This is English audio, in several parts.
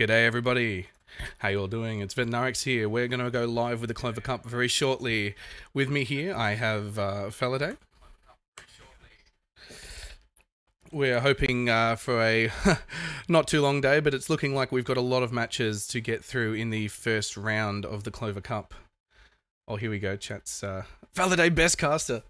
G'day everybody, how you all doing? It's Veterinarix here. We're going to go live with the Clover Cup very shortly. With me here I have Feladay. We're hoping for a not too long day, but it's looking like we've got a lot of matches to get through in the first round of the Clover Cup. Oh, here we go, chat's Feladay best caster.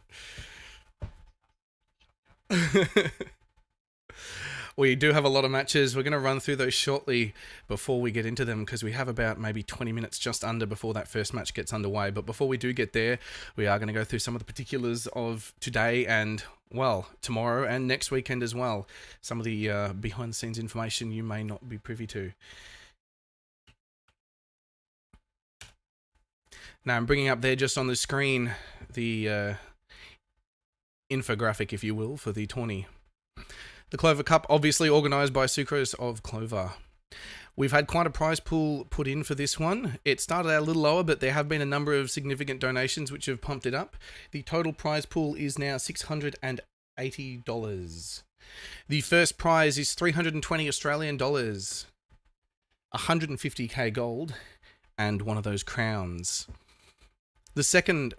We do have a lot of matches. We're going to run through those shortly before we get into them because we have about maybe 20 minutes just under before that first match gets underway. But before we do get there, we are going to go through some of the particulars of today and, well, tomorrow and next weekend as well. Some of the behind-the-scenes information you may not be privy to. Now, I'm bringing up there just on the screen the infographic, if you will, for the tourney. The Clover Cup, obviously organised by Sucrose of Clover. We've had quite a prize pool put in for this one. It started out a little lower, but there have been a number of significant donations which have pumped it up. The total prize pool is now $680. The first prize is 320 Australian dollars, 150k gold, and one of those crowns. The second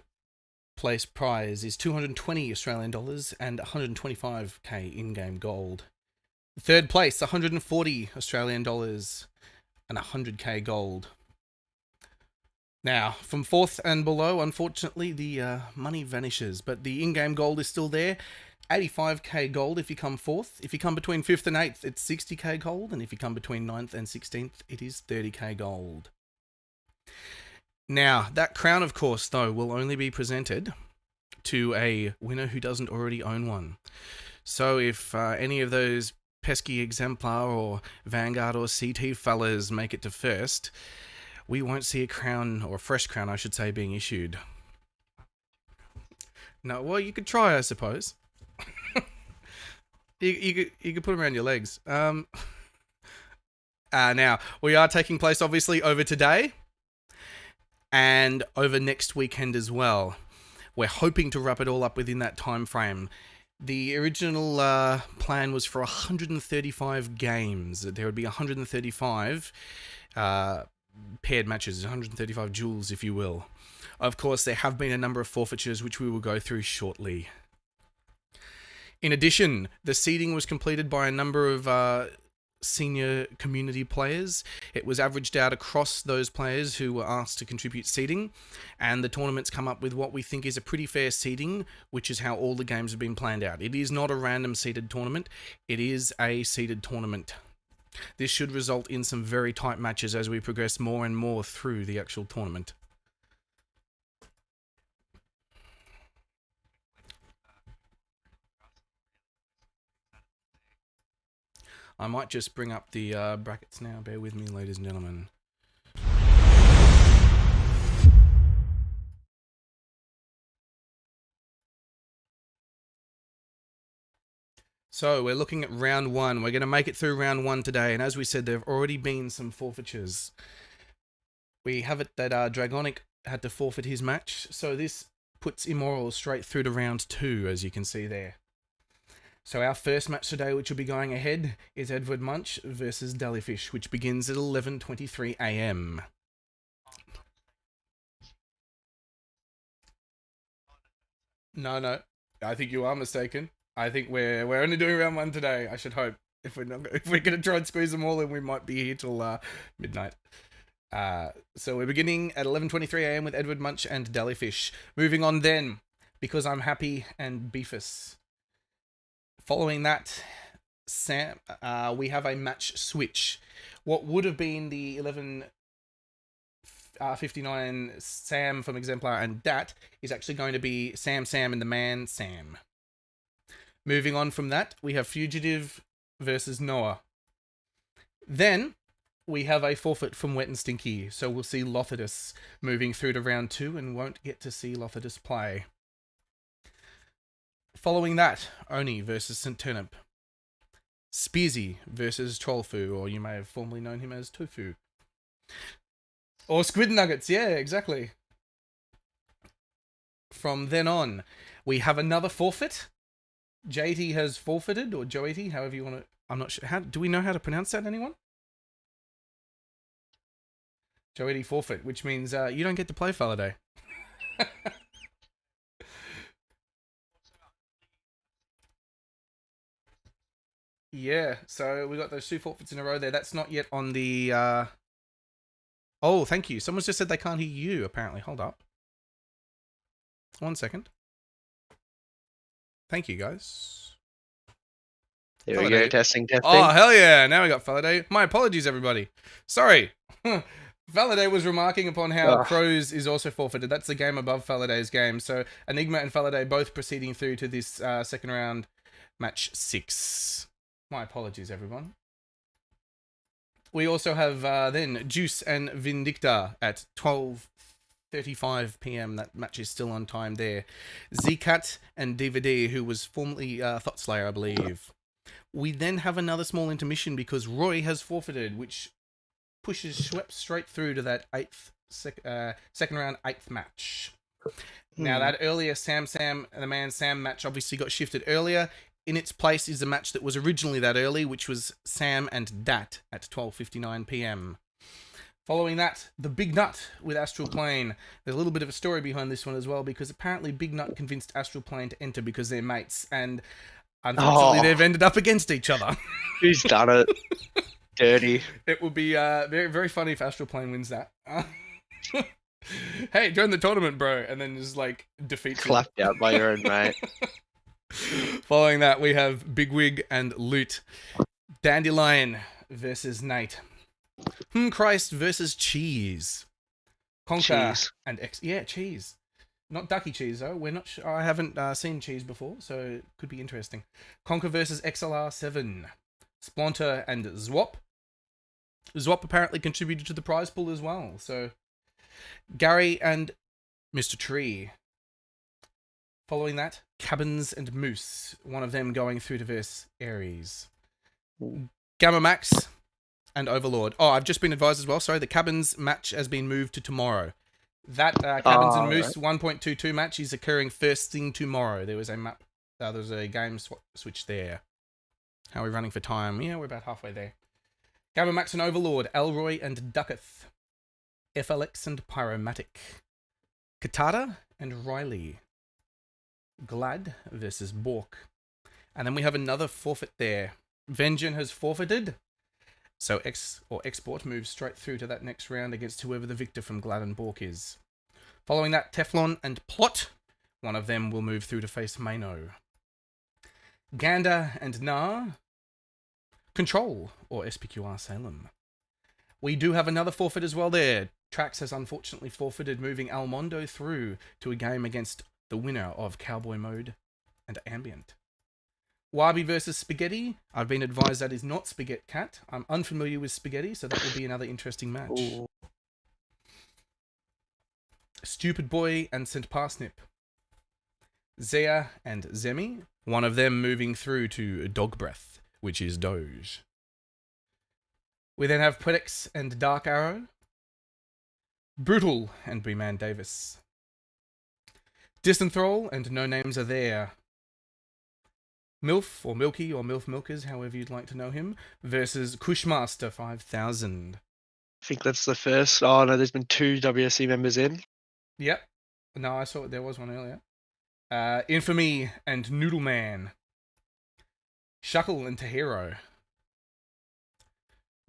place prize is 220 Australian dollars and 125k in-game gold. Third place, 140 Australian dollars and 100k gold. Now, from fourth and below, unfortunately, the money vanishes, but the in-game gold is still there. 85k gold if you come fourth. If you come between fifth and eighth, it's 60k gold, and if you come between ninth and 16th, it is 30k gold. Now, that crown, of course, though, will only be presented to a winner who doesn't already own one. So if any of those pesky Exemplar or Vanguard or CT fellas make it to first, we won't see a crown, or a fresh crown, I should say, being issued. No, well, you could try, I suppose. you could put them around your legs. Now, we are taking place, obviously, over today and over next weekend as well. We're hoping to wrap it all up within that time frame. The original plan was for 135 games. There would be 135 paired matches, 135 duels, if you will. Of course, there have been a number of forfeitures, which we will go through shortly. In addition, the seeding was completed by a number of senior community players. It was averaged out across those players who were asked to contribute seeding, and the tournament's come up with what we think is a pretty fair seeding, which is how all the games have been planned out. It is not a random seeded tournament, it is a seeded tournament. This should result in some very tight matches as we progress more and more through the actual tournament. I might just bring up the brackets now. Bear with me, ladies and gentlemen. So we're looking at round one. We're going to make it through round one today. And as we said, there have already been some forfeitures. We have it that Dragonic had to forfeit his match. So this puts Immoral straight through to round two, as you can see there. So our first match today, which will be going ahead, is Edward Munch versus Jellyfish, which begins at 11:23 a.m. No, I think you are mistaken. I think we're only doing round one today. I should hope. If we're gonna try and squeeze them all in, we might be here till midnight. So we're beginning at 11:23 a.m. with Edward Munch and Jellyfish. Moving on then, Because I'm Happy and Beefus. Following that, Sam, we have a match switch. What would have been the 11:59 Sam from Exemplar and Dat is actually going to be Sam and the Man Sam. Moving on from that, we have Fugitive versus Noah. Then we have a forfeit from Wet and Stinky, so we'll see Lothidus moving through to round two and won't get to see Lothidus play. Following that, Oni versus St. Turnip. Spearsy versus Trollfu, or you may have formerly known him as Tofu. Or Squid Nuggets, yeah, exactly. From then on, we have another forfeit. JT has forfeited, or Joety, however you want to... I'm not sure. Do we know how to pronounce that, anyone? Joey forfeit, which means you don't get to play Faladay. Yeah, so we got those 2 forfeits in a row there. That's not yet on the... Oh, thank you. Someone's just said they can't hear you, apparently. Hold up. 1 second. Thank you, guys. There we go, testing. Oh, hell yeah. Now we got Faladay. My apologies, everybody. Sorry. Faladay was remarking upon how Crows is also forfeited. That's the game above Faladay's game. So Enigma and Faladay both proceeding through to this second round, match 6. My apologies, everyone. We also have then Juice and Vindicta at 12:35 p.m. That match is still on time there. Zcat and DVD, who was formerly Thought Slayer, I believe. We then have another small intermission because Roy has forfeited, which pushes swept straight through to that second round 8th match. Now, that earlier the Man Sam match obviously got shifted earlier. In its place is a match that was originally that early, which was Sam and Dat at 12:59 p.m. Following that, the Big Nut with Astral Plane. There's a little bit of a story behind this one as well, because apparently Big Nut convinced Astral Plane to enter because they're mates, and unfortunately they've ended up against each other. Who's done it? Dirty. It would be very, very funny if Astral Plane wins that. Hey, join the tournament, bro, and then just like defeat clapped out by your own mate. Following that, we have Bigwig and Loot. Dandelion versus Nate. Christ versus Cheese. Conker and Cheese. Not Ducky Cheese though. We're not. I haven't seen Cheese before, so it could be interesting. Conker versus XLR7. Splinter and Zwop. Zwop apparently contributed to the prize pool as well. So Gary and Mr. Tree. Following that, Cabins and Moose, one of them going through to verse Aries. Gamma Max and Overlord. Oh, I've just been advised as well. Sorry, the Cabins match has been moved to tomorrow. That Cabins and Moose 1.22 match is occurring first thing tomorrow. There was a map. There was a game switch there. How are we running for time? Yeah, we're about halfway there. Gamma Max and Overlord, Elroy and Ducketh. FLX and Pyromatic. Katata and Riley. Glad versus Bork. And then we have another forfeit there. Vengeance has forfeited. So Export moves straight through to that next round against whoever the victor from Glad and Bork is. Following that, Teflon and Plot. One of them will move through to face Mano. Gander and Na. Control or SPQR Salem. We do have another forfeit as well there. Trax has unfortunately forfeited, moving Almondo through to a game against the winner of Cowboy Mode and Ambient. Wabi versus Spaghetti. I've been advised that is not Spaghetti Cat. I'm unfamiliar with Spaghetti, so that will be another interesting match. Ooh. Stupid Boy and St. Parsnip. Zaya and Zemi. One of them moving through to Dog Breath, which is Doge. We then have Predex and Dark Arrow. Brutal and B-Man Davis. Distanthrall and No Names Are There. MILF or Milky or MILF Milkers, however you'd like to know him, versus Kushmaster 5000. I think that's the first. Oh no, there's been 2 WSC members in. Yep. No, I saw there was one earlier. Infamy and Noodle Man. Shuckle and Tahiro.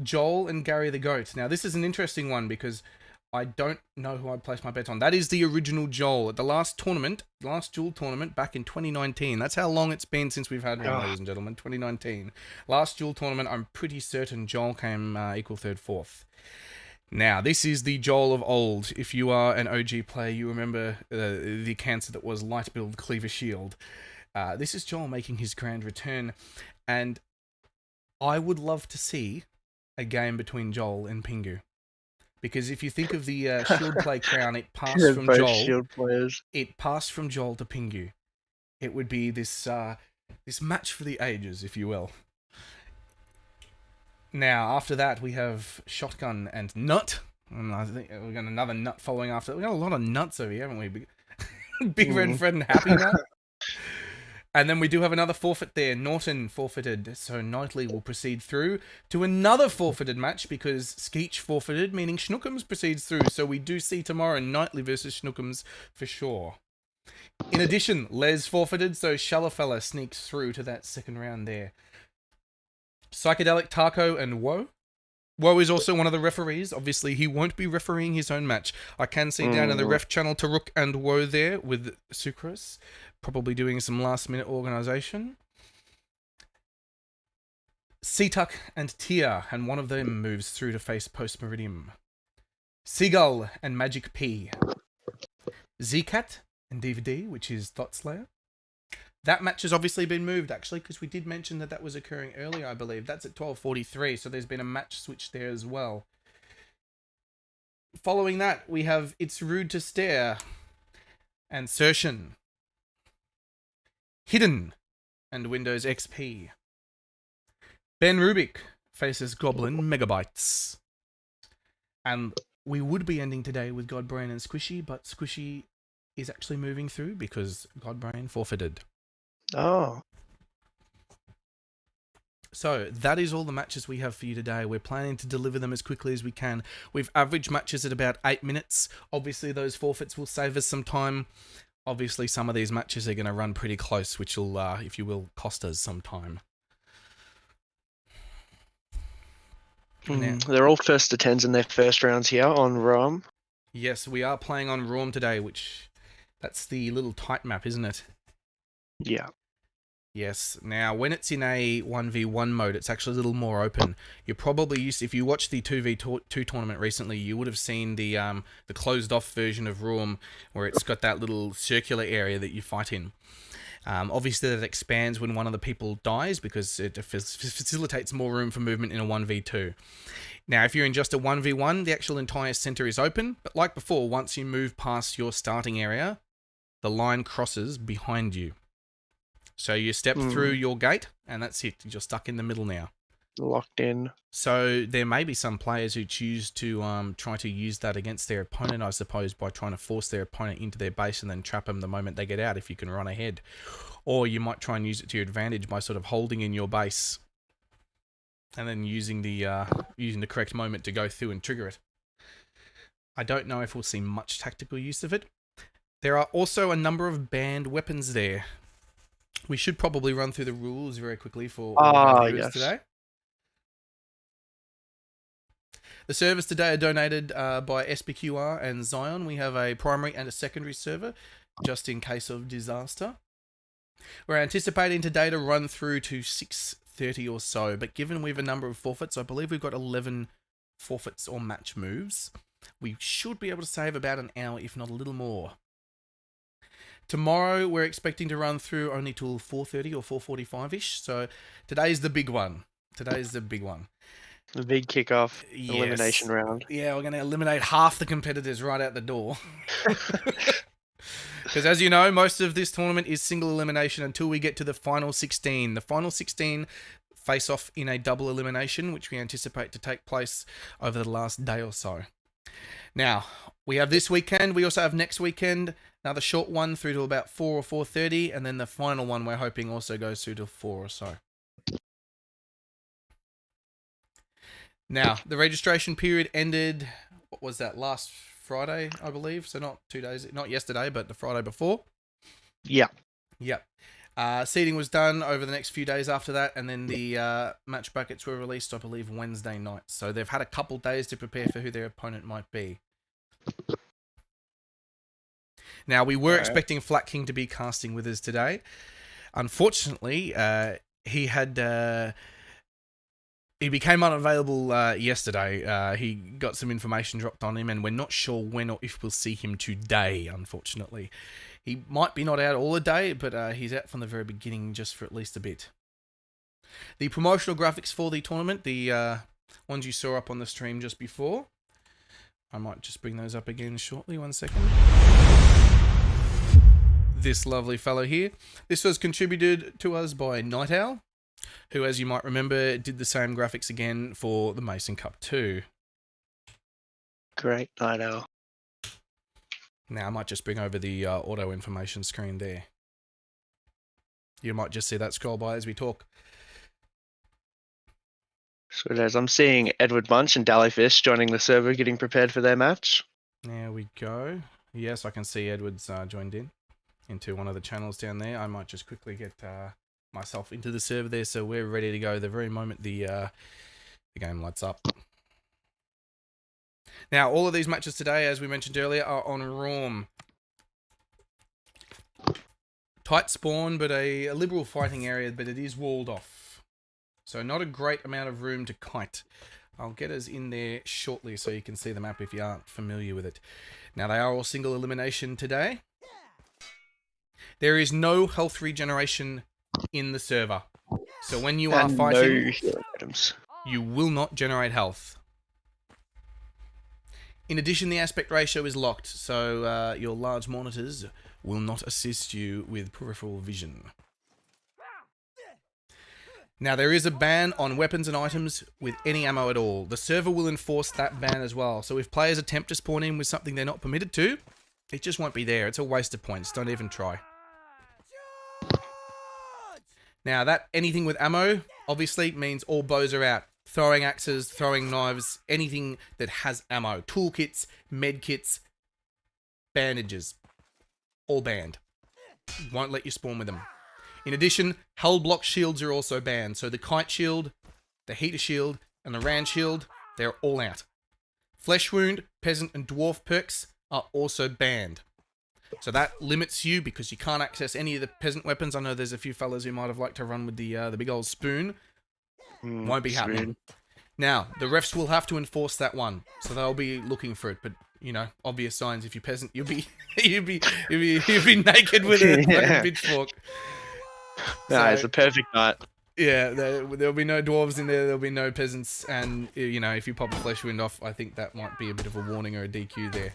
Joel and Gary the Goat. Now, this is an interesting one because I don't know who I'd place my bet on. That is the original Joel at the last Duel tournament back in 2019. That's how long it's been since we've had one, ladies and gentlemen. 2019. Last Duel tournament, I'm pretty certain Joel came equal third, fourth. Now, this is the Joel of old. If you are an OG player, you remember the cancer that was Light Build Cleaver Shield. This is Joel making his grand return, and I would love to see a game between Joel and Pingu. Because if you think of the Shield Play crown, it passed from Joel. Shield players. It passed from Joel to Pingu. It would be this match for the ages, if you will. Now, after that, we have Shotgun and Nut. And I think we've got another Nut following after. We've got a lot of nuts over here, haven't we? Big Red Fred and Happy Nut. And then we do have another forfeit there. Norton forfeited, so Knightley will proceed through to another forfeited match because Skeech forfeited, meaning Schnookums proceeds through. So we do see tomorrow Knightley versus Schnookums for sure. In addition, Les forfeited, so Shallowfella sneaks through to that second round there. Psychedelic Taco and Woe. Woe is also one of the referees. Obviously, he won't be refereeing his own match. I can see down in the ref channel Taruk and Woe there with Sucrose, probably doing some last-minute organisation. Seatuck and Tia, and one of them moves through to face Post Meridium. Seagull and Magic P. Zcat and DVD, which is Thought Slayer. That match has obviously been moved, actually, because we did mention that was occurring earlier, I believe. That's at 12:43, so there's been a match switch there as well. Following that, we have It's Rude to Stare and Sertion. Hidden and Windows XP. Ben Rubik faces Goblin Megabytes. And we would be ending today with Godbrain and Squishy, but Squishy is actually moving through because Godbrain forfeited. Oh. So that is all the matches we have for you today. We're planning to deliver them as quickly as we can. We've averaged matches at about 8 minutes. Obviously, those forfeits will save us some time. Obviously, some of these matches are going to run pretty close, which will, if you will, cost us some time. They're all first to 10s in their first rounds here on ROM. Yes, we are playing on ROM today, which that's the little tight map, isn't it? Yeah. Yes. Now, when it's in a 1v1 mode, it's actually a little more open. You're probably used, if you watched the 2v2 tournament recently, you would have seen the closed-off version of ROM, where it's got that little circular area that you fight in. Obviously, that expands when one of the people dies because it facilitates more room for movement in a 1v2. Now, if you're in just a 1v1, the actual entire center is open, but like before, once you move past your starting area, the line crosses behind you. So you step through your gate, and that's it. You're stuck in the middle now. Locked in. So there may be some players who choose to try to use that against their opponent, I suppose, by trying to force their opponent into their base and then trap them the moment they get out if you can run ahead. Or you might try and use it to your advantage by sort of holding in your base and then using the correct moment to go through and trigger it. I don't know if we'll see much tactical use of it. There are also a number of banned weapons there. We should probably run through the rules very quickly for all of our viewers today. The servers today are donated by SBQR and Zion. We have a primary and a secondary server, just in case of disaster. We're anticipating today to run through to 6:30 or so, but given we have a number of forfeits, I believe we've got 11 forfeits or match moves, we should be able to save about an hour, if not a little more. Tomorrow, we're expecting to run through only till 4:30 or 4:45-ish, so today's the big one. The big kickoff elimination round. Yeah, we're going to eliminate half the competitors right out the door. Because as you know, most of this tournament is single elimination until we get to the final 16. The final 16 face off in a double elimination, which we anticipate to take place over the last day or so. Now, we have this weekend. We also have next weekend, another short one through to about 4 or 4:30, and then the final one we're hoping also goes through to 4 or so. Now, the registration period ended, what was that, last Friday, I believe? So not 2 days, not yesterday, but the Friday before. Yeah. Yep. Seeding was done over the next few days after that, and then the match brackets were released, I believe, Wednesday night. So they've had a couple days to prepare for who their opponent might be. Now, we were expecting Flat King to be casting with us today. Unfortunately, he became unavailable yesterday. He got some information dropped on him, and we're not sure when or if we'll see him today, unfortunately. He might be not out all the day, but he's out from the very beginning just for at least a bit. The promotional graphics for the tournament, the ones you saw up on the stream just before, I might just bring those up again shortly. 1 second. This lovely fellow here. This was contributed to us by Night Owl, who, as you might remember, did the same graphics again for the Mason Cup 2. Great Night Owl. Now, I might just bring over the auto information screen there. You might just see that scroll by as we talk. Sweet as. I'm seeing Edward Munch and Dallyfish joining the server, getting prepared for their match. There we go. Yes, I can see Edward's joined in into one of the channels down there. I might just quickly get myself into the server there, so we're ready to go the very moment the game lights up. Now, all of these matches today, as we mentioned earlier, are on Raum. Tight spawn, but a liberal fighting area, but it is walled off. So not a great amount of room to kite. I'll get us in there shortly so you can see the map if you aren't familiar with it. Now, they are all single elimination today. There is no health regeneration in the server. So when you are fighting, no healing items. You will not generate health. In addition, the aspect ratio is locked, so your large monitors will not assist you with peripheral vision. Now, there is a ban on weapons and items with any ammo at all. The server will enforce that ban as well. So if players attempt to spawn in with something they're not permitted to, it just won't be there. It's a waste of points. Don't even try. Now, that anything with ammo, obviously, means all bows are out. Throwing axes, throwing knives, anything that has ammo. Toolkits, medkits, bandages. All banned. Won't let you spawn with them. In addition, hull block shields are also banned. So the kite shield, the heater shield, and the ran shield, they're all out. Flesh wound, peasant, and dwarf perks are also banned. So that limits you because you can't access any of the peasant weapons. I know there's a few fellas who might have liked to run with the big old spoon. Won't be happening. Now, the refs will have to enforce that one. So they'll be looking for it. But, you know, obvious signs. If you're peasant, you'll be you'll be naked with a fucking pitchfork. Nah, it's a perfect night. Yeah, there'll be no dwarves in there. There'll be no peasants. And, you know, if you pop a flesh wound off, I think that might be a bit of a warning or a DQ there.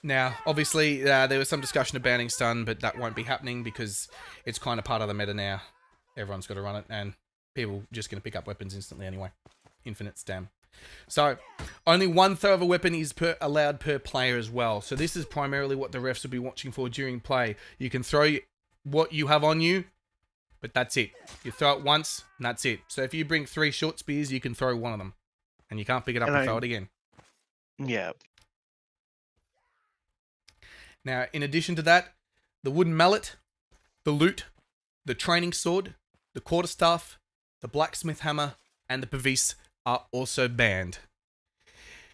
Now, obviously, there was some discussion of banning stun, but that won't be happening because it's kind of part of the meta now. Everyone's got to run it, and people are just going to pick up weapons instantly anyway. Infinite stam. So, only one throw of a weapon is allowed per player as well. So this is primarily what the refs will be watching for during play. You can throw what you have on you, but that's it. You throw it once, and that's it. So if you bring 3 short spears, you can throw one of them. And you can't pick it up and throw it again. Yeah. Now, in addition to that, the wooden mallet, the lute, the training sword, the quarterstaff, the blacksmith hammer, and the pavis are also banned.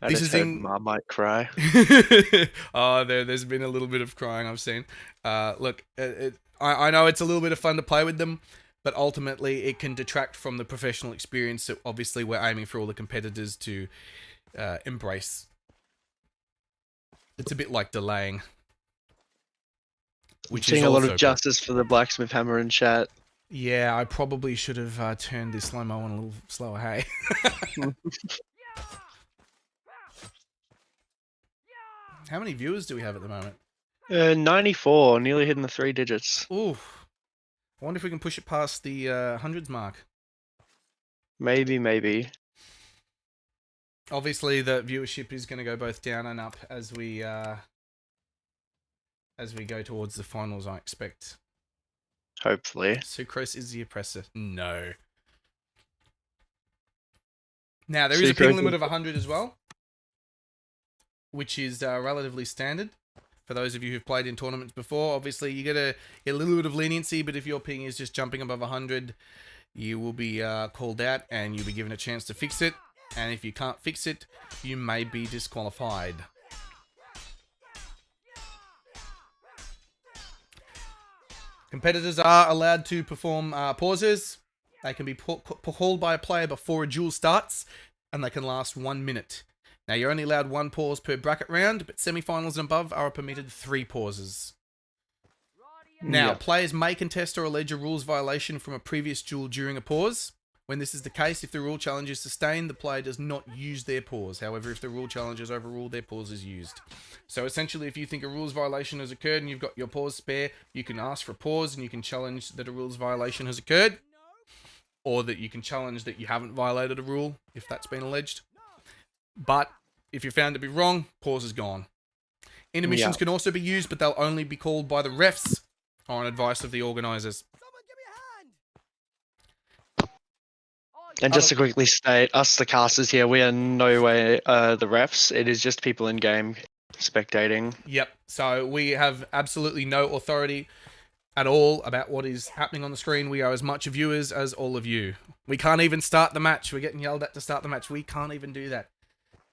This is in. I might cry. Oh, there's been a little bit of crying I've seen. Look, I know it's a little bit of fun to play with them, but ultimately it can detract from the professional experience that obviously we're aiming for all the competitors to embrace. It's a bit like delaying. Which seeing a lot of justice for the blacksmith hammer in chat. Yeah, I probably should have turned the slow-mo on a little slower, hey? How many viewers do we have at the moment? 94, nearly hitting the 3 digits. Ooh. I wonder if we can push it past the hundreds mark. Maybe. Obviously, the viewership is going to go both down and up as we go towards the finals, I expect. Hopefully. Sucrose is the oppressor. No. Now, there is a ping limit of 100 as well, which is relatively standard. For those of you who've played in tournaments before, obviously you get a little bit of leniency, but if your ping is just jumping above 100, you will be called out and you'll be given a chance to fix it. And if you can't fix it, you may be disqualified. Competitors are allowed to perform pauses. They can be called by a player before a duel starts, and they can last 1 minute. Now, you're only allowed 1 pause per bracket round, but semi-finals and above are permitted 3 pauses. Now, players may contest or allege a rules violation from a previous duel during a pause. When this is the case, if the rule challenge is sustained, the player does not use their pause. However, if the rule challenge is overruled, their pause is used. So essentially, if you think a rules violation has occurred and you've got your pause spare, you can ask for a pause and you can challenge that a rules violation has occurred. Or that you can challenge that you haven't violated a rule, if that's been alleged. But if you're found to be wrong, pause is gone. Intermissions can also be used, but they'll only be called by the refs on advice of the organisers. And just to quickly state, us the casters here, we are no way the refs. It is just people in game spectating. Yep. So we have absolutely no authority at all about what is happening on the screen. We are as much viewers as all of you. We can't even start the match. We're getting yelled at to start the match. We can't even do that.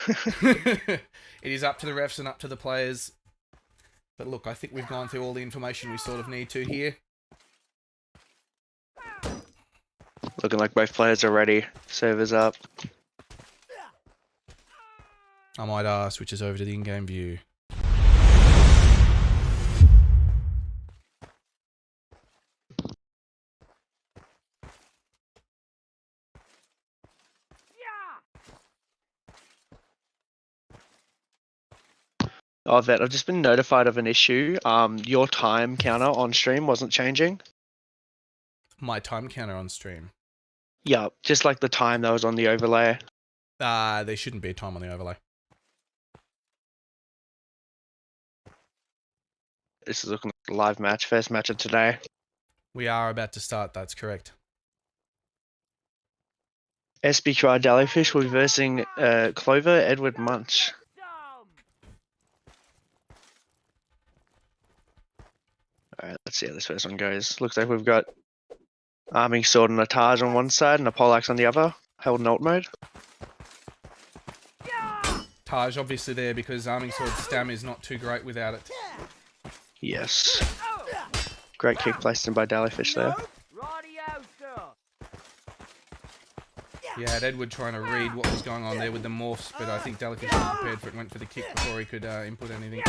It is up to the refs and up to the players. But look, I think we've gone through all the information we sort of need to here. Looking like both players are ready. Servers up. I might switches over to the in-game view. Oh, Vet, I've just been notified of an issue. Your time counter on stream wasn't changing. My time counter on stream. Yeah, just like the time that was on the overlay. There shouldn't be a time on the overlay. This is looking like a live match, first match of today. We are about to start, that's correct. SBQR Jellyfish will be versing Clover Edward Munch. Alright, let's see how this first one goes. Looks like we've got Arming Sword and a Taj on one side and a Poleaxe on the other, held in alt mode. Taj obviously there because Arming Sword's stam is not too great without it. Yes. Great kick placed in by Jellyfish there. Yeah, Edward trying to read what was going on there with the morphs, but I think Jellyfish was prepared for it and went for the kick before he could input anything.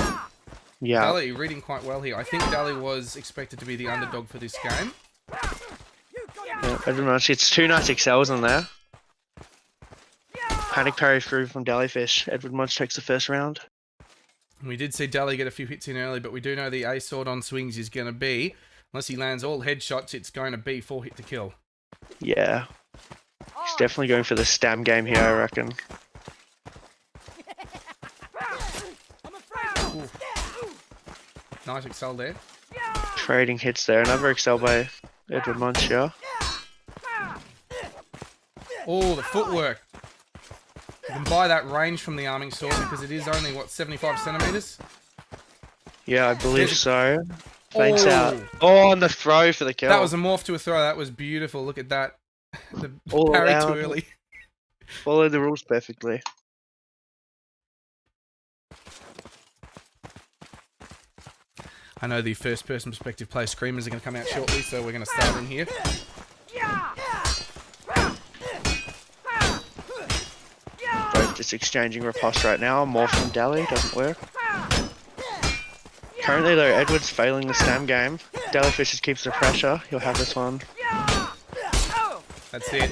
Yeah. Dally reading quite well here. I think Dally was expected to be the underdog for this game. Yeah, Edward Munch gets two nice excels on there. Panic parry through from Jellyfish. Edward Munch takes the first round. We did see Dally get a few hits in early, but we do know the A sword on swings is going to be, unless he lands all headshots, it's going to be 4 hit to kill. Yeah. He's definitely going for the stam game here, I reckon. Ooh. Nice excel there. Trading hits there. Another excel by Edward Munch here. Oh, the footwork. You can buy that range from the arming sword because it is only, what, 75 centimeters? Yeah, I believe so. Feints out. Oh, and the throw for the kill. That was a morph to a throw. That was beautiful. Look at that. The All parry around. too early. Followed the rules perfectly. I know the first person perspective play screamers are going to come out shortly, so we're going to start in here. Both just exchanging riposte right now. Morph from Dally doesn't work. Currently though, Edward's failing the stam game. Jellyfish just keeps the pressure. He'll have this one. That's it.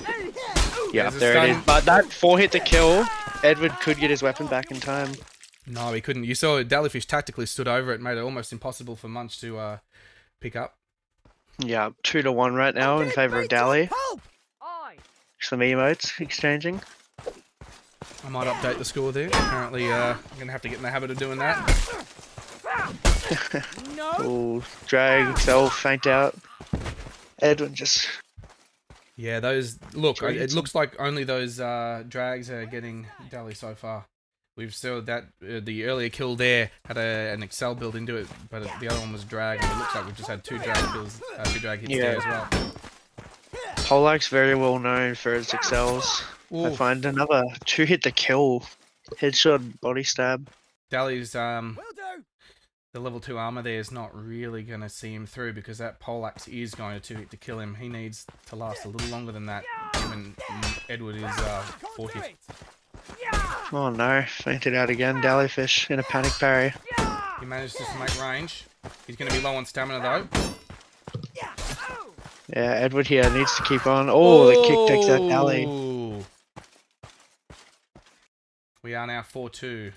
Yeah, There's a there it is. stun. But that 4 hit to kill, Edward could get his weapon back in time. No, he couldn't. You saw Jellyfish tactically stood over it, made it almost impossible for Munch to pick up. Yeah, 2-1 right now in favour of Dally. Some emotes exchanging. I might update the score there. Apparently, I'm going to have to get in the habit of doing that. Ooh, drag, excel, faint out. Edward just... Yeah, those... Look, it looks like only those drags are getting Dally so far. We've saw that the earlier kill there had an excel build into it, but the other one was drag, and it looks like we've just had two drag kills, two drag hits there as well. Poleaxe very well known for his excels. Ooh. I find another 2 hit to kill. Headshot, body stab. Dally's the level 2 armor there is not really going to see him through because that Poleaxe is going to 2 hit to kill him. He needs to last a little longer than that, given Edward is 4 hit. Oh no, fainted out again. Jellyfish in a panic parry. He managed to make range. He's going to be low on stamina though. Yeah, Edward here needs to keep on. Oh, the kick takes out Dally. We are now 4-2.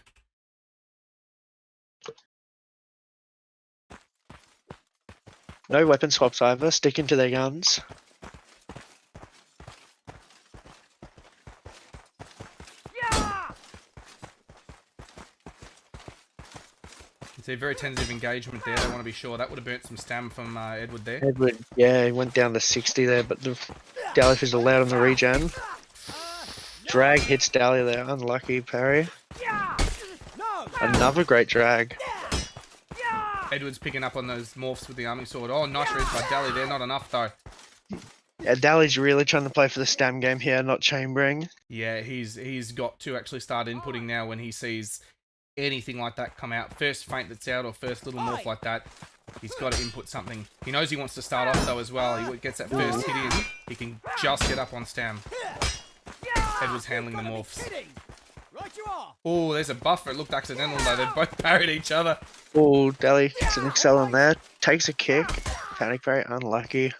No weapon swaps either, sticking to their guns. See, very tentative engagement there. They want to be sure. That would have burnt some stam from Edward there. Edward, yeah, he went down to 60 there, but the Jellyfish allowed on the regen. Drag hits Dahlia there, unlucky parry. Another great drag. Edward's picking up on those morphs with the arming sword. Oh, nice reads by Dally there. Not enough though. Yeah, Dahlia's really trying to play for the stam game here, not chambering. Yeah, he's got to actually start inputting now when he sees anything like that come out. First feint that's out or first little morph like that, he's got to input something. He knows he wants to start off though as well. He gets that first hit in, he can just get up on stam. Edward's handling the morphs. Oh, there's a buffer. It looked accidental though. They both parried each other. Oh, Dahlia gets an excel on there. Takes a kick. Panic parry, unlucky.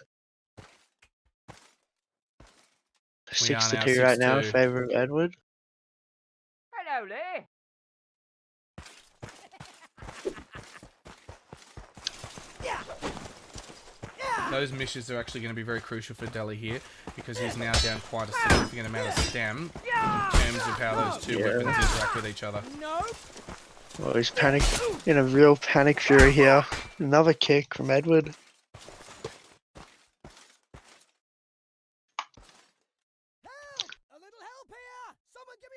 6-2 right now in favour of Edward. Hello there. Those missions are actually going to be very crucial for Deli here because he's now down quite a significant amount of stam in terms of how those two weapons interact with each other. Oh, he's in a real panic fury here. Another kick from Edward.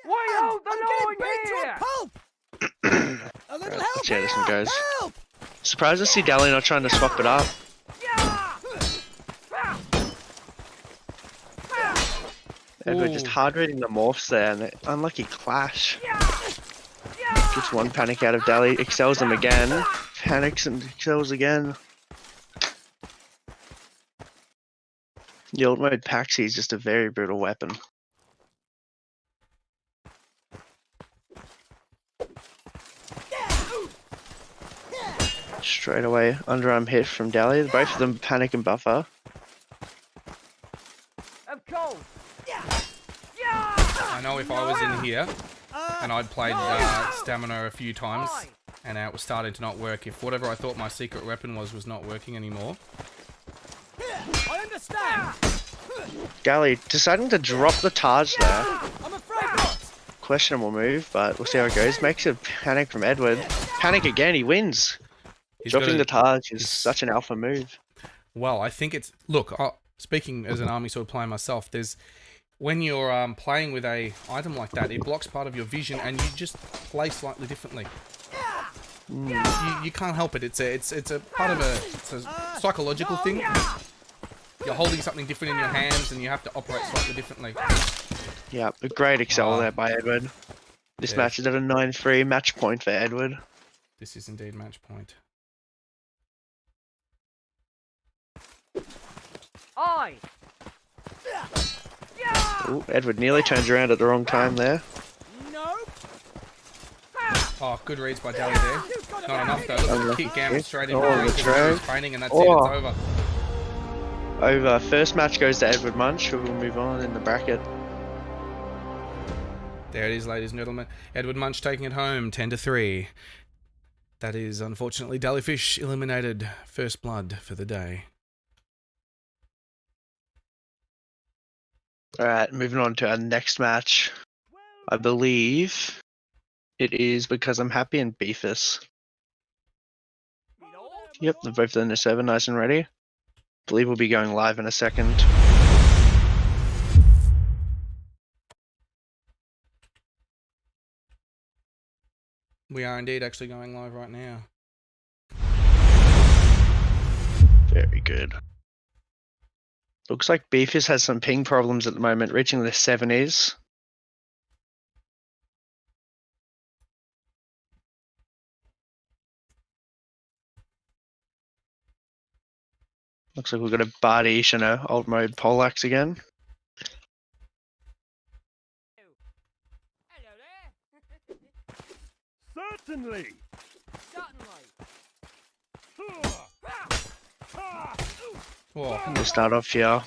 Why hold the line here? A little help See how this one here! goes. Help! Surprised to see Dahlia not trying to swap it up. Edward just hard reading the morphs there, and an unlucky clash. Gets one panic out of Dahlia, excels them again. Panics and excels again. The old mode Paxi is just a very brutal weapon. Straight away, underarm hit from Dahlia. Both of them panic and buffer. Of course. I know if I was in here and I'd played stamina a few times and it was starting to not work, if whatever I thought my secret weapon was not working anymore. I understand. Dahlia deciding to drop the Taj there. I'm afraid not. Questionable move, but we'll see how it goes. Makes a panic from Edward. Panic again, he wins. Dropping the Taj is such an alpha move. Well, I think it's... Look, speaking as an army sword player myself, there's... When you're playing with a item like that, it blocks part of your vision and you just play slightly differently. You can't help it. It's a part of a psychological thing. You're holding something different in your hands and you have to operate slightly differently. Yeah, a great excel there by Edward. This match is at a 9-3 match point for Edward. This is indeed match point. Aye. Ooh, Edward nearly turns around at the wrong time there. Oh, good reads by Dally there. Not enough though. Look at the kick gambit straight into the drag. training and that's it, it's over. Over. First match goes to Edward Munch, who will move on in the bracket. There it is, ladies and gentlemen. Edward Munch taking it home, 10-3. That is, unfortunately, Jellyfish eliminated first blood for the day. Alright, moving on to our next match. I believe it is Because I'm Happy and Beefus. Yep, they're both in the server, nice and ready. I believe we'll be going live in a second. We are indeed actually going live right now. Very good. Looks like Beefus has some ping problems at the moment, reaching the 70s. Looks like we've got a Bardish and a old mode Poleaxe again. Hello there. Certainly. Whoa. We'll start off here.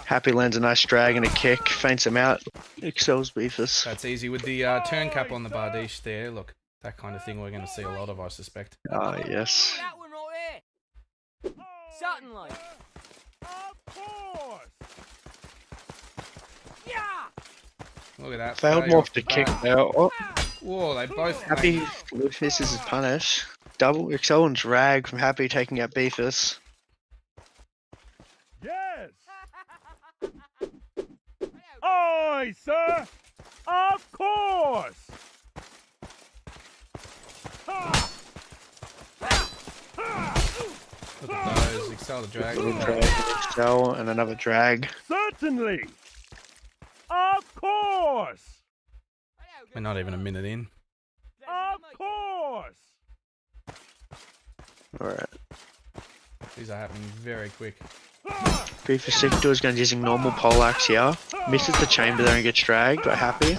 Happy lands a nice drag and a kick, feints him out, excels Beefus. That's easy with the turn cap on the Bardish there. Look, that kind of thing we're going to see a lot of, I suspect. Ah, yes. That one right there. Certainly. Of course. Look at that. Failed fail. morph to kick now. Oh, Whoa, they both... Happy Beefus is punished. double Excel and drag from Happy taking out Beefus. Yes. Aye, sir. Of course. Ha! Look at those. Excel the drag. Little drag and Excel and another drag. Certainly. Of course. We're not even a minute in. Of course. Alright. These are happening very quick. Beefus Sector is going to using normal poleaxe here. Misses the chamber there and gets dragged by Happy.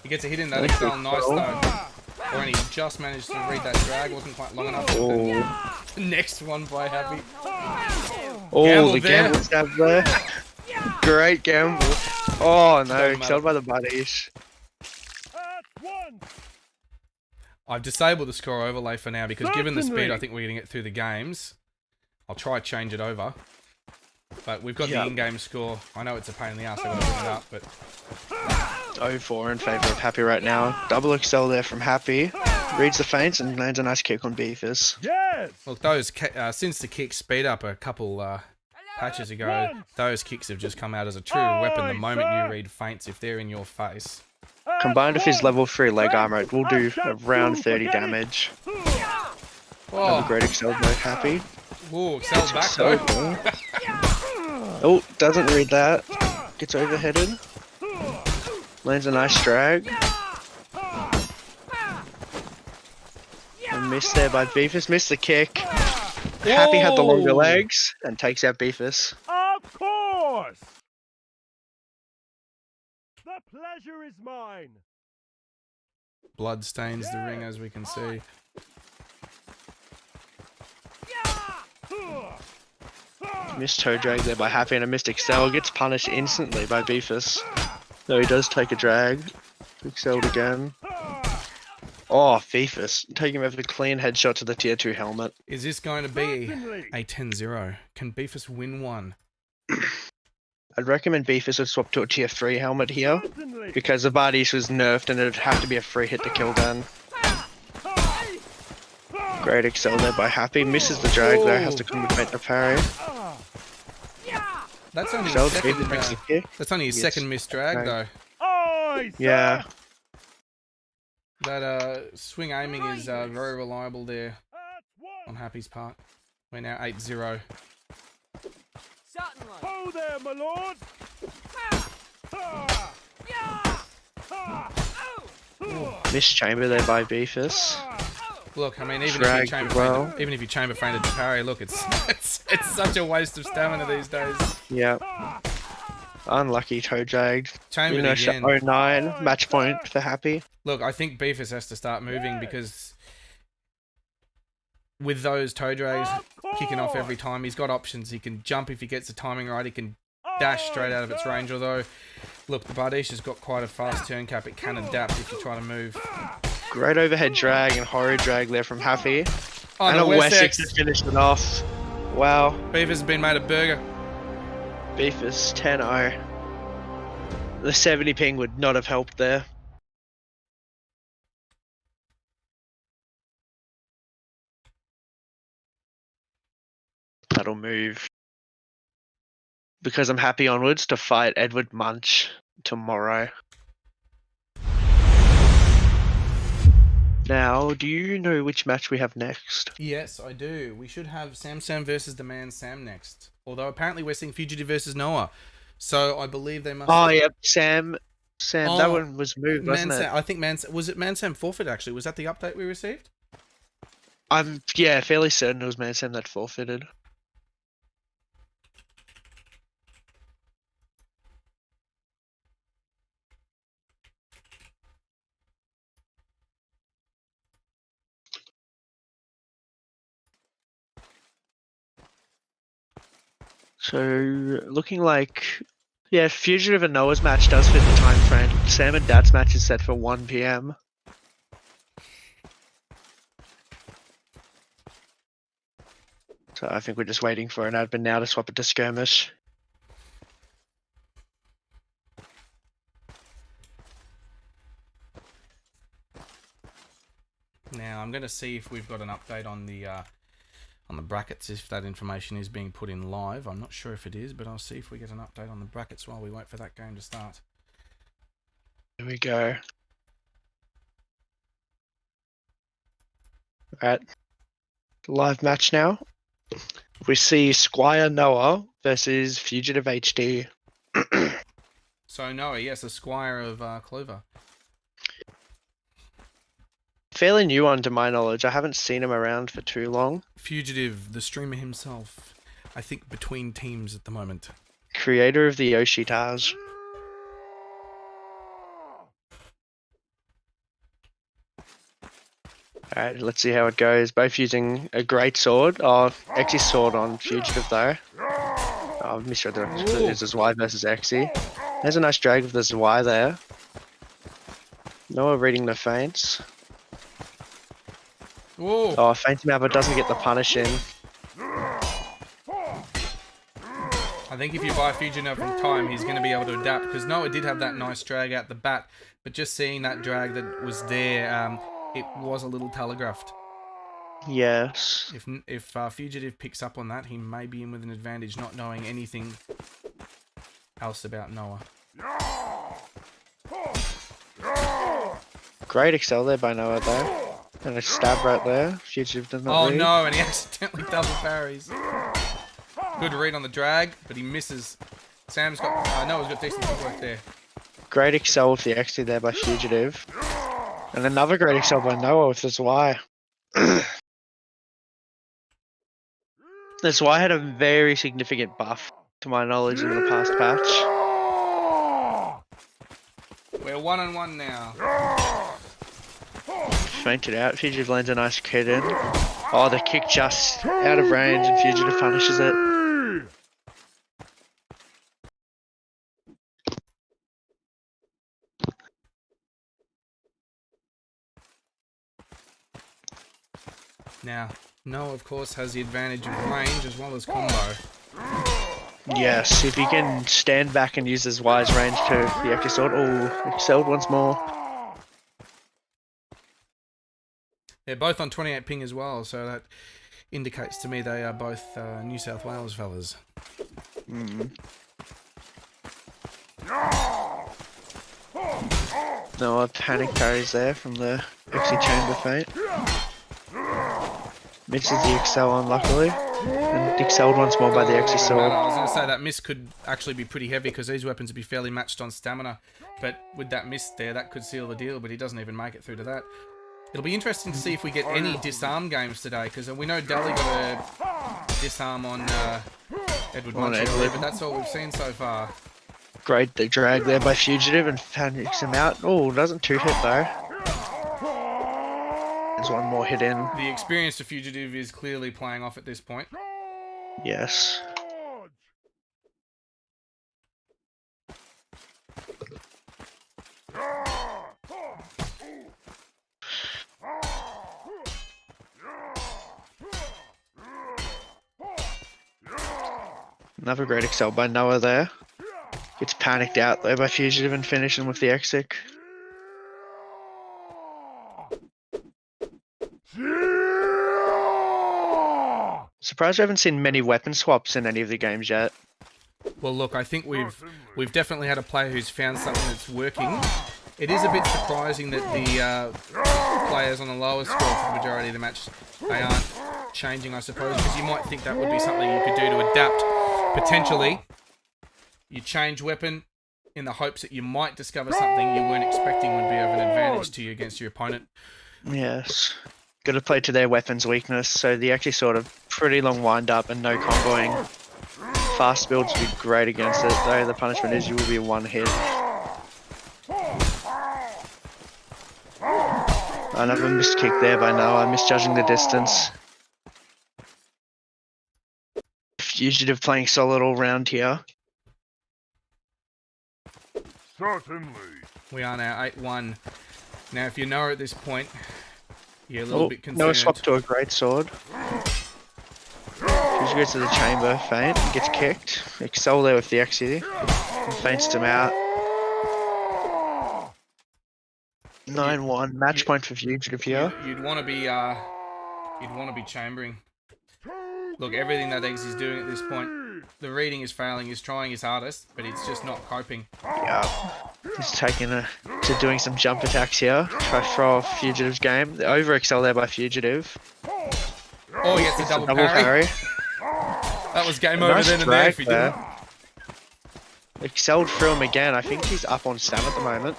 He gets a hit in that Excel. Nice though. Or he just managed to read that drag. Wasn't quite long enough. Oh, The next one by Happy. oh Gamble the there. gamble stab there. Great gamble. Oh no, Doesn't Excelled matter. by the buddies. At once. I've disabled the score overlay for now because given the speed Certainly. I think we're going to get through the games, I'll try to change it over. But we've got Yeah. the in-game score. I know it's a pain in the ass, I've got to bring it up, but 0-4 in favour of Happy right now. Double Excel there from Happy. Reads the feints and lands a nice kick on Beefus. Yes. look, those since the kicks speed up a couple patches ago, those kicks have just come out as a true weapon the moment you read feints if they're in your face. Combined with his level 3 leg armor, it will do around 30 damage. Another Oh, great Excel there, Happy. whoa, Excel's back So though. cool. Oh, doesn't read that. Gets overheaded. Lands a nice drag. And missed there by Beefus. Missed the kick. Happy had the longer Whoa. legs and takes out Beefus. Of course. The pleasure is mine. Blood stains the ring as we can see. Missed toe drag there by Happy and a missed Excel. Gets punished instantly by Beefus. Though he does take a drag. Excelled again. Oh, Beefus. Taking him over the clean headshot to the tier 2 helmet. Is this going to be Certainly. a 10-0? Can Beefus win one? I'd recommend Beefus would swap to a tier 3 helmet here. Certainly. Because the Bardiche was nerfed and it'd have to be a free hit to kill then. Great Excel there by Happy. Misses the drag there. Has to commit the parry. That's only Excel his second, makes the kick. that's only his Yes. second missed drag Right. though. Aye, sir. Yeah. That swing aiming is very reliable there At on once. Happy's part. We're now 8-0. Certainly. Ho there, my lord. Missed chamber there by Beefus. Look, I mean, even Drag if you chamber well. fainted, even if you chamber fainted to parry, look, it's it's such a waste of stamina these days. Yeah. Unlucky toe dragged. Chambered You know, again. 09 match point for Happy. Look, I think Beefus has to start moving because with those toe drags kicking off every time, he's got options. He can jump if he gets the timing right. He can dash straight out of its range. Although, look, the Bardiche has got quite a fast turn cap. It can adapt if you try to move. Great overhead drag and horror drag there from Happy. Oh, And the a Wessex has finished it off. Wow. Beefus has been made a burger. Beefus 10-0. The 70 ping would not have helped there. That'll move. Because I'm happy onwards to fight Edward Munch tomorrow. Now, do you know which match we have next? Yes, I do. We should have Sam versus the man Sam next. Although apparently we're seeing Fugitive versus Noah. So I believe they must. Oh, yep, Sam, that Oh, one was moved, wasn't Man it? Sam, I think was it Man Sam forfeit actually? Was that the update we received? I'm fairly certain it was Man Sam that forfeited. So looking like Fugitive and Noah's match does fit the time frame. Sam and Dad's match is set for 1 PM. So I think we're just waiting for an admin now to swap it to skirmish. Now I'm going to see if we've got an update on the brackets, if that information is being put in live. I'm not sure if it is, but I'll see if we get an update on the brackets while we wait for that game to start. Here we go. Alright. Live match now. We see Squire Noah versus Fugitive HD. So Noah, yes, a squire of Clover. Fairly new one to my knowledge. I haven't seen him around for too long. Fugitive, the streamer himself. I think between teams at the moment. Creator of the Yoshitas. Alright, let's see how it goes. Both using a great sword. Oh, Xy's sword on Fugitive though. Oh, I misread the it's a Y versus Xy. There's a nice drag of the Y there. Noah reading the feints. Whoa. Oh, faints him out but doesn't get the punish in. I think if you buy Fugitive in time, he's going to be able to adapt, because Noah did have that nice drag out the bat, but just seeing that drag that was there, it was a little telegraphed. Yes. If Fugitive picks up on that, he may be in with an advantage, not knowing anything else about Noah. Great excel there by Noah though. And a stab right there. Fugitive does not read. No, and he accidentally double parries. Good read on the drag, but he misses. Noah's got decent footwork there. Great excel with the Xy there by Fugitive. And another great excel by Noah with this Y. This Y had a very significant buff, to my knowledge, in the past patch. We're 1-1 now. Fainted out. Fugitive lands a nice kick in. Oh, the kick just out of range and Fugitive punishes it. Now, Noah, of course, has the advantage of range as well as combo. Yes, if he can stand back and use his Y's range to the Xy sword. Oh, excelled once more. They're both on 28 ping as well, so that indicates to me they are both New South Wales fellas. Noah panic parries there from the Xy chamber feint. Misses the excel unluckily. And excelled once more by the Xy sword. I was going to say that miss could actually be pretty heavy because these weapons would be fairly matched on stamina. But with that miss there, that could seal the deal, but he doesn't even make it through to that. It'll be interesting to see if we get any disarm games today, because we know Dally got a disarm on Edward Muncher, but that's all we've seen so far. Great, the drag there by Fugitive and panics him out. Oh, doesn't two-hit though. There's one more hit in. The experience of Fugitive is clearly playing off at this point. Yes. Another great excel by Noah there. Gets panicked out though by Fugitive and finishing with the exit. Surprised we haven't seen many weapon swaps in any of the games yet. Well, look, I think we've definitely had a player who's found something that's working. It is a bit surprising that the players on the lower score for the majority of the match, they aren't changing, I suppose, because you might think that would be something you could do to adapt. Potentially, you change weapon in the hopes that you might discover something you weren't expecting would be of an advantage to you against your opponent. Yes. Got to play to their weapon's weakness, so the actually sort of pretty long wind up and no comboing. Fast builds would be great against it, though the punishment is you will be one hit. Another missed kick there by Noah, misjudging the distance. Fugitive playing solid all round here. Certainly. We are now 8-1. Now, if you know at this point, you're a little bit concerned. Noah swap to a great sword. Fugitive goes to the chamber, feint, gets kicked. Excel there with the Xy, and feints him out. 9-1. Match point for Fugitive here. You'd want to be chambering. Look, everything that Eggs is doing at this point, the reading is failing. He's trying his hardest, but it's just not coping. Yeah. He's taking to doing some jump attacks here. Try to throw off Fugitive's game. The over excel there by Fugitive. Oh, he gets a double parry. That was game over Nice then and there if he drag didn't. Excelled through him again. I think he's up on Sam at the moment.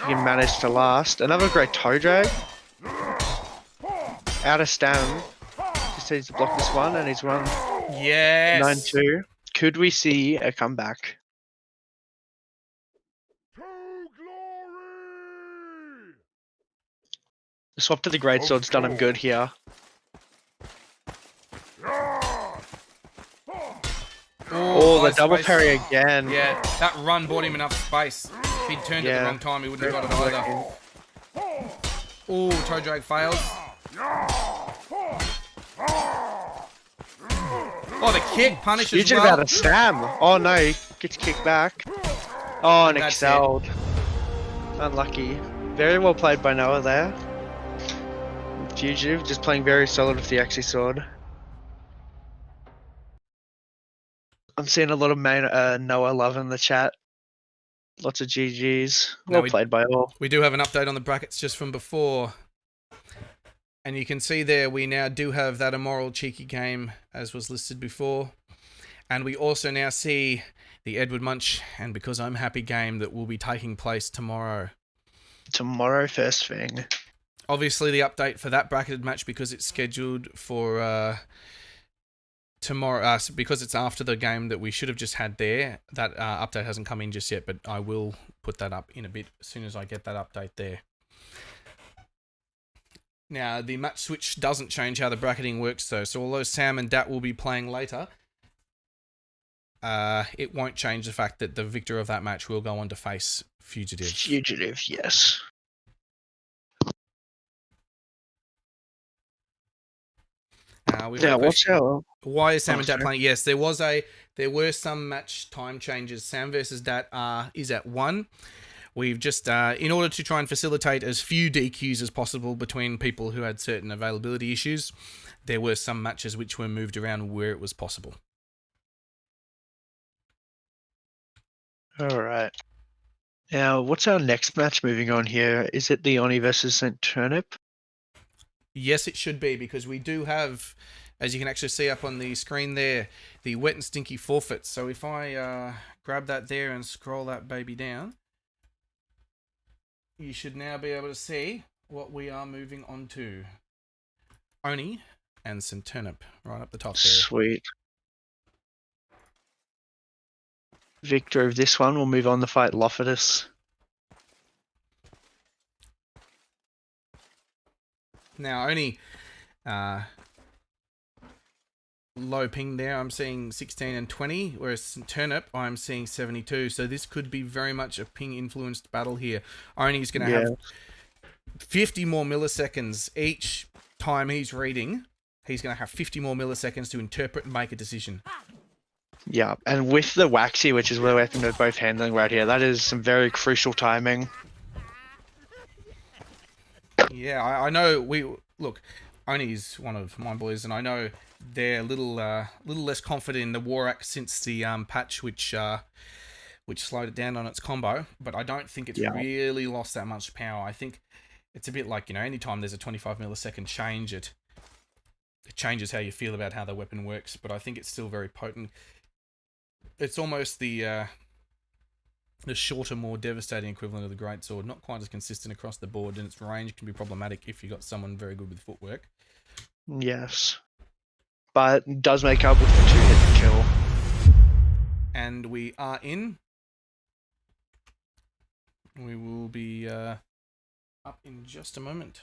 He managed to last. Another great toe drag. Out of Stam. Just needs to block this one, and he's run Yes. 9-2. Could we see a comeback? To glory! The swap to the greatsword's done him good here. Oh, the nice double space. parry again. Yeah, that run bought him enough space. If he'd turned at the wrong time, he wouldn't have got it either. Oh, toe drag fails. Oh, the kick punishes Fugitive well. out of Stam. Oh no, he gets kicked back. Oh, and That's excelled. Unlucky. Very well played by Noah there. Fugitive just playing very solid with the Axie sword. I'm seeing a lot of Noah love in the chat. Lots of GGs. Well played by all. We do have an update on the brackets just from before. And you can see there we now do have that immoral cheeky game as was listed before. And we also now see the Edward Munch and Because I'm Happy game that will be taking place tomorrow. Tomorrow first thing. Obviously the update for that bracketed match, because it's scheduled for tomorrow, because it's after the game that we should have just had there, that update hasn't come in just yet, but I will put that up in a bit as soon as I get that update there. Now, the match switch doesn't change how the bracketing works, though. So although Sam and Dat will be playing later, it won't change the fact that the victor of that match will go on to face Fugitive. Fugitive, yes. Why is Sam and Dat playing? Yes, there were some match time changes. Sam versus Dat is at 1. We've just, in order to try and facilitate as few DQs as possible between people who had certain availability issues, there were some matches which were moved around where it was possible. Alright. Now, what's our next match moving on here? Is it the Oni versus St. Turnip? Yes, it should be, because we do have, as you can actually see up on the screen there, the wet and stinky forfeits. So if I grab that there and scroll that baby down, you should now be able to see what we are moving on to. Oni and St. Turnip, right up the top there. Sweet. Victor of this one will move on to fight Lofidus. Now, Oni, low ping there, I'm seeing 16 and 20, whereas St. Turnip, I'm seeing 72. So this could be very much a ping-influenced battle here. Oni's going to have 50 more milliseconds each time he's reading. He's going to have 50 more milliseconds to interpret and make a decision. Yeah, and with the Waxy, which is the weapon they're both handling right here, that is some very crucial timing. Yeah, I know. Look, Oni's one of my boys, and I know they're a little less confident in the War Axe since the patch which slowed it down on its combo. But I don't think it's really lost that much power. I think it's a bit like, anytime there's a 25 millisecond change, it changes how you feel about how the weapon works. But I think it's still very potent. It's almost the shorter, more devastating equivalent of the greatsword. Not quite as consistent across the board, and its range can be problematic if you've got someone very good with footwork. Yes. But it does make up with the 2-hit kill. And we are in. We will be up in just a moment.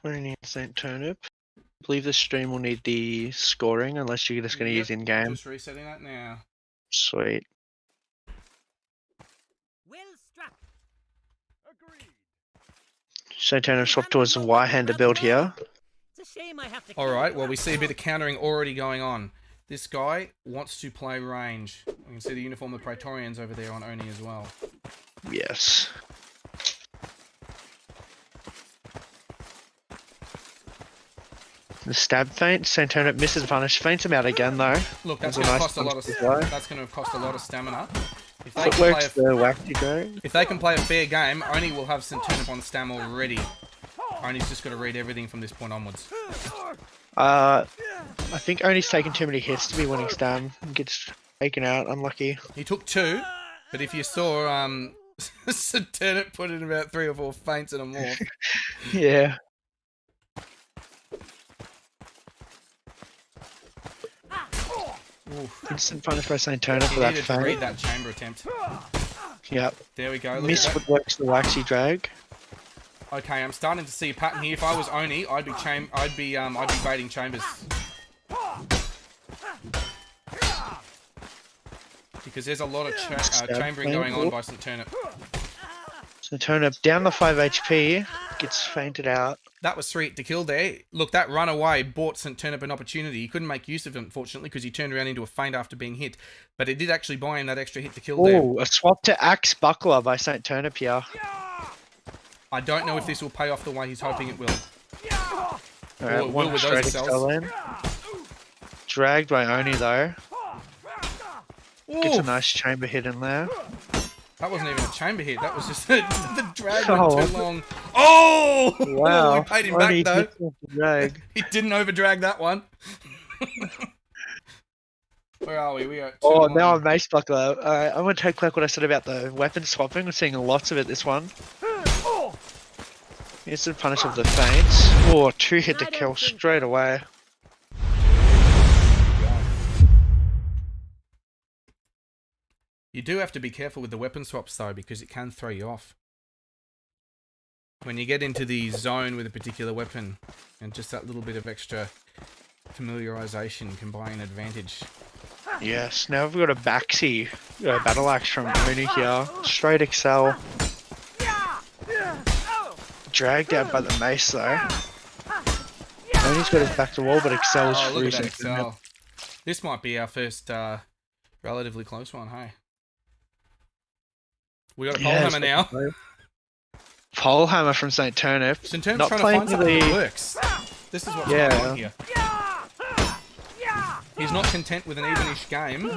Only St. Turnip. I believe the stream will need the scoring unless you're just going to use in-game. Just resetting that now. Sweet. Well struck. Agreed. St. Turnip swap towards the Y-hander build here. It's a shame I have to. Alright, well we see a bit of countering already going on. This guy wants to play range. We can see the uniform of Praetorians over there on Oni as well. Yes. The stab feint. St. Turnip misses punish. Feints him out again though. Look, that's That's going a to nice cost a lot punch of. as well. That's going to have cost a lot of stamina. If they, can Footwork's play the wacky drag. if they can play a fair game, Oni will have St. Turnip on stam already. Oni's just got to read everything from this point onwards. I think Oni's taken too many hits to be winning stam. Gets taken out. Unlucky. He took 2, but if you saw St. Turnip put in about 3 or 4 feints and a morph. Yeah. Oof. Instant punish by St. Turnip He for that needed to read feint. that chamber attempt. Yep. There we go. Look Miss at that. footworks the waxy drag. Okay, I'm starting to see a pattern here. If I was Oni, I'd be baiting chambers. Because there's a lot of chambering going on by St. Turnip. St. Turnip down the 5 HP. Gets fainted out. That was 3 to kill there. Look, that run away bought St. Turnip an opportunity. He couldn't make use of it, unfortunately, because he turned around into a feint after being hit. But it did actually buy him that extra hit to kill there. Oh, a swap to Axe Buckler by St. Turnip here. I don't know if this will pay off the way he's hoping it will. Alright, Will one with straight those excel in. Dragged by Oni though. Gets a Oof. nice chamber hit in there. That wasn't even a chamber hit. That was just the drag Oh. went too long. Oh! Wow. We paid him Oni back, though. hits off the drag. He didn't overdrag that one. Where are we? We are at 2 Oh, now I'm Mace Buckler. Alright, I'm gonna take back what I said about the weapon swapping. We're seeing lots of it this one. Instant punish of the feints. Oh, 2 hit to kill straight away. You do have to be careful with the weapon swaps, though, because it can throw you off. When you get into the zone with a particular weapon, and just that little bit of extra familiarization can buy an advantage. Yes, now we've got a Baxi. Battle Axe from Oni here. Straight excel. Dragged out by the mace though. Oni's got his back to wall, but Excel's Oh, look at that freezing. Excel. This might be our first relatively close one, hey? We got a pole hammer now. Pole hammer from St. Turnip. St. Turnip's Not trying to playing find something that the- works. This is what's Yeah. going on here. He's not content with an evenish game.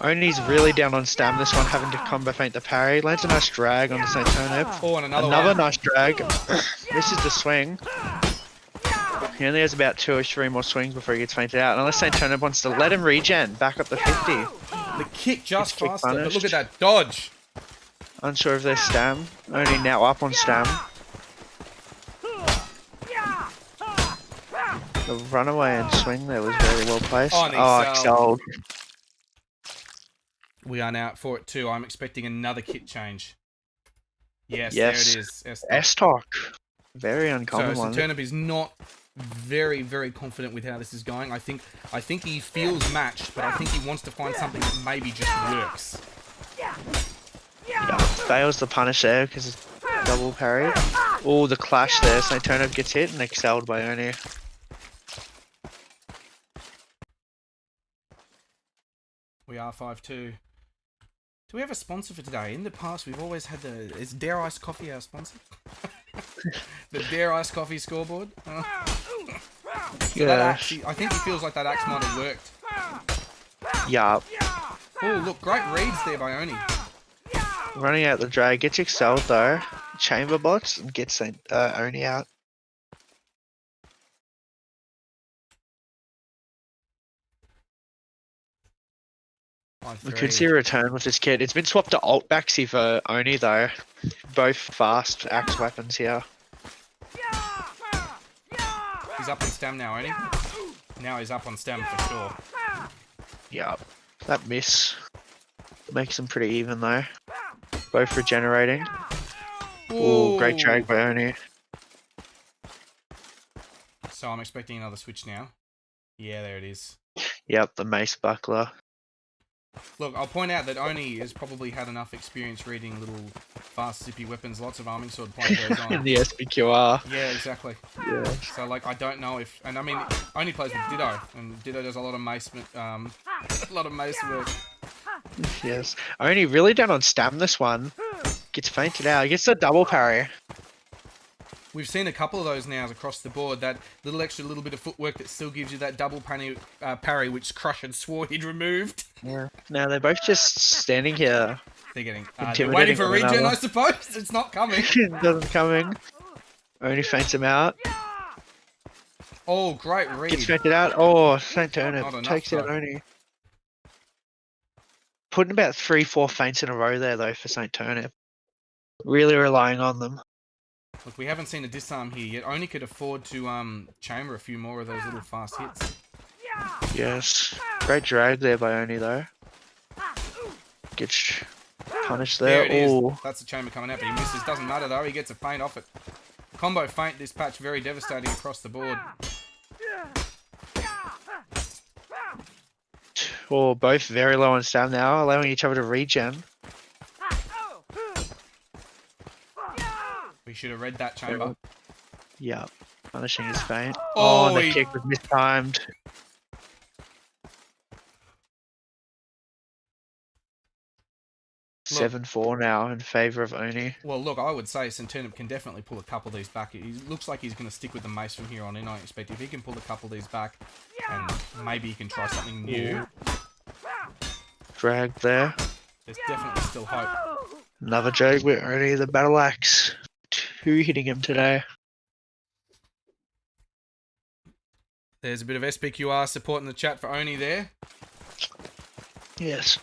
Oni's really down on stam this one, having to combo feint the parry. Lands a nice drag on the St. Turnip. Oh, and another Another one. nice drag. This is the swing. He only has about 2 or 3 more swings before he gets fainted out. Unless St. Turnip wants to let him regen back up to 50. The kick just It's kick faster. But punished. look at that dodge. Unsure if there's stam. Oni now up on stam. The runaway and swing there was very well placed. Oh, and Excelled. We are now at 4 at 2. I'm expecting another kit change. Yes, Yes. there it is. S-Talk. Very So uncommon St. one. Turnip is not very, very confident with how this is going. I think he feels matched, but I think he wants to find something that maybe just works. Yeah, fails the punish there because it's double parry. Oh, the clash there. St. Turnip gets hit and excelled by Oni. We are 5-2. Do we have a sponsor for today? In the past, we've always had is Dare Ice Coffee our sponsor? The Dare Ice Coffee scoreboard? So that axe, I think he feels like that axe might have worked. Yeah. Oh, look, great reads there by Oni. Running out the drag. Gets excelled though. Chamber bots and gets Oni out. We could see a return with this kit. It's been swapped to alt Baxi for Oni though. Both fast axe weapons here. He's up on stam now, Oni. Now he's up on stam for sure. Yeah. That miss makes them pretty even though. Both regenerating. Oh, great drag by Oni. So I'm expecting another switch now. Yeah, there it is. Yep, the mace buckler. Look, I'll point out that Oni has probably had enough experience reading little fast zippy weapons. Lots of arming sword play goes In on. the SBQR. Yeah, exactly. Yeah. So like, I don't know if, and I mean, Oni plays with Ditto, and Ditto does a lot of mace work. Yes. Oni really down on stam this one. Gets fainted out. Gets the double parry. We've seen a couple of those now across the board. That little bit of footwork that still gives you that double parry, which Crush had swore he'd removed. Yeah. Now they're both just standing here. They're getting. They're Intimidating waiting for one regen, another. I suppose. It's not coming. Doesn't coming. Only faints him out. Oh, great read. Gets fainted out. Oh, St. Turnip Not enough, takes out though. Oni. Putting about 3-4 feints in a row there, though, for St. Turnip. Really relying on them. Look, we haven't seen a disarm here yet. Only could afford to chamber a few more of those little fast hits. Yes. Great drag there by Oni, though. Gets punished There there. it is. Oh, That's the chamber coming out, but he misses. Doesn't matter though. He gets a feint off it. Combo feint this patch, very devastating across the board. oh, both very low on stam now, allowing each other to regen. We should have read that chamber. Yeah, punishing his feint. Oh, Oh, and the he- kick was mistimed. Look. 7-4 now in favour of Oni. Well, look, I would say Centurnip can definitely pull a couple of these back. He looks like he's going to stick with the mace from here on in, I expect. If he can pull a couple of these back, and maybe he can try something new, Drag there. there's definitely still hope. Another drag with Oni the battle axe. 2 hitting him today. There's a bit of SPQR support in the chat for Oni there. Yes.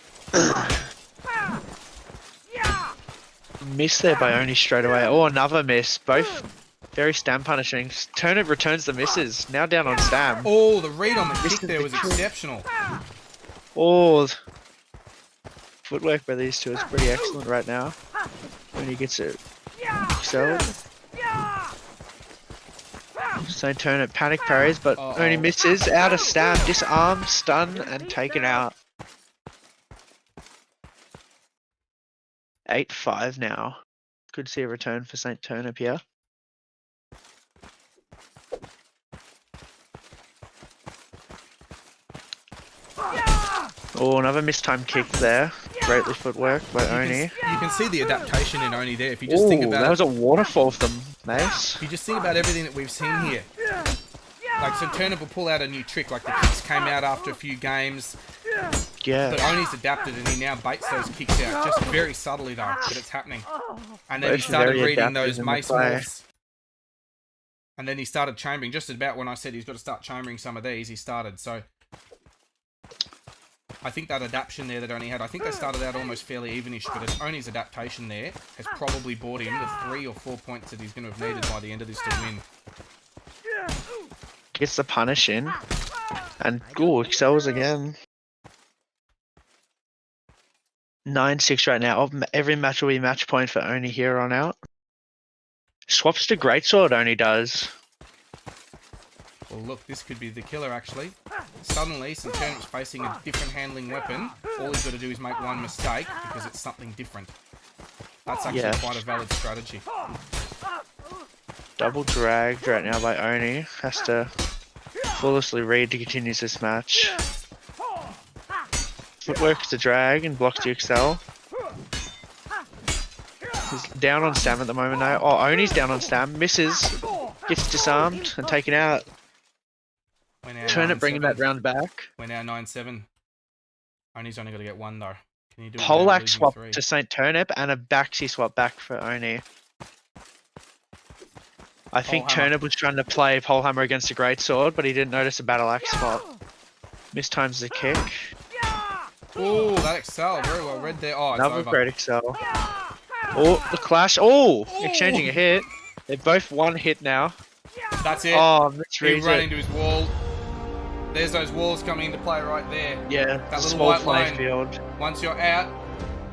Miss there by Oni straight away. Oh, another miss. Both very stam punishing. Turnip returns the misses. Now down on stam. Oh, the read on the This kick is there the was kick. exceptional. Oh, footwork by these two is pretty excellent right now. Oni gets it excelled. St. Turnip panic parries, but Uh-oh. Oni misses. Out of stam, disarmed, stun, and taken out. 8-5 now. Good to see a return for St. Turnip here. Oh, another mistimed kick there. Greatly footwork by Oni. You can see the adaptation in Oni there. If you just think Ooh, about that it, was a waterfall from Mace. if you just think about everything that we've seen here. Like, so Turnip will pull out a new trick, like the kicks came out after a few games, Yeah. but Oni's adapted and he now baits those kicks out, just very subtly though, but it's happening. And then he Both started very reading adaptive those in the mace play. morphs. And then he started chambering, just about when I said he's got to start chambering some of these, he started, so... I think that adaptation there that Oni had, I think they started out almost fairly evenish, but it's Oni's adaptation there has probably bought him the 3 or 4 points that he's going to have needed by the end of this to win. Gets the punish in. And, ooh, excels again. 9-6 right now. Every match will be match point for Oni here on out. Swaps to Greatsword, Oni does. Well, look, this could be the killer, actually. Suddenly, Centurnip's facing a different handling weapon. All he's got to do is make one mistake, because it's something different. That's actually Yeah. quite a valid strategy. Double dragged right now by Oni. Has to flawlessly read to continue this match. Footwork to drag and block to excel. He's down on stam at the moment now. Oh, Oni's down on stam. Misses. Gets disarmed and taken out. We're now Turnip bringing 9-7. that round back. We're now 9-7. Oni's only got to get one, though. Can you do it Poleaxe without losing swap 3? to St. Turnip and a backsy swap back for Oni. I think Polehammer. Turnip was trying to play Polehammer against a Greatsword, but he didn't notice a Battle Axe swap. Mistimes the kick. Oh, that excel. Very well read there. Oh, it's Another over. great excel. Oh, the clash. Oh, Ooh. exchanging a hit. They're both one hit now. That's it. Oh, He misreads ran it. into his wall. There's those walls coming into play right there. Yeah, That the little small white playing line. field. Once you're out,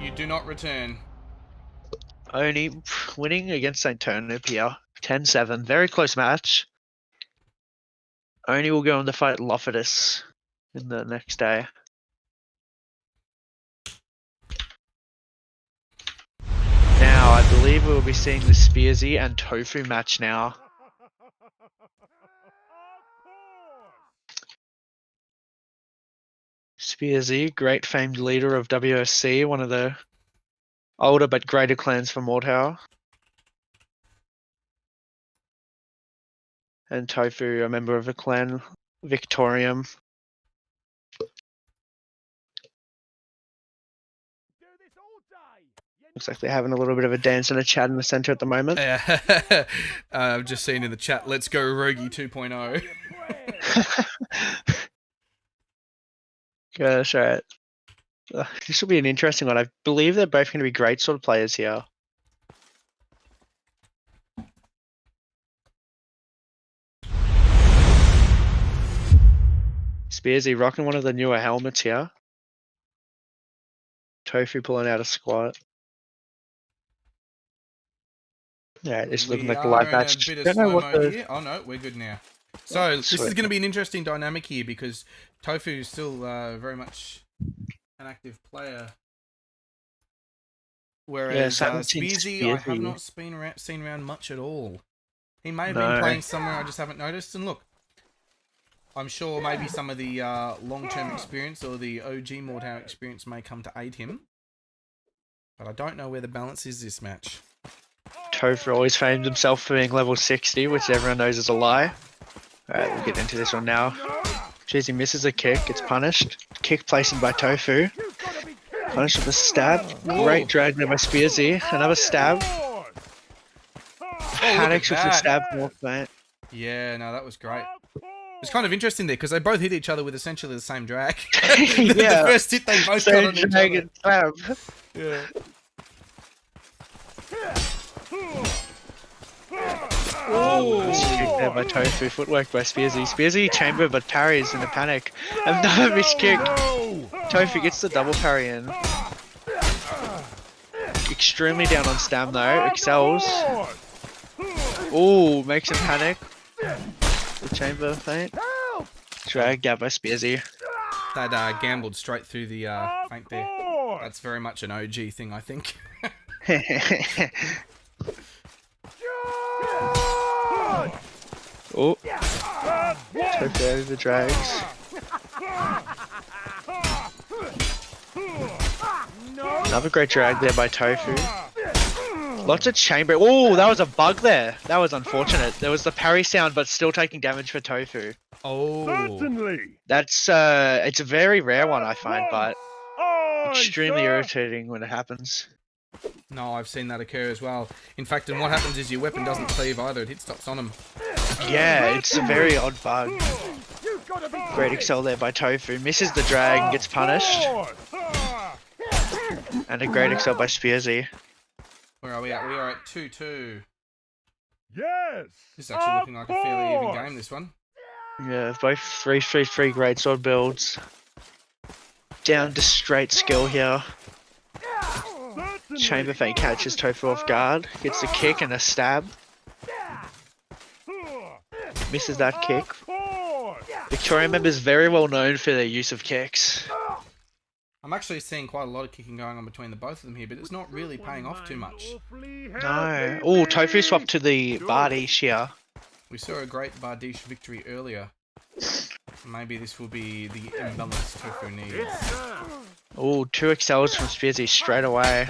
you do not return. Oni winning against St. Turnip here. 10-7. Very close match. Oni will go on to fight Lofidus in the next day. Now, I believe we will be seeing the Spearsy and Tofu match now. Spearsy, great famed leader of WSC, one of the older but greater clans from Mordhau. And Tofu, a member of the clan Victorium. Do this all day. Looks like they're having a little bit of a dance and a chat in the center at the moment. I've just seen in the chat, let's go Rogi 2.0. Gosh, alright. This will be an interesting one. I believe they're both going to be great sort of players here. Spearsy rocking one of the newer helmets here. Tofu pulling out a squat. Yeah, it's looking like the live match. A bit of Don't know what slow-mo the... here. Oh no, we're good now. So this is Sweet. going to be an interesting dynamic here because Tofu is still very much an active player. Whereas haven't seen Spearsy, I have Spearsy. not seen around much at all. He may have No. been playing somewhere I just haven't noticed. And look, I'm sure maybe some of the long-term experience or the OG Mordhau experience may come to aid him. But I don't know where the balance is this match. Tofu always famed himself for being level 60, which everyone knows is a lie. Alright, we'll get into this one now. Jeez, he misses a kick, gets punished. Kick placing by Tofu. Punished with a stab. Great drag there by Spearsy. Another stab. Panics with the stab more mate. Yeah, no, that was great. It's kind of interesting there because they both hit each other with essentially the same drag. Yeah. The first hit they both got on each drag other. and stab. Yeah. Nice kick there by Tofu. Footwork by Spearsy. Spearsy chamber but parries in a panic. Another missed kick. Tofu gets the double parry in. Extremely down on stam though. Excels. Ooh, makes him panic. The chamber feint. Dragged out by Spearsy. That gambled straight through the feint there. That's very much an OG thing, I think. Oh, Tofu over the drags. Another great drag there by Tofu. Lots of chamber. Oh, that was a bug there. That was unfortunate. There was the parry sound, but still taking damage for Tofu. Oh. Certainly. That's it's a very rare one I find, but extremely irritating when it happens. No, I've seen that occur as well. In fact, and what happens is your weapon doesn't cleave either. It hit stops on him. Yeah, it's a very odd bug. Great excel there by Tofu. Misses the drag and gets punished. And a great excel by Spearsy. Where are we at? We are at 2-2. Yes. This is actually looking like a fairly even game, this one. Yeah, both 3-3-3 great sword builds. Down to straight skill here. Chamber feint catches Tofu off guard. Gets the kick and a stab. Misses that kick. Victoria members very well known for their use of kicks. I'm actually seeing quite a lot of kicking going on between the both of them here, but it's not really paying off too much. No. Oh, Tofu swapped to the Bardish here. We saw a great Bardish victory earlier. Maybe this will be the imbalance Tofu needs. Oh, 2 excels from Spearsy straight away.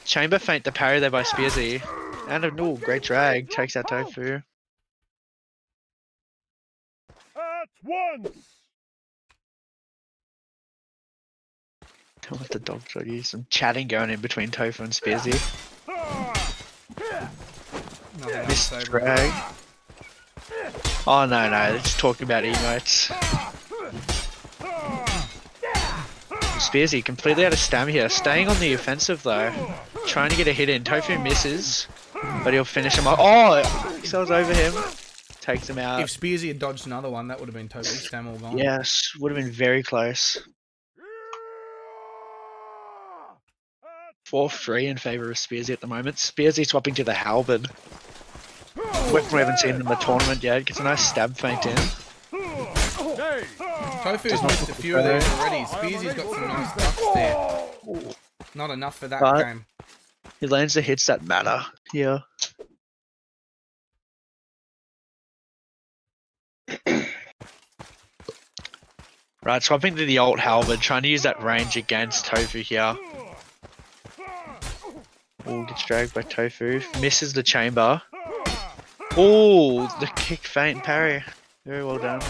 Chamber feint the parry there by Spearsy. And a great drag. Takes out Tofu. At once. Don't let the dog show you. Some chatting going in between Tofu and Spearsy. Missed drag. Oh no, they're just talking about emotes. Spearsy completely out of stam here. Staying on the offensive though. Trying to get a hit in. Tofu misses. But he'll finish him off. Oh! Excels over him. Takes him out. If Spearsy had dodged another one, that would have been totally stam all gone. Yes, would have been very close. 4-3 in favour of Spearsy at the moment. Spearsy swapping to the halberd. Weapon we haven't seen in the tournament yet. Gets a nice stab feint in. Tofu's missed a few of those already. Spearsy's got some nice ducks there. Not enough for that But game. he lands the hits that matter here. Right, swapping to the alt halberd, trying to use that range against Tofu here. Oh, gets dragged by Tofu. Misses the chamber. Oh, the kick feint parry. Very well done.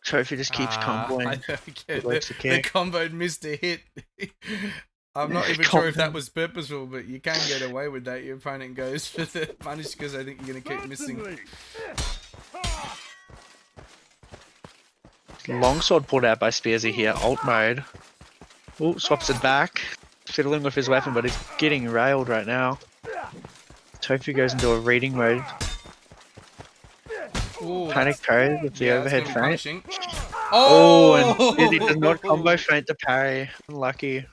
Trophy just keeps I comboing. don't He get likes the to kick. combo missed a hit. I'm not even sure if that was purposeful, but you can get away with that. Your opponent goes for the punish because I think you're going to keep missing. Certainly. Longsword pulled out by Spearsy here. Alt mode. Oh, swaps it back. Fiddling with his weapon, but he's getting railed right now. Tofu goes into a reading mode. Ooh, Panic parry with the yeah, overhead that's gonna be feint. punishing. Oh, and Spearsy does not combo feint to parry. Unlucky.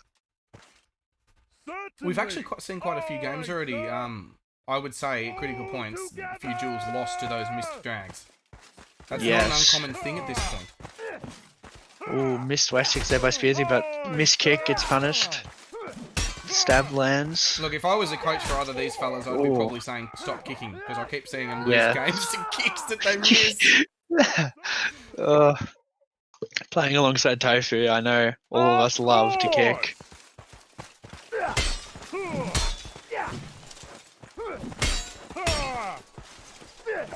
We've actually seen quite a few games already. I would say at critical points, a few duels lost to those missed drags. That's not an Yes. uncommon thing at this point. Oh, missed West kicks there by Spearsy, but missed kick gets punished. Stab lands. Look, if I was a coach for either of these fellas, I'd be Ooh. probably saying stop kicking because I keep seeing them lose Yeah. games to kicks that they miss. Playing alongside Tofu, I know all of us love to kick.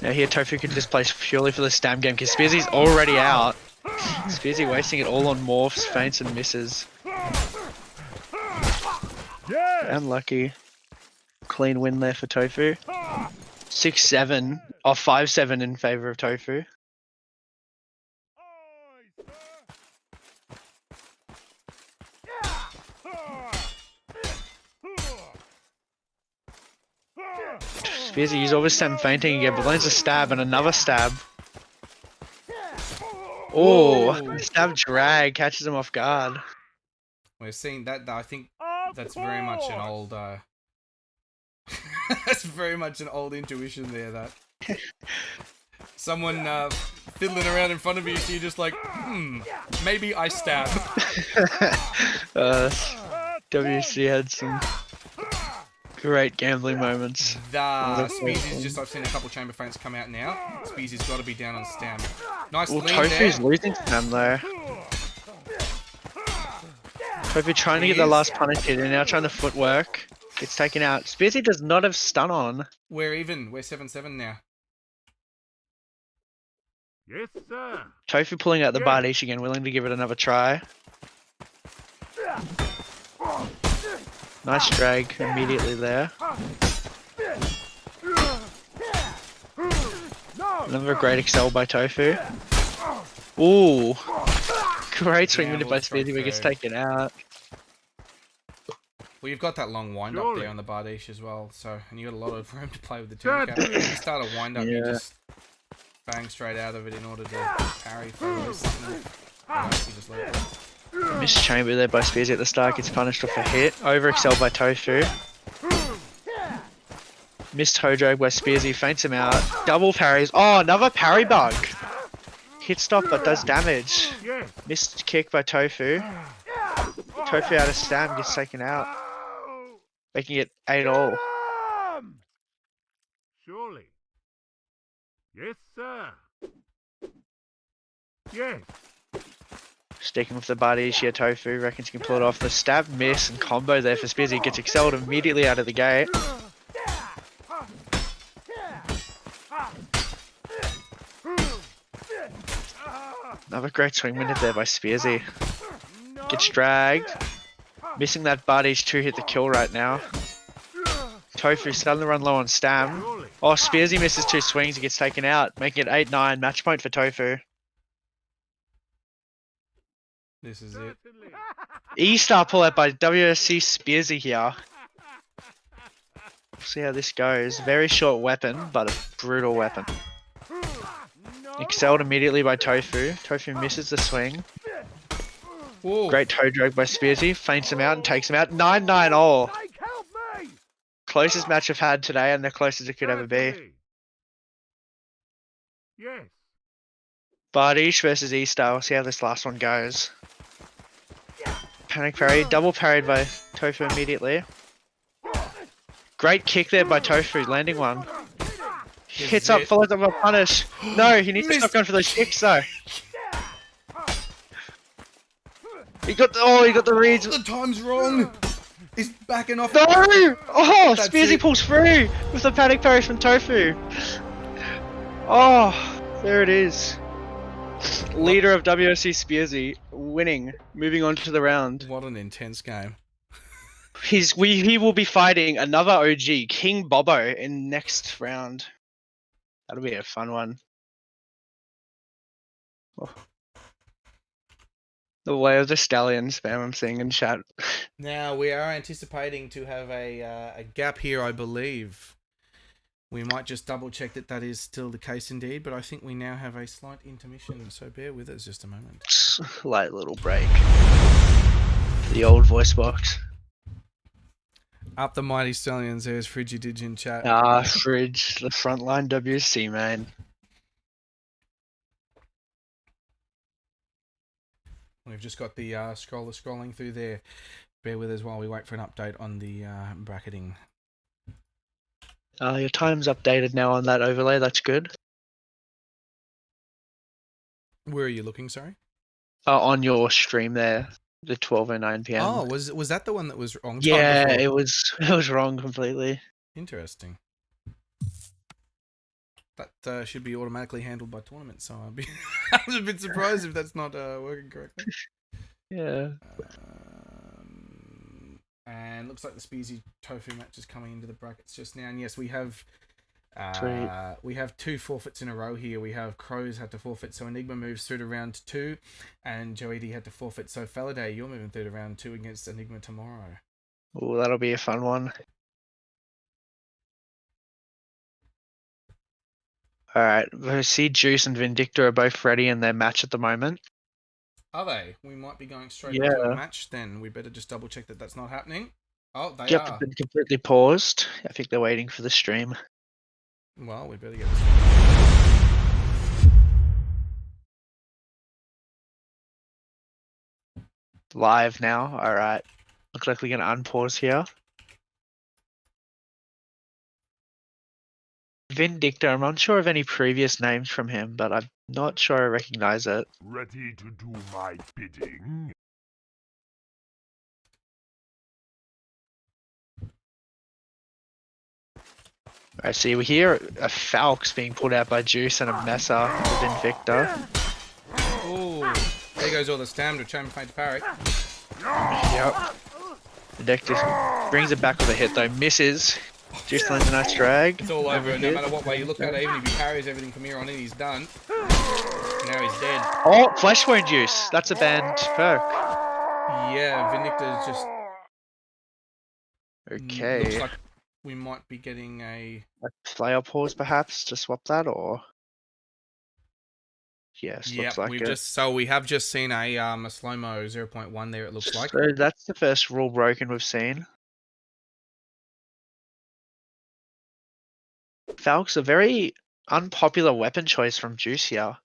Now here Tofu can just play purely for the stab game because Spearsy's already out. Spearsy wasting it all on morphs, feints and misses. Yes. Unlucky. Clean win there for Tofu. 6-7. Or 5-7 in favour of Tofu. Spearsy used all his time fainting again, but lands a stab and another stab. Oh, Whoa. stab drag catches him off guard. We're seeing that. I think Of that's very much an course. old. That's very much an old intuition there. That someone fiddling around in front of you, so you're just like, maybe I stab. WC had some great gambling moments. Speezy's just. I've seen a couple chamber feints come out now. Speezy's got to be down on stam. Nice Well, lean Tofu's there. losing to him though. Tofu trying to He get the is. last punish hit and now trying to footwork. Gets taken out. Spearsy does not have stun on. We're even. We're 7-7 now. Yes, sir. Tofu pulling out the Bardiche again, willing to give it another try. Nice drag immediately there. Another great excel by Tofu. Ooh. Great swing Yeah, minute by we'll strike Spearsy, but gets through. taken out. Well, you've got that long wind up Surely. there on the Bardiche as well, so and you got a lot of room to play with the turn cap. If you start a wind up, you Yeah. just bang straight out of it in order to parry for this. You just let it go. Missed chamber there by Spearsy at the start, gets punished off a hit. Over excelled by Tofu. Missed toe drag by Spearsy, feints him out. Double parries. Oh, another parry bug. Hit stop but does damage. Yes. Missed kick by Tofu. Tofu out of stam, gets taken out. Making it 8-all. Surely. Yes, sir. Yes. Sticking with the Bardiche here, Tofu reckons he can pull it off. The stab miss and combo there for Spearsy. Gets excelled immediately out of the gate. Another great swing minute there by Spearsy. Gets dragged. Missing that Bardiche to hit the kill right now. Tofu starting to run low on stam. Surely. Oh, Spearsy misses 2 swings. He gets taken out, making it 8-9. Match point for Tofu. This is it. Certainly. E-star pull out by WSC Spearsy here. We'll see how this goes. Very short weapon, but a brutal weapon. Excelled immediately by Tofu. Tofu misses the swing. Whoa. Great toe drag by Spearsy. Feints him out and takes him out. 9-9 all. Mike, help me! Closest match I've had today and the closest it could ever be. Certainly. Yes. Bardiche versus E-star. We'll see how this last one goes. Panic parry. Double parried by Tofu immediately. Great kick there by Tofu, landing one. Hits up, it. follows up a punish. No, he needs to stop Missed. going for those kicks though. He got the reads. The time's wrong. He's backing off. No! Oh, That's Spearsy it. pulls through with the panic parry from Tofu. Oh, there it is. Leader of WSC Spearsy winning, moving on to the round. What an intense game. He will be fighting another OG, King Bobo, in next round. That'll be a fun one. Oh. The way of the stallion spam I'm seeing in chat. Now, we are anticipating to have a gap here, I believe. We might just double check that that is still the case indeed, but I think we now have a slight intermission, so bear with us just a moment. Light little break. The old voice box. Up the mighty stallions, there's Frigididge in chat. Ah, Fridge, the frontline WC, man. We've just got the scroller scrolling through there. Bear with us while we wait for an update on the bracketing. Your time's updated now on that overlay, that's good. Where are you looking, sorry? On your stream there, the 12:09 PM. Oh, was that the one that was wrong? Yeah, Time before? it was wrong completely. Interesting. That should be automatically handled by tournament, so I'll be I was a bit surprised if that's not working correctly. Yeah. And looks like the Spearsy Tofu match is coming into the brackets just now. And yes, we have two forfeits in a row here. We have Crows had to forfeit, so Enigma moves through to round 2, and Joey D had to forfeit. So Faladay, you're moving through to round 2 against Enigma tomorrow. Oh, that'll be a fun one. Alright, I see Juice and Vindicta are both ready in their match at the moment. Are they? We might be going straight into a match then. We better just double check that that's not happening. Oh, they Yep, are. been completely paused. I think they're waiting for the stream. Well, we better get this. Live now, alright. Looks like we're gonna unpause here. Vindicta, I'm unsure of any previous names from him, but I'm not sure I recognize it. Ready to do my bidding? I see we hear a Falx being pulled out by Juice and a Mesa with Invicta. Oh, there goes all the stamina to chamber feint to parry. Yep. Vindicta brings it back with a hit though, misses. Juice lands a nice drag. It's all over, no matter what way you look at it, even if he parries everything from here on in, he's done. Now he's dead. Oh, Flesh Wound Juice. That's a banned perk. Yeah, Vindicta is just... Okay. Looks like we might be getting a player pause perhaps to swap that, or... Yes, yeah, looks like it. we have just seen a slow-mo 0.1 there, it looks like. So that's the first rule broken we've seen. Falx, a very unpopular weapon choice from Juice here.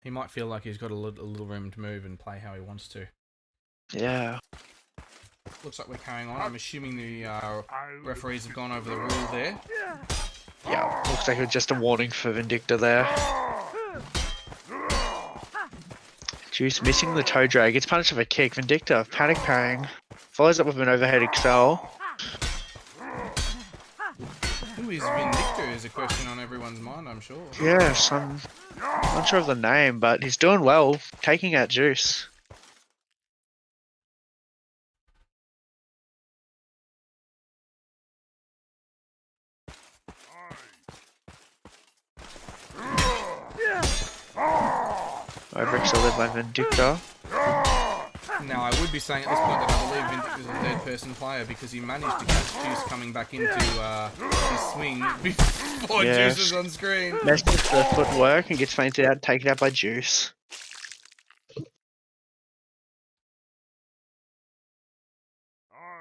He might feel like he's got a little room to move and play how he wants to. Yeah. Looks like we're carrying on. I'm assuming the referees have gone over the rule there. Yeah, looks like it was just a warning for Vindicta there. Juice missing the toe drag. Gets punished with a kick. Vindicta panic parrying. Follows up with an overhead excel. Who is Vindicta is a question on everyone's mind, I'm sure. Yes, I'm not sure of the name, but he's doing well. Taking out Juice. Over excelled by Vindicta. Now, I would be saying at this point that I believe Vindicta's a third-person player because he managed to catch Juice coming back into his swing before Juice was on screen. Messed with the footwork and gets fainted out, taken out by Juice.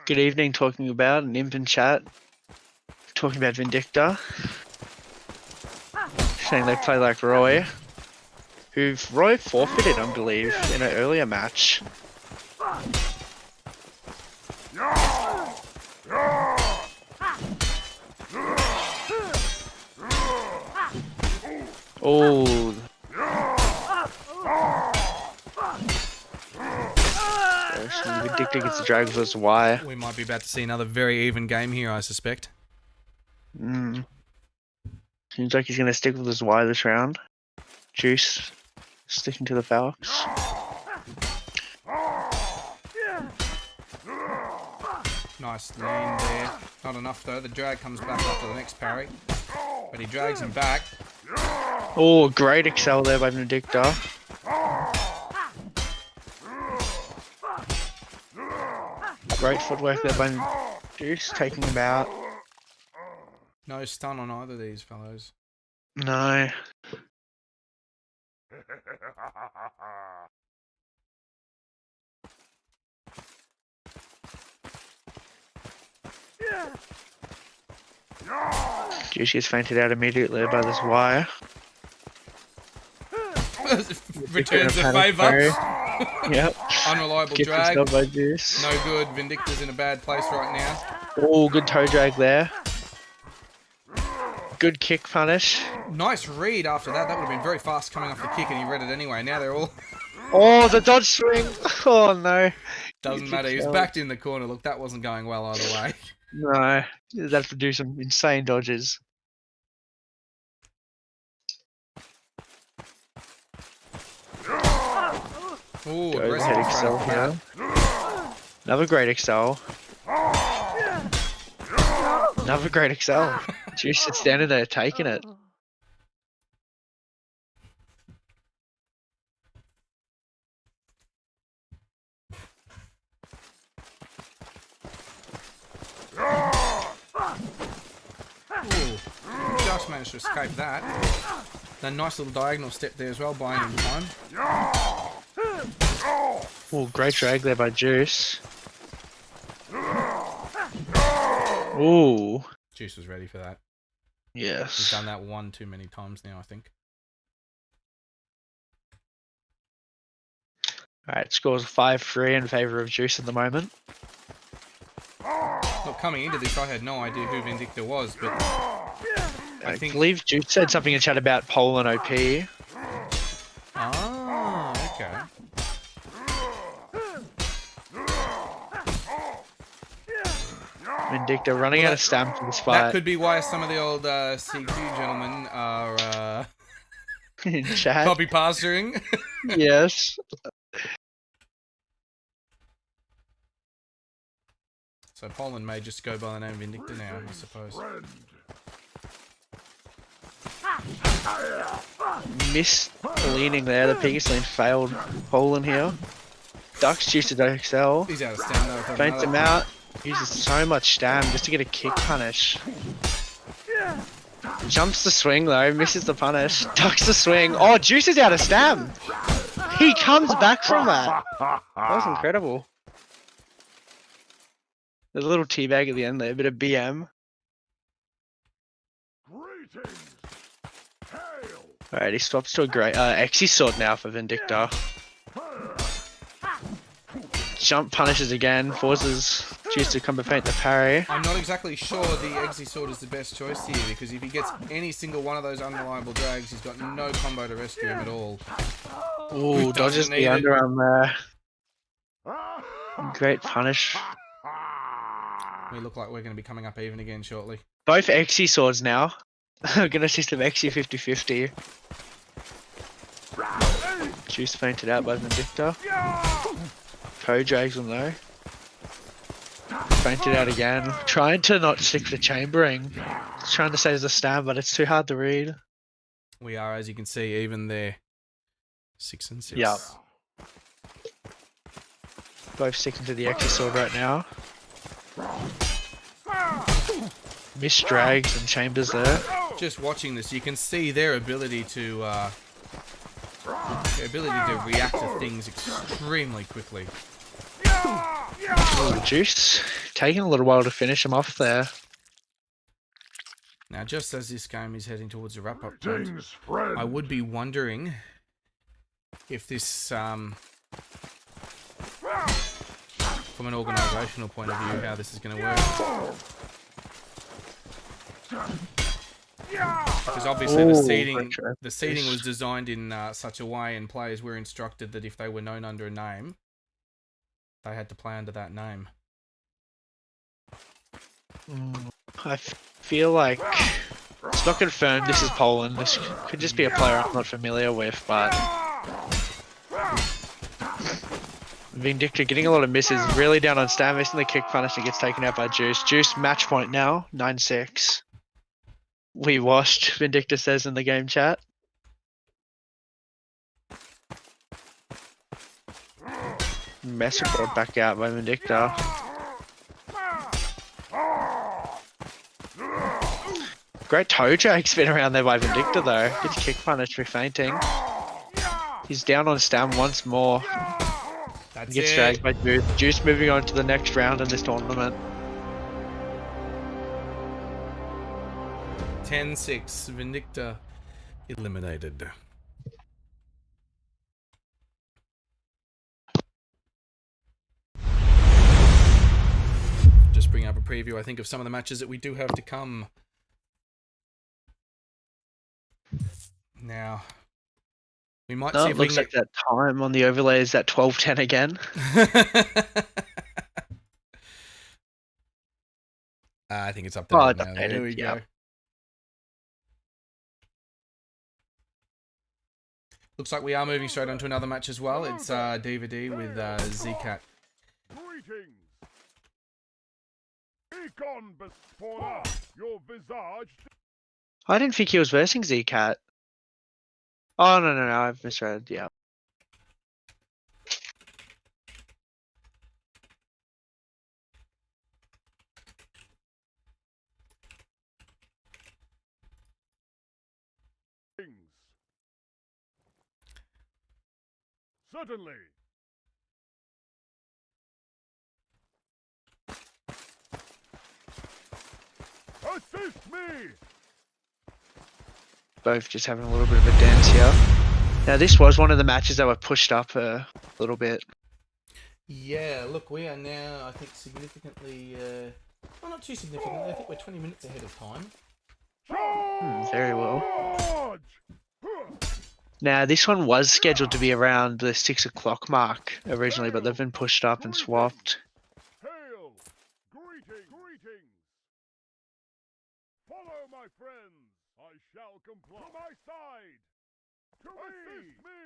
Good evening, talking about an imp in chat. Talking about Vindicta. Saying they play like Roy. Who Roy forfeited, I believe, in an earlier match. Oh. Vindicta gets gets the drag versus Y. We might be about to see another very even game here, I suspect. Seems like he's going to stick with his Y this round. Juice sticking to the Falcons. Nice lean there. Not enough though. The drag comes back after the next parry. But he drags him back. Oh, great excel there by Vindicta. Great footwork there by Juice, taking him out. No stun on either of these fellows. No. Juice gets fainted out immediately by this wire. Returns the favour. Yep. Unreliable Gets drag. himself by Juice. No good. Vindicta's in a bad place right now. Oh, good toe drag there. Good kick punish. Nice read after that. That would have been very fast coming off the kick, and he read it anyway. Now they're all... Oh, the dodge swing. Oh, no. Doesn't matter. He was backed in the corner. Look, that wasn't going well either way. No. You'd have to do some insane dodges. Ooh, Go aggressive ahead, straight excel off the bat. here. Another great excel. Another great excel. Juice is standing there taking it. Ooh, just managed to escape that. A nice little diagonal step there as well, buying him time. Oh, great drag there by Juice. Ooh. Juice was ready for that. He's Yes. done that one too many times now, I think. Alright, scores 5-3 in favour of Juice at the moment. Look, coming into this, I had no idea who Vindicta was, but I believe Juice said something in chat about Poland OP. Ah, okay. Vindicta running out of stamina for this That fight. could be why some of the old CQ gentlemen are In chat. copy pastoring. Yes. So Poland may just go by the name Vindicta now, I suppose. Missed leaning there. The Pegasus lane failed Poland here. Ducks Juice to excel. He's out of stamina. Though, if Faints him another- out. Uses so much stam just to get a kick punish. Jumps the swing though, misses the punish. Ducks the swing. Oh, Juice is out of stam. He comes back from that. That was incredible. There's a little teabag at the end there, a bit of BM. Greetings. Hail. Alright, he swaps to a great Exy sword now for Vindicta. Jump punishes again, forces Juice to come feint the parry. I'm not exactly sure the Eggsy Sword is the best choice here, because if he gets any single one of those unreliable drags, he's got no combo to rescue him at all. Ooh, Doesn't dodges the need it. underarm there. Great punish. We look like we're going to be coming up even again shortly. Both Exy swords now. I'm gonna system Exy 50-50. Juice fainted out by Vindicta. Toe drags him though. Fainted out again. Trying to not stick to chambering. Trying to save the stab, but it's too hard to read. We are, as you can see, even there. 6 and 6. Yep. Both sticking to the Exy sword right now. Missed drags and chambers there. Just watching this, you can see their ability to react to things extremely quickly. Ooh, Juice taking a little while to finish him off there. Now, just as this game is heading towards a wrap-up point, Greetings, friend. I would be wondering if this, from an organisational point of view, how this is going to work. Because obviously Ooh, the seating was designed in such a way, and players were instructed that if they were known under a name, they had to play under that name. I feel like it's not confirmed this is Poland. This could just be a player I'm not familiar with, but Vindicta getting a lot of misses, really down on Stam, missing the kick punish and gets taken out by Juice. Juice match point now, 9-6. We washed, Vindicta says in the game chat. Messer brought back out by Vindicta. Great toe drag spin around there by Vindicta though. Gets kick punish for fainting. He's down on Stam once more. That's Gets it. dragged by Juice. Juice moving on to the next round in this tournament. 10-6. Vindicta eliminated. Just bring up a preview, I think, of some of the matches that we do have to come. Now, we might see if we looks can like that time on the overlay is at 12:10 again. I think it's Oh, updated it's now. There updated, we yeah. go. Looks like we are moving straight on to another match as well. It's DVD with Zcat. Greetings. Econ Bespora, your visage. I didn't think he was versing Zcat. Oh, no, I've misread, yeah. Certainly. Assist me. Both just having a little bit of a dance here. Now, this was one of the matches that were pushed up a little bit. Yeah, look, we are now, I think, significantly... well, not too significantly. I think we're 20 minutes ahead of time. Very well. Charge. Now, this one was scheduled to be around the 6 o'clock mark originally, but they've been pushed up and swapped. Hail. Greetings. Follow my friends. I shall comply. To my side. To assist me.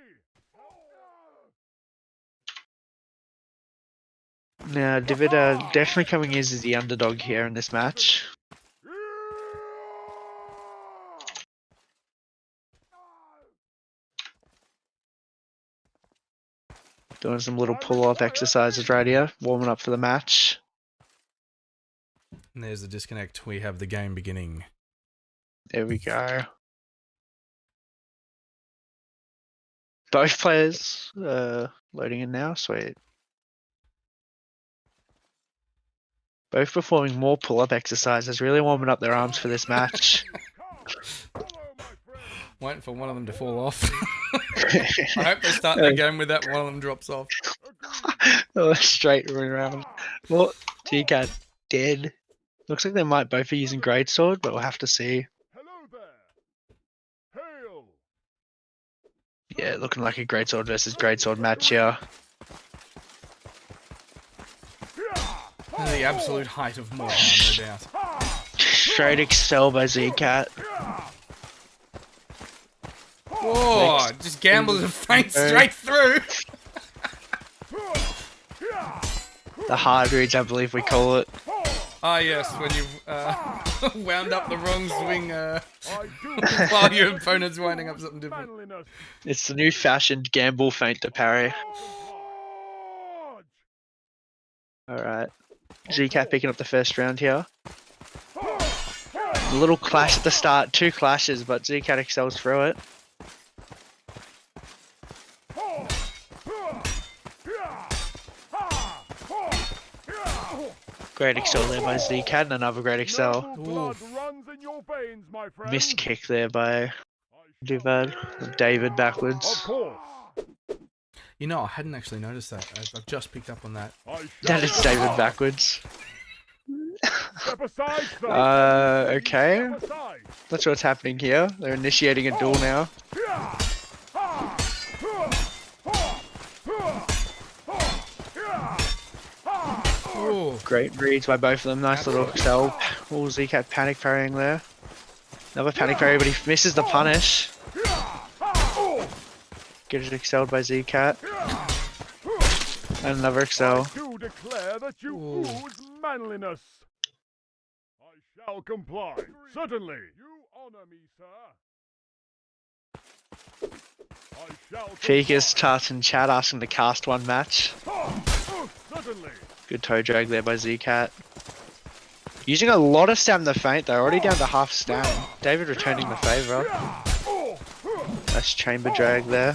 Now, Divida definitely coming in as the underdog here in this match. Doing some little pull-up exercises right here, warming up for the match. And there's the disconnect. We have the game beginning. There we go. Both players loading in now, sweet. Both performing more pull-up exercises, really warming up their arms for this match. Waiting for one of them to fall off. I hope they start the game with that one of them drops off. Oh, straight around. Well, GCAT dead. Looks like they might both be using Greatsword, but we'll have to see. Hello there. Hail. Yeah, looking like a Greatsword versus Greatsword match here. The absolute height of Mordhau, no doubt. Straight excel by ZCat. Whoa, just gambled and faint straight through. The hard reads, I believe we call it. Ah, yes, when you've wound up the wrong swing while your opponent's winding up something different. It's the new fashioned gamble feint to parry. Alright. ZCat picking up the first round here. A little clash at the start, 2 clashes, but ZCat excels through it. Great excel there by ZCat and another great excel. Missed kick there by Duval. David backwards. You know, I hadn't actually noticed that. I've just picked up on that. That is David backwards. Okay. Not sure what's happening here. They're initiating a duel now. Great reads by both of them. Nice little Excel. Oh, Zcat panic parrying there. Another panic parry, but he misses the punish. Gets excelled by Zcat. And another Excel. I do declare that you ooze manliness. I shall comply. Certainly. You honor me, sir. I shall Fekas, Tart, and Chad asking to cast one match. Certainly. Good toe drag there by Zcat. Using a lot of stamina feint though, already down to half stam. David returning the favour. Nice chamber drag there.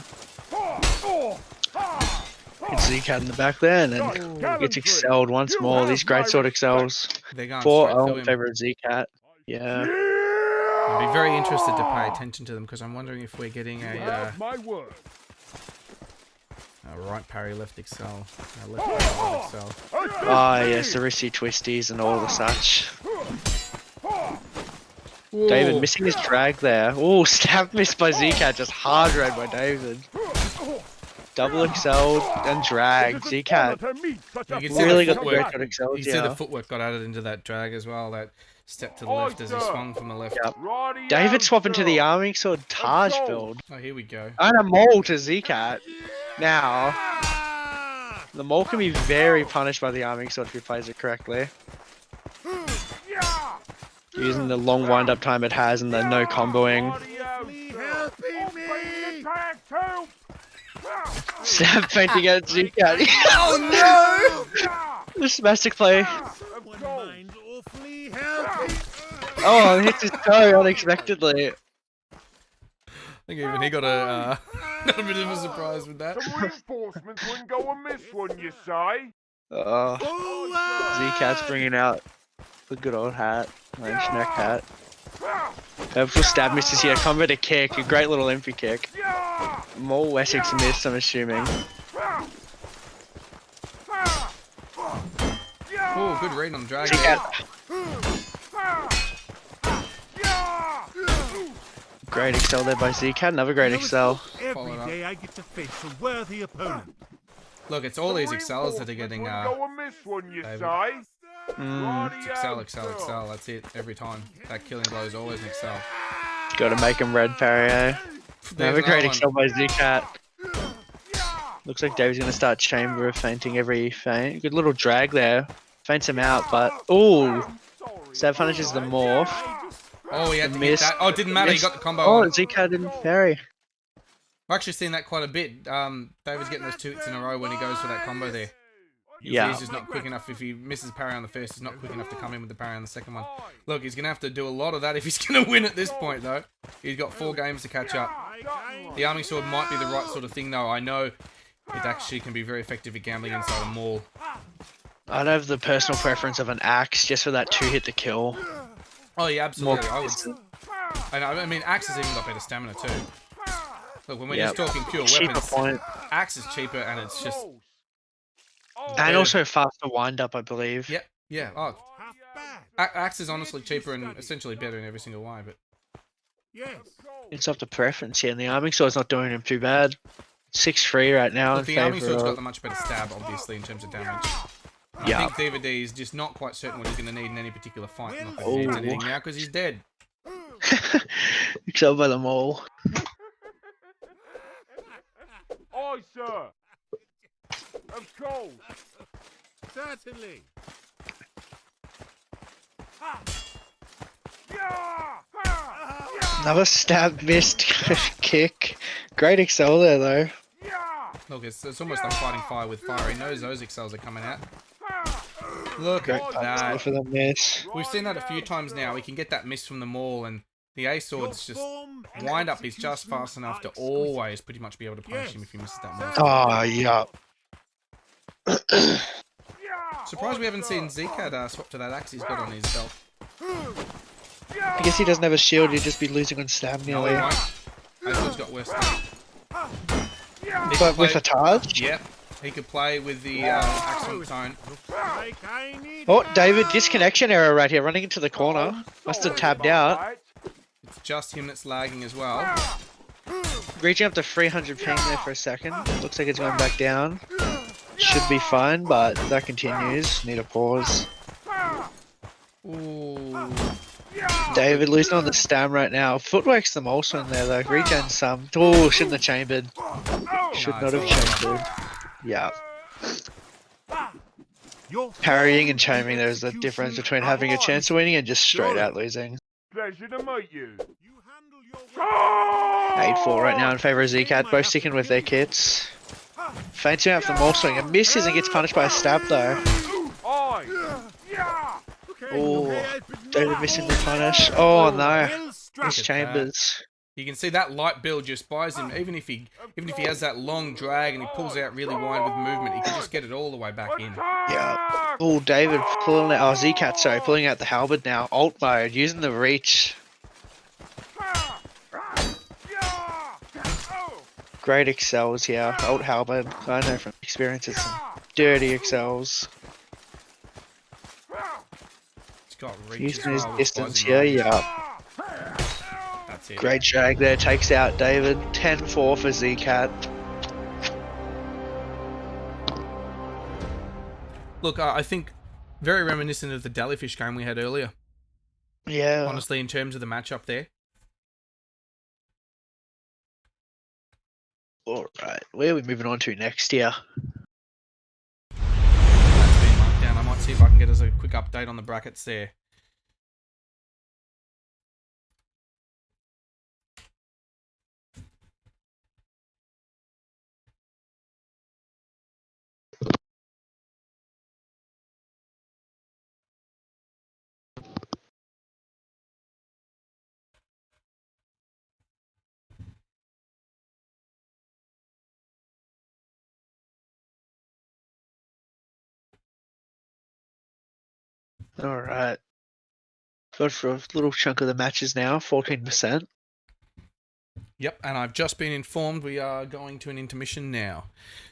Hit Zcat in the back there and then gets excelled once more. These great sword excels. They're going 4-0 straight through in him. favour of Zcat. Yeah. I'd be very interested to pay attention to them because I'm wondering if we're getting Have my word. a right parry, left excel, left parry, right excel. Ah, yes, the wristy twisties and all the such. David missing his drag there. Oh, stab missed by Zcat, just hard red by David. Double excelled and drag. Zcat You can see really the got the great footwork. shot excelled, You see the yeah. footwork got added into that drag as well. That step to the left as he swung from the left. Yep. David swapping to the arming sword Taj build. Oh, here we go. And a mole to Zcat. Now, the mole can be very punished by the arming sword if he plays it correctly. Using the long wind up time it has and the no comboing. Stab fainting at Zcat. Oh no! The spastic play. Oh, hits his toe unexpectedly. I think even he got a got a bit of a surprise with that. Some reinforcements wouldn't go amiss, wouldn't you say? Zcat's bringing out the good old hat. Nice neck hat. Purple stab misses here. Combo to kick. A great little empty kick. More Wessex missed, I'm assuming. Oh, good read on the drag. Zcat. Great excel there by Zcat. Another great excel. Follow it up. Every day I get to face a worthy opponent. Look, it's all these excels that are getting Wouldn't go amiss, wouldn't you David. say? it's excel, excel, excel. That's it every time. That killing blow is always an excel. Gotta make him red parry, eh? Another There's great another excel by Zcat. Looks like David's gonna start chamber feinting every feint. Good little drag there. Feints him out, but ooh. Stab punishes the morph. Oh, he had to Miss. hit that. Oh, it didn't matter. He got the combo Oh, on. Zcat didn't parry. I've actually seen that quite a bit. David's getting those 2 hits in a row when he goes for that combo there. Yeah. He's just not quick enough. If he misses parry on the first, he's not quick enough to come in with the parry on the second one. Look, he's going to have to do a lot of that if he's going to win at this point, though. He's got 4 games to catch up. The arming sword might be the right sort of thing, though. I know it actually can be very effective at gambling inside a mall. I'd have the personal preference of an axe just for that 2 hit to kill. Oh, yeah, absolutely. I would. consistent. I mean, Axe has even got better stamina, too. Look, when we're Yep. just talking pure Cheaper weapons, point. Axe is cheaper and it's just... And also faster wind up, I believe. Yep, yeah. Oh, Half bad. Axe is honestly cheaper and essentially better in every single way, but... Yes. It's up to preference here, and the arming sword's not doing him too bad. 6-3 right now Look, in the arming favour sword's got of... the much better stab, obviously, in terms of damage. I Yeah. think DVD is just not quite certain what he's going to need in any particular fight. Not that Oh. he needs anything now, because he's dead. Excelled by them all. Aye, sir. Of course. Certainly. Another stab missed kick. Great excel there though. Look, it's almost like fighting fire with fire. He knows those excels are coming out. Look Great at punch there that. for the miss. We've seen that a few times now. We can get that miss from the maul, and the A sword's just... Wind up is just fast enough to always pretty much be able to punish him if he misses that maul. Oh, yeah. Surprised we haven't seen Zcat swap to that axe he's got on his belt. I guess he doesn't have a shield, he'd just be losing on stab No, he nearly. won't. Azo's got worse stuff. He But could with play- a charge? Yep. He could play with the axe on tone. Like I need Oh, David, disconnection error right here, running into the corner. Must have tabbed out. It's just him that's lagging as well. Reaching up to 300 ping there for a second. Looks like it's going back down. should be fine, but that continues. Need a pause. Ooh. David losing on the stam right now. Footwork's them also in there though. Regen some. Oh, shouldn't have chambered. Should Nah, not have it's chambered. Yeah. Your Parrying and form chambering, there's a execution difference between are having a chance of winning and just straight Good. out losing. Pleasure to meet you. You handle your weapon 8-4 right now in favour of Shame Zcat, I both have to sticking with their kill you. kits. Fancy out for the mole swing and misses and gets punished by a stab though. Oi! Okay, Oh, okay, I've been David knocked missing the over. punish. Oh no, Well struck. miss Look at that. Chambers. You can see that light build just buys him, even if he has that long drag and he pulls out really wide with movement, he can just get it all the way back in. Yeah. Oh, David pulling out. Oh, Zcat, sorry, pulling out the halberd now. Alt mode, using the reach. Great excels here. Alt halberd. I know from experience it's some dirty excels. He's got reach as Using his well, which distance buys him here, right. yeah. That's it. Great drag there, takes out David. 10-4 for Zcat. Look, I think very reminiscent of the Jellyfish game we had earlier, Yeah. honestly, in terms of the matchup there. Alright, where are we moving on to next here? That's been marked down. I might see if I can get us a quick update on the brackets there. Alright. Got for a little chunk of the matches now, 14%. Yep, and I've just been informed we are going to an intermission now.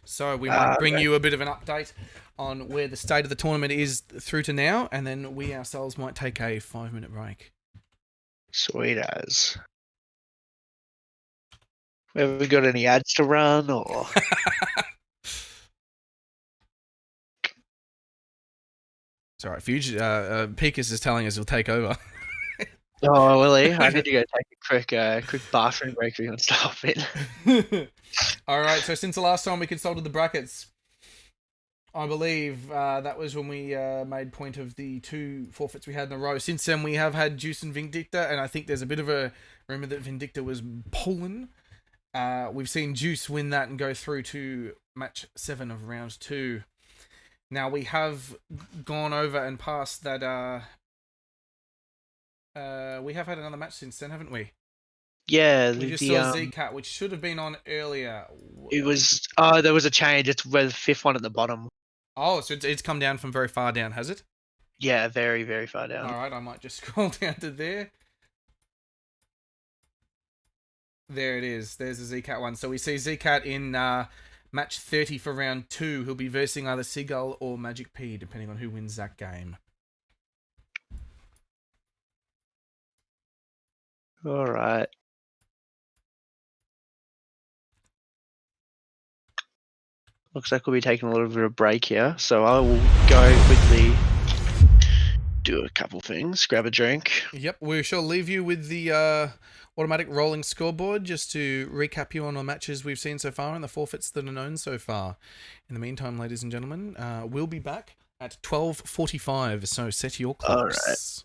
So we might bring you a bit of an update on where the state of the tournament is through to now, and then we ourselves might take a 5-minute break. Sweet as. Have we got any ads to run or? It's alright, Fuge. Pikus is telling us he'll take over. Oh, Willie, I need to go take a quick bathroom break if you want to stop it. Alright, so since the last time we consulted the brackets, I believe that was when we made point of the 2 forfeits we had in a row. Since then, we have had Juice and Vindicta, and I think there's a bit of a rumour that Vindicta was pulling. We've seen Juice win that and go through to match 7 of round 2. Now, we have gone over and past that... we have had another match since then, haven't we? Yeah, We just saw Zcat, which should have been on earlier. it was. There was a change. It's where the 5th one at the bottom. Oh, so it's come down from very far down, has it? Yeah, very, very far down. Alright, I might just scroll down to there. There it is. There's the Zcat one. So we see Zcat in match 30 for round 2. He'll be versing either Seagull or Magic P, depending on who wins that game. All right. Looks like we'll be taking a little bit of a break here, so I will go quickly do a couple things, grab a drink. Yep, we shall leave you with the automatic rolling scoreboard just to recap you on the matches we've seen so far and the forfeits that are known so far. In the meantime, ladies and gentlemen, we'll be back at 12:45, so set your clocks. All right.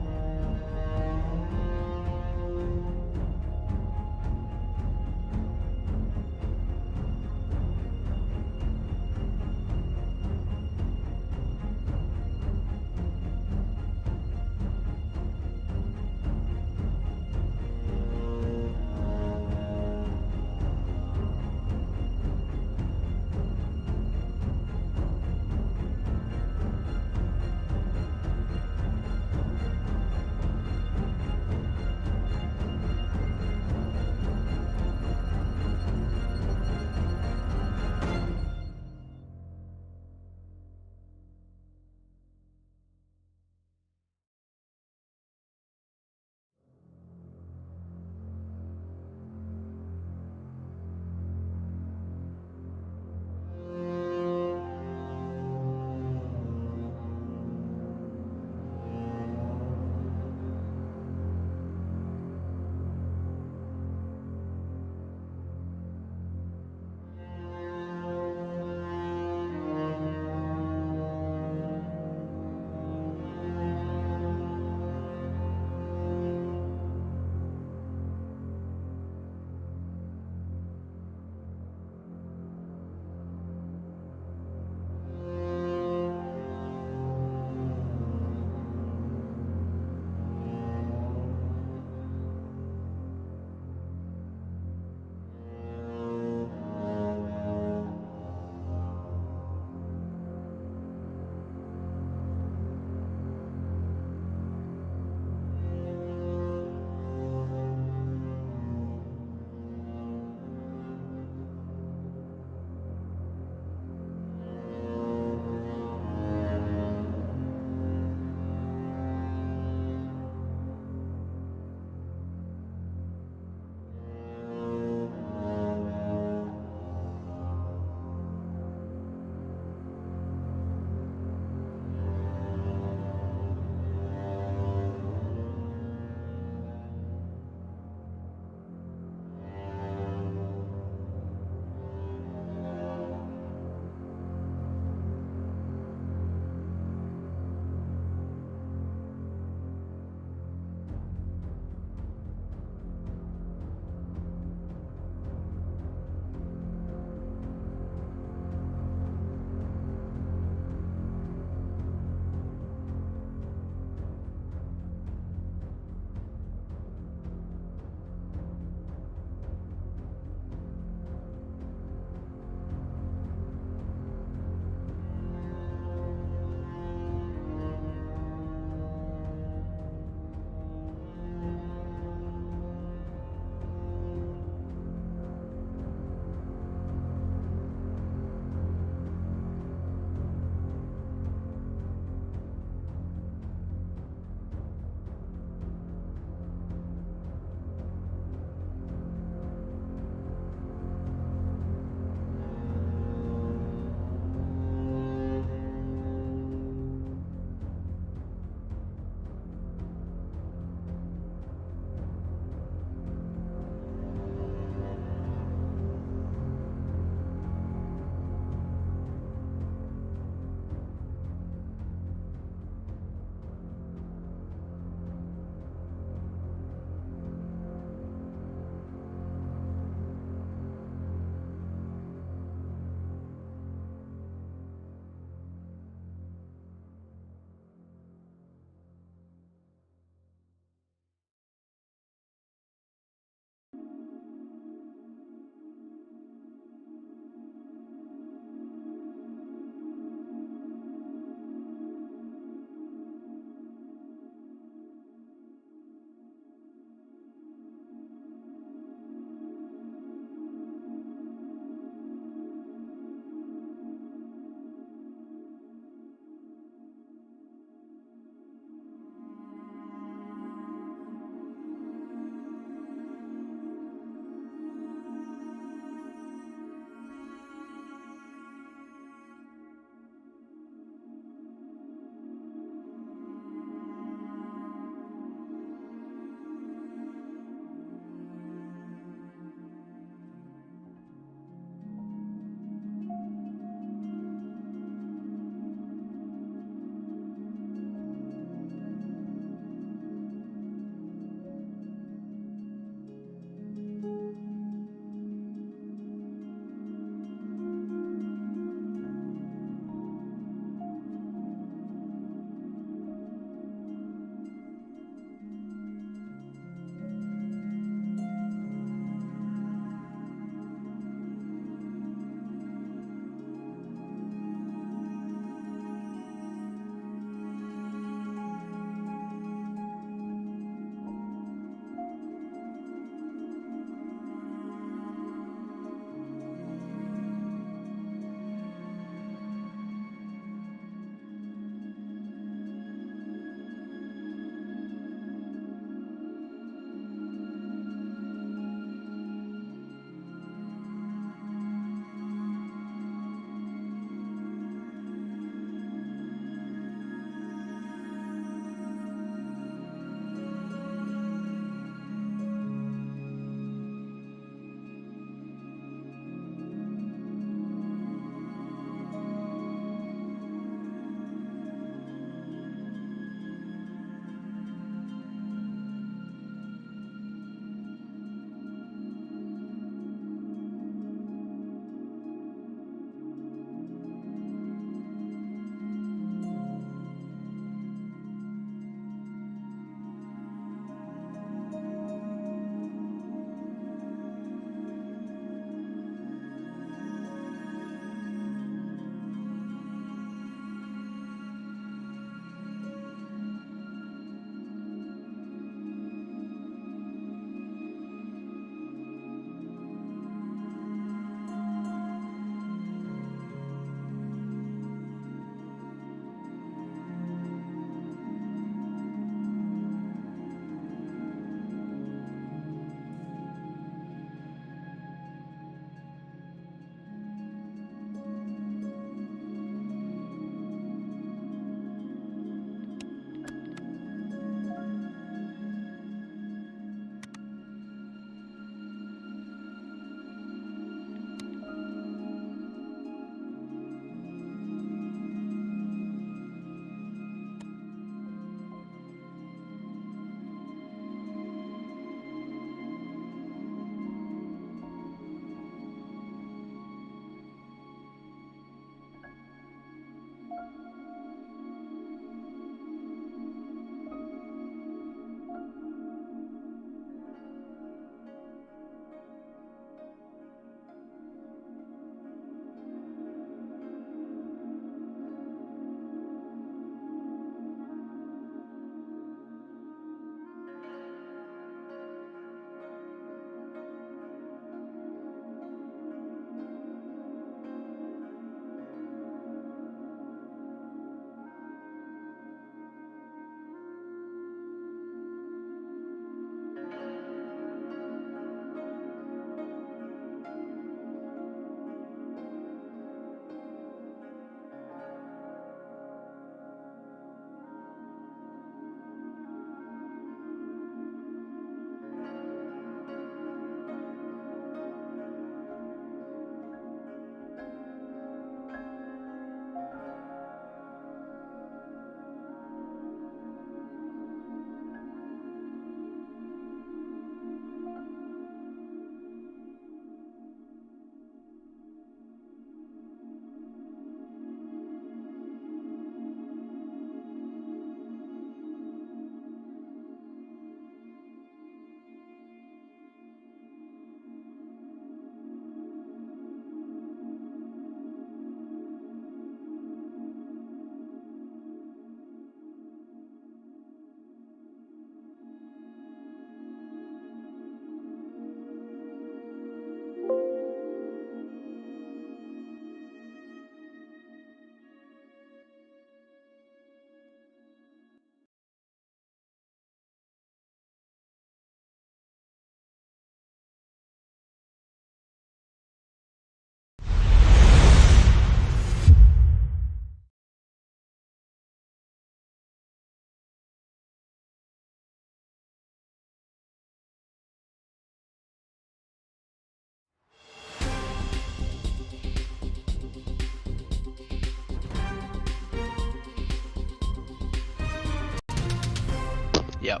Yep.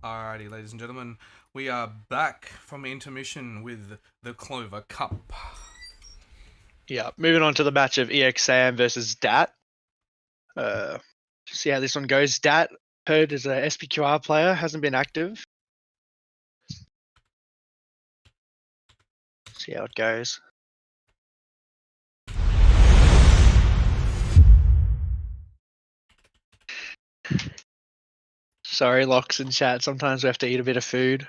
Alrighty, ladies and gentlemen, we are back from intermission with the Clover Cup. Yeah. Moving on to the match of EX Sam versus Dat. See how this one goes. Dat, heard, is a SPQR player, hasn't been active. See how it goes. Sorry, Locks in chat. Sometimes we have to eat a bit of food.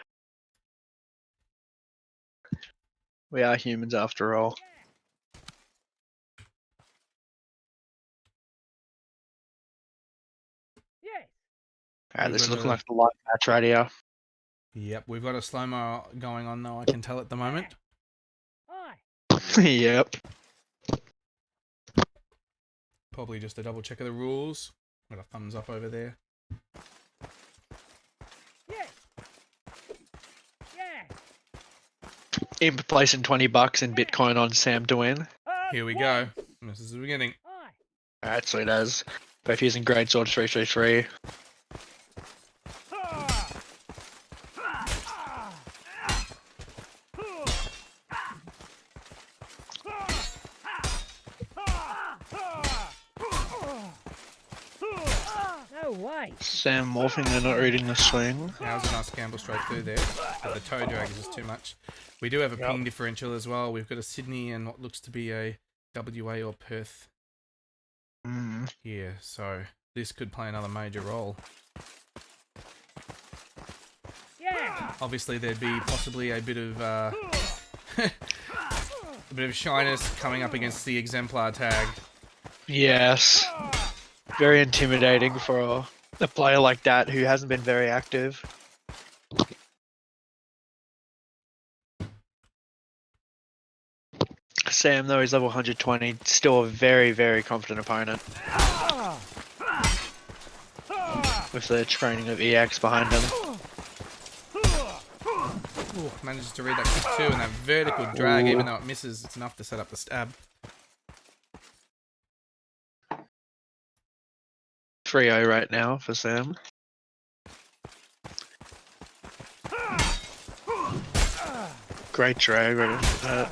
We are humans after all. Yes. Alright, this is We've got looking a- like the live match right here. Yep, we've got a slow-mo going on though, I can tell at the moment. Aye. Yep. Probably just a double check of the rules. Got a thumbs up over there. Yes. Yeah. Imp placing $20 in Bitcoin on Sam to win. Here we go. This is the beginning. Aye. Alright, sweet as. Both using Great Sword 333. No way. Sam morphing, they're not reading the swing. That was a nice gamble straight through there. But the toe drag is just too much. We do have a ping differential as well. We've got a Sydney and what looks to be a WA or Perth here. So this could play another major role. Yeah. Obviously, there'd be possibly a bit of a bit of shyness coming up against the exemplar tag. Yes. Very intimidating for a player like that who hasn't been very active. Sam, though, he's level 120, still a very, very confident opponent. With the training of EX behind him. Ooh, manages to read that kick too, and that vertical drag, even though it misses, it's enough to set up the stab. 3-0 right now for Sam. Great drag right into that.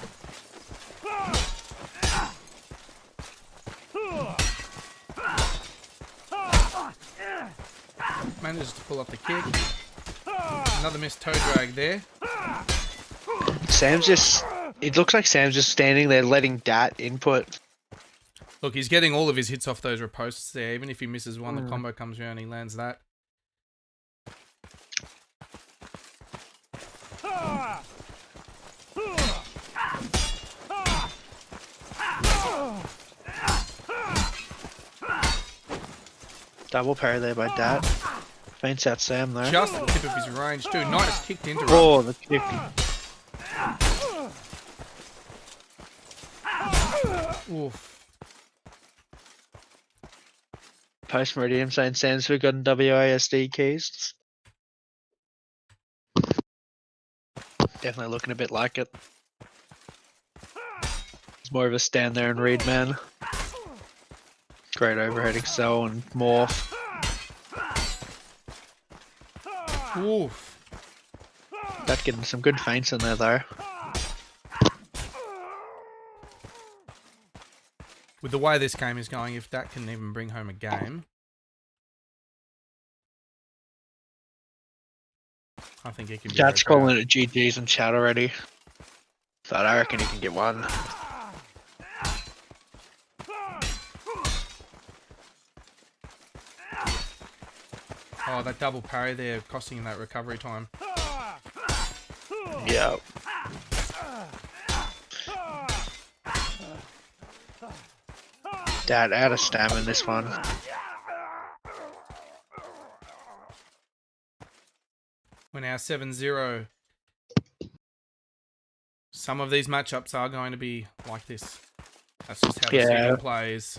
Manages to pull off the kick. Another missed toe drag there. Sam's just... It looks like Sam's just standing there letting Dat input. Look, he's getting all of his hits off those ripostes there. Even if he misses one, the combo comes around and he lands that. Double parry there by Dat. Feints out Sam though. Just at the tip of his range too. Knight has kicked into him. Oh, the kick. Oof. Post Meridian saying Sam's forgotten WASD keys. Definitely looking a bit like it. It's more of a stand there and read man. Great overhead excel and morph. Oof. That getting some good feints in there though. With the way this game is going, if that can even bring home a game, I think it can be. Dat's very proud. calling it GG's in chat already. But I reckon he can get one. Oh, that double parry there, costing him that recovery time. Yeah. Dat out of stamina in this one. We're now 7-0. Some of these matchups are going to be like this. That's just how the season plays.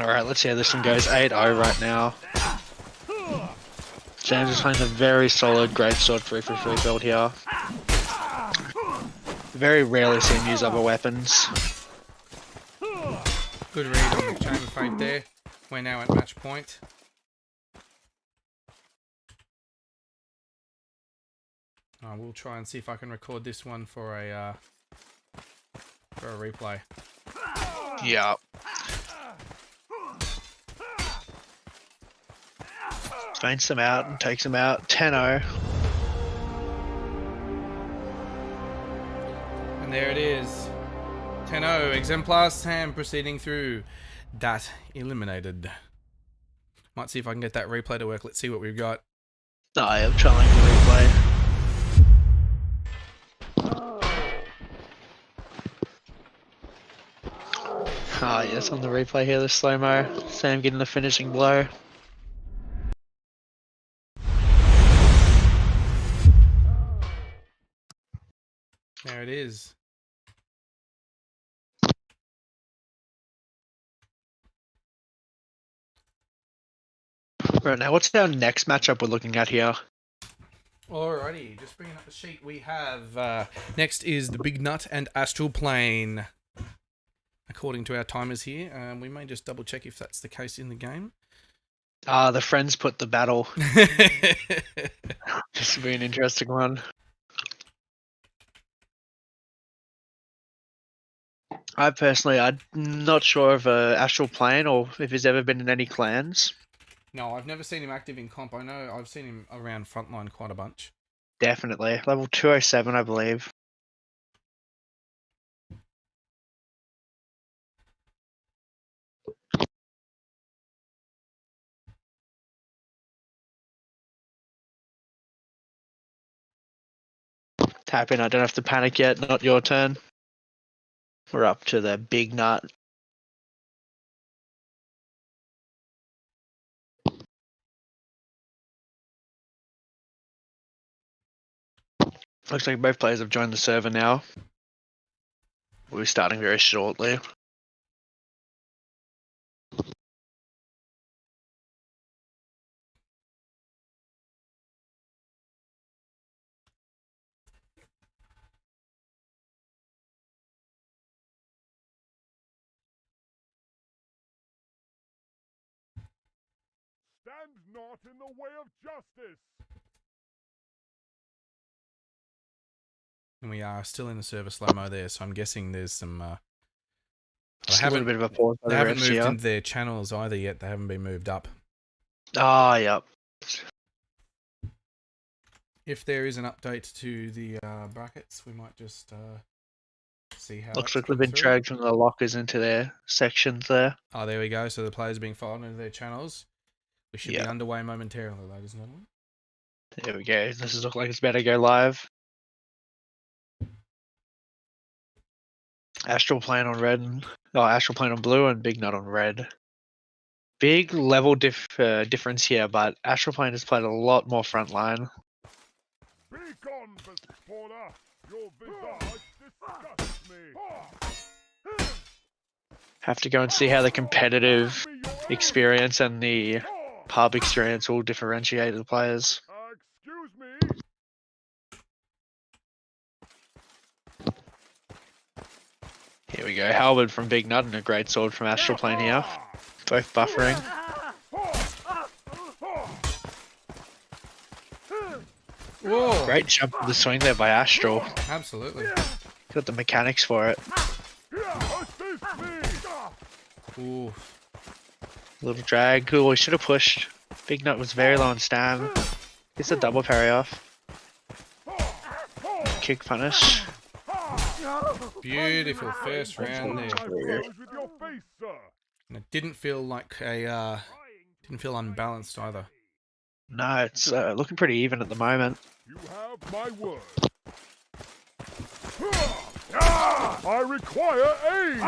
Alright, let's see how this one goes. 8-0 right now. James is playing a very solid greatsword 3-for-3 build here. Very rarely see him use other weapons. Good read on the chamber feint there. We're now at match point. I will try and see if I can record this one for a replay. Yeah. Feints them out and takes them out. 10-0. And there it is. 10-0. Exemplar Sam proceeding through. That eliminated. Might see if I can get that replay to work. Let's see what we've got. I am trying to replay. Ah, yes, on the replay here, the slow-mo. Sam getting the finishing blow. There it is. Right, now what's our next matchup we're looking at here? Alrighty, just bringing up the sheet. We have next is the Big Nut and Astral Plane. According to our timers here, we may just double check if that's the case in the game. The friends put the battle. This will be an interesting one. I'm not sure of Astral Plane or if he's ever been in any clans. No, I've never seen him active in comp. I know I've seen him around frontline quite a bunch. Definitely. Level 207, I believe. Tap in, I don't have to panic yet, not your turn. We're up to the Big Nut. Looks like both players have joined the server now. We'll be starting very shortly. Stand not in the way of justice. And we are still in the server slow-mo there, so I'm guessing there's some... Just a little bit of a pause. They haven't moved into their channels either yet. They haven't been moved up. Ah, yep. If there is an update to the brackets, we might just see how... Looks that's like they've come been through. dragged from the lockers into their sections there. Oh, there we go. So the players are being followed into their channels. We should be Yeah. underway momentarily, ladies and gentlemen. There we go. This is look like it's better to go live. Astral Plane on red. Astral Plane on blue and Big Nut on red. Big level difference here, but Astral Plane has played a lot more frontline. Be gone, Vespola. Your visage disgusts me. Have to go and see how the competitive experience and the pub experience will differentiate the players. Excuse me. Here we go. Halberd from Big Nut and a great sword from Astral Plane here. Both buffering. Whoa! Great jump of the swing there by Astral. Absolutely. Got the mechanics for it. Assist me. Ooh. Little drag. Cool. We should have pushed. Big Nut was very low on stam. Gets a double parry off. Kick punish. Beautiful first round there. With your face, sir. And it didn't feel like a... didn't feel unbalanced either. No, it's looking pretty even at the moment. You have my word. I require aid.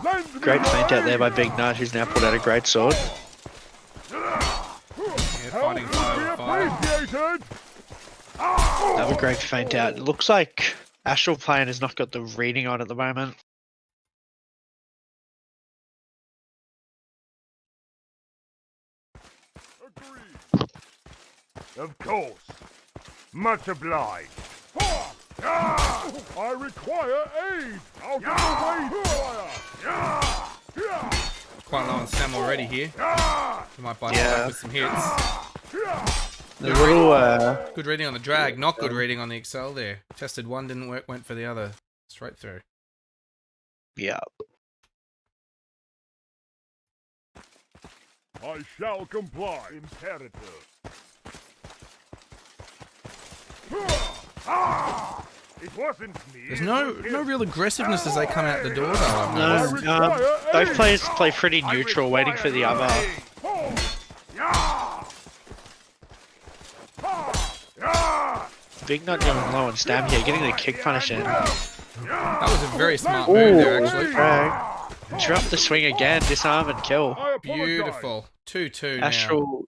Lend me Great your feint out there by aid. Big Nut, who's now pulled out a great sword. Yeah, fighting fire with fire. Appreciated. Another great feint out. It looks like Astral Plane has not got the reading on at the moment. Of course. Much obliged. I require aid. Out of the way, fire. Quite low on Sam already here. He might bite Yeah. back with some hits. The little Good reading on the drag, not good reading on the Excel there. Tested one, didn't work, went for the other. Straight through. yeah. I shall comply. Imperative. It wasn't me. There's no real aggressiveness as they come out the door though. I've No, noticed. both players play pretty neutral, waiting for the other. Big Nut going low on stam here, getting the kick punish in. That was a very smart move there actually. Drag. Drop the swing again, disarm and kill. I apologize. Beautiful. 2-2 now. Astral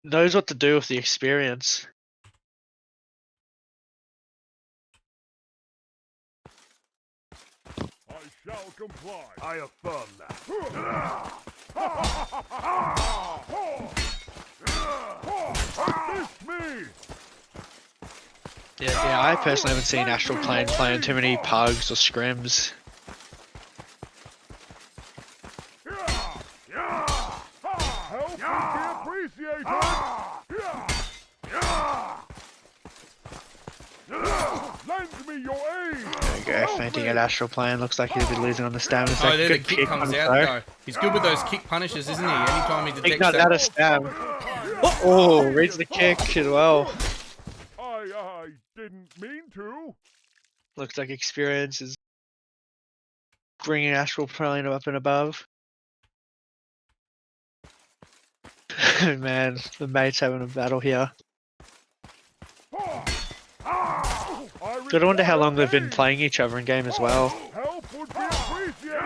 knows what to do with the experience. I shall comply. I affirm that. Assist me. Yeah, I personally haven't seen Astral playing too many pugs or scrims. Help would be appreciated. Lend me your aid. There we go, fainting at Astral playing. Looks like he'll be losing on the stamina. Oh, there the Good kick comes punish out though. though. He's good with those kick punishes, isn't he? Anytime he Big detects Nut out that. of stab. Oh, reads the kick as well. I didn't mean to. Looks like experience is bringing Astral playing up and above. Man, the mates having a battle here. Gotta wonder how long they've been playing each other in game as well. Help would be appreciated.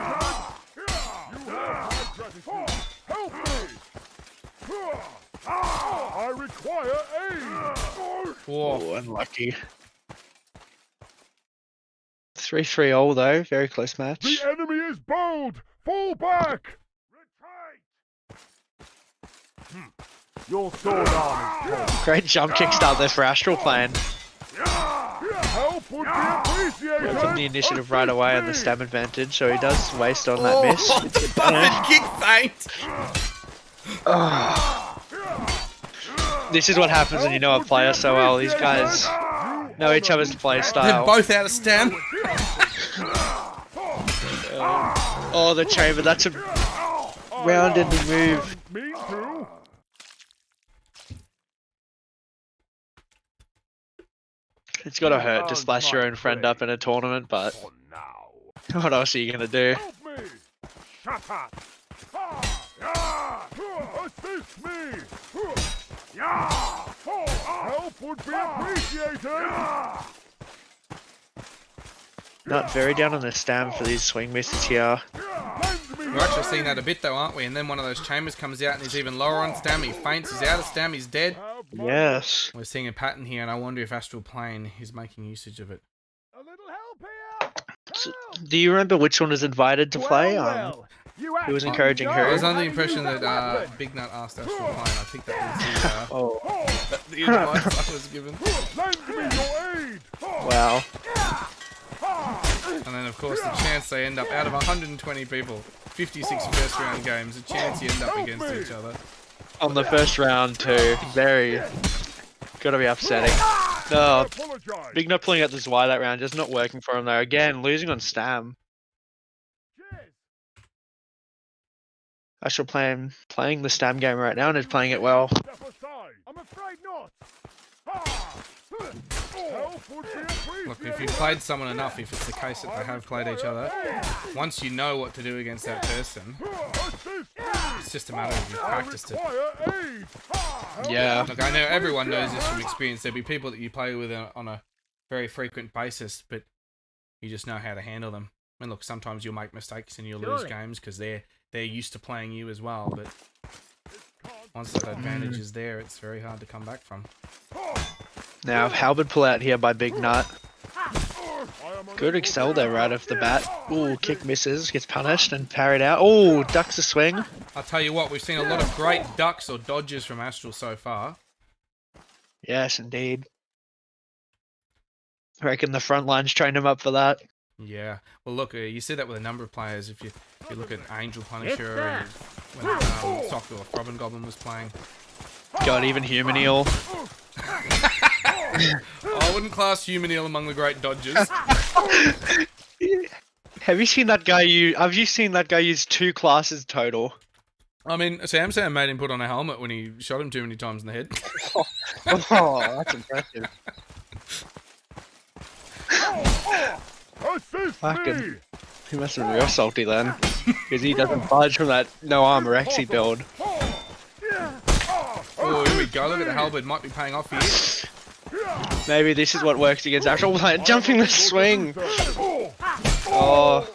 You have my gratitude. Help me. I require aid. Whoa. Oh, unlucky. 3-3 all though, very close match. The enemy is bold. Fall back. Retreat. Your sword arm is cold. Great jump kick start there for Astral playing. Help would be appreciated. Goes on the initiative right away on the stab advantage, so he does waste on that miss. Buffett kick feint. This is what happens when you know a player so well. These guys know each other's play They're style. both out of stam. Oh, the chamber, that's a round-ending move. Me too. It's gotta hurt to splash your own friend up in a tournament, but For now. what else are you gonna do? Help me. Shut up. Assist me. Help would be appreciated. Not very down on the stam for these swing misses here. Lend me We're actually seeing that a bit though, aren't we? And then one of those chambers comes out and he's even lower on stam. He faints, he's out of stam, he's dead. Have my- Yes. We're seeing a pattern here, and I wonder if Astral Plane is making usage of it. A little help here. So, do you remember which one was invited to play? You Who was encouraging I was her? under the impression that Big Nut asked Astral Plane. I think that was Oh, the advice I was given. Lend me your aid. wow. And then, of course, the chance they end up out of 120 people, 56 first round games, a chance you end up against each other. On the first round too. Very. Gotta be upsetting. Oh, Apologize. Big Nut pulling out the Y that round, just not working for him though. Again, losing on stam. Astral playing the stam game right now and is playing it well. Step aside. I'm afraid not. Help would be appreciated. Look, if you've played someone enough, if it's the case that they have played each other, once you know what to do against that person, it's just a matter of you've practiced it. Yeah. Look, I know everyone knows this from experience. There'll be people that you play with on a very frequent basis, but you just know how to handle them. And look, sometimes you'll make mistakes and you'll lose Surely. games because they're used to playing you as well. But once that advantage is there, it's very hard to come back from. Now, halberd pull out here by Big Nut. Good excel there right off the bat. Ooh, kick misses, gets punished and parried out. Ooh, ducks a swing. I'll tell you what, we've seen a lot of great ducks or dodges from Astral so far. Yes, indeed. I reckon the front lines trained him up for that. Yeah. Well, look, you see that with a number of players. If you look at Angel Yes, Punisher sir. and when Soccer or Robin Goblin was playing. God, even Human Eel. I wouldn't class Humanil among the great dodgers. Have you seen that guy use 2 classes total? I mean, Sam made him put on a helmet when he shot him too many times in the head. Oh, that's impressive. Assist Fucking- me! He must have been real salty then. Because he doesn't budge from that no armor Rexy build. Oh, here we go. Look at the halberd. Might be paying off here. Maybe this is what works against actual player. Jumping the swing! Oh,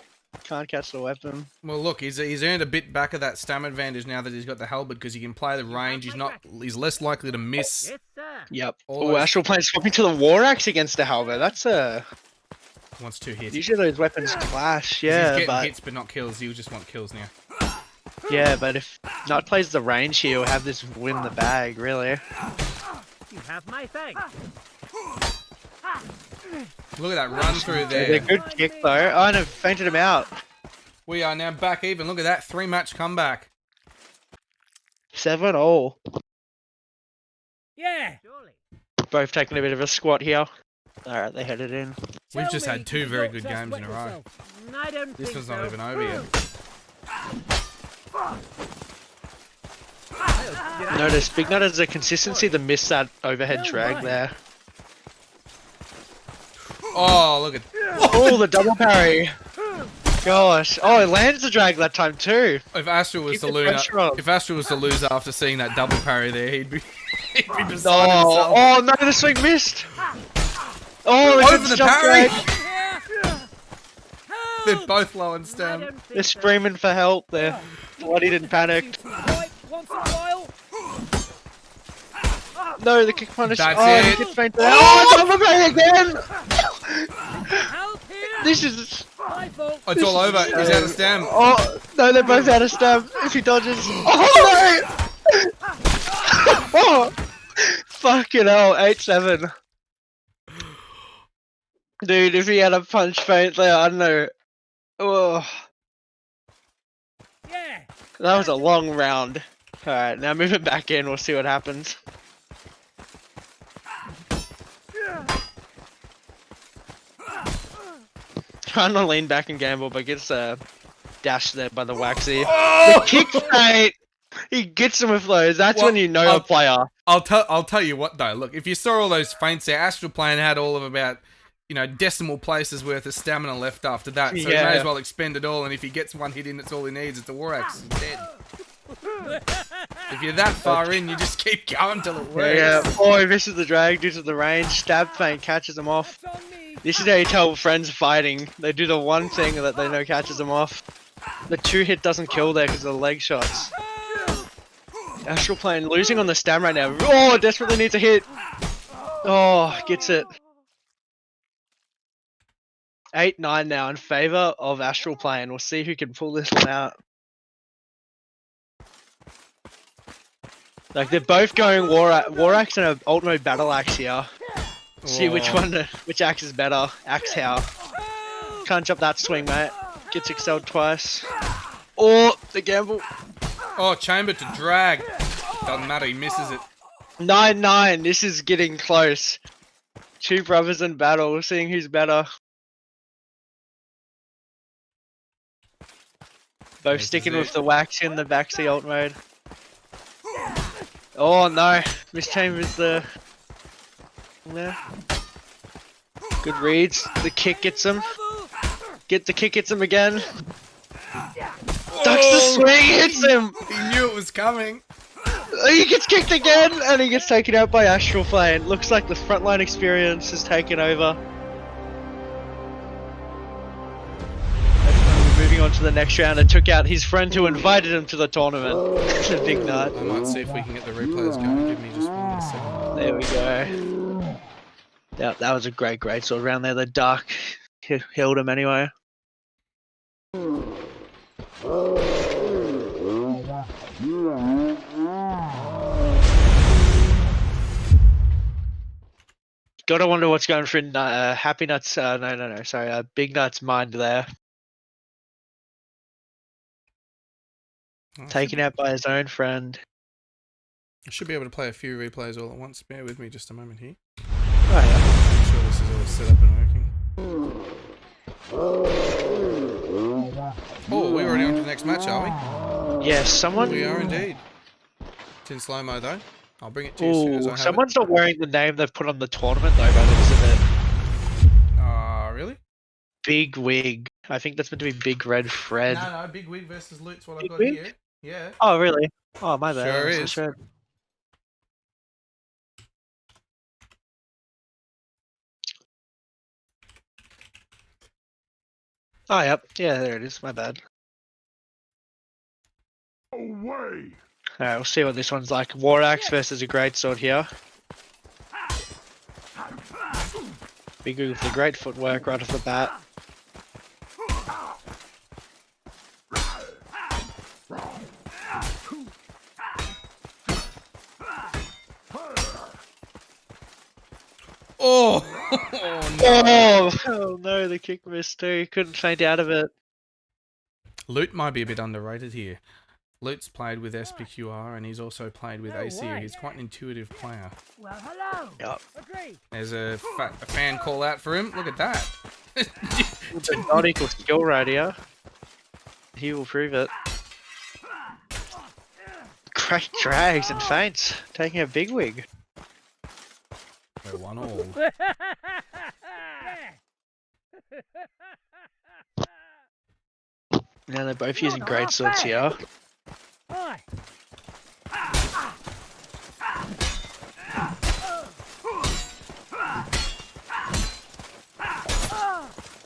can't catch the weapon. Well, look, he's earned a bit back of that stamina advantage now that he's got the halberd because he can play the range. He's less likely to miss. Yes, sir. Yep. All Oh, those- Astral Plane swapping to the War Axe against the halberd. That's Wants 2 hits. usually those weapons clash, He's yeah, getting but hits but not kills. He'll just want kills now. if Nut plays the range here, he'll have this win the bag, really. You have my thanks. Look at that run through They're there. good kick though. Oh no, fainted him out. We are now back even. Look at that 3-match comeback. 7-all. Yeah. Surely. Both taking a bit of a squat here. Alright, they headed in. We've Tell just me had 2 you very don't good just games wet in a row. yourself. I don't This think one's so. not even over yet. Notice Big Nut has a consistency to miss that overhead No drag way. there. Oh, look at... Oh, the double parry. Gosh. Oh, it lands the drag that time too. If Astral was Keep to the lose, pressure on. if Astral was to lose after seeing that double parry there, he'd be beside Oh, himself. oh no, the swing missed. Oh, the Over good the jump parry. drag. They're both low on I stem. don't think They're so. screaming for help there. Bloody didn't panic. Right, once in a while. No, the kick punish. That's oh, it. he gets fainted out. Oh, double parry again. Help here. This is. My fault. Oh, it's all over. He's out of stem. Oh no, they're both out of stamp. If he dodges. Oh no! Oh, fucking hell, 8-7. Dude, if he had a punch feint there, I don't know. Oh, Yeah. that was a long round. Alright, now move it back in, we'll see what happens. Trying to lean back and gamble, but gets dashed there by the Waxy. The kick feint! He gets him with those, that's Well, when you know a player. I'll tell you what though. Look, if you saw all those feints there, Astral Plane had all of about, decimal places worth of stamina left after that. So he may Yeah. as well expend it all. And if he gets one hit in, that's all he needs. It's a War Axe. He's dead. If you're that far in, you just keep going till it works. Yeah, oh, he misses the drag due to the range. Stab feint catches him off. That's on me. This is how you tell friends fighting. They do the one thing that they know catches them off. The 2-hit doesn't kill there because of the leg shots. Astral Plane losing on the stam right now. Oh, desperately needs a hit. Oh, gets it. 8-9 now in favor of Astral Plane. We'll see who can pull this one out. Like they're both going War Axe and an Ult Mode Battle Axe here. See which axe is better. Axe how. Can't jump that swing, mate. Gets excelled twice. Oh, the gamble. Oh, chamber to drag. Doesn't matter. He misses it. 9-9. This is getting close. 2 brothers in battle, seeing who's better. Both This sticking is with it. the wax in the backseat ult mode. Oh no, Miss Chambers the. Yeah. Good reads. The kick gets him. The kick gets him again. Ducks the swing, hits him. He knew it was coming. He gets kicked again, and he gets taken out by Astral Plane. Looks like the frontline experience has taken over. Moving on to the next round, and took out his friend who invited him to the tournament. The Big Nut. I might see if we can get the replays going. Give me just 1 second. There we go. That was a great sort of round there. The Dark held him anyway. Gotta wonder what's going through Happy Nuts. No. Sorry, Big Nuts' mind there. Taken out by his own friend. I should be able to play a few replays all at once. Bear with me just a moment here. Oh yeah. Make sure this is all set up and working. Oh, we're already on to the next match, are we? Yes, someone. We are indeed. It's in slow-mo though. I'll bring it to you as soon as I Ooh, have someone's not wearing the name they've put on the tournament though, by the looks of it. Really? Big Wig. I think that's meant to be Big Red Fred. No, Big Wig versus Loot's what I've Big got Wig? here. Yeah. Oh really? Oh my bad. Sure I wasn't is. sure. Oh yep. Yeah, there it is. My bad. Away! Alright, we'll see what this one's like. War Axe versus a Greatsword here. Big Wig with the great footwork right off the bat. Oh! No. Oh no, the kick missed too. Couldn't feint out of it. Loot might be a bit underrated here. Loot's played with SPQR and he's also played with No AC. way. He's quite an intuitive player. Well, hello. Yep. Agreed. There's a fan call out for him. Look at that. It's not equal skill right here. He will prove it. Great drags and feints. Taking a Big Wig. We're 1-1. Now they're both using great swords here. Hi.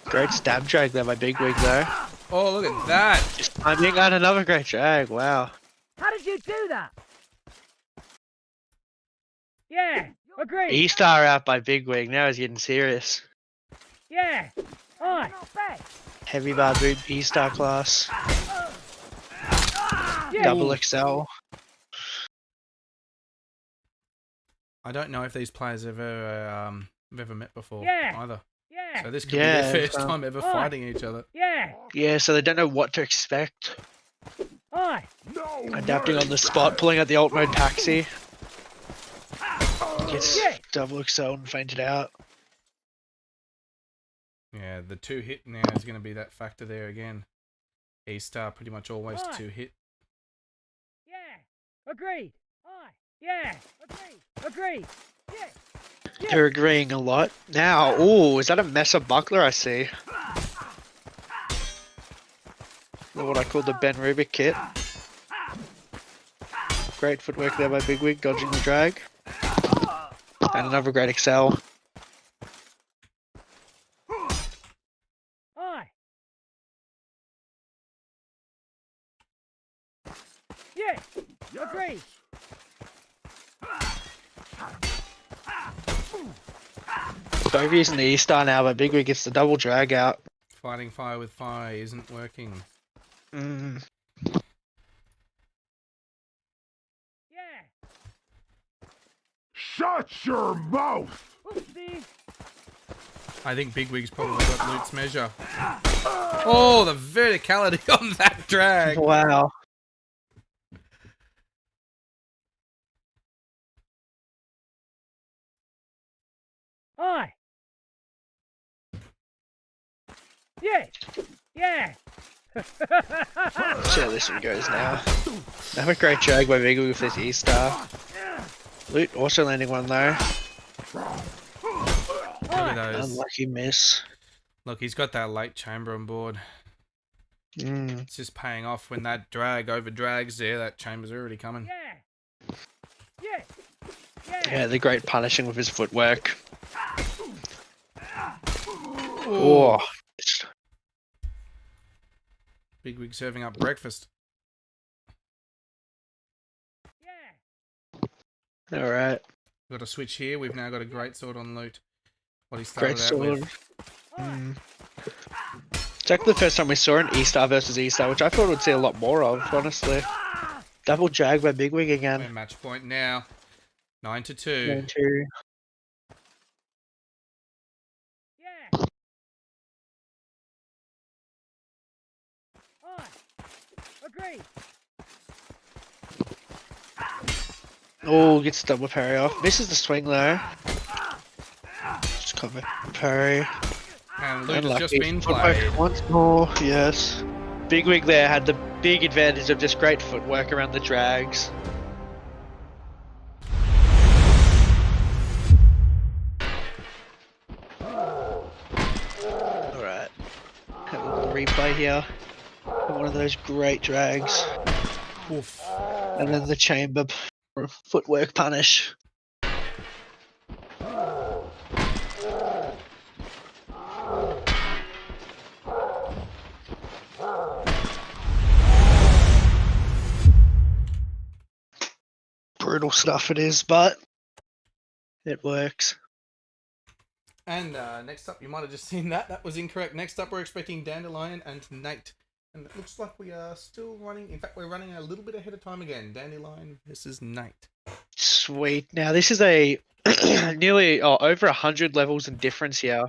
Great stab drag there by Big Wig though. Oh, look at that. Just timing on another great drag. Wow. How did you do that? Yeah. Agreed. E-star out by Big Wig. Now he's getting serious. Yeah. Hi. Heavy bar boot E-star class. Yeah. Double XL. I don't know if these players have ever met before Yeah. either. Yeah. So this could Yeah, be their first it's, time ever fighting each other. Yeah. Yeah, so they don't know what to expect. Hi. No Adapting way. on the spot, pulling out the alt mode taxi. Gets Yeah. double XL and fainted out. Yeah, the 2-hit now is going to be that factor there again. E-star pretty much always Right. 2-hit. Yeah. Agreed. Hi. Yeah. Agreed. Agreed. Yeah. They're agreeing a lot. Now, ooh, is that a Messer Buckler I see? What I call the Ben Rubik kit. Great footwork there by Big Wig, dodging the drag. And another great excel. Hi. Yeah. Agreed. Both using the E-star now, but Big Wig gets the double drag out. Fighting fire with fire isn't working. Mm. Yeah. Shut your mouth! Oopsie. I think Big Wig's probably got Loot's measure. Oh, the verticality on that drag. Wow. Hi. Yeah. Yeah. See how this one goes now. Another great drag by Big Wig with this E-star. Loot also landing one though. Look at those. Unlucky miss. Look, he's got that late chamber on board. Mm. It's just paying off when that drag over drags there. That chamber's already coming. Yeah. Yeah. Yeah. Yeah, the great punishing with his footwork. Oh. Big Wig serving up breakfast. Yeah. Alright. Got a switch here. We've now got a great sword on Loot. What he Great started out sword. with. Mm. It's actually the first time we saw an E-star versus E-star, which I thought we'd see a lot more of, honestly. Double drag by Big Wig We're again. match point now. 9-2. 9-2. Agree. Oh, gets the double parry off. Misses the swing though. Just cover parry. And loot has just Unlucky. been Footwork played. once more, yes. Big Wig there had the big advantage of just great footwork around the drags. Alright. Have a little replay here. One of those great drags. Oof. And then the chamber footwork punish. Brutal stuff it is, but it works. And next up, you might have just seen that. That was incorrect. Next up, we're expecting Dandelion and Nate. And it looks like we are still running. In fact, we're running a little bit ahead of time again. Dandelion versus Nate. Sweet. Now this is a nearly over 100 levels in difference here.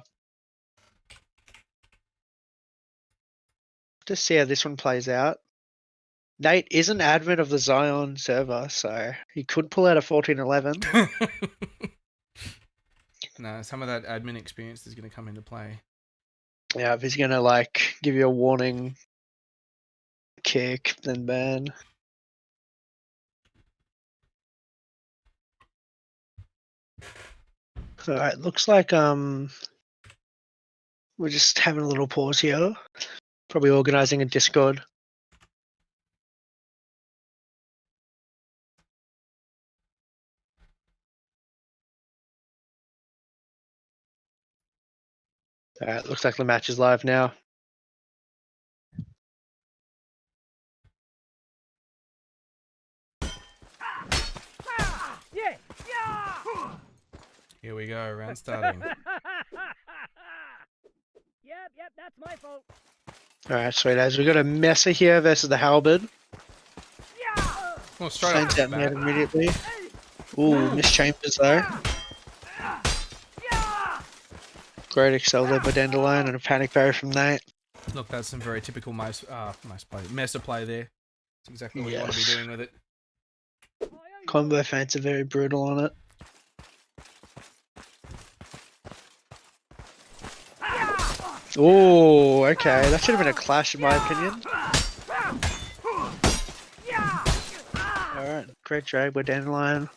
Just see how this one plays out. Nate is an admin of the Zion server, so he could pull out a 14-11. No, some of that admin experience is going to come into play. Yeah, if he's gonna like give you a warning kick, then ban. Alright, looks like we're just having a little pause here. Probably organizing a Discord. Alright, looks like the match is live now. Yeah. Yeah. Here we go, round starting. Yep, that's my fault. Alright, sweet as we got a Messer here versus the Halberd. Yeah. Well, straight off Saints the out bat. immediately. Ooh, Miss Chambers though. Yeah. Great excel there by Dandelion and a panic parry from Nate. Look, that's some very typical Messer play there. That's exactly what you want to be Yes. doing with it. Combo feints are very brutal on it. Oh, okay. That should have been a clash in my opinion. Alright, great drag by Dandelion.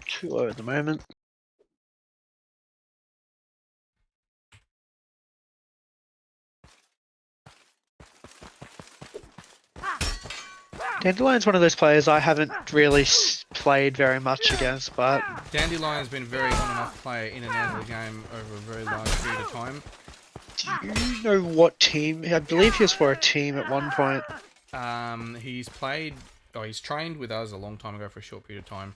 2-0 at the moment. Dandelion's one of those players I haven't really played very much against, but Dandelion's been a very on and off player in and out of the game over a very large period of time. do you know what team? I believe he was for a team at one point. He's trained with us a long time ago for a short period of time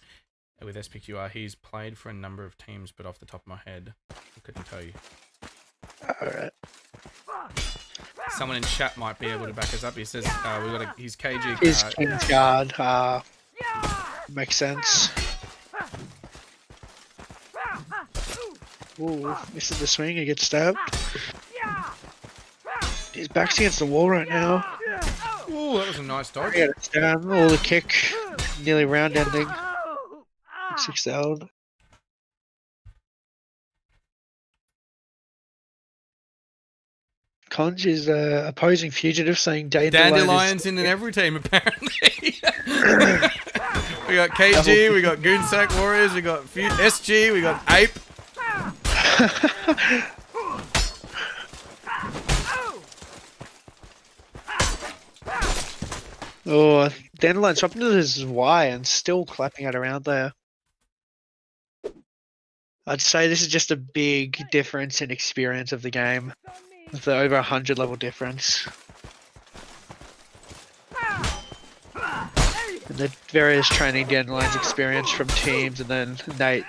with SPQR. He's played for a number of teams, but off the top of my head, I couldn't tell you. Alright. Someone in chat might be able to back us up. He says he's KG. His King's Guard. Makes sense. Ooh, misses the swing, he gets stabbed. His back's against the wall right now. Ooh, that was a nice dodge. He got it down. Oh, the kick. Nearly round ending. 6-0. Conj is opposing fugitive, saying Dandelion's in every team apparently. We got KG, we got Goonsack Warriors, we got SG, we got Ape. Oh, Dandelion swapping to his Y and still clapping it around there. I'd say this is just a big difference in experience of the game. With the over 100 level difference. And the various training Dandelion's experience from teams, and then Nate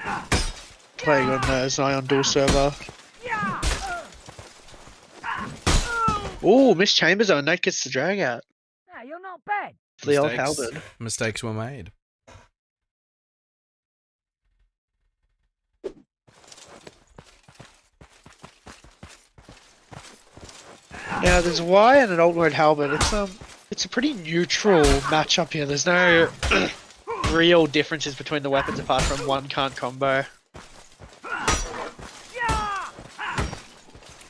playing on the Zion Duel server. Ooh, Miss Chambers on Nate gets the drag out. Nah, you're not bad. For the old Halberd. Mistakes were made. Now there's Y and an old word Halberd. It's It's a pretty neutral matchup here. There's no real differences between the weapons apart from one can't combo.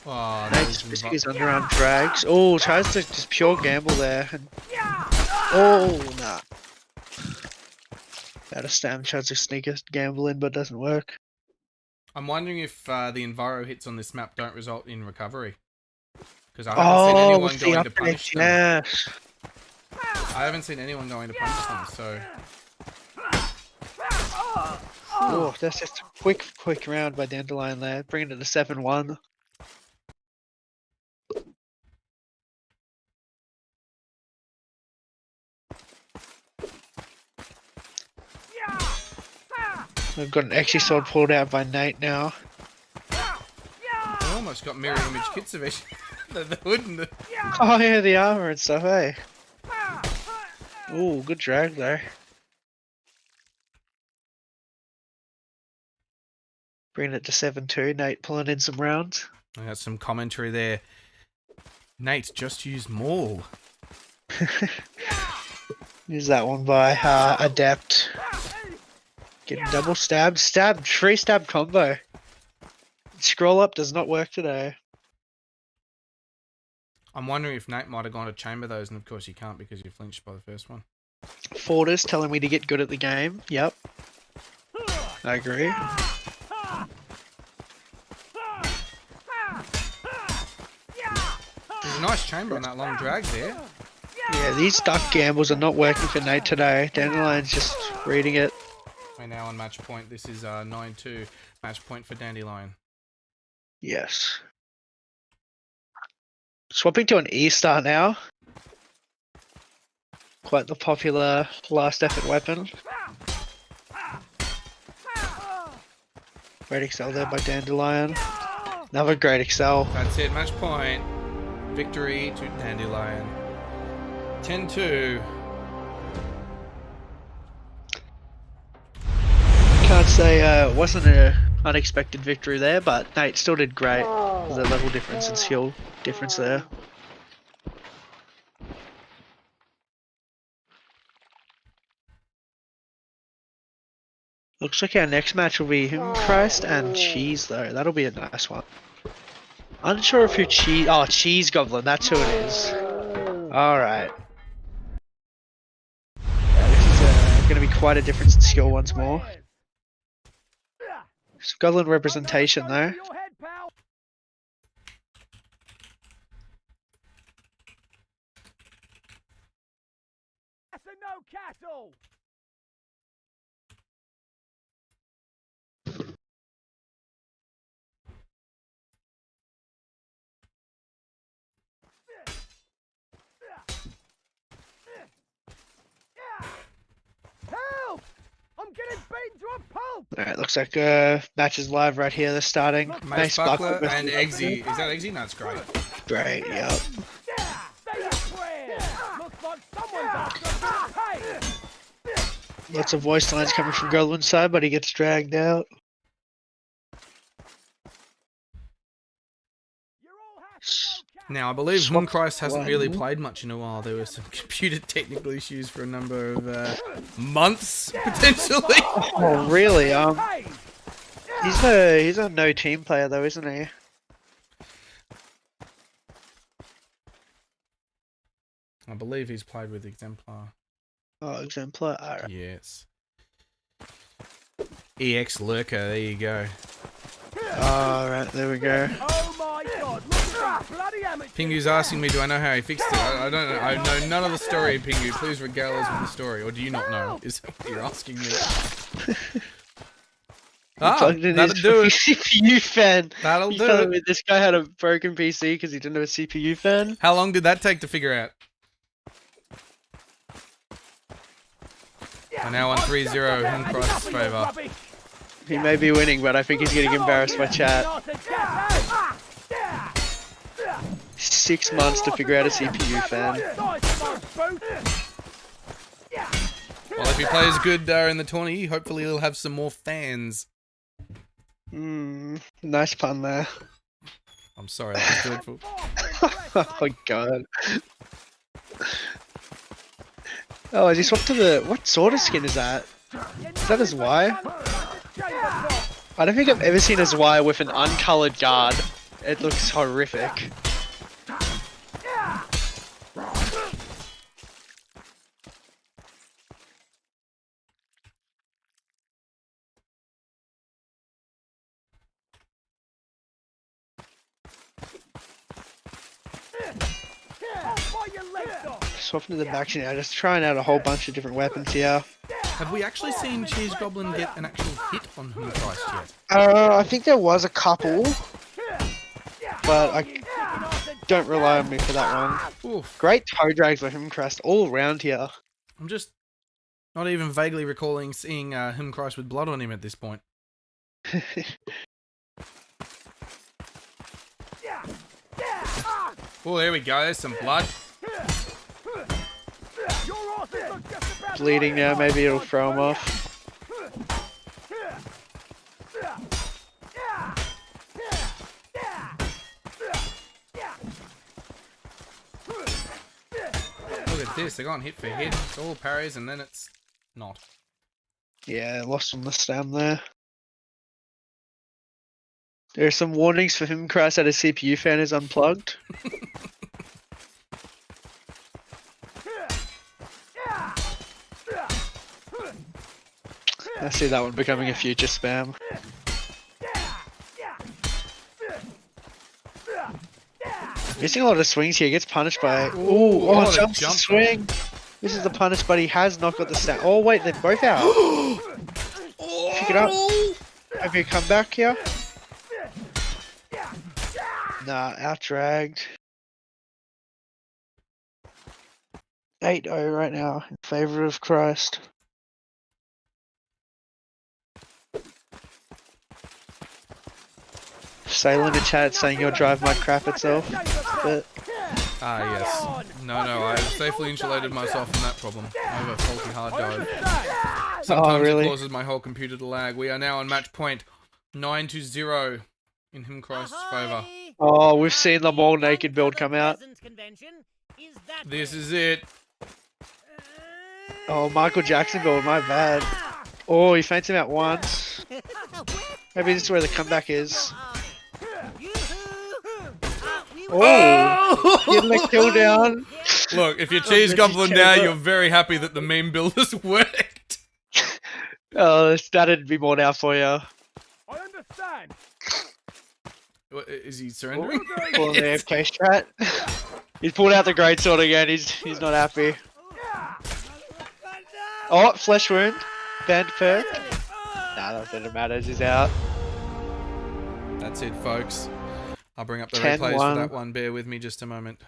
Oh, Nate's missing his underarm drags. Oh, tries to just pure gamble there. And... Oh, nah. Out of stam, tries to sneak a gamble in, but doesn't work. I'm wondering if the Enviro hits on this map don't result in recovery. Because I haven't seen anyone with the going to upright, punish them. yes. I haven't seen anyone going to punish them, so... Oh, that's just a quick round by Dandelion there, bringing it to 7-1. We've got an Exy sword pulled out by Nate now. I almost got mirror image kits of it. the hood and the... Oh yeah, the armor and stuff, eh? Ooh, good drag there. Bringing it to 7-2, Nate pulling in some rounds. I got some commentary there. Nate, just use Maul. Use that one by Adept. Getting double stabbed. Free stab combo. Scroll up does not work today. I'm wondering if Nate might have gone to chamber those, and of course you can't because you flinched by the first one. Fortis telling me to get good at the game. Yep. I agree. There's a nice chamber on that long drag there. Yeah, these duck gambles are not working for Nate today. Dandelion's just reading it. We're now on match point. This is 9-2 match point for Dandelion. Yes. Swapping to an E-Star now. Quite the popular last effort weapon. Great Excel there by Dandelion. Another great Excel. That's it, match point. Victory to Dandelion. 10-2. Can't say it wasn't an unexpected victory there, but Nate still did great. There's a level difference and skill difference there. Looks like our next match will be him, Christ, and Cheese though. That'll be a nice one. Unsure of who Cheese... Oh, Cheese Goblin, that's who it is. Alright. Yeah, this is going to be quite a difference in skill once more. Goblin representation though. That's a no castle. Help! I'm getting beaten to a pulp. Alright, looks like match is live right here. They're starting. Mace Buckler and Eggsy. Is that Eggsy? No, it's great. Great, yep. Looks like someone's after a bit of pay. Lots of voice lines coming from Goblin's side, but he gets dragged out. Now, I believe Swap Christ hasn't one. really played much in a while. There were some computer technical issues for a number of months, potentially. Oh, really? He's a no team player though, isn't he? I believe he's played with Exemplar. Oh, Exemplar. Alright. Yes. EX Lurker, there you go. Alright, there we go. Oh my god, look at these bloody amateurs. Pingu's asking me, do I know how he fixed it? I don't know. I know none of the story, Pingu. Please regale us with the story. Or do you not know? Is that what you're asking me? Plugged in that'll his do it. CPU fan. That'll You do telling it. me this guy had a broken PC because he didn't have a CPU fan? How long did that take to figure out? We're now on 3-0 in Christ's favour. He may be winning, but I think he's getting embarrassed by chat. 6 months to figure out a CPU fan. Well, if he plays good in the tourney, hopefully he'll have some more fans. Nice pun there. I'm sorry, that was dreadful. Oh my god. Oh, has he swapped to the... What sort of skin is that? Is that his Y? I don't think I've ever seen his Y with an uncoloured guard. It looks horrific. Swapping to the back now, just trying out a whole bunch of different weapons here. Have we actually seen Cheese Goblin get an actual hit on Whom Christ yet? I think there was a couple, but I don't rely on me for that one. Oof. Great toe drags for him, Crest, all around here. I'm just not even vaguely recalling seeing Whom Christ with blood on him at this point. Oh, there we go. There's some blood. Bleeding now, maybe it'll throw him off. Look at this. They're going hit for hit. It's all parries and then it's not. Yeah, lost on the stem there. There are some warnings for him, Christ, that his CPU fan is unplugged. I see that one becoming a future spam. Missing a lot of swings here, gets punished by... Ooh, oh, jumps the swing! This is the punish, but he has not got the stat. Oh wait, they're both out. Pick it up. Maybe a comeback here. Nah, out dragged. 8-0 right now, in favour of Christ. Sail in the chat saying you'll drive my crap itself. But Ah, yes. No, I've safely insulated myself from that problem. I have a faulty hard drive. Sometimes really? it causes my whole computer to lag. We are now on match point 9-0 in Him Christ's favour. oh, we've seen the all naked build come out. This is it. Oh, Michael Jackson build, my bad. Oh, he faints him out once. Maybe this is where the comeback is. Oh, getting the kill down. Look, if you're Cheese Goblin now, you're very happy that the meme builders worked. Oh, that'd be more now for you. I understand. Is he surrendering? Pulling the AFK strat. He's pulled out the great sword again. He's not happy. Oh, flesh wound. Band perk. Nah, that doesn't matter. He's out. That's it, folks. I'll bring up the 10-1. replays for that one. Bear with me just a moment.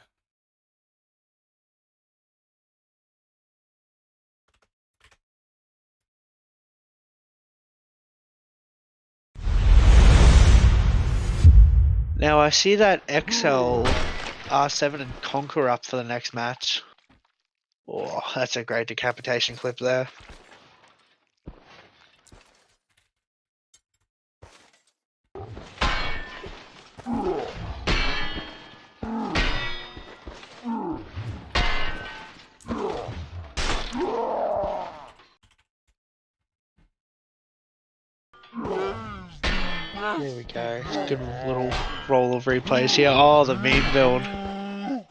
Now I see that XL, R7 and Conquer up for the next match. Oh, that's a great decapitation clip there. There we go. Good little roll of replays here. Oh, the meme build.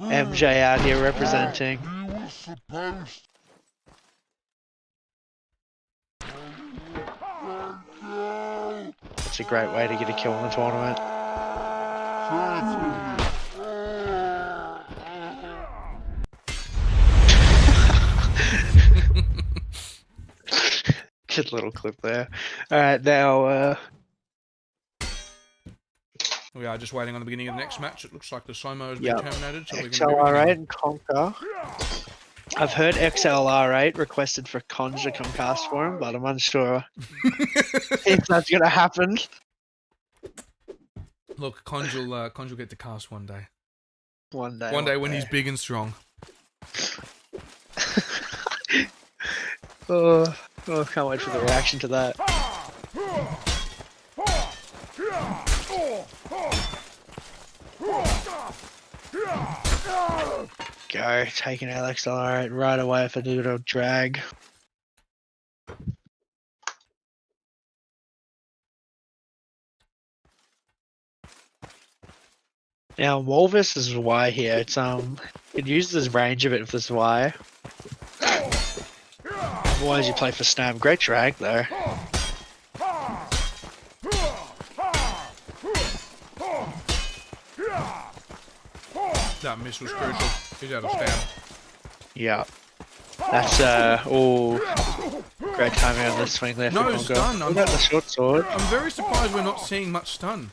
MJ out here representing. That's a great way to get a kill in the tournament. Good little clip there. Alright, now, We are just waiting on the beginning of the next match. It looks like the Somo has been Yep. terminated. So XLR8 and Conquer. I've heard XLR8 requested for Conj to come cast for him, but I'm unsure if that's gonna happen. Look, Conj will get to cast one day. One day. One day when he's big and strong. Oh, I can't wait for the reaction to that. go. Taking out accelerate right away for the little drag. Now, Walrus is Y here. It uses his range a bit with this Y. Otherwise, you play for Snap. Great drag though. That miss was crucial. He's out of stab. Yeah. That's great timing on this swing there. No for stun. What about the short sword? I'm very surprised we're not seeing much stun.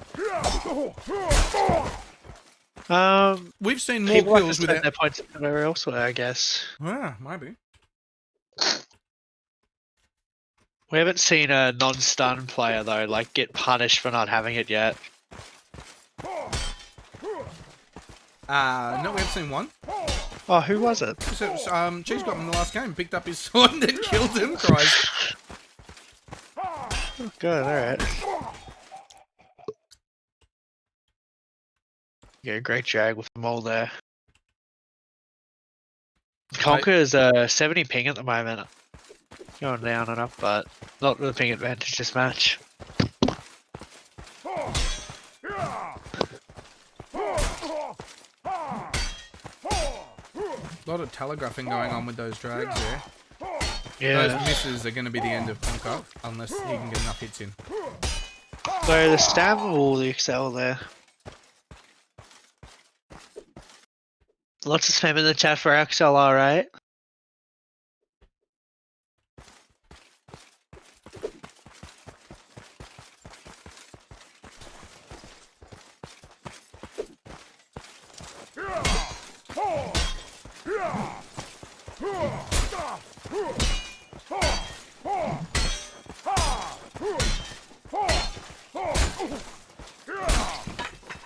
We've seen more People like to kills spend without. their points everywhere elsewhere, I guess. Yeah, maybe. We haven't seen a non-stun player though, like get punished for not having it yet. No, we haven't seen one. Oh, who was it? So, Cheese got him in the last game, picked up his sword and then killed him. Christ. Oh, good, alright. Yeah, great drag with them all there. Conquer is 70 ping at the moment. Going down and up, but not with the ping advantage this match. A lot of telegraphing going on with those drags there. Yeah. Those misses are going to be the end of Conquer, unless he can get enough hits in. So the stab or the excel there. Lots of spam in the chat for XLR, right?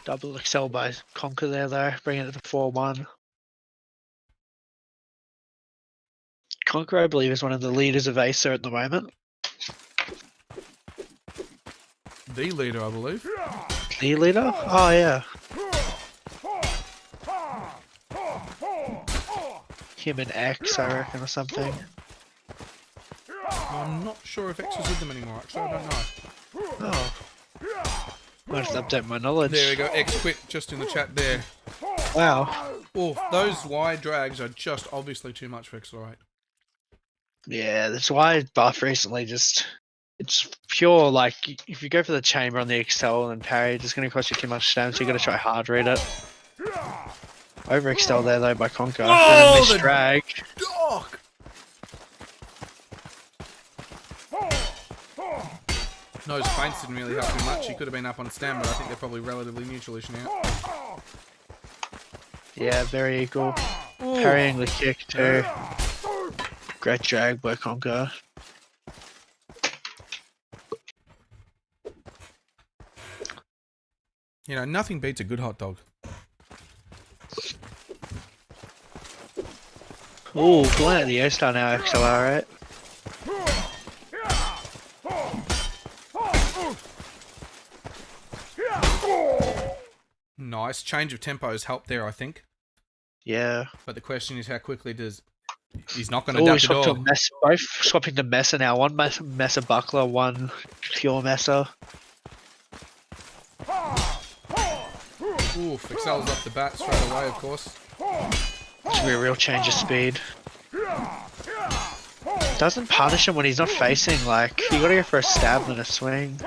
Double excel by Conquer there though, bringing it to 4-1. Conquer, I believe, is one of the leaders of Acer at the moment. The leader, I believe. The leader? Oh yeah. Him and X, I reckon, or something. I'm not sure if X is with them anymore, actually, I don't know. Oh. Might have to update my knowledge. There we go, X quit just in the chat there. Wow. Oh, those wide drags are just obviously too much for Accelerate. Yeah, that's why buff recently it's pure like if you go for the chamber on the Excel and parry, it's going to cost you too much damage, so you got to try hard read it. Over Excel there though by Conquer. Oh, and the drag. Dog! No, his feints didn't really help too much. He could have been up on stand, but I think they're probably relatively neutral-ish now. Yeah, very equal. Ooh. Parrying the kick too. Great drag by Conquer. You know, nothing beats a good hot dog. Ooh, going at the A-star now, XLR, right? Nice. Change of tempo has helped there, I think. Yeah. But the question is how quickly does... He's not going to Oh, adapt he at all. swapped to both swapping to Messer now. One Messer Buckler, one pure Messer. Oof, excels off the bat straight away, of course. It's be a real change of speed. Doesn't punish him when he's not facing, like, you gotta go for a stab and a swing.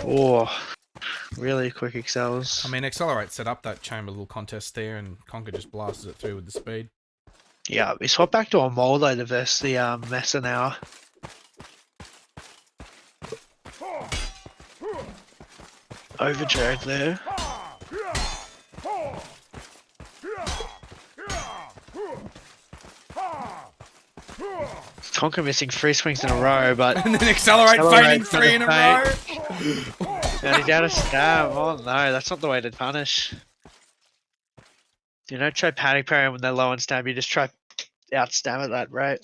Oh, really quick excels. I mean, Accelerate set up that chamber little contest there, and Conquer just blasted it through with the speed. Yeah, we swap back to a Moldo to verse the Messer now. Overdrag there. Conquer missing 3 swings in a row, but And then Accelerate feigning 3 in a row! and he's out of stab. Oh no, that's not the way to punish. You don't try panic parry when they're low on stab, you just try out stab at that rate.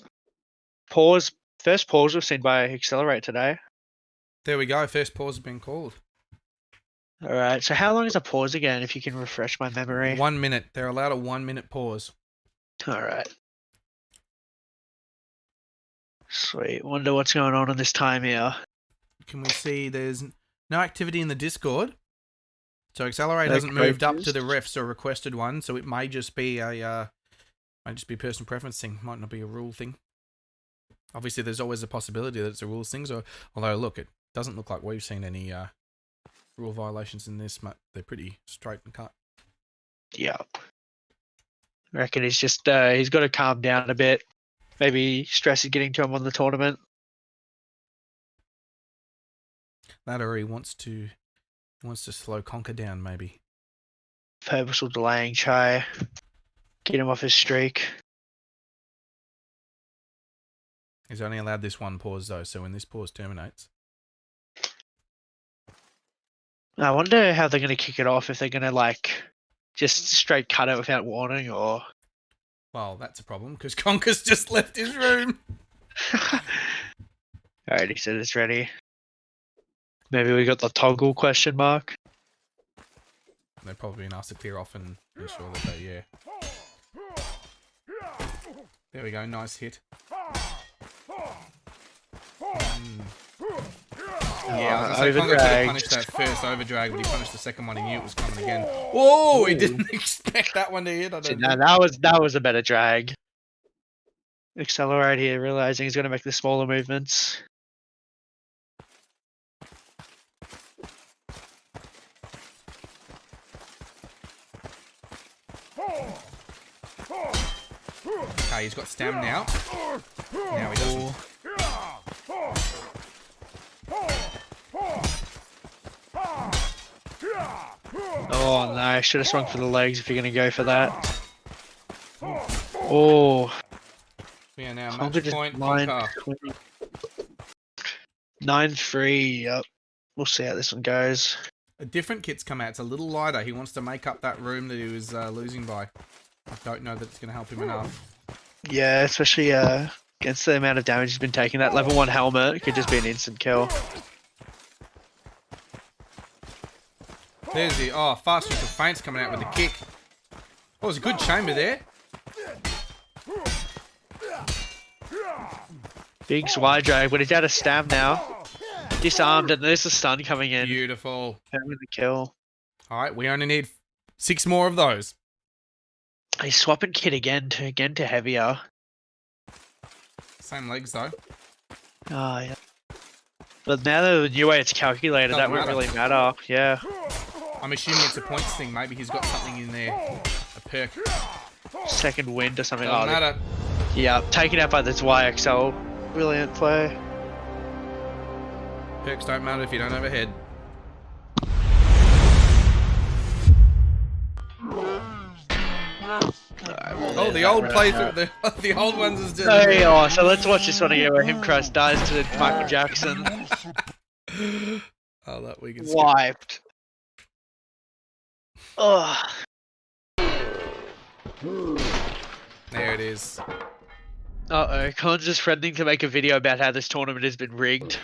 Pause. First pause we've seen by Accelerate today. There we go, first pause has been called. Alright, so how long is a pause again, if you can refresh my memory? 1 minute. They're allowed a 1 minute pause. Alright. Sweet. Wonder what's going on in this time here. Can we see there's no activity in the Discord? So Accelerate No hasn't moved up to coaches? the refs or requested one, so it may just be a person preference thing. Might not be a rule thing. Obviously, there's always a possibility that it's a rules thing. So, although look, it doesn't look like we've seen any rule violations in this. They're pretty straight and cut. Yeah. I reckon he's just he's got to calm down a bit. Maybe stress is getting to him on the tournament. That or he wants to slow Conker down, maybe. Purposeful delaying try. Get him off his streak. He's only allowed this one pause though, so when this pause terminates, I wonder how they're going to kick it off, if they're going to like just straight cut it without warning, or... well, that's a problem because Conker's just left his room. Alright, he said it's ready. Maybe we got the toggle question mark. They've probably been asked to clear off and ensure that they, yeah. There we go, nice hit. Yeah, I was gonna say Conker could have punished that first overdrag, but he punished the second one. He knew it was coming again. Whoa! He didn't expect that one to hit. I don't No, think. that was a better drag. Accelerate here, realizing he's going to make the smaller movements. Okay, he's got stam now. Now he doesn't. Oh no, should have swung for the legs if you're going to go for that. Oh, Yeah, now Conker match just point. blind Conker. 9-3. Yep, we'll see how this one goes. A different kit's come out. It's a little lighter. He wants to make up that room that he was losing by. I don't know that it's going to help him enough. Yeah, especially against the amount of damage he's been taking. That level 1 helmet could just be an instant kill. There's the fast neutral feints coming out with the kick. Oh, it was a good chamber there. Big wide drag, but he's out of stam now. Disarmed, and there's the stun coming in. Beautiful. Having the kill. All right, we only need 6 more of those. He's swapping kit again to heavier. Same legs though. Oh yeah. But now that the new way it's calculated, that Doesn't won't matter. really matter. Yeah. I'm assuming it's a points thing. Maybe he's got something in there. A perk. Second wind or something. Doesn't matter. Yeah, taken out by this YXL. Brilliant play. Perks don't matter if you don't have a head. Oh, the old playthrough. The old ones is just. Oh, so let's watch this one again where him Christ dies to Michael Jackson. Oh, that we can skip. Wiped. Oh. There it is. Uh-oh, Colin's just threatening to make a video about how this tournament has been rigged.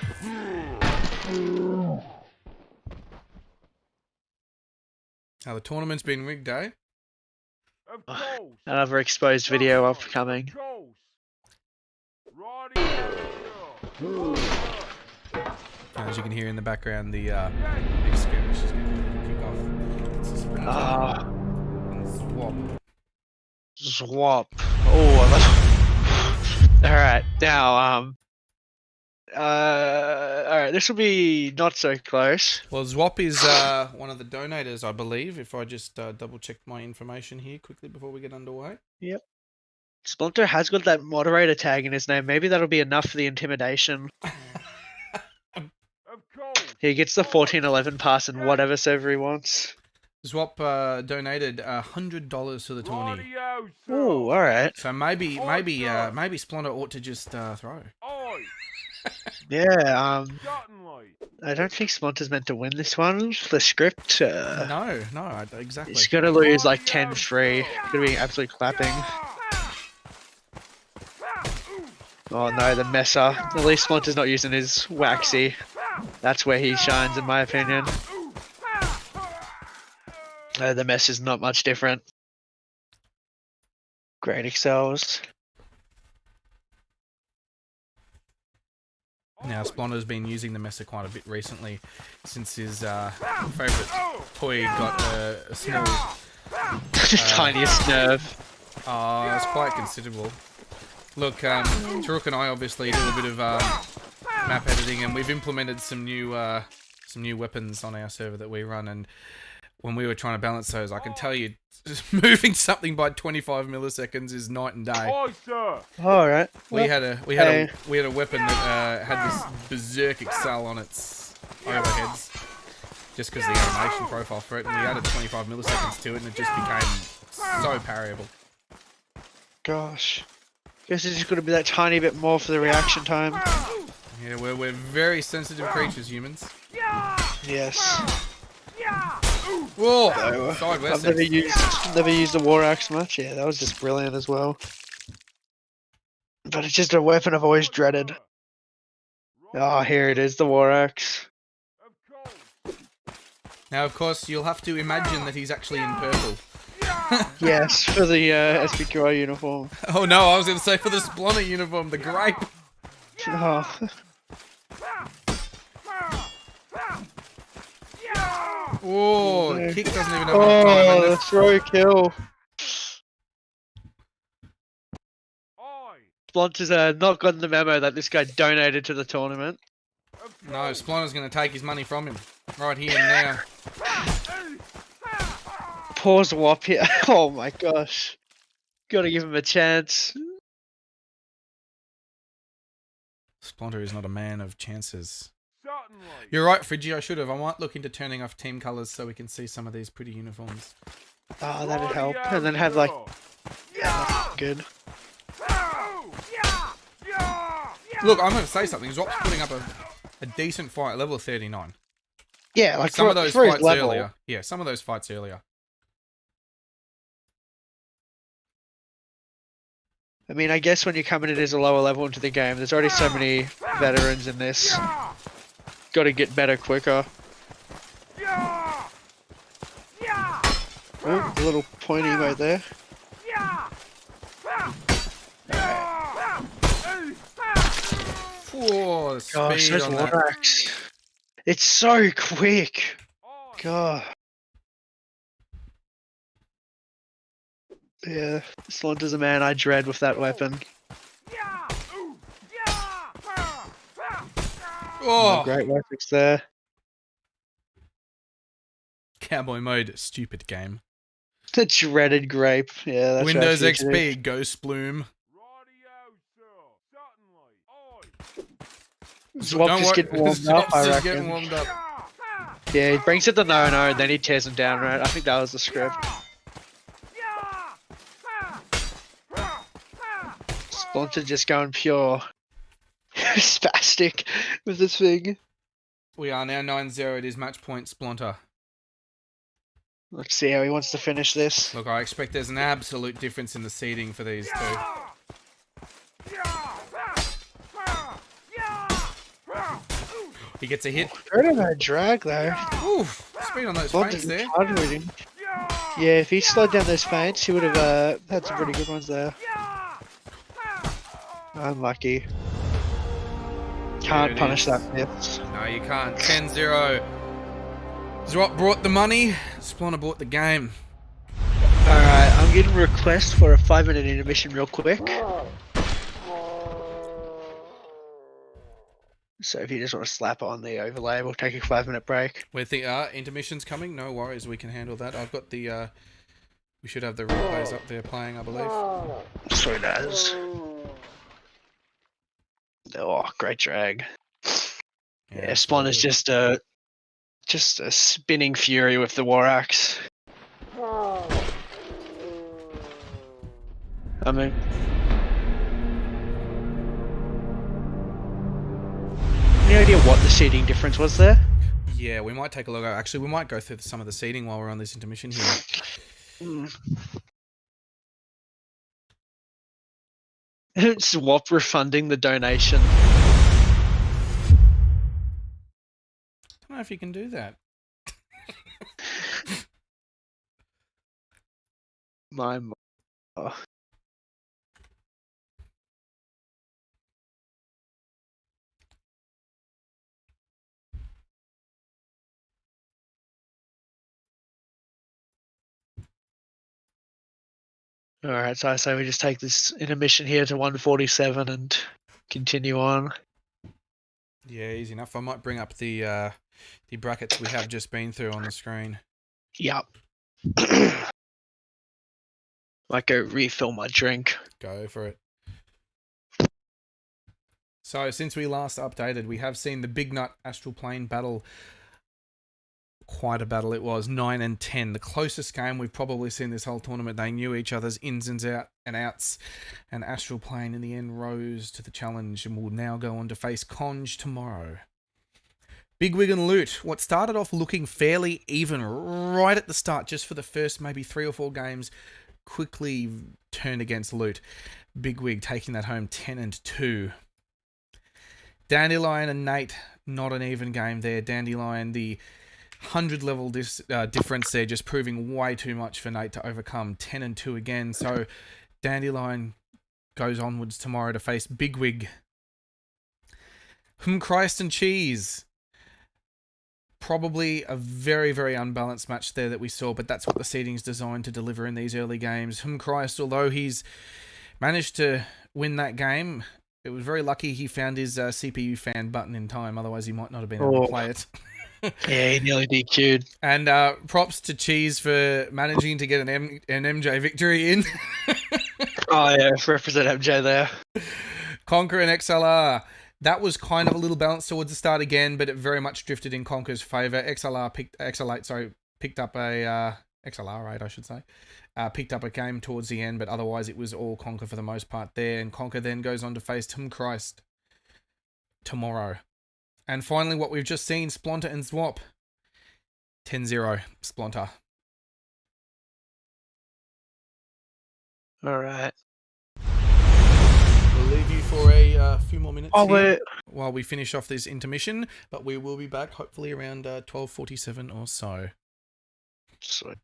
Now the tournament's been rigged, eh? Of course. Another exposed video upcoming. Of course. Righty, As you can hear in the background, the next skirmish is going to kick off. It's a sprint and swap. Swap. Oh, alright, now, alright, this will be not so close. Well, Zwap is one of the donators, I believe, if I just double check my information here quickly before we get underway. Yep. Splinter has got that moderator tag in his name. Maybe that'll be enough for the intimidation. of course. He gets the 1411 pass in whatever server he wants. Zwap donated $100 to the tourney. Rightio, sir. Ooh, alright. So maybe Splinter ought to just throw. Oi, Yeah, certainly. I don't think Splinter's meant to win this one. The script, No, exactly. he's gonna lose like 10-3. Gonna be absolute clapping. Oh no, the messer. At least Splinter's not using his waxy. That's where he shines, in my opinion. The mess is not much different. Great excels. Now, Splonter's been using the Messer quite a bit recently since his favourite toy got a small... Tiniest nerve. Oh, it's quite considerable. Look, Taruk and I obviously do a bit of map editing, and we've implemented some new weapons on our server that we run, and when we were trying to balance those, I can tell you, just moving something by 25 milliseconds is night and day. Aye, sir. All right. We had a weapon that had this berserk excel on its overheads, just because the animation profile for it, and we added 25 milliseconds to it, and it just became so parryable. Gosh. Guess it's just got to be that tiny bit more for the reaction time. Yeah, we're very sensitive creatures, humans. Yes. Whoa! So, Side I've never used the war axe much. Yeah, that was just brilliant as well. But it's just a weapon I've always dreaded. Oh, here it is, the war axe. Now, of course, you'll have to imagine that he's actually in purple. Yes, for the SPQI uniform. Oh no, I was going to say for the Splotter uniform, the grape. Oh. Oh, the kick doesn't even have enough Oh, time. the throw kill. Splonter's not gotten the memo that this guy donated to the tournament. No, Splonter's going to take his money from him. Right here and now. Pause whop here. Oh my gosh. Gotta give him a chance. Splinter is not a man of chances. Certainly. You're right, Friggy, I should have. I might look into turning off team colours so we can see some of these pretty uniforms. Oh, that'd help. And then have like... Yeah, that's good. Look, I'm going to say something. Zwap's putting up a decent fight, level 39. Yeah, like Some of those for his fights level. earlier. Yeah, some of those fights earlier. I mean, I guess when you're coming in as a lower level into the game, there's already so many veterans in this. Got to get better quicker. Oh, a little pointy right there. Whoa, the speed Gosh, those on that. Lorax. It's so quick. God. Yeah, Splinter's a man I dread with that weapon. Oh, Great graphics there. cowboy mode, stupid game. The dreaded grape. Yeah, that's Windows actually XP, Ghost Bloom. Zwap Don't just worry, getting warmed up, Zwap's I just getting reckon. warmed up. Yeah, he brings it the no-no and then he tears him down, right? I think that was the script. Splinter just going pure spastic with this thing. We are now 9-0. It is match point, Splinter. Let's see how he wants to finish this. Look, I expect there's an absolute difference in the seeding for these two. He gets a hit. Heard of that drag though. Oof, speed on those feints Splinter's there. hard with him. Yeah, if he slowed down those feints, he would have had some pretty good ones there. Unlucky. Can't it punish is. that miss. No, you can't. 10-0. Zwap brought the money. Splinter bought the game. Alright, I'm getting a request for a 5-minute intermission real quick. So if you just want to slap on the overlay, we'll take a 5-minute break. With the intermissions coming, no worries, we can handle that. I've got the we should have the replays up there playing, I believe. Sweet as. Oh, great drag. Yeah, Spawn is just a spinning fury with the war axe. I mean, any idea what the seating difference was there? Yeah, we might take a look. Actually, we might go through some of the seating while we're on this intermission here. Swap refunding the donation. I don't know if you can do that. My. Oh. All right, so I say we just take this intermission here to 147 and continue on. Yeah, easy enough. I might bring up the brackets we have just been through on the screen. Yep. Might go refill my drink. Go for it. So, since we last updated, we have seen the Big Nut Astral Plane battle. Quite a battle it was, 9 and 10. The closest game we've probably seen this whole tournament. They knew each other's ins and outs. And Astral Plane in the end rose to the challenge and will now go on to face Conj tomorrow. Bigwig and Loot, what started off looking fairly even right at the start, just for the first maybe 3 or 4 games, quickly turned against Loot. Bigwig taking that home 10 and 2. Dandelion and Nate, not an even game there. Dandelion, the 100 level difference there, just proving way too much for Nate to overcome. 10 and 2 again. So Dandelion goes onwards tomorrow to face Bigwig. Christ and Cheese. Probably a very, very unbalanced match there that we saw, but that's what the seeding's designed to deliver in these early games. Christ, although he's managed to win that game, it was very lucky he found his CPU fan button in time, otherwise he might not have been able to play it. Yeah, he nearly DQ'd. And props to Cheese for managing to get an MJ victory in. Oh yeah, represent MJ there. Conquer and XLR. That was kind of a little balanced towards the start again, but it very much drifted in Conquer's favour. XLR picked up a XLR8, I should say. Picked up a game towards the end, but otherwise it was all Conquer for the most part there. And Conquer then goes on to face Tim Christ tomorrow. And finally, what we've just seen, Splonter and Zwap. 10-0, Splonter. All right. We'll leave you for a few more minutes here wait. while we finish off this intermission, but we will be back hopefully around 12:47 or so. Sweet.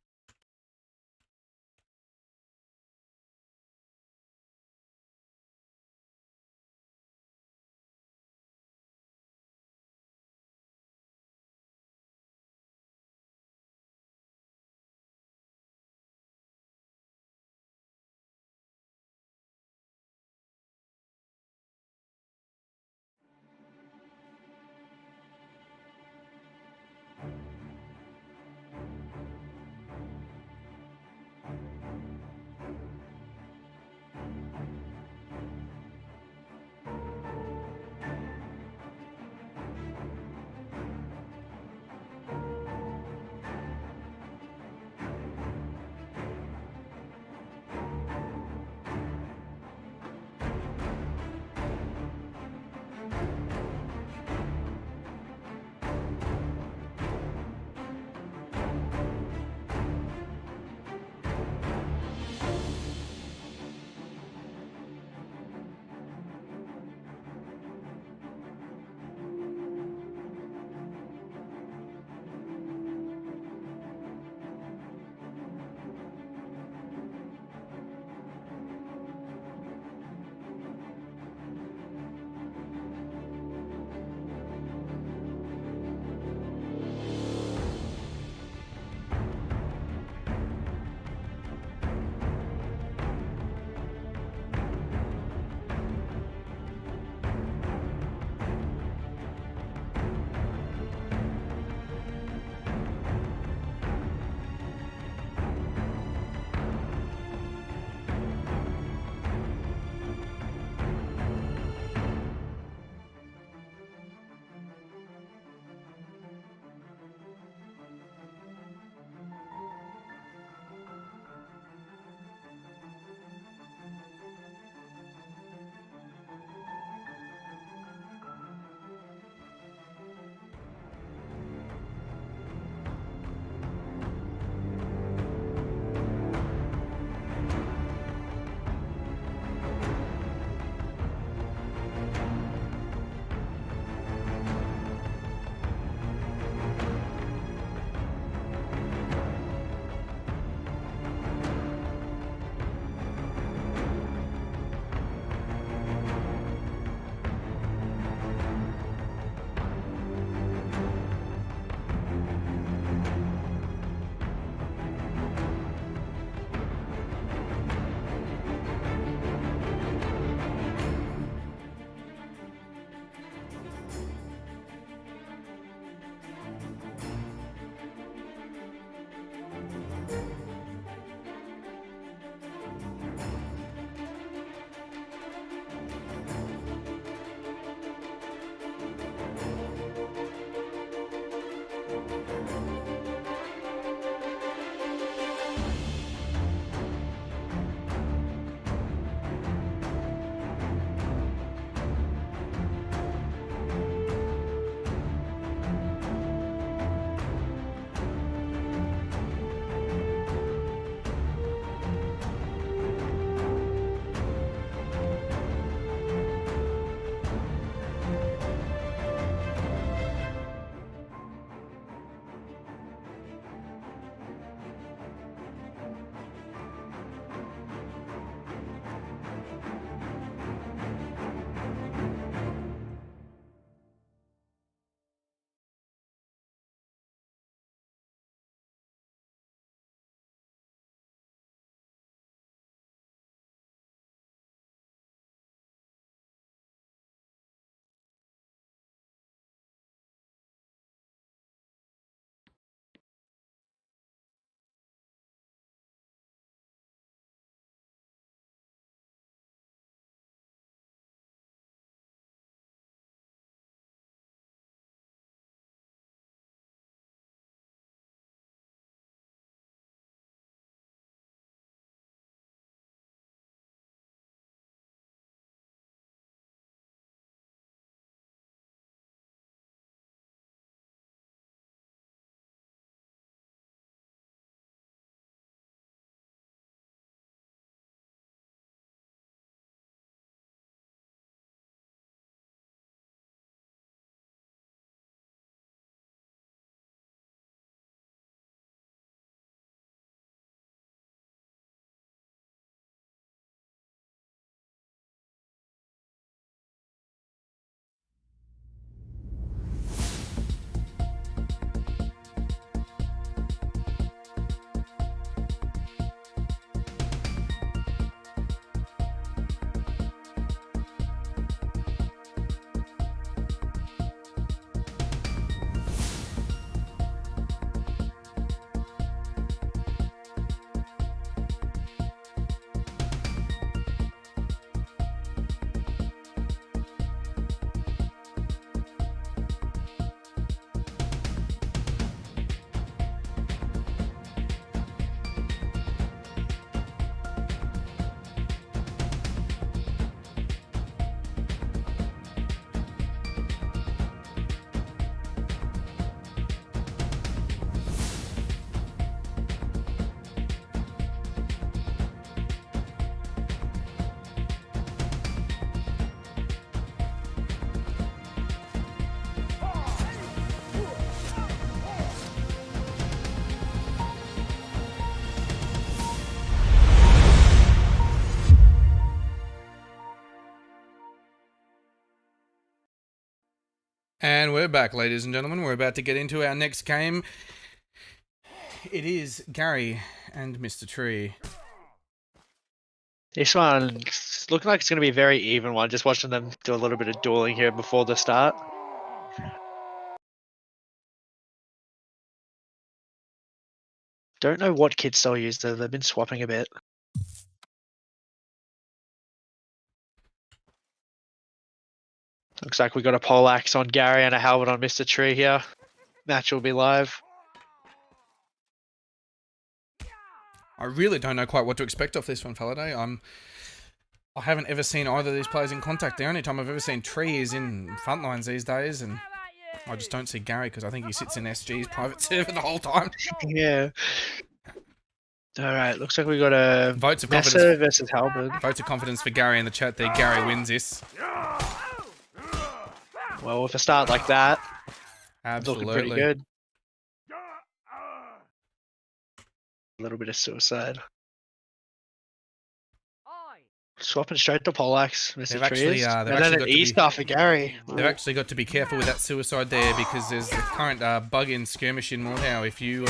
And we're back, ladies and gentlemen. We're about to get into our next game. It is Gary and Mr. Tree. This one's looking like it's going to be a very even one. Just watching them do a little bit of dueling here before the start. Don't know what kits they'll use though. They've been swapping a bit. Looks like we got a poleaxe on Gary and a halberd on Mr. Tree here. Match will be live. I really don't know quite what to expect off this one, Falladay. I haven't ever seen either of these players in contact. The only time I've ever seen Tree is in frontlines these days, and I just don't see Gary because I think he sits in SG's private server the whole time. Yeah. Alright, looks like we got a Votes of Messer confidence. versus halberd. Votes of confidence for Gary in the chat there. Gary wins this. Well, with a start like that, Absolutely. looking pretty good. A little bit of suicide. Swapping straight to poleaxe, Mr. They've actually, Trees. they've And actually then got an to be- E-star for Gary. They've actually got to be careful with that suicide there because there's the current bug in skirmish in Mordhau. If you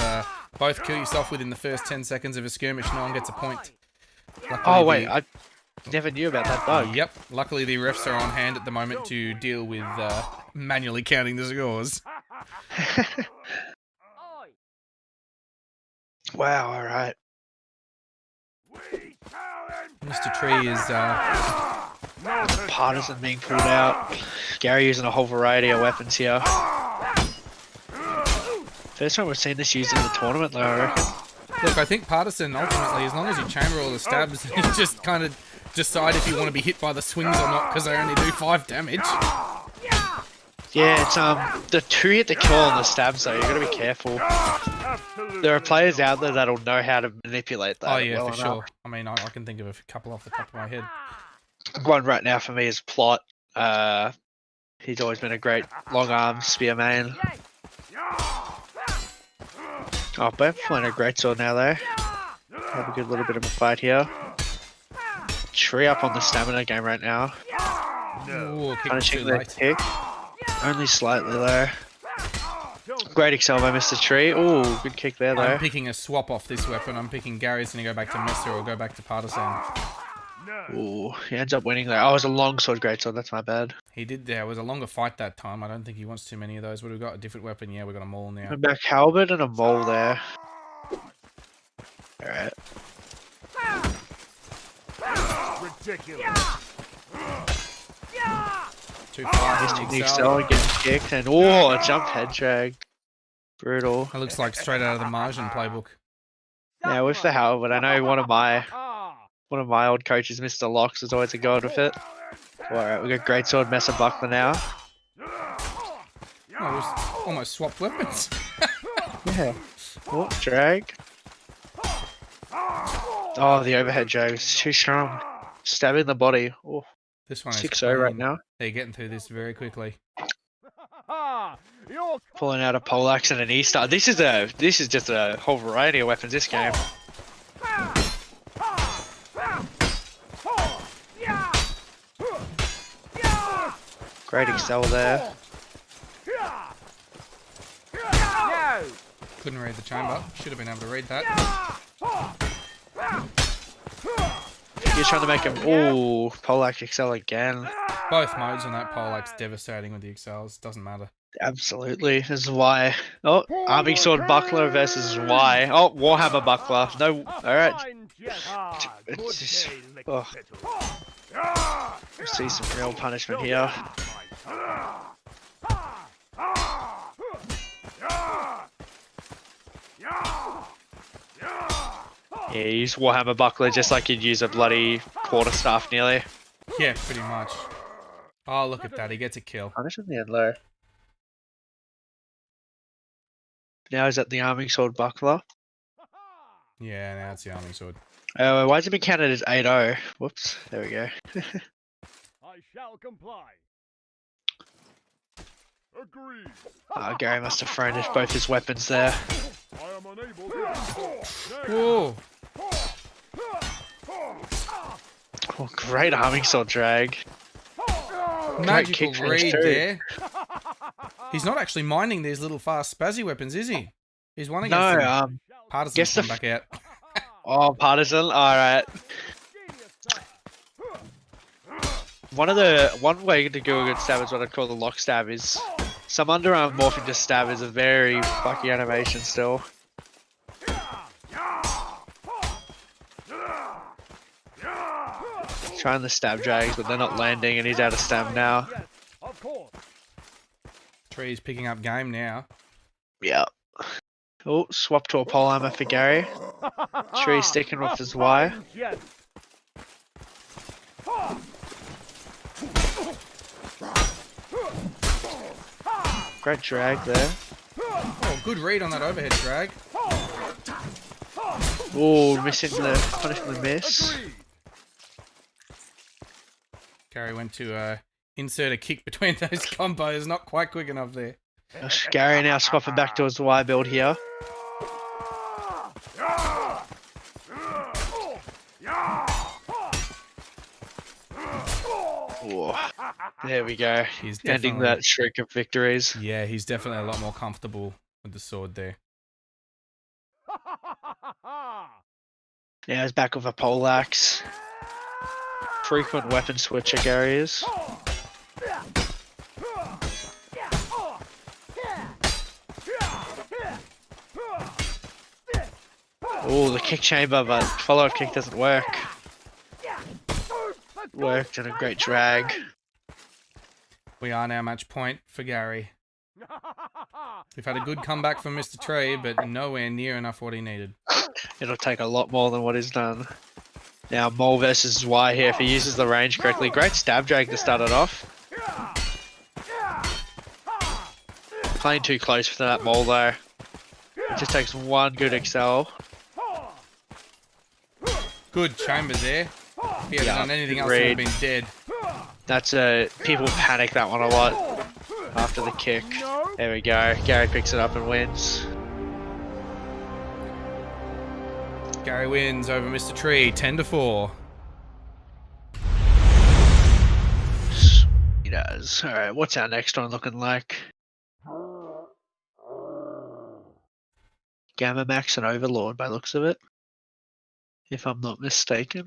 both kill yourself within the first 10 seconds of a skirmish, no one gets a point. Luckily, Oh wait, I never knew about that bug. Yep. Luckily, the refs are on hand at the moment to deal with manually counting the scores. Wow, alright. Mr. Tree is Partisan being pulled out. Gary using a whole variety of weapons here. First time we've seen this used in the tournament though, I reckon. look. I think Partisan ultimately, as long as you chamber all the stabs, you just kind of decide if you want to be hit by the swings or not because they only do 5 damage. Yeah, it's the 2 hit the kill on the stabs though, you gotta be careful. There are players out there that'll know how to manipulate that. Oh yeah, well for enough. sure. I mean, I can think of a couple off the top of my head. One right now for me is Plot. He's always been a great long arm spear main. Oh, both playing a great sword now though. Have a good little bit of a fight here. Tree up on the stamina game right now. Ooh, kick was too Punishing the late. kick. Only slightly though. Great excel by Mr. Tree. Ooh, good kick there though. I'm picking a swap off this weapon. I'm picking Gary's going to go back to Messer or go back to Partisan. Ooh, he ends up winning there. Oh, it was a long sword, great sword. That's my bad. He did there. It was a longer fight that time. I don't think he wants too many of those. But we've got a different weapon. Yeah, we've got a maul now. I'm back halberd and a mole there. Alright. Ridiculous. Too fast. Missing the excel and getting kicked. And oh, a jump head drag. Brutal. That looks like straight out of the Margin playbook. Yeah, with the halberd, I know one of my old coaches, Mr. Locks, is always a god with it. Alright, we got great sword, Messer Buckler now. Oh, it was almost swapped weapons. Yeah. Oh, drag. Oh, the overhead drag is too strong. Stabbing the body. Oh, This one is 6-0 right clean. now. They're getting through this very quickly. Pulling out a poleaxe and an E-star. This is just a whole variety of weapons this game. Great excel there. Couldn't read the chamber. Should have been able to read that. He's trying to make him. Ooh, poleaxe excel again. Both modes on that poleaxe devastating with the excels. Doesn't matter. Absolutely. This is why. Oh, arming sword buckler versus Y. Oh, Warhammer buckler. No. Alright. It's just, oh. We'll see some real punishment here. Yeah, use Warhammer buckler just like you'd use a bloody quarterstaff nearly. Yeah, pretty much. Oh, look at that. He gets a kill. Punishment the end low. Now is that the arming sword buckler? Yeah, now it's the arming sword. Why has it been counted as 8-0? Whoops, there we go. I shall comply. Agreed. Oh, Gary must have thrown both his weapons there. I am unable to. Whoa! Oh, great arming sword drag. Magical kick finish read too. there. He's not actually minding these little fast spazzy weapons, is he? He's one against No, them. Partisan's guess come the back out. oh, partisan. All right. One way to go against stab is what I'd call the lock stab is some underarm morphing to stab is a very fucky animation still. Trying the stab drags, but they're not landing, and he's out of stab now. Yes, of course. Tree's picking up game now. Yeah. Oh, swap to a polearmor for Gary. Tree sticking with his Y. Yes. Great drag there. Oh, good read on that overhead drag. Oh, missing the punishing the miss. Gary went to insert a kick between those combos. Not quite quick enough there. Gary now swapping back to his Y build here. Oh, there we go. He's Ending definitely, that streak of victories. yeah, he's definitely a lot more comfortable with the sword there. Now he's back with a poleaxe. Frequent weapon switcher Gary is. Oh, the kick chamber, but follow-up kick doesn't work. Worked and a great drag. We are now match point for Gary. We've had a good comeback from Mr. Tree, but nowhere near enough what he needed. It'll take a lot more than what he's done. Now Mole versus Y here if he uses the range correctly. Great stab drag to start it off. Playing too close for that Mole though. It just takes one good excel. Good chamber there. If he hadn't done anything else, he would have been dead. That's people panic that one a lot after the kick. There we go. Gary picks it up and wins. Gary wins over Mr. Tree, 10-4. He does. Alright, what's our next one looking like? Gamma Max and Overlord by looks of it. If I'm not mistaken.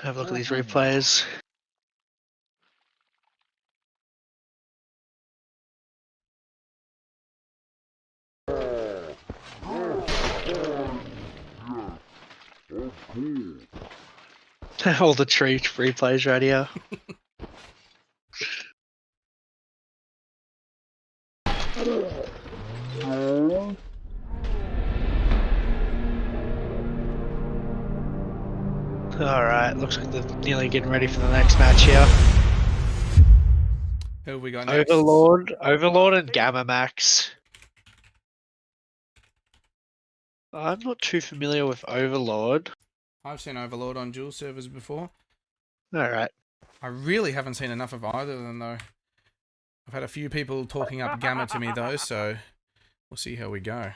Have a look at these replays. All the tree replays right here. Alright, looks like they're nearly getting ready for the next match here. Who have we got next? Overlord and Gamma Max. I'm not too familiar with Overlord. I've seen Overlord on dual servers before. Alright. I really haven't seen enough of either of them, though. I've had a few people talking up Gamma to me, though, so we'll see how we go.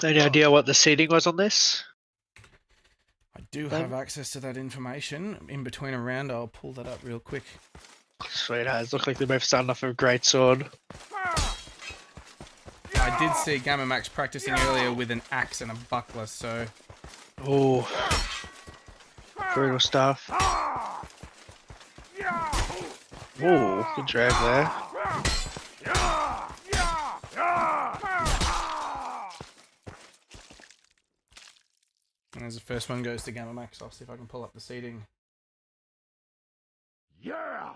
Any idea what the seeding was on this? I do have access to that information. In between a round, I'll pull that up real quick. Sweet as. Look like they're both starting off with a great sword. I did see Gamma Max practicing earlier with an axe and a buckler, so... Oh. Brutal stuff. Oh, good drag there. And as the first one goes to Gamma Max, I'll see if I can pull up the seating. Yeah.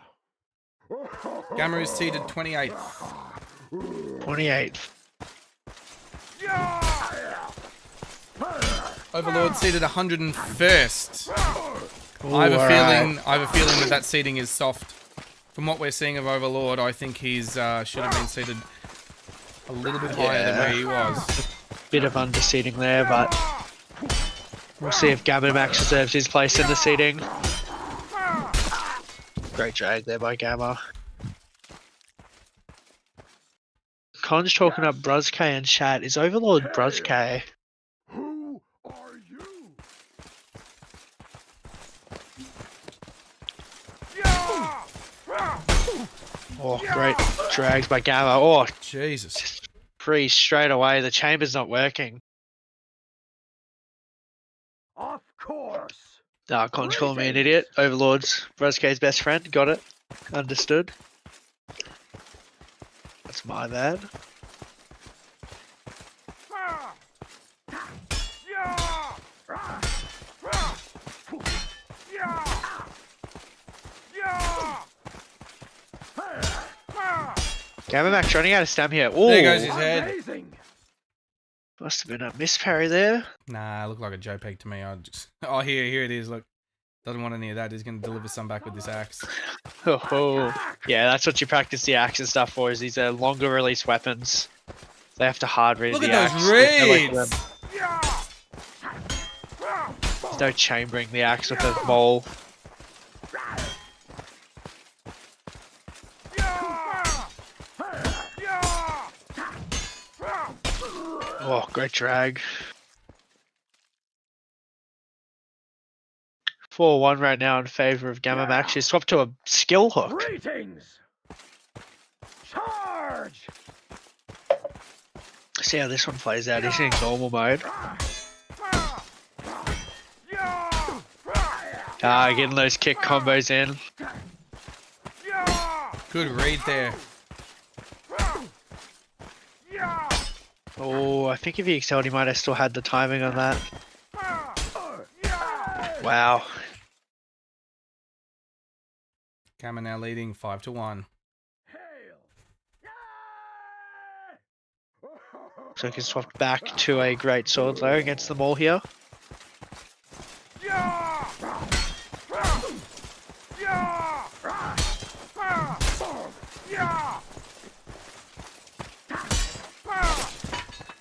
Gamma is seated 28th. 28. Overlord seated 101st. Ooh, I have a alright. feeling that that seating is soft. From what we're seeing of Overlord, I think he's should have been seated a little bit higher than where he was. Bit of underseeding there, but we'll see if Gamma Max deserves his place in the seating. Great drag there by Gamma. Con's talking up Bruzk in chat. Is Overlord Bruzk? Who are you? Oh, great drags by Gamma. Oh, Jesus. freeze straight away. The chamber's not working. Of course. Con's calling me an idiot. Overlord's Rosuke's best friend. Got it. Understood. That's my bad. Gamma Max running out of stam here. Ooh, There goes his head. Amazing. must have been a miss parry there. Nah, looked like a JPEG to me. I just... Oh, here it is. Look. Doesn't want any of that. He's going to deliver some back with this axe. Oh, yeah, that's what you practice the axe and stuff for. Is these are longer release weapons. They have to hard read Look the at axe. those reads! There's no chambering the axe with a bowl. Oh, great drag. 4-1 right now in favor of Gamma Max. She's swapped to a skill hook. Greetings. Charge. See how this one plays out. He's in normal mode. Getting those kick combos in. Good read there. Oh, I think if he excelled, he might have still had the timing on that. Wow. Gamma now leading 5-1. So he can swap back to a great sword though against them all here.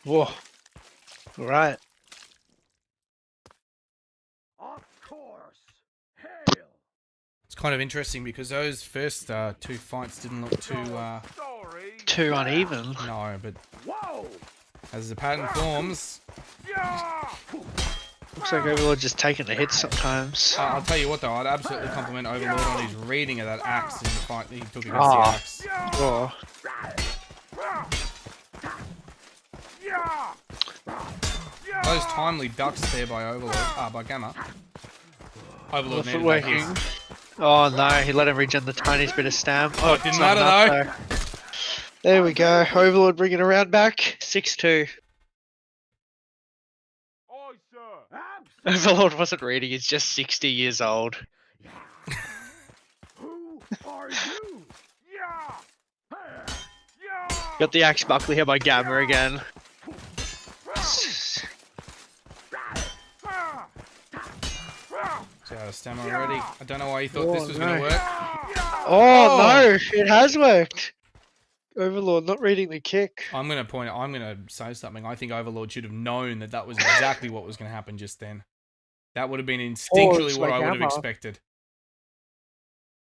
Whoa. Alright. Of course. Hail. It's kind of interesting because those first two fights didn't look too... Sorry. Too uneven. No, but Whoa. as the pattern forms... Looks like Overlord just taking the hits sometimes. I'll tell you what though, I'd absolutely compliment Overlord on his reading of that axe in the fight that he took against Oh. the axe. Oh. Those timely ducks there by Overlord, by Gamma. Overlord needed that Working. hit. Oh no, he let him regen the tiniest bit of stam. Oh, it didn't it's matter not though. enough, though. There we go. Overlord bringing it around back. 6-2. Aye, sir. Overlord wasn't reading, he's just 60 years old. Who are you? Got the axe buckler here by Gamma again. So out of stamina already. I don't know why he thought this was going to no. work. Oh no, it has worked. Overlord not reading the kick. I'm going to say something. I think Overlord should have known that that was exactly what was going to happen just then. That would have been instinctually it's what like I would have Gamma. expected.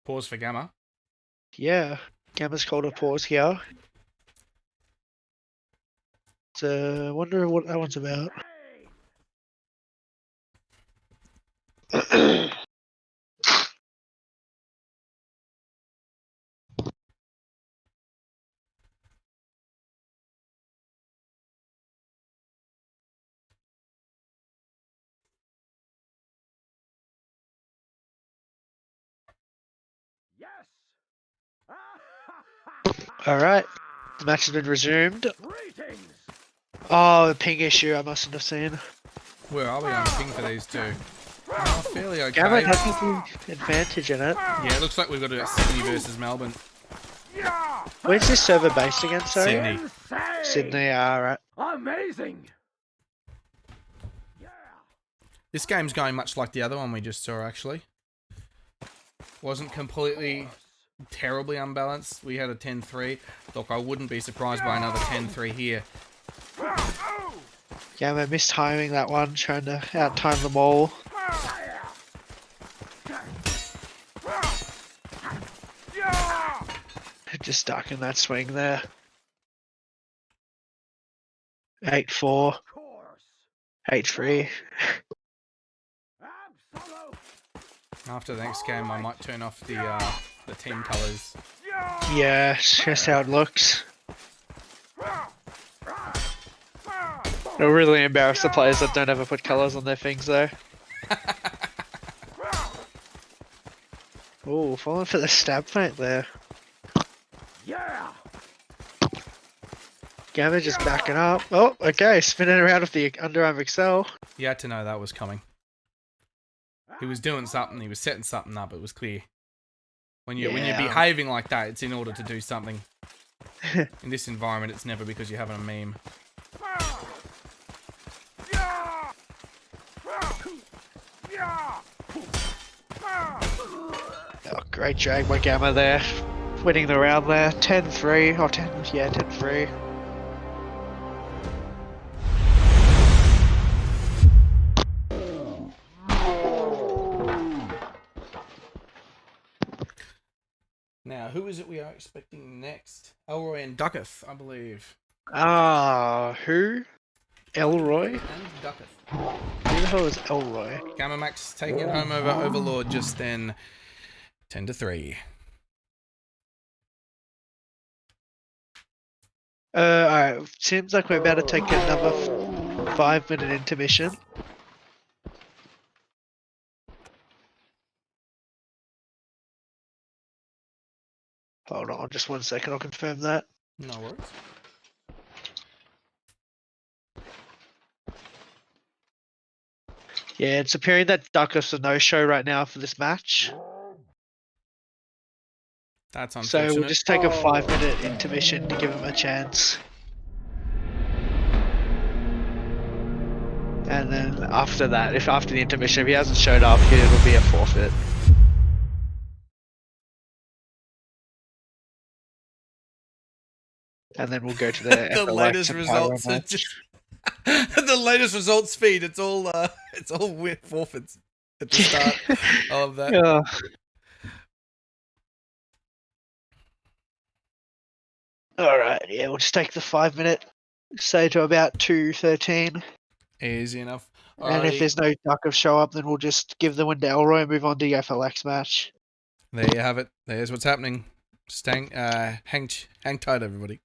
Pause for Gamma. Yeah, Gamma's called a pause here. So, wonder what that one's about. Yes. Alright, the match has been resumed. Greetings. Oh, the ping issue I mustn't have seen. Where are we on ping for these two? Oh, fairly okay. Gamma has the advantage in it. Yeah, it looks like we've got a Sydney versus Melbourne. Where's this server based again, sorry? Sydney. Insane. Sydney, alright. Amazing. Yeah. This game's going much like the other one we just saw, actually. Wasn't completely terribly unbalanced. We had a 10-3. Look, I wouldn't be surprised by another 10-3 here. Gamma mistiming that one, trying to out-time them all. Just stuck in that swing there. 8-4, Of course. 8-3. Absolute. After the next game, I might turn off the team colours. Yeah, it's just how it looks. It'll really embarrass the players that don't ever put colours on their things though. Oh, falling for the stab feint there. Yeah. Gamma just backing up. Oh, okay, spinning around with the underarm excel. You had to know that was coming. He was doing something. He was setting something up. It was clear. When you're Yeah. behaving like that, it's in order to do something. In this environment, it's never because you're having a meme. Oh, great drag by Gamma there. Winning the round there. 10-3. Oh, 10, yeah, 10-3. Now, who is it we are expecting next? Elroy and Ducketh, I believe. Who? Elroy? And Ducketh. Who the hell is Elroy? Gamma Max taking it home over Overlord just then. 10-3. Alright, seems like we're about to take another 5-minute intermission. Hold on, just 1 second, I'll confirm that. No worries. Yeah, it's appearing that Ducketh's a no-show right now for this match. That's So unfortunate. we'll just take a 5-minute intermission to give him a chance. And then after that, if after the intermission, if he hasn't showed up, it'll be a forfeit. And then we'll go to the The FLX latest and results Pyro are match. just the latest results feed. It's all forfeits at the start. I love that. Yeah. Alright, yeah, we'll just take the 5-minute, say to about 2:13. Easy enough. And if Alrighty. there's no Ducketh show up, then we'll just give the win to Elroy and move on to the FLX match. There you have it. There's what's happening. Hang tight, everybody.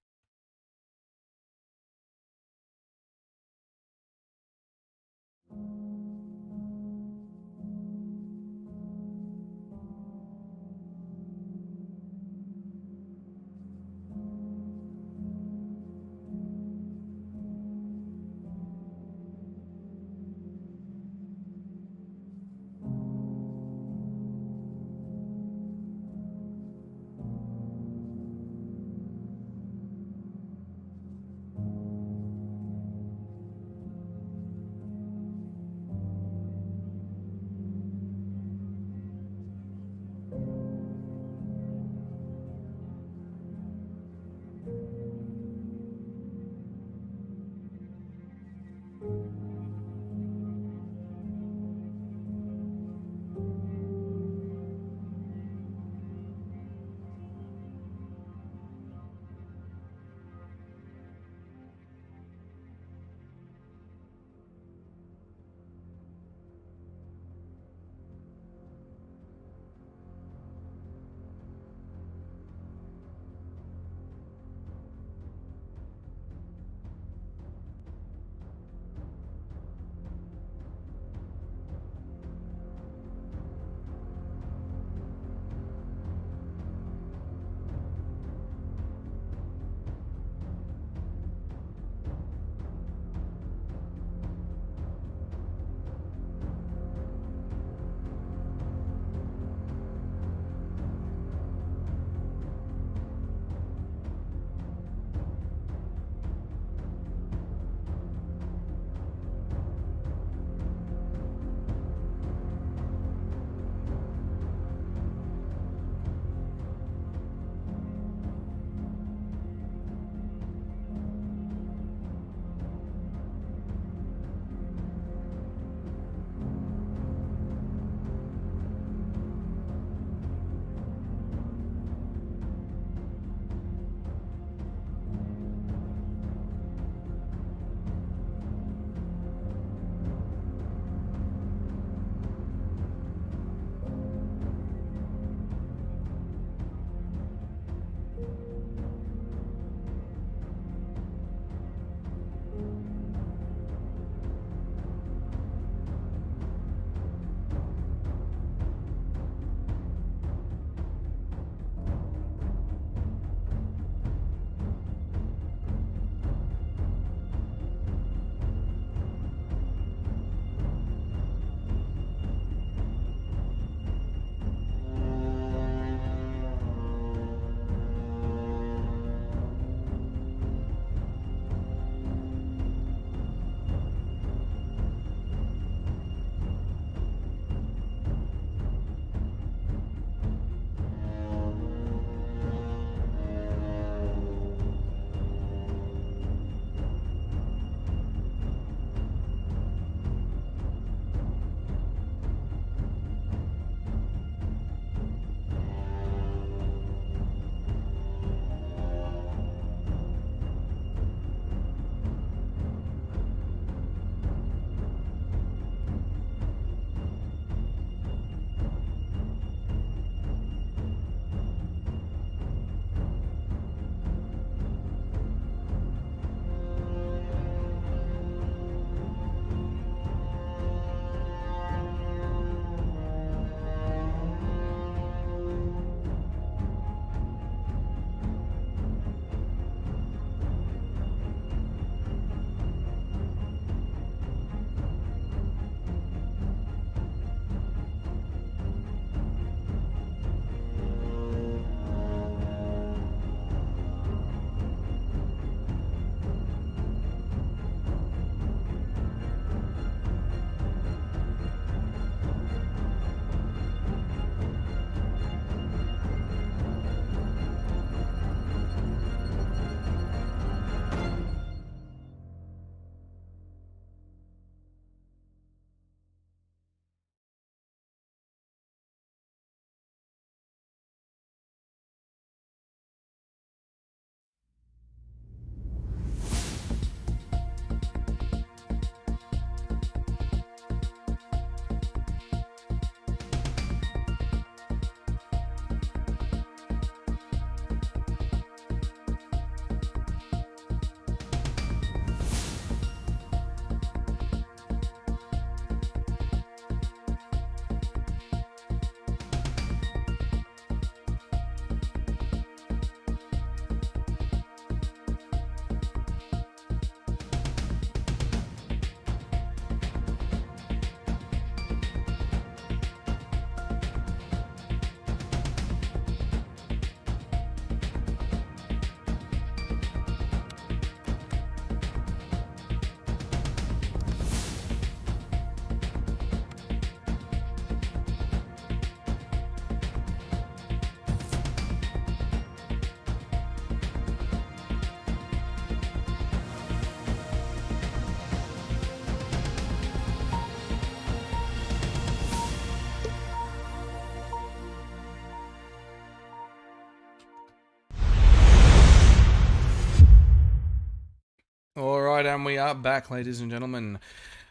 Alright, and we are back, ladies and gentlemen.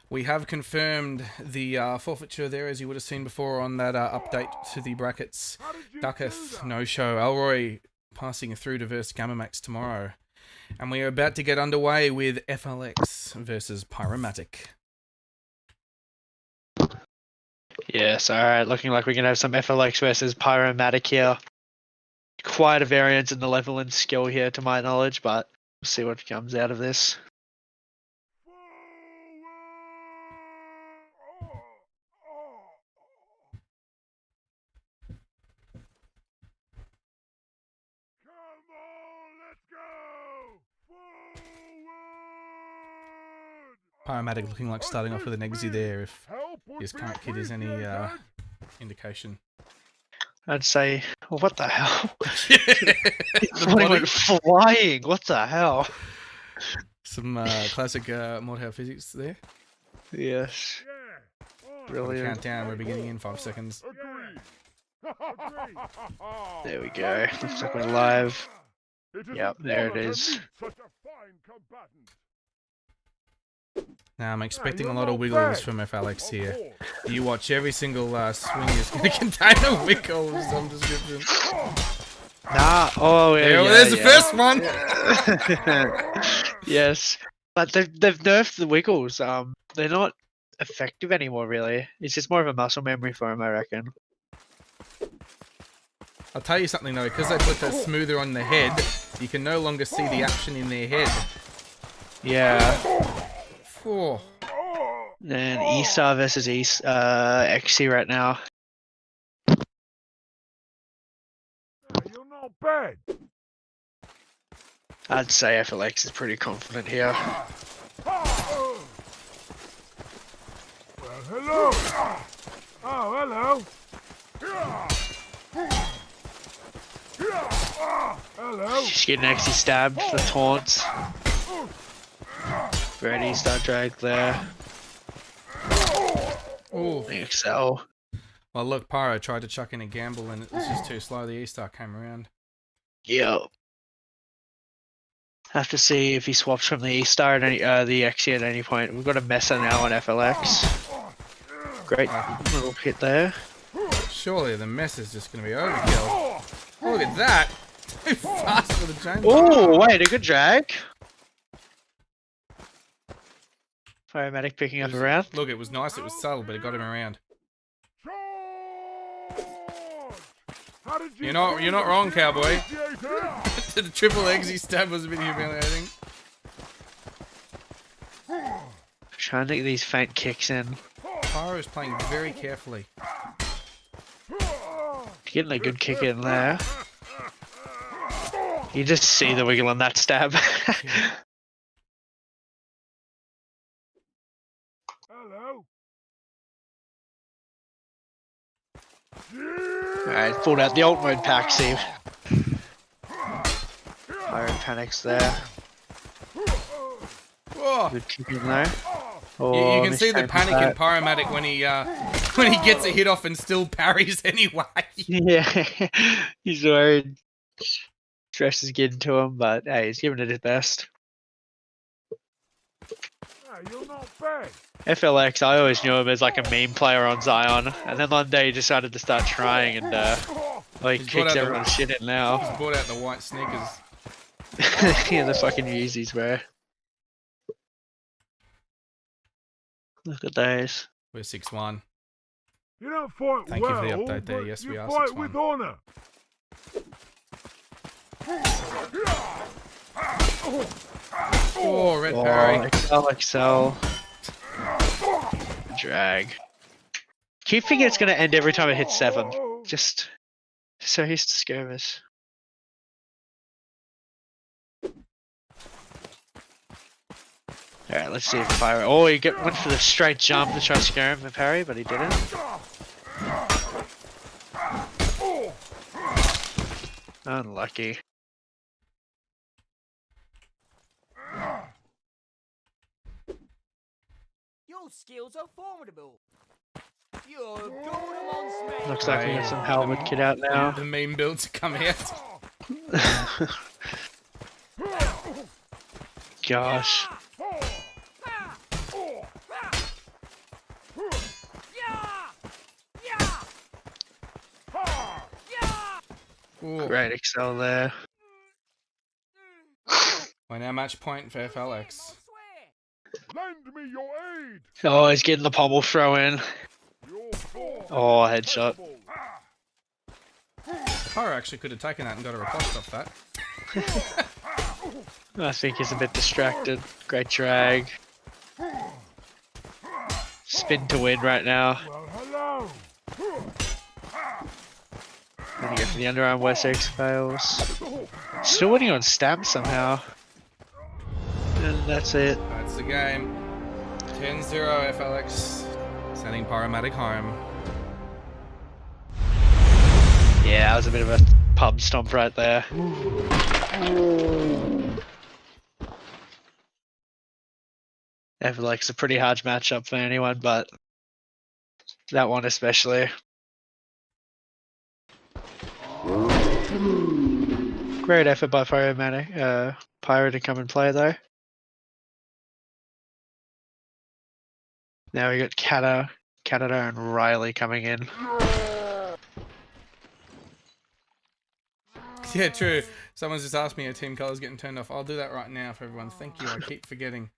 We have confirmed the forfeiture there, as you would have seen before on that update to the brackets. Ducketh, no show. Elroy passing through to versus Gamamax tomorrow. And we are about to get underway with FLX versus Pyromatic. Yes, alright, looking like we're going to have some FLX versus Pyromatic here. Quite a variance in the level and skill here, to my knowledge, but we'll see what comes out of this. Pyromatic looking like starting off with an exy there, if his current kit is any indication. I'd say, well, what the hell? The He body- went flying, what the hell? Some classic Mordhau physics there. Yes, brilliant. Countdown, we're beginning in 5 seconds. There we go, looks like we're live. Yep, there it is. Now I'm expecting a lot of wiggles from FLX here. You watch every single swing is going to contain a wiggle of some description. Nah. Oh, yeah, There's the yeah. first one. Yes, but they've nerfed the wiggles. They're not effective anymore. Really, it's just more of a muscle memory for him, I reckon. I'll tell you something though, because they put the smoother on the head, you can no longer see the action in their head. Yeah. Oh. And E-Star versus XC right now. You're not bad. I'd say FLX is pretty confident here. Well, hello. Oh, hello. Hello. She's getting XC stabbed for taunts. Great E-Star drag there. Oh. XL. Well, look, Pyro tried to chuck in a gamble and it was just too slow. The E-Star came around. Yep. Have to see if he swaps from the E-Star at any, the XC at any point. We've got a Messer now on FLX. Great little hit there. Surely the mess is just going to be overkill. Look at that. Too fast for the chainsaw. Oh, wait, a good drag. Pyromatic picking up around. Look, it was nice. It was subtle, but it got him around. How did you You're not wrong, cowboy. appreciate The triple exy stab was a bit humiliating. Trying to get these faint kicks in. Pyro's playing very carefully. Getting a good kick in there. You just see the wiggle on that stab. Hello. Alright, pulled out the alt mode pack, see. Pyro panics there. Oh. Good kick in there. You Oh, can see the mistimed panic in that. Pyromatic when he gets a hit off and still parries anyway. Yeah, he's worried. Stress is getting to him, but hey, he's giving it his best. You're not bad. FLX, I always knew him as like a meme player on Zion, and then one day he decided to start trying, and well, he He's brought kicks out the- everyone's shit in now. He's brought out the white sneakers. Yeah, the fucking Yeezys, bro. Look at those. We're 6-1. You don't fight Thank you well, for the update there. but Yes, you we are fight 6-1. with honor. Oh, red parry. XL. Drag. Keep thinking it's gonna end every time it hits 7. Just so he's to scare us. Alright, let's see if Pyro. Oh, he went for the straight jump to try to scare him for parry, but he didn't. Unlucky. Your skills are formidable. You're a golden monster. Looks like we got some helmet kit out now. The meme builds come out. Gosh. Ooh. Great XL there. We're now match point for FLX. Lend me your aid. Oh, he's getting the pommel throw in. Your force Oh, is headshot. impeccable. Pyro actually could have taken that and got a riposte off that. I think he's a bit distracted. Great drag. Spin to win right now. Well, hello. Gonna go for the underarm West X fails. Still winning on stab somehow. And that's it. That's the game. 10-0 FLX. Sending Pyromatic home. Yeah, that was a bit of a pub stomp right there. I feel like it's a pretty hard matchup for anyone, but that one especially. Great effort by Pyro to come and play though. Now we got Canada and Riley coming in. Yeah, true. Someone's just asked me a team color's getting turned off. I'll do that right now for everyone. Thank you. I keep forgetting.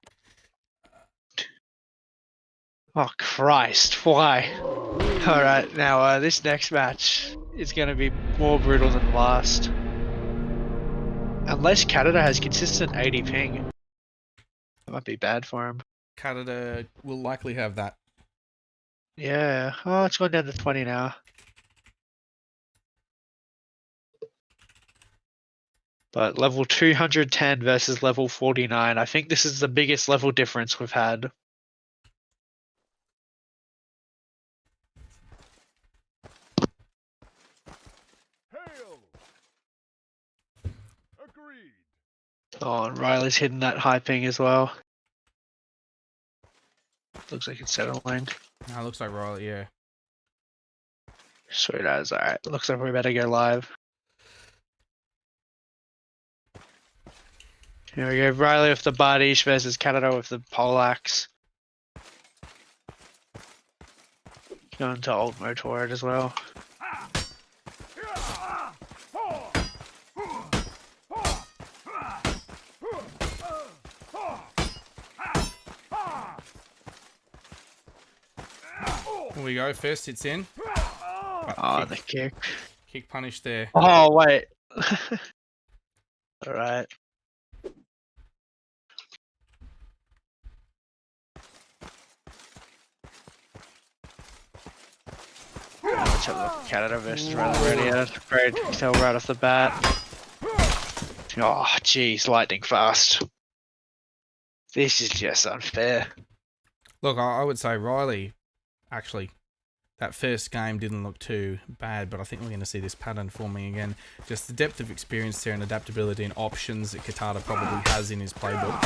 Oh Christ! Why? All right, now this next match is going to be more brutal than the last. Unless Canada has consistent 80 ping, that might be bad for him. Canada will likely have that. Yeah. Oh, it's going down to 20 now. But level 210 versus level 49. I think this is the biggest level difference we've had. Hail! Agreed. Oh, and Riley's hitting that high ping as well. Looks like it's settling. No, it looks like Riley, yeah. Sweet as. Alright, looks like we better go live. Here we go. Riley with the Bardish versus Canada with the poleaxe. Going to old Motorhead as well. Here we go. First hits in. Oh, the kick. Kick punish there. Oh, wait. Alright. Let's have a look at Canada versus Riley already. That's great. Tell right off the bat. Oh, jeez, lightning fast. This is just unfair. Look, I would say Riley, actually, that first game didn't look too bad, but I think we're going to see this pattern forming again. Just the depth of experience there and adaptability and options that Katata probably has in his playbook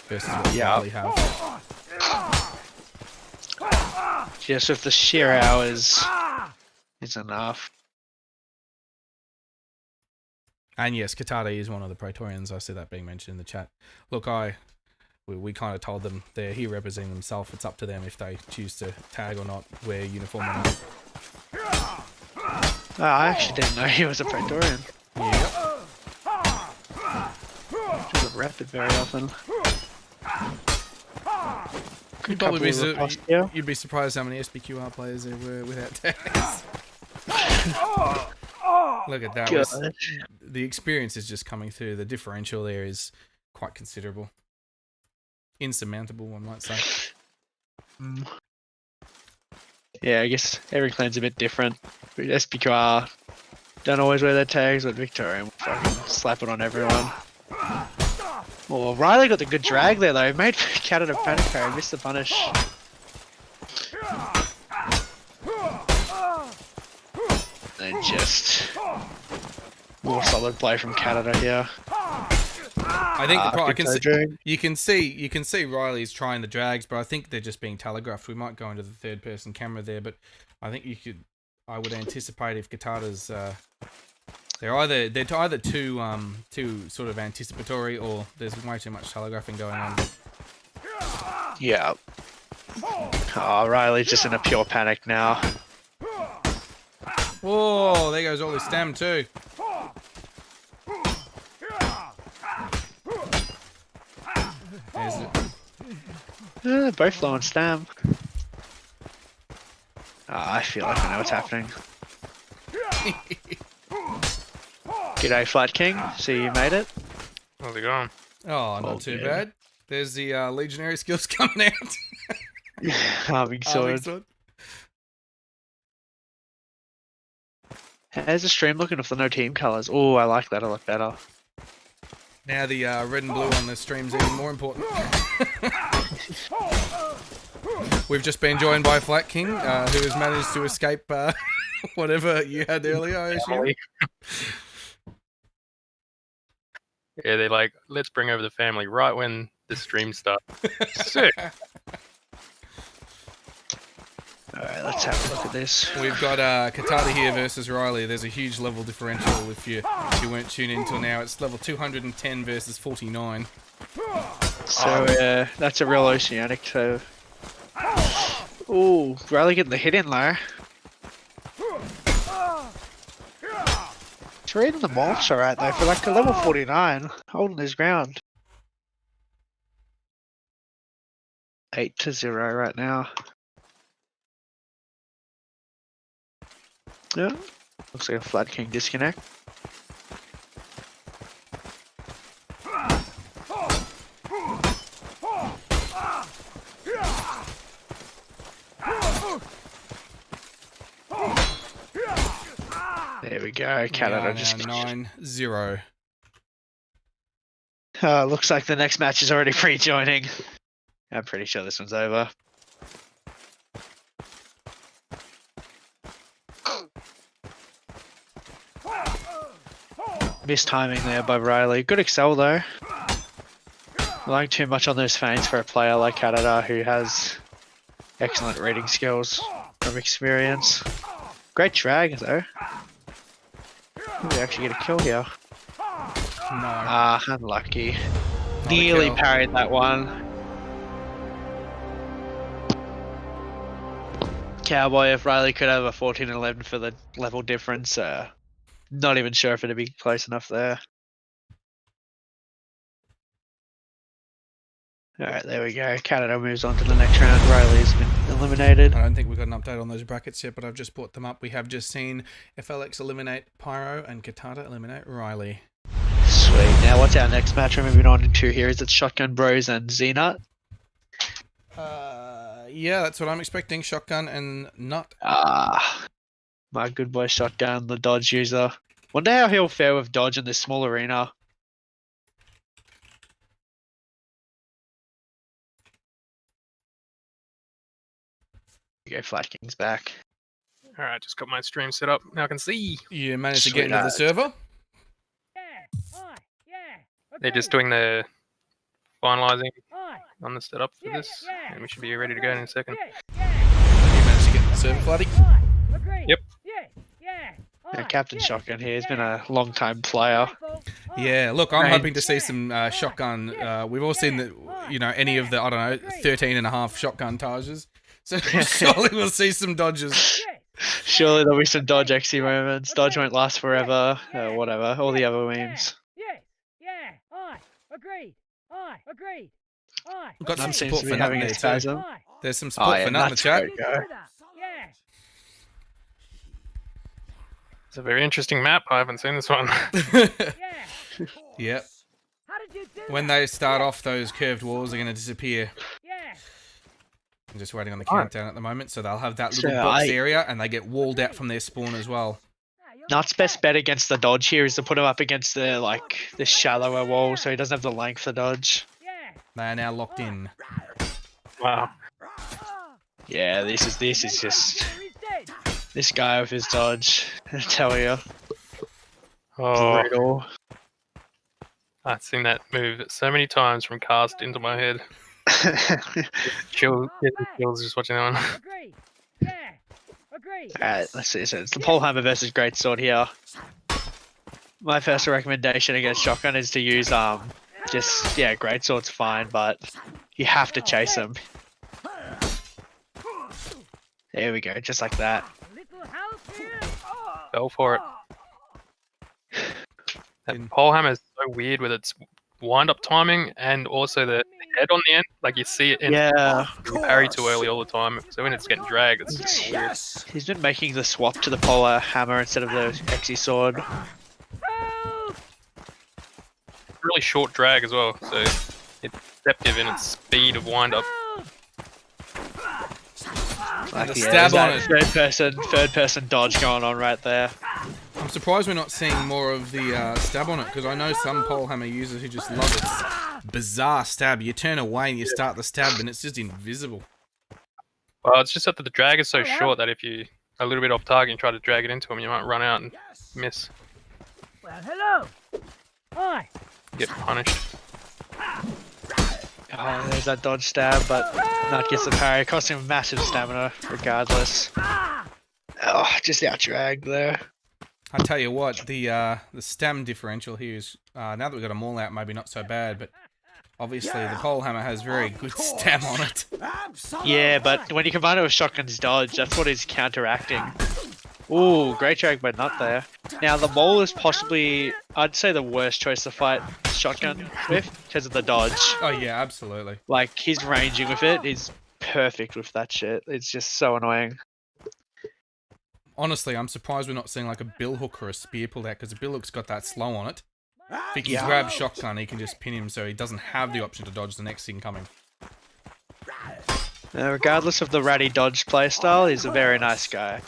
versus what Riley have. Just with the sheer hours, it's enough. And yes, Katata is one of the Praetorians. I see that being mentioned in the chat. Look, we kind of told them they're here representing themselves. It's up to them if they choose to tag or not, wear uniform or not. Oh, I actually didn't know he was a Praetorian. Yep. Doesn't rep it very often. You'd be surprised how many SPQR players there were without tags. Look at that. The experience is just coming through. The differential there is quite considerable. Insurmountable, one might say. Yeah, I guess every clan's a bit different. SPQR don't always wear their tags, but Victorian will fucking slap it on everyone. Oh, Riley got the good drag there though. He made Canada panic parry, missed the punish. And just more solid play from Canada here. I think you can see Riley's trying the drags, but I think they're just being telegraphed. We might go into the third person camera there, but I think I would anticipate if Katata's they're either too sort of anticipatory or there's way too much telegraphing going on. Yeah. Oh, Riley's just in a pure panic now. Whoa, there goes all his stam too. There's it. Both low on stam. Oh, I feel like I know what's happening. G'day, Flight King. See you made it. How's it going? Oh, not too bad. There's the legionary skills coming out. Harming sword. How's the stream looking with the no team colours? Oh, I like that a lot better. Now the red and blue on the stream's even more important. We've just been joined by Flat King, who has managed to escape whatever you had earlier, I assume. Yeah, they're like, let's bring over the family right when the stream starts. Sick. Alright, let's have a look at this. We've got Katata here versus Riley. There's a huge level differential if you weren't tuned in till now. It's level 210 versus 49. So, that's a real oceanic, so... Ooh, Riley getting the hit in there. He's reading the marks alright though, for like a level 49, holding his ground. 8-0 right now. Yeah, looks like a Flat King disconnect. There we go, Canada just 9-0. looks like the next match is already pre-joining. I'm pretty sure this one's over. Missed timing there by Riley. Good excel though. Relying too much on those feints for a player like Canada who has excellent reading skills from experience. Great drag though. We actually get a kill here. No. Unlucky. Not a Nearly kill. parried that one. Cowboy, if Riley could have a 14-11 for the level difference, not even sure if it'd be close enough there. Alright, there we go. Canada moves on to the next round. Riley's been eliminated. I don't think we've got an update on those brackets yet, but I've just brought them up. We have just seen FLX eliminate Pyro and Katata eliminate Riley. Sweet. Now, what's our next match we're moving on into here? Is it Shotgun Bros and Zenut? Yeah, that's what I'm expecting. Shotgun and Nut. My good boy Shotgun, the dodge user. Wonder how he'll fare with dodge in this small arena. Go Flat King's back. Alright, just got my stream set up. Now I can see. You managed to Sweet get into the as. server? They're just doing the finalizing on the setup for this, and we should be ready to go in a second. You managed to get into the server, Flatty? Yep. Yeah, Captain Shotgun here. He's been a long time player. Yeah, look, I'm Right. hoping to see some shotgun. We've all seen the, any of the, 13 and a half shotgun Tages. So surely we'll see some dodges. Surely there'll be some dodge XC moments. Dodge won't last forever. Whatever. All the other memes. We've got some None seems support to be for Nut having there a too. spasm. There's some support for Nut in the Nut's chat. gotta go. It's a very interesting map. I haven't seen this one. Yep. When they start off, those curved walls are going to disappear. I'm just waiting on the countdown at the moment, so they'll have that little So box area, and they get walled out from their spawn as well. Nut's best bet against the dodge here is to put him up against the shallower wall, so he doesn't have the length to dodge. They are now locked in. Wow. Yeah, this is just this guy with his dodge. I tell you, Oh, brutal. I've seen that move so many times from cast into my head. Chills just watching that one. Alright, let's see. So it's the polehammer versus greatsword here. My first recommendation against shotgun is to use greatsword's fine, but you have to chase him. There we go, just like that. Go for it. That pole hammer is so weird with its wind-up timing and also the head on the end. Like you see it in Yeah, you parry too early all the time. So when it's getting dragged, it's just weird. he's been making the swap to the polar hammer instead of the XE sword. Really short drag as well, so it's deceptive in its speed of wind-up. And the Yeah, stab there's on it. that third person dodge going on right there. I'm surprised we're not seeing more of the stab on it, because I know some polehammer users who just love its bizarre stab. You turn away and you start the stab and it's just invisible. Well, it's just that the drag is so short that if you a little bit off target and try to drag it into him, you might run out and miss. Well, hello. Hi. Get punished. Oh, there's that dodge stab, but Nut gets the parry, costing him massive stamina regardless. Oh, just out dragged there. I tell you what, the stam differential here is, now that we've got them all out, maybe not so bad, but obviously the polehammer has very good stam on it. Yeah, but when you combine it with Shotgun's dodge, that's what he's counteracting. Ooh, great drag by Nut there. Now the mole is possibly, I'd say, the worst choice to fight shotgun with because of the dodge. Oh yeah, absolutely. Like his ranging with it is perfect with that shit. It's just so annoying. Honestly, I'm surprised we're not seeing like a bill hook or a spear pulled out because the bill hook's got that slow on it. If he Yeah. grabs shotgun, he can just pin him, so he doesn't have the option to dodge the next thing coming. Regardless of the ratty dodge playstyle, he's a very nice guy.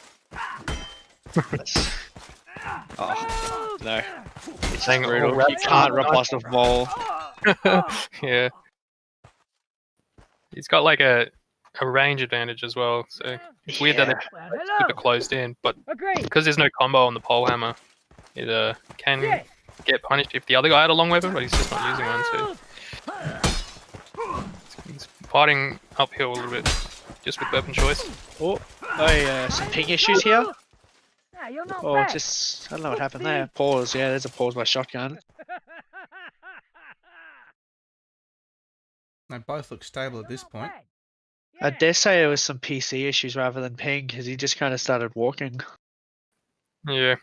Oh no, it's Saying all brutal. You rats can't are riposte with mole. Yeah. He's got like a range advantage as well, so it's weird that Yeah. they're super closed in, but Agreed. because there's no combo on the pole hammer, it can Yes. get punished if the other guy had a long weapon, but he's just not using one, so he's fighting uphill a little bit just with weapon choice. Oh, some ping issues here. Nah, you're not Oh, bad. just I don't know what happened there. Pause. Yeah, there's a pause by shotgun. They both look stable at this point. I dare say it was some PC issues rather than ping because he just kind of started walking. Yeah.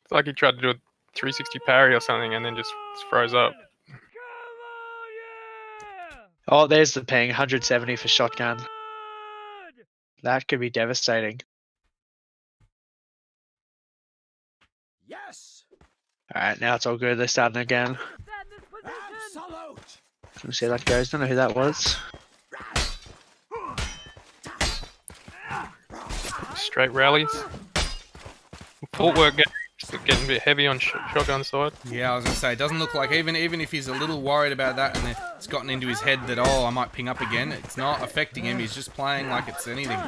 It's like he tried to do a 360 parry or something and then just froze up. Oh, there's the ping. 170 for shotgun. That could be devastating. Yes. All right, now it's all good. They're starting again. Absolute. Let me see how that goes. Don't know who that was. Straight rallies. Footwork getting a bit heavy on shotgun side. Yeah, I was gonna say, it doesn't look like even if he's a little worried about that and it's gotten into his head that I might ping up again, it's not affecting him. He's just playing like it's anything.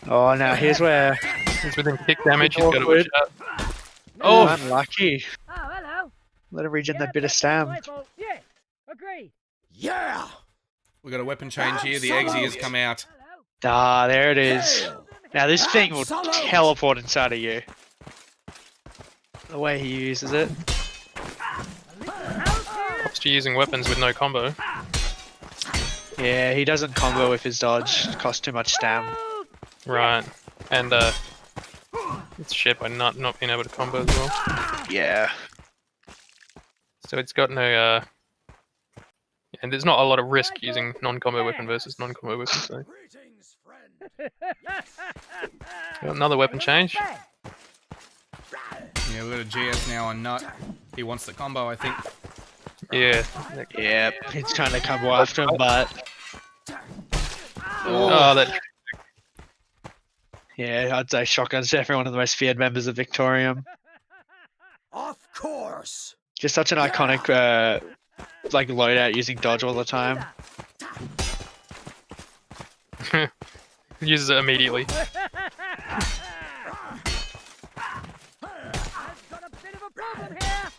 Oh, now here's where. He's within kick damage. He's got to watch out. Oh, Oh, unlucky. Oh, hello. Let him regen that Yeah, bit of that's stam. my fault. Yeah, agreed. Yeah. We got a weapon change here. The Eggsy has come out. Hello. Ah, there it is. Now this thing will teleport inside of you. The way he uses it. props to using weapons with no combo. Yeah, he doesn't combo with his dodge. It costs too much stam. Right. And it's shit by not being able to combo as well. Yeah. So it's got no and there's not a lot of risk using non-combo weapon versus non-combo weapon. So Greetings, friend. got another weapon change. Yeah, we've got a GS now on Nut. He wants the combo, I think. Yeah. Yep. He's trying to combo after him, but Oh, that yeah, I'd say shotgun's definitely one of the most feared members of Victorium. Of course. Just such an iconic like loadout using dodge all the time. uses it immediately. I've got a bit of a problem here.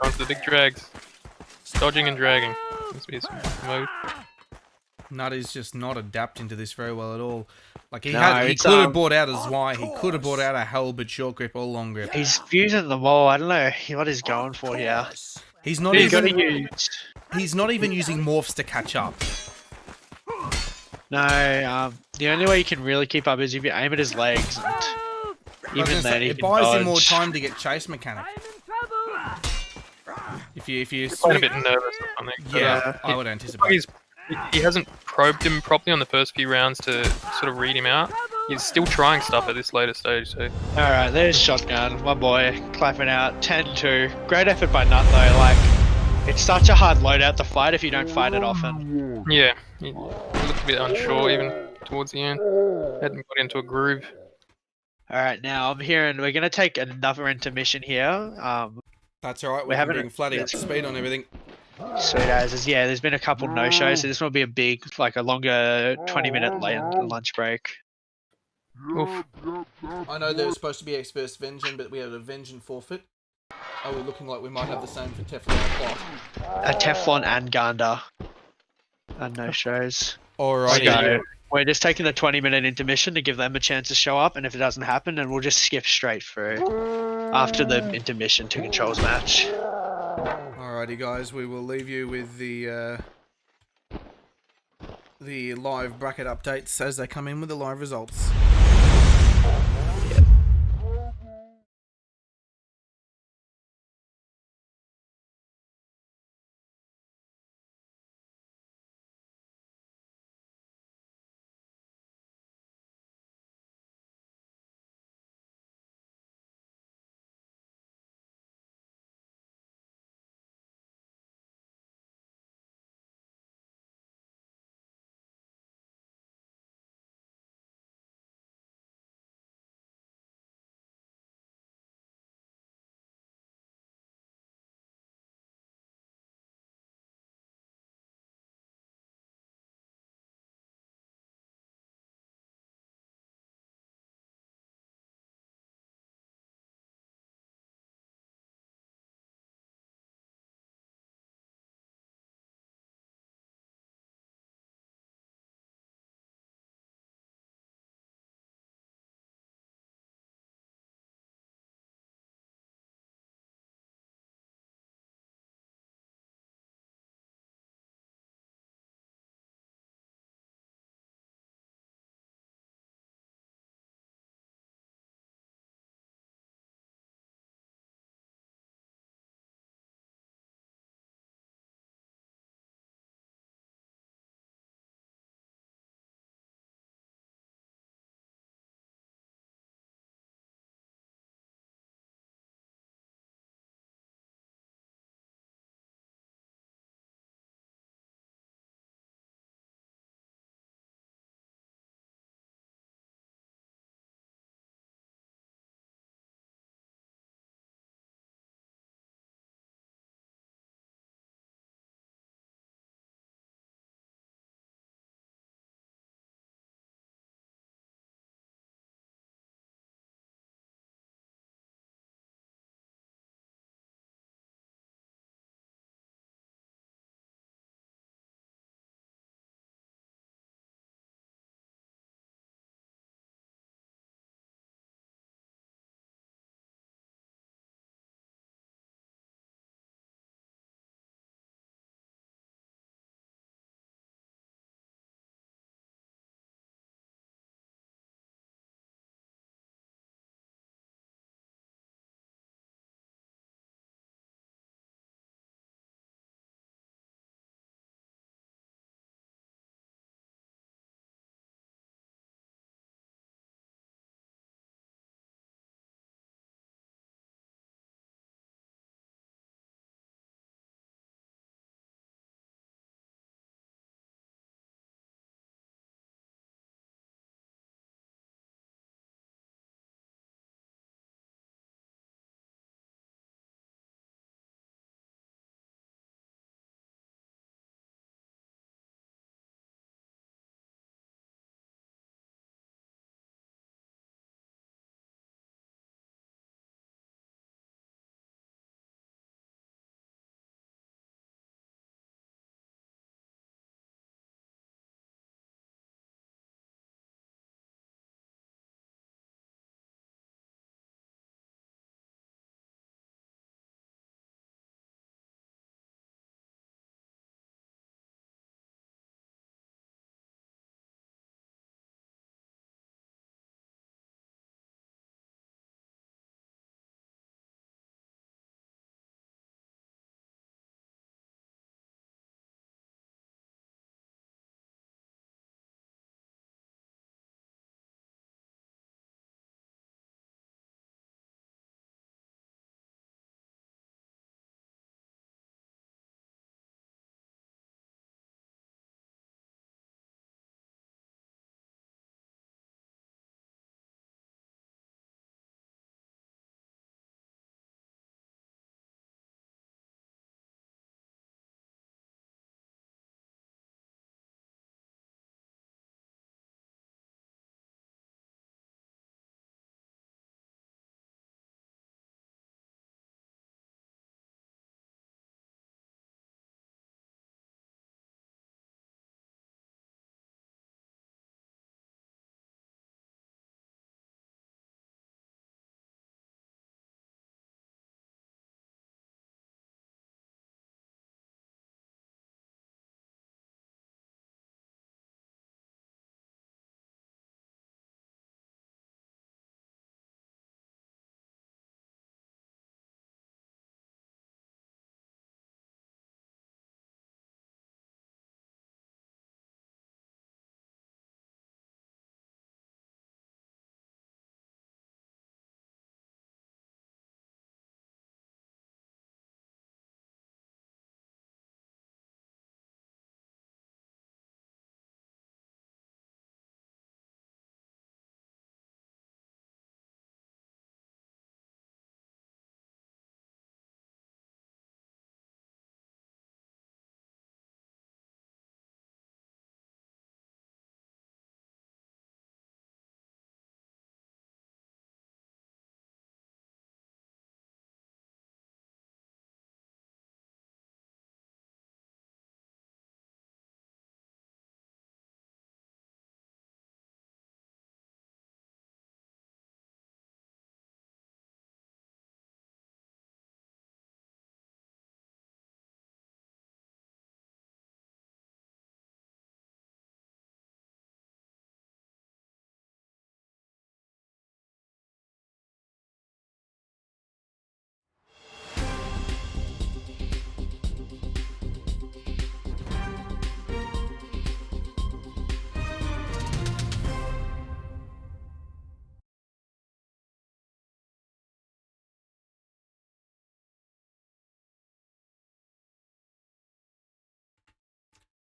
On to the big drags. Dodging and dragging. Must be some mode. Nut is just not adapting to this very well at all. Like he No, he it's, could have um, brought out a Y, he could have brought out a Halberd short grip or long grip. He's using them all. I don't know what he's going for here. He's not He's even gonna use. he's not even using morphs to catch up. No, the only way you can really keep up is if you aim at his legs. And I was even gonna then, say, he it can buys him more dodge. time to get chase mechanic. I'm in trouble. If you Quite a bit nervous or something. But, yeah, I would like anticipate. he hasn't probed him properly on the first few rounds to sort of read him out. He's still trying stuff at this later stage, so Alright, there's shotgun. My boy, clapping out. 10-2. Great effort by Nut though. Like, it's such a hard loadout to fight if you don't fight it often. yeah, he looked a bit unsure even towards the end. Hadn't got into a groove. Alright, now I'm hearing we're gonna take another intermission here. That's alright, We're we can having bring a- Flatty up to speed on everything. Sweet as yeah, there's been a couple no-shows, so this will be a big, like a longer 20-minute lunch break. Oof. I know there was supposed to be X vs Vengeance, but we had a Vengeance forfeit. Are we looking like we might have the same for Teflon and Plot? A Teflon and Ganda. And no-shows. Alrighty. So we're just taking the 20-minute intermission to give them a chance to show up, and if it doesn't happen, then we'll just skip straight through after the intermission to controls match. Alrighty guys, we will leave you with the live bracket updates as they come in with the live results.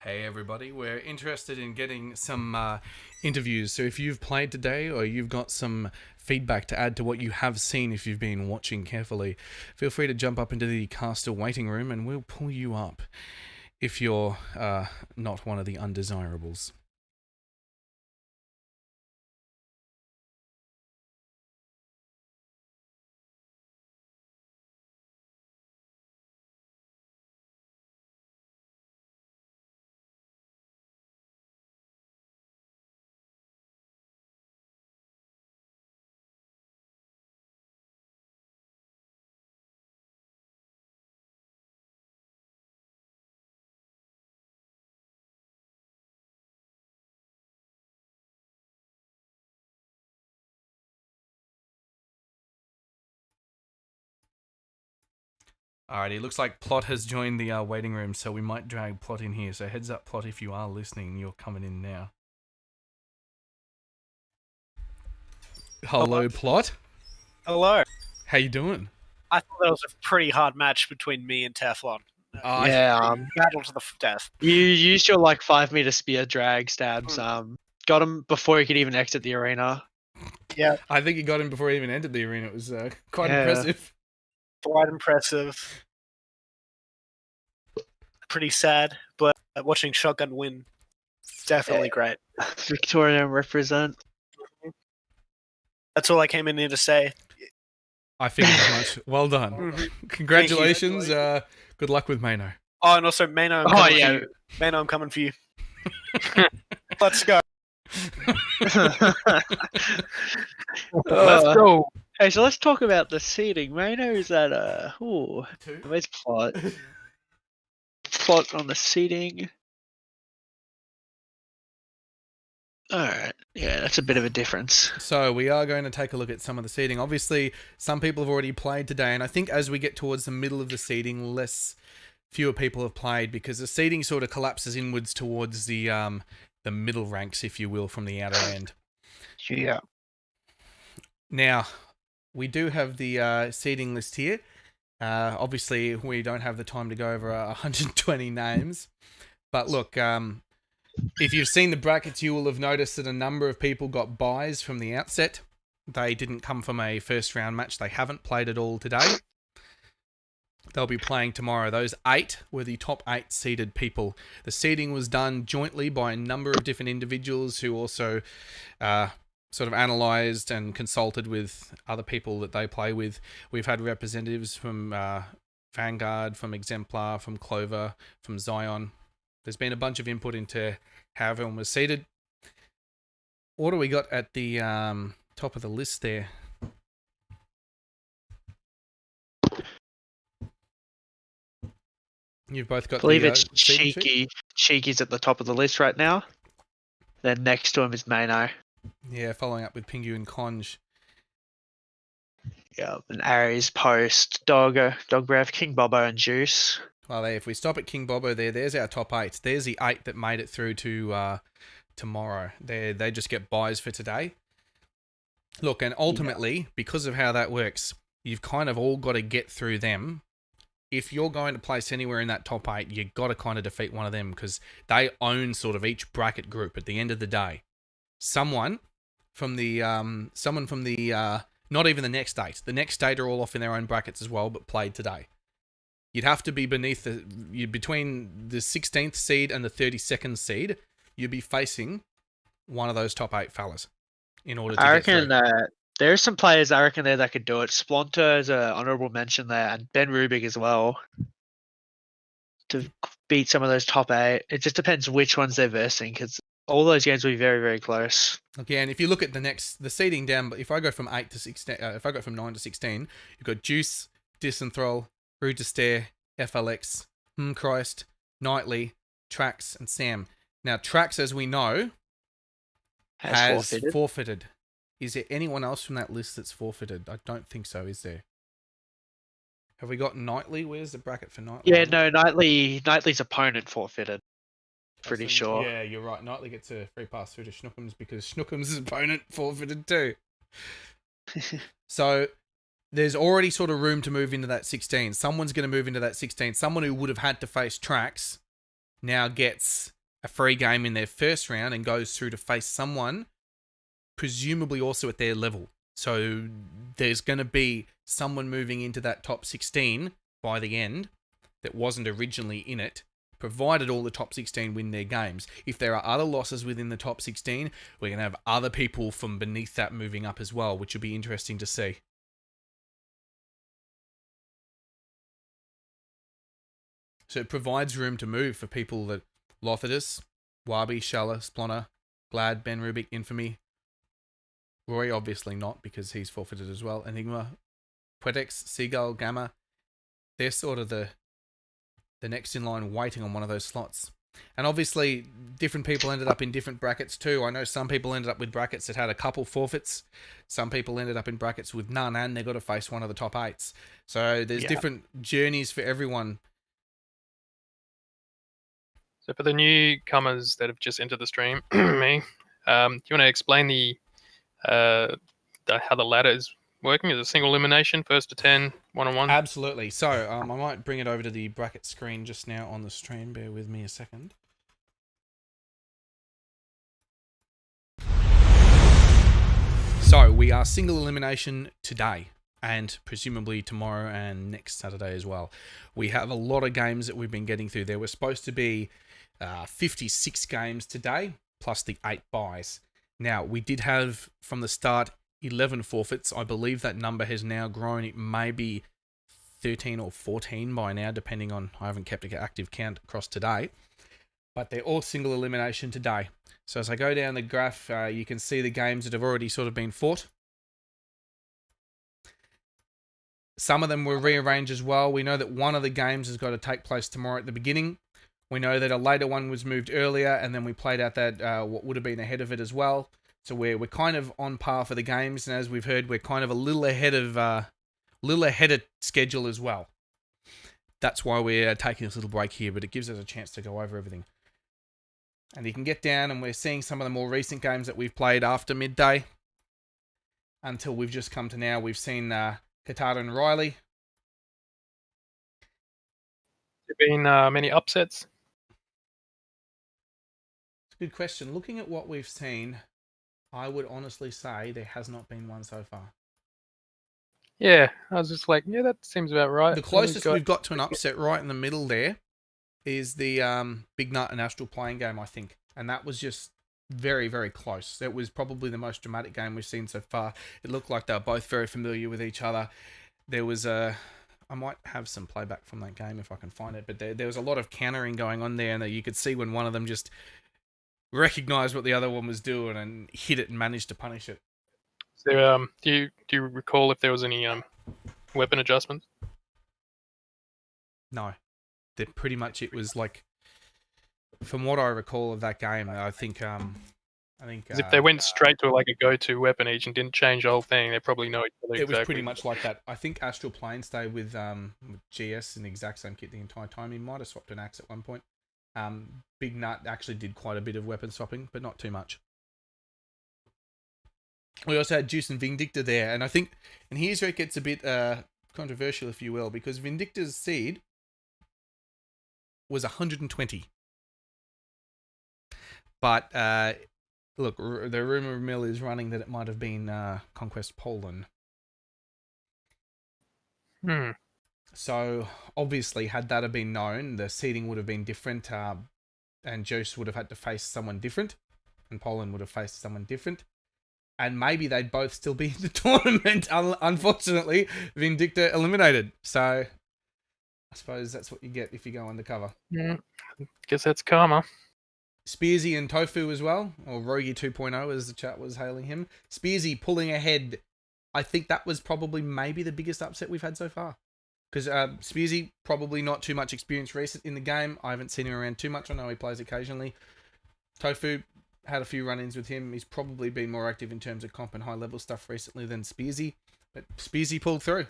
Hey everybody, we're interested in getting some interviews. So if you've played today or you've got some feedback to add to what you have seen if you've been watching carefully, feel free to jump up into the caster waiting room and we'll pull you up if you're not one of the undesirables. Alrighty, looks like Plot has joined the waiting room, so we might drag Plot in here. So heads up, Plot, if you are listening, you're coming in now. Hello, Plot. Hello. How you doing? I thought that was a pretty hard match between me and Teflon. Yeah, Battle to the death. you used your like 5-meter spear drag stabs. Got him before he could even exit the arena. Yeah, I think you got him before he even entered the arena. It was quite Yeah. impressive. quite impressive. Pretty sad, but watching Shotgun win, definitely great. Victoria represent. That's all I came in here to say. I figured as much. Well done. Mhm. Congratulations. Good luck with Mano. Oh, and also Mano, I'm coming for you. Mano, I'm coming for you. Let's go. Let's go. Hey, so let's talk about the seating. Mano is at where's Plot? Plot on the seating. Alright, yeah, that's a bit of a difference. So we are going to take a look at some of the seeding. Obviously, some people have already played today, and I think as we get towards the middle of the seeding, fewer people have played because the seeding sort of collapses inwards towards the middle ranks, if you will, from the outer end. Yeah. Now, we do have the seeding list here. Obviously, we don't have the time to go over 120 names, but look, if you've seen the brackets, you will have noticed that a number of people got buys from the outset. They didn't come from a first round match. They haven't played at all today. They'll be playing tomorrow. Those 8 were the top 8 seeded people. The seeding was done jointly by a number of different individuals who also sort of analysed and consulted with other people that they play with. We've had representatives from Vanguard, from Exemplar, from Clover, from Zion. There's been a bunch of input into how everyone was seated. What do we got at the top of the list there? You've both got I believe the, it's seeding sheet? Cheeky. Cheeky's at the top of the list right now. Then next to him is Mano. Yeah, following up with Pingu and Conj. Yeah, and Aries, Post, Dogbrev, King Bobo, and Juice. Well, if we stop at King Bobo there's our top 8. There's the 8 that made it through to tomorrow. They just get buys for today. Look, and ultimately, because of how that works, you've kind of all got to get through them. If you're going to place anywhere in that top 8, you've got to kind of defeat one of them because they own sort of each bracket group at the end of the day. Someone from the not even the next 8. The next 8 are all off in their own brackets as well, but played today. You'd have to be between the 16th seed and the 32nd seed. You'd be facing one of those top 8 fellas in order to I get through. reckon there's some players I reckon there that could do it. Splonter is an honourable mention there, and Ben Rubik as well. To beat some of those top 8. It just depends which ones they're versing, because all those games will be very, very close. Okay, and if you look at the seeding down, if I go from 8 to 16, if I go from 9 to 16, you've got Juice, Disenthrall, Rude to Stare, FLX, Christ, Knightley, Trax, and Sam. Now, Trax, as we know, has forfeited. Is there anyone else from that list that's forfeited? I don't think so, is there? Have we got Knightley? Where's the bracket for Knightley? Yeah, no, Knightley's opponent forfeited. Pretty sure. Yeah, you're right. Knightley gets a free pass through to Schnookums because Schnookums' opponent forfeited too. So there's already sort of room to move into that 16. Someone's going to move into that 16. Someone who would have had to face Trax now gets a free game in their first round and goes through to face someone presumably also at their level. So there's going to be someone moving into that top 16 by the end that wasn't originally in it, provided all the top 16 win their games. If there are other losses within the top 16, we're going to have other people from beneath that moving up as well, which will be interesting to see. So it provides room to move for people that Lothidus, Wabi, Shala, Splonner, Glad, Ben Rubik, Infamy. Roy obviously not, because he's forfeited as well. Enigma, Puedex, Seagull, Gamma. They're sort of the next in line waiting on one of those slots. And obviously, different people ended up in different brackets too. I know some people ended up with brackets that had a couple forfeits. Some people ended up in brackets with none, and they got to face one of the top 8s. So there's different journeys for everyone. So for the newcomers that have just entered the stream, me, do you want to explain how the ladder is working? Is it single elimination, first to 10, one-on-one? Absolutely. So I might bring it over to the bracket screen just now on the stream. Bear with me a second. So we are single elimination today, and presumably tomorrow and next Saturday as well. We have a lot of games that we've been getting through. There were supposed to be 56 games today, plus the 8 buys. Now, we did have, from the start, 11 forfeits. I believe that number has now grown. It may be 13 or 14 by now, depending on... I haven't kept an active count across today. But they're all single elimination today. So as I go down the graph, you can see the games that have already sort of been fought. Some of them were rearranged as well. We know that one of the games has got to take place tomorrow at the beginning. We know that a later one was moved earlier, and then we played out that what would have been ahead of it as well. So we're kind of on par for the games, and as we've heard, we're kind of a little ahead of schedule as well. That's why we're taking this little break here, but it gives us a chance to go over everything. And you can get down, and we're seeing some of the more recent games that we've played after midday. Until we've just come to now, we've seen Katara and Riley. Have there been many upsets? Good question. Looking at what we've seen, I would honestly say there has not been one so far. Yeah, I was just like, yeah, that seems about right. The closest we've got to an upset right in the middle there is the Big Nut and Astral playing game, I think. And that was just very, very close. That was probably the most dramatic game we've seen so far. It looked like they were both very familiar with each other. There was I might have some playback from that game if I can find it, but there was a lot of countering going on there, and you could see when one of them just recognized what the other one was doing and hit it and managed to punish it. So, do you recall if there was any weapon adjustments? No, pretty much it was like, from what I recall of that game, I think if they went straight to like a go-to weapon each and didn't change the whole thing, they probably know each other. It was pretty much like that. I think Astral Plane stayed with GS in the exact same kit the entire time. He might have swapped an axe at one point. Big Nut actually did quite a bit of weapon swapping, but not too much. We also had Juice and Vindicta there, and I think, and here's where it gets a bit controversial, if you will, because Vindicta's seed was 120. But look, the rumor mill is running that it might have been Conquest Poland. So, obviously, had that have been known, the seeding would have been different, and Juice would have had to face someone different, and Poland would have faced someone different, and maybe they'd both still be in the tournament. Unfortunately, Vindicta eliminated. So, I suppose that's what you get if you go undercover. Yeah, guess that's karma. Spearsy and Tofu as well, or Rogi 2.0 as the chat was hailing him. Spearsy pulling ahead. I think that was probably maybe the biggest upset we've had so far. Because Spearsy, probably not too much experience recent in the game. I haven't seen him around too much. I know he plays occasionally. Tofu, had a few run-ins with him. He's probably been more active in terms of comp and high-level stuff recently than Spearsy. But Spearsy pulled through.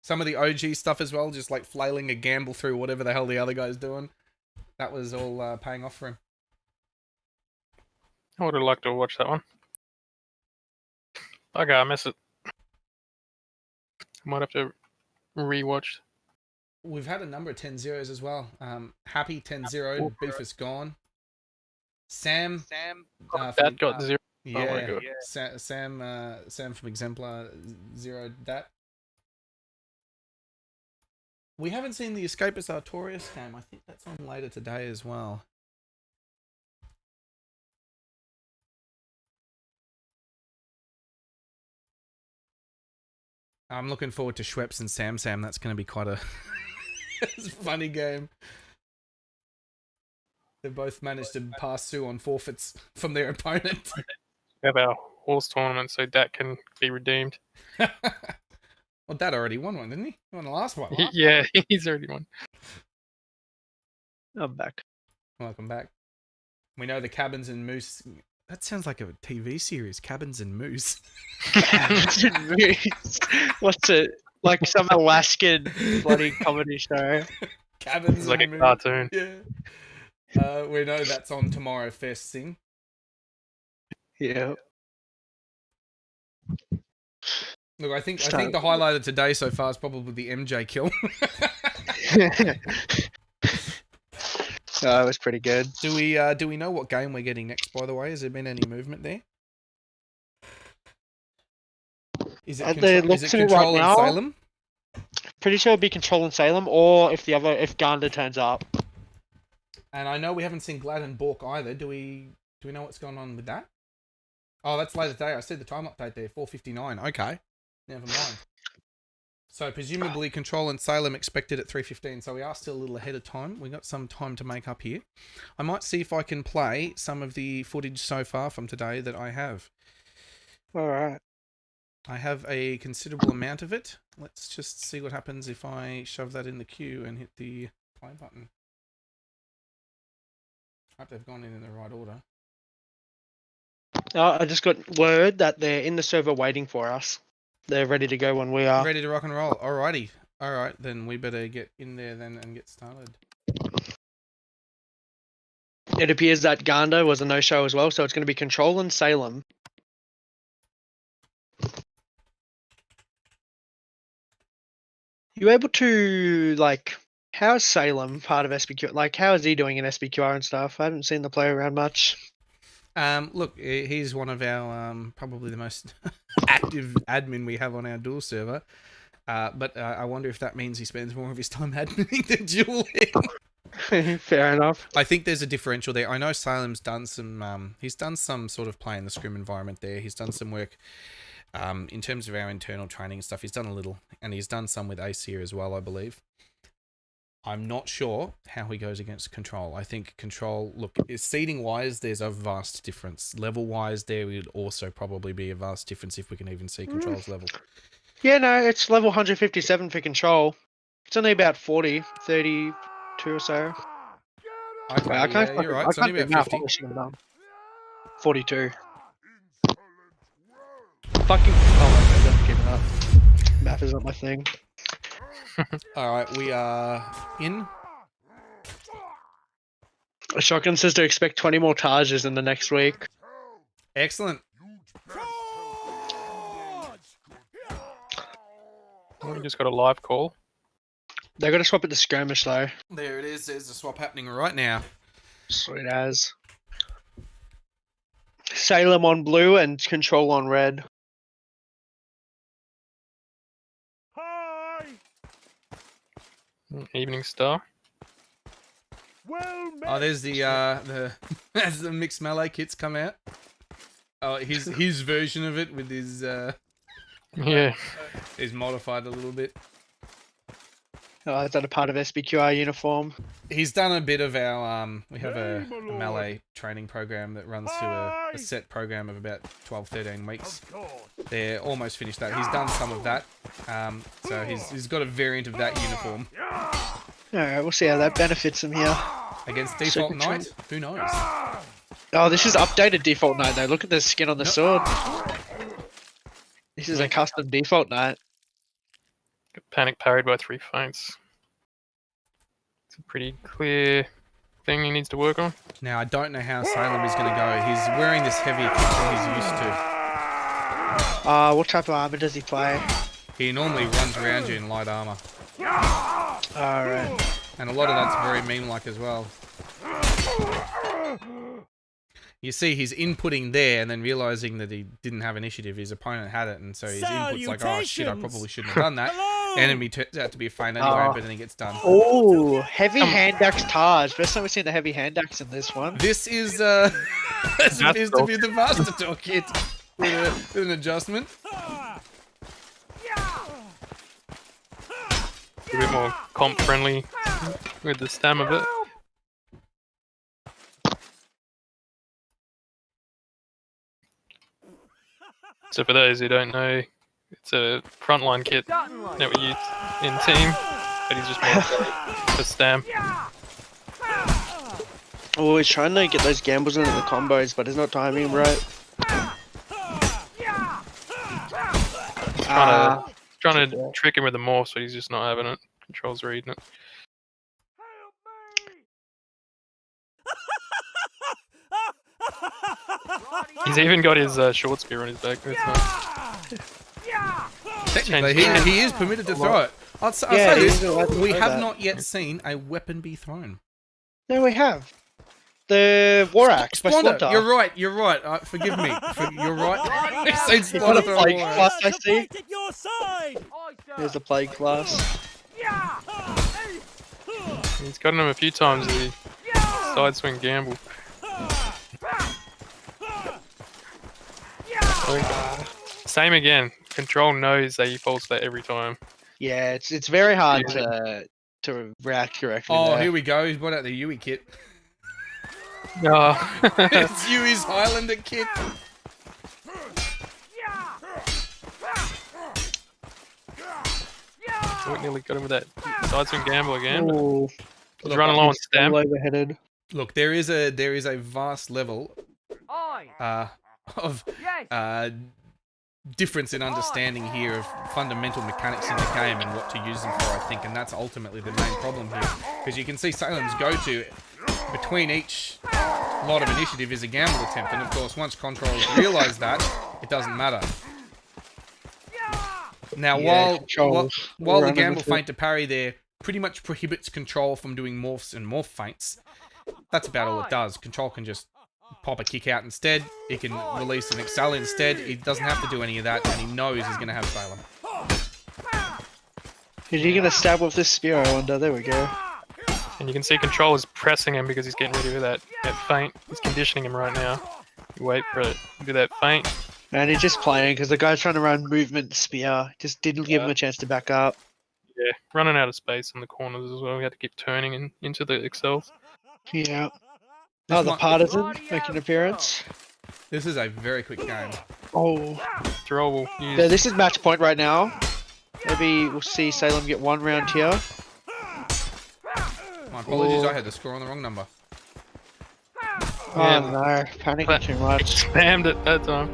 Some of the OG stuff as well, just like flailing a gamble through whatever the hell the other guy's doing. That was all paying off for him. I would have liked to watch that one. Okay, I miss it. I might have to rewatch. We've had a number of 10-0s as well. Happy 10-0, Beef is gone. Sam. That got 0. Yeah. Oh my god. Sam from Exemplar zeroed that. We haven't seen the Escapist Artorias game. I think that's on later today as well. I'm looking forward to Schweppes and Sam. That's going to be quite a funny game. They both managed to pass through on forfeits from their opponent. We have our horse tournament, so that can be redeemed. Well, Dad already won one, didn't he? He won the last one. Right? Yeah, he's already won. I'm back. Welcome back. We know the Cabins and Moose. That sounds like a TV series, Cabins and Moose. What's it? Like some Alaskan bloody comedy show. Cabins It's like and a Moose. cartoon. Yeah. We know that's on tomorrow Fest thing. Yeah. Look, I think the highlight of today so far is probably the MJ kill. Oh, it was pretty good. Do we know what game we're getting next? By the way, has there been any movement there? Is it Control right in now. Salem? Pretty sure it'd be Control in Salem, or if Gander turns up. And I know we haven't seen Glad and Bork either. Do we know what's going on with that? Oh, that's later today. I see the time update there, 4:59. Okay, never mind. So presumably Control and Salem expected at 3:15. So we are still a little ahead of time. We got some time to make up here. I might see if I can play some of the footage so far from today that I have. All right. I have a considerable amount of it. Let's just see what happens if I shove that in the queue and hit the play button. I hope they've gone in the right order. I just got word that they're in the server waiting for us. They're ready to go when we are. Ready to rock and roll. Alrighty. Alright, then we better get in there then and get started. It appears that Gander was a no-show as well, so it's going to be Control and Salem. You able to, like, how's Salem part of SPQ? Like, how is he doing in SPQR and stuff? I haven't seen the play around much. Look, he's one of our probably the most active admin we have on our Duel server. But I wonder if that means he spends more of his time adminning than dueling. Fair enough. I think there's a differential there. I know Salem's done some. He's done some sort of play in the scrim environment there. He's done some work in terms of our internal training and stuff. He's done a little, and he's done some with Acer as well, I believe. I'm not sure how he goes against Control. I think Control, look, seeding wise, there's a vast difference. Level wise, there would also probably be a vast difference if we can even see Control's level. Yeah, no, it's level 157 for Control. It's only about 40, 32 or so. Okay, Wait, I can't. yeah, you're right. I It's only can't do about math, 50. honestly, 42. Fucking. Oh my god, I'm giving up. Math is not my thing. Alright, we are in. Shotgun says to expect 20 more Tajas in the next week. Excellent. We just got a live call. They got to swap it to skirmish though. There it is. There's a swap happening right now. Sweet as. Salem on blue and Control on red. Hi! Evening Star. Well met. Oh, there's the as the mixed melee kits come out. Oh, his version of it with his Yeah. is modified a little bit. Oh, is that a part of SBQR uniform? He's done a bit of our we have a melee training program that runs through a set program of about 12-13 weeks. Of course. They're almost finished that. He's done some of that. So he's got a variant of that uniform. Alright, we'll see how that benefits him here. Against Default Super Knight? Who knows? Oh, this is updated Default Knight though. Look at the skin on the sword. This is a custom Default Knight. Got panic parried by 3 fights. It's a pretty clear thing he needs to work on. Now, I don't know how Salem is going to go. He's wearing this heavier kit than he's used to. What type of armor does he play? He normally runs around you in light armor. Alright. And a lot of that's very meme-like as well. You see he's inputting there and then realizing that he didn't have initiative. His opponent had it, and so his input's like, oh shit, I probably shouldn't have done that. Enemy turns out to be a feint anyway, but then he gets done. Oh, heavy hand axe Taj. First time we've seen the heavy hand axe in this one. This is this appears to be the Master Talk kit with an adjustment. A bit more comp friendly with the stem of it. So for those who don't know, it's a frontline kit that we use in team, but he's just more for stam. Oh, he's trying to get those gambles into the combos, but he's not timing him right. Trying to trick him with the morphs, but he's just not having it. Control's reading it. He's even got his short spear on his back. That's nice. Technically, he is permitted to throw it. I'll say this, we have not yet seen a weapon be thrown. No, we have. The War Axe by Splinter, Splinter. you're right. Forgive me. You're right. I've seen He's got a Splinter throw plague a War class, Axe. I see. At your side. There's the plague class. He's gotten him a few times. The side swing gamble. Same again. Control knows that he falls that every time. Yeah, it's very hard to react correctly. Oh, there. here we go. He's brought out the Yui kit. Oh. It's Yui's Highlander kit. So we nearly got him with that side swing gamble again. Ooh, He's running low on stam. all overheaded. Look, there is a vast level of difference in understanding here of fundamental mechanics in the game and what to use them for, I think, and that's ultimately the main problem here. Because you can see Salem's go-to between each lot of initiative is a gamble attempt, and of course once controls realise that, it doesn't matter. Now, Yeah, while the gamble feint to parry there pretty much prohibits control from doing morphs and morph feints, that's about all it does. Control can just pop a kick out instead. He can release an excel instead. He doesn't have to do any of that, and he knows he's going to have Salem. Is he gonna stab with this spear? I wonder. There we go. And you can see Control is pressing him because he's getting ready for that feint. He's conditioning him right now. You wait for it to do that feint. And he's just playing because the guy's trying to run movement spear. Just didn't give him a chance to back up. Yeah, running out of space in the corners as well. We had to keep turning into the excels. Yeah. Oh, the partisan making an appearance. This is a very quick game. Oh. Droll will use... Yeah, this is match point right now. Maybe we'll see Salem get one round here. My apologies, I had the score on the wrong number. Oh no, panicking too much. Spammed it that time.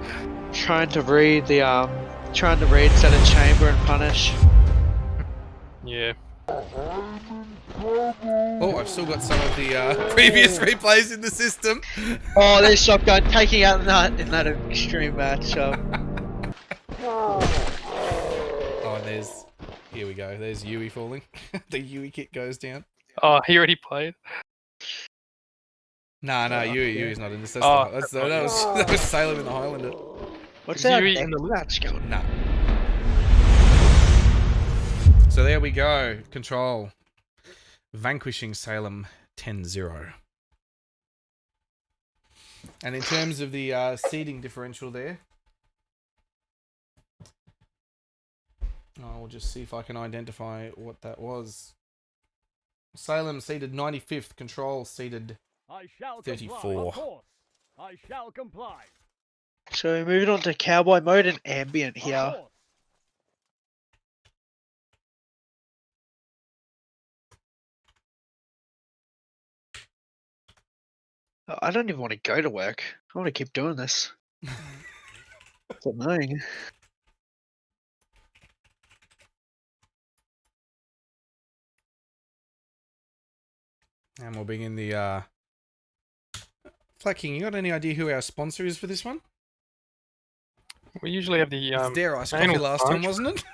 Trying to read set a chamber and punish. Yeah. Oh, I've still got some of the previous replays in the system. Oh, there's Shotgun taking out Nut in that extreme matchup. Oh, and there's... Here we go. There's Yui falling. The Yui kit goes down. Oh, he already played. Nah, Yui's not in this. That's Oh, that was Salem in the Highlander. What's Is that Yui in the match going? Nah. So there we go. Control. Vanquishing Salem 10-0. And in terms of the seeding differential there, I'll just see if I can identify what that was. Salem seeded 95th, Control seeded I shall 34. comply, of course. I shall comply. So moving on to cowboy mode and ambient Of here. course. I don't even want to go to work. I want to keep doing this. It's annoying. And we'll begin the Flaking, you got any idea who our sponsor is for this one? We usually have the It's Dare Ice Coffee anal last time, punch. wasn't it?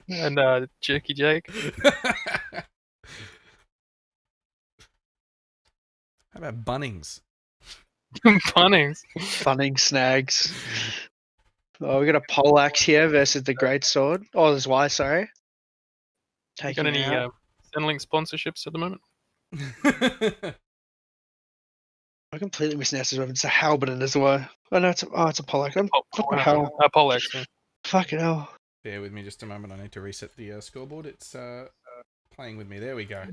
and Jerky Jake. How about Bunnings? Bunnings. Funning snags. Oh, we got a poleaxe here versus the great sword. Oh, there's Y. Sorry. You Taking got any it out. Zenlink sponsorships at the moment? I completely mispronounced his weapon. It's a halberd as well. Oh no, it's a poleaxe. What the hell? Poleaxe. Yeah. Fucking hell. Bear with me just a moment. I need to reset the scoreboard. It's playing with me. There we go.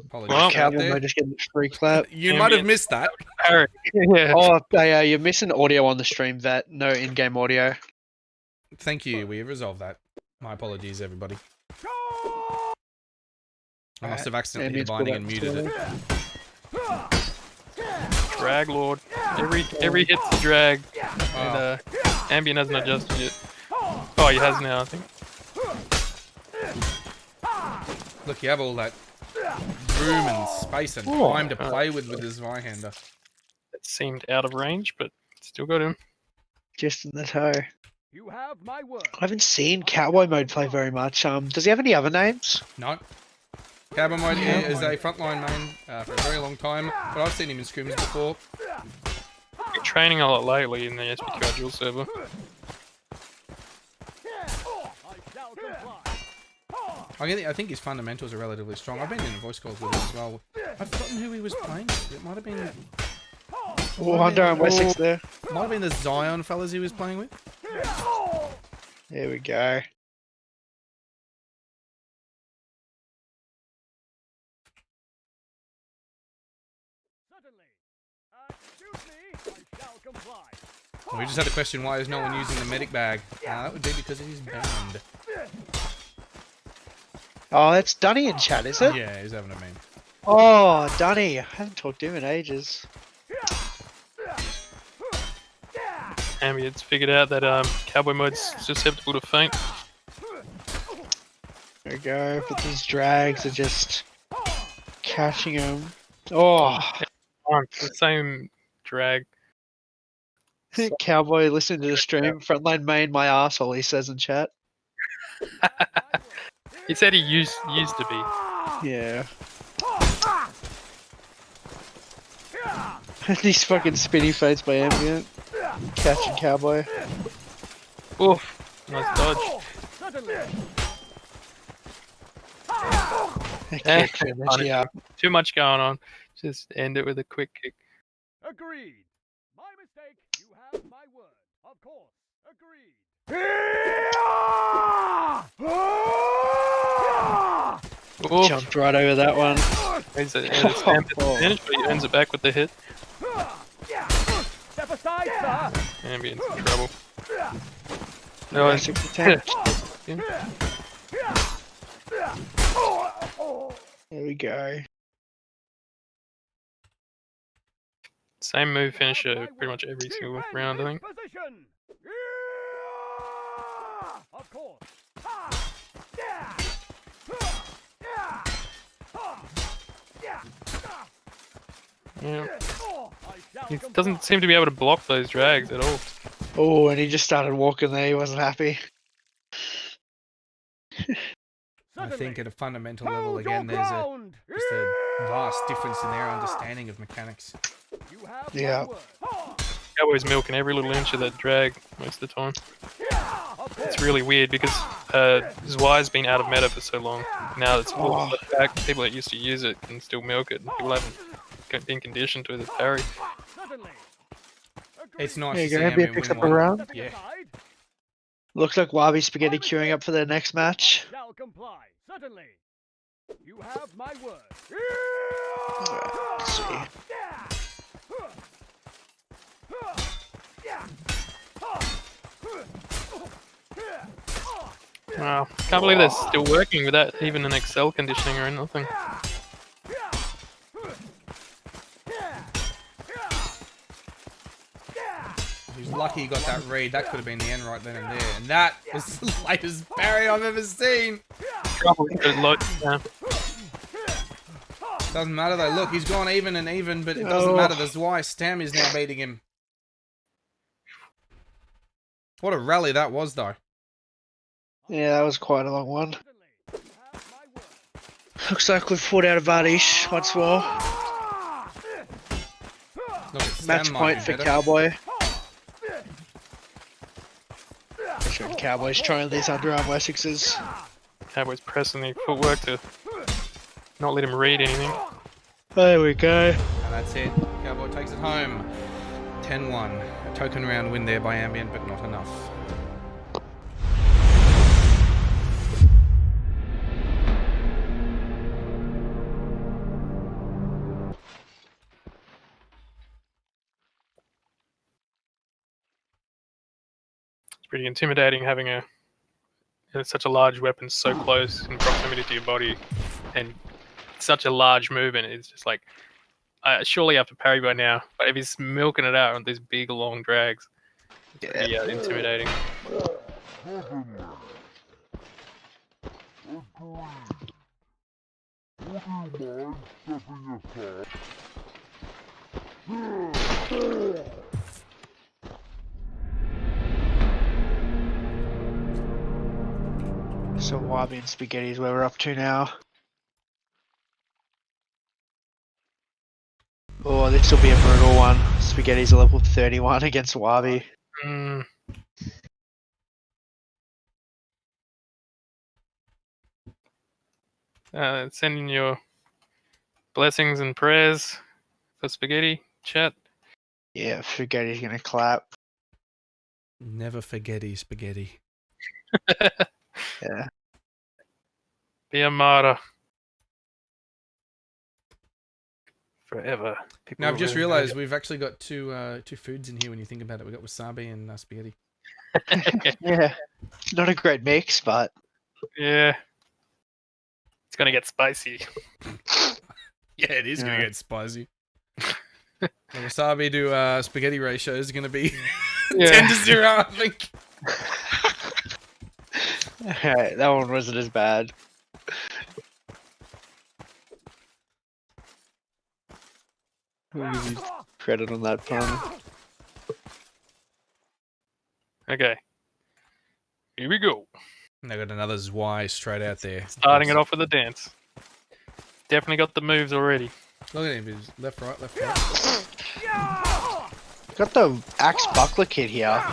Apologies Well, for that Cowboy there. might just get a free clap. You might have missed that. Parry. Yeah. Oh, you're missing audio on the stream. That no in-game audio. Thank you. We have resolved that. My apologies, everybody. I must have accidentally hit a binding and muted it. Drag Lord. Every hit's a drag. And Ambient hasn't adjusted yet. Oh, he has now, I think. Look, you have all that room and space and time to play with the Zweihander. It seemed out of range, but still got him. Just in the toe. You have my word. I haven't seen Cowboy Mode play very much. Does he have any other names? No. Cowboy Mode is a frontline main for a very long time, but I've seen him in scrims before. Been training a lot lately in the SPQ dual server. I think his fundamentals are relatively strong. I've been in voice calls with him as well. I've forgotten who he was playing with. It might have been... Oh, Hunter and Wessex there. Might have been the Zion fellas he was playing with. There we go. We just had a question, why is no one using the medic bag? That would be because it is banned. Oh, that's Dunny in chat, is it? Yeah, he's having a meme. Oh, Dunny. I haven't talked to him in ages. Ambient's figured out that Cowboy Mode's susceptible to feint. There we go. But these drags are just catching him. Oh. The same drag. Cowboy, listen to the stream. Frontline main, my asshole, he says in chat. He said he used to be. Yeah. These fucking spinny fades by Ambient. Catching Cowboy. Oof. Nice dodge. Yeah. Too much going on. Just end it with a quick kick. Agreed. My mistake. You have my word. Of course. Agreed. Oof. Jumped right over that one. He's a advantage, but he ends it back with the hit. Step aside, sir. Ambient's in trouble. No, No, 6-10. There we go. same move finisher pretty much every single round, I think. Position. Of course. Yeah. He doesn't seem to be able to block those drags at all. Oh, and he just started walking there. He wasn't happy. I think at a fundamental level, again, there's just a vast difference in their understanding of mechanics. Yeah. Cowboy's milking every little inch of that drag most of the time. It's really weird because Zwei's been out of meta for so long. Now it's all back. People that used to use it can still milk it, and people haven't been conditioned to the parry. It's nice There to you see go. Ambient Ambient picks win up a one. round. Yeah. Looks like Wabi Spaghetti queuing up for their next match. Shall comply. Certainly. You have my word. Let's see. Wow, can't believe they're still working without even an Excel conditioning or anything. He's lucky he got that read. That could have been the end right then and there. And that was the latest parry I've ever seen. Doesn't matter though. Look, he's gone even and even, but it doesn't matter. The Zwei Stam is now beating him. What a rally that was, though. Yeah, that was quite a long one. Looks like we've pulled out of Vardish once more. Look, it's Match Stan might point be for better. Cowboy. Sure, Cowboys trying these underarm Wessexes. Cowboys pressing the footwork to not let him read anything. There we go. And that's it. Cowboy takes it home. 10-1. A token round win there by Ambient, but not enough. It's pretty intimidating having such a large weapon so close in proximity to your body, and such a large movement. It's just like, surely I have to parry by now. But if he's milking it out on these big long drags, it's pretty intimidating. So Wabi and Spaghetti's where we're up to now. Oh, this will be a brutal one. Spaghetti's a level 31 against Wabi. Mm. Sending your blessings and prayers for Spaghetti, chat. Yeah, Spaghetti's gonna clap. Never forgetty spaghetti. Yeah. Be a martyr. Forever. People Now I've just really realised we've actually got two foods in here when you think about it. We've got wasabi and spaghetti. Yeah. Not a great mix, but Yeah. It's gonna get spicy. Yeah, it is going Yeah. to get spicy. The wasabi to spaghetti ratio is going to be 10-0, I think. Alright, that one wasn't as bad. We'll give you credit on that pun. Okay. Here we go. And they got another Zwei straight out there. Starting it off with a dance. Definitely got the moves already. Look at him. He's left, right, left, right. Got the axe buckler kit here.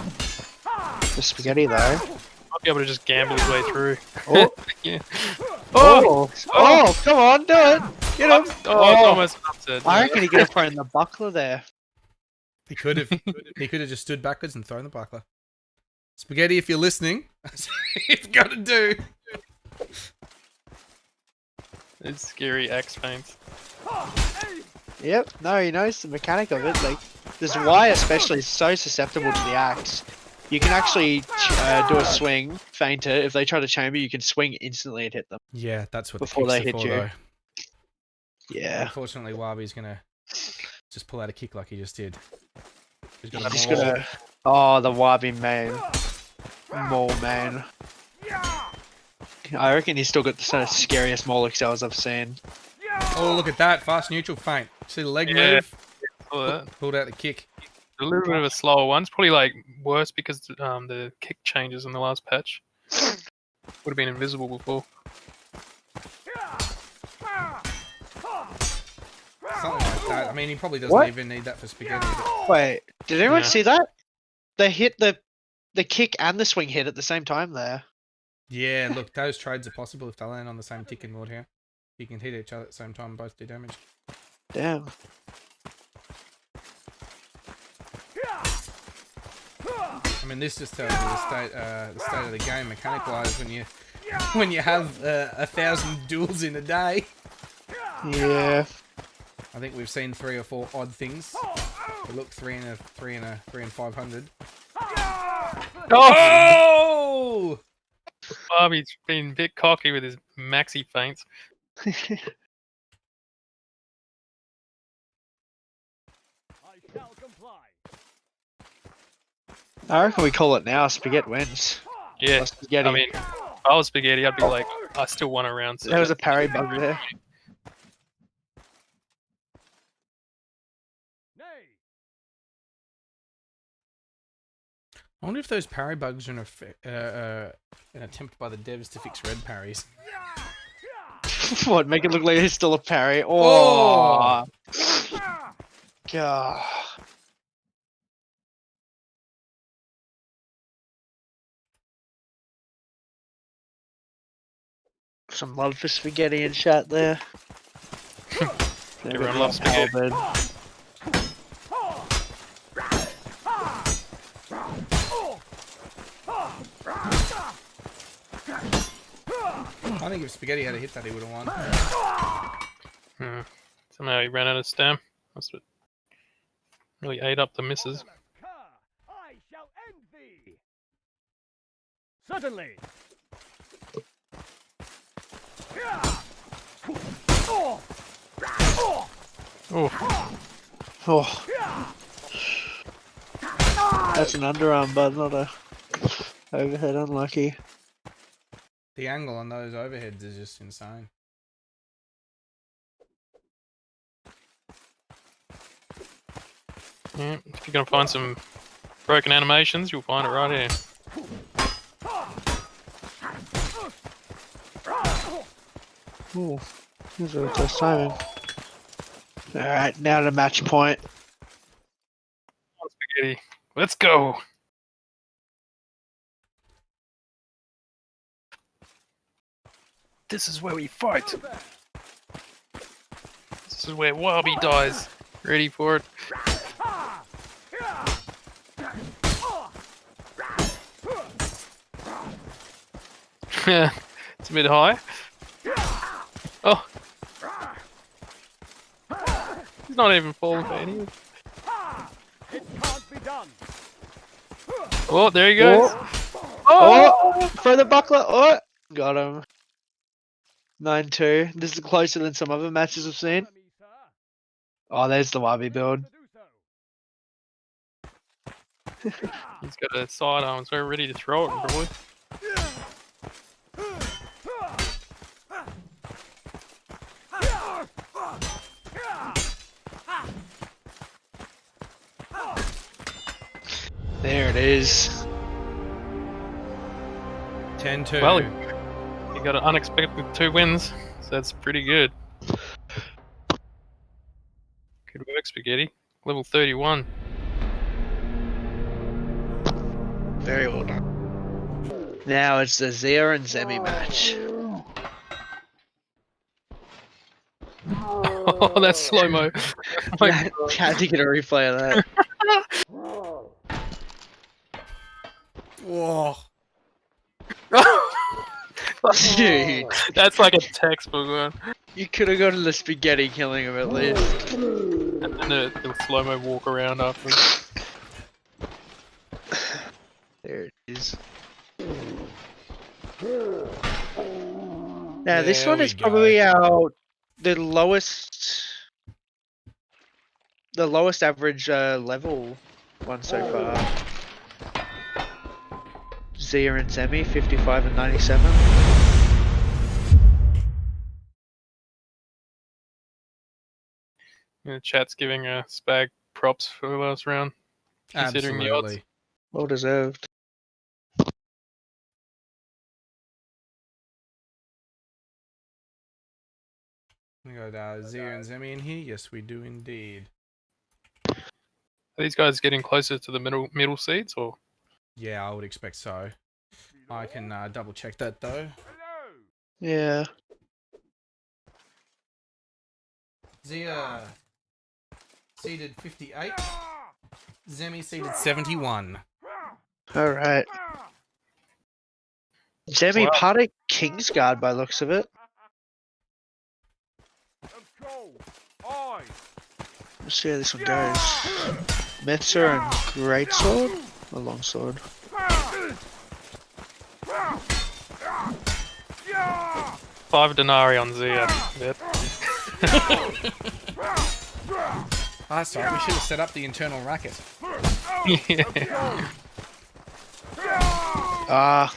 The Spaghetti though. Might be able to just gamble his way through. Oh, Yeah. oh, come on, do it. Get him. It's almost an upset. I reckon he could have thrown the buckler there. He could have. He could have just stood backwards and thrown the buckler. Spaghetti, if you're listening, that's what you've got to do. It's scary axe feints. Yep, no, he knows the mechanic of it. Like, this Y especially is so susceptible to the axe. You can actually do a swing, feint it. If they try to chamber, you can swing instantly and hit them. Yeah, that's what Before the they kicks hit are for, you. though. Yeah. Unfortunately, Wabi's gonna just pull out a kick like he just did. He's got I'm a just maul. gonna. Oh, the Wabi main. Maul main. I reckon he's still got the scariest maul excels I've seen. Oh, look at that. Fast neutral feint. See the leg Yeah. move? All that. Pulled out the kick. A little bit of a slower one. It's probably like worse because the kick changes in the last patch. Would have been invisible before. Something like that. I mean, he probably doesn't What? even need that for spaghetti. But Wait, did anyone Yeah. see that? They hit the kick and the swing hit at the same time there. yeah, look, those trades are possible if they land on the same tick in Mordhau. You can hit each other at the same time and both do damage. Damn. I mean, this just tells you the state of the game mechanic-wise when you have 1,000 duels in a day. Yeah. I think we've seen 3 or 4 odd things. But look, 3 and 500. Oh! Bobby's been a bit cocky with his maxi feints. I shall comply. I reckon we call it now. Spaghetti wins. Yeah, Or Spaghetti. I mean, if I was Spaghetti, I'd be like, I still won a round. So there was a parry bug there. Nay. I wonder if those parry bugs are an attempt by the devs to fix red parries. What? Make it look like it's still a parry. Oh. God. Some love for spaghetti in chat there. Everyone loves spaghetti. Bed. I think if Spaghetti had a hit that, he would have won. Somehow he ran out of stam. Must have really ate up the misses. I shall end thee. Certainly. Oh, Oh. That's an underarm, but not a overhead. Unlucky. The angle on those overheads is just insane. yeah. If you're gonna find some broken animations, you'll find it right here. Ooh, this is a tough timing. Alright, now to match point. Come on, spaghetti. Let's go. This is where we fight. This is where Wabi dies. Ready for it? It's a bit high. Oh. He's not even falling for any of it. It can't be done. Oh, there he goes. Oh! For the buckler! Oh! Got him. 9-2. This is closer than some other matches I've seen. Enemy, sir. Oh, there's the Wabi build. To do so. He's got a sidearm, so ready to throw it, probably. There it is. 10-2. Well, he got an unexpected 2 wins, so that's pretty good. Good work, Spaghetti. Level 31. Very well done. Now it's the Zia and Zemi match. Oh, that's slow mo. Had to get a replay of that. Whoa. Dude, That's like a textbook one. you could have gotten the spaghetti killing him at least. And then the slow mo walk around after. There it is. Now this There one we is go. probably the lowest average level one so far. Zia and Zemi, 55 and 97. The chat's giving Spag props for the last round. Considering the odds. Absolutely. Well deserved. We got Zia and Zemi in here. Yes, we do indeed. Are these guys getting closer to the middle seats, or? Yeah, I would expect so. I can double check that though. Hello. Yeah. Zia seeded 58. Zemi seeded 71. Alright. Zemi Wow. part of Kingsguard by looks of it. Let's go. I. Let's see how this one goes. Metzer and Greatsword? Or Longsword. 5 denarii on Zia. Yep. Ah, sorry, we should have set up the internal racket. Yeah.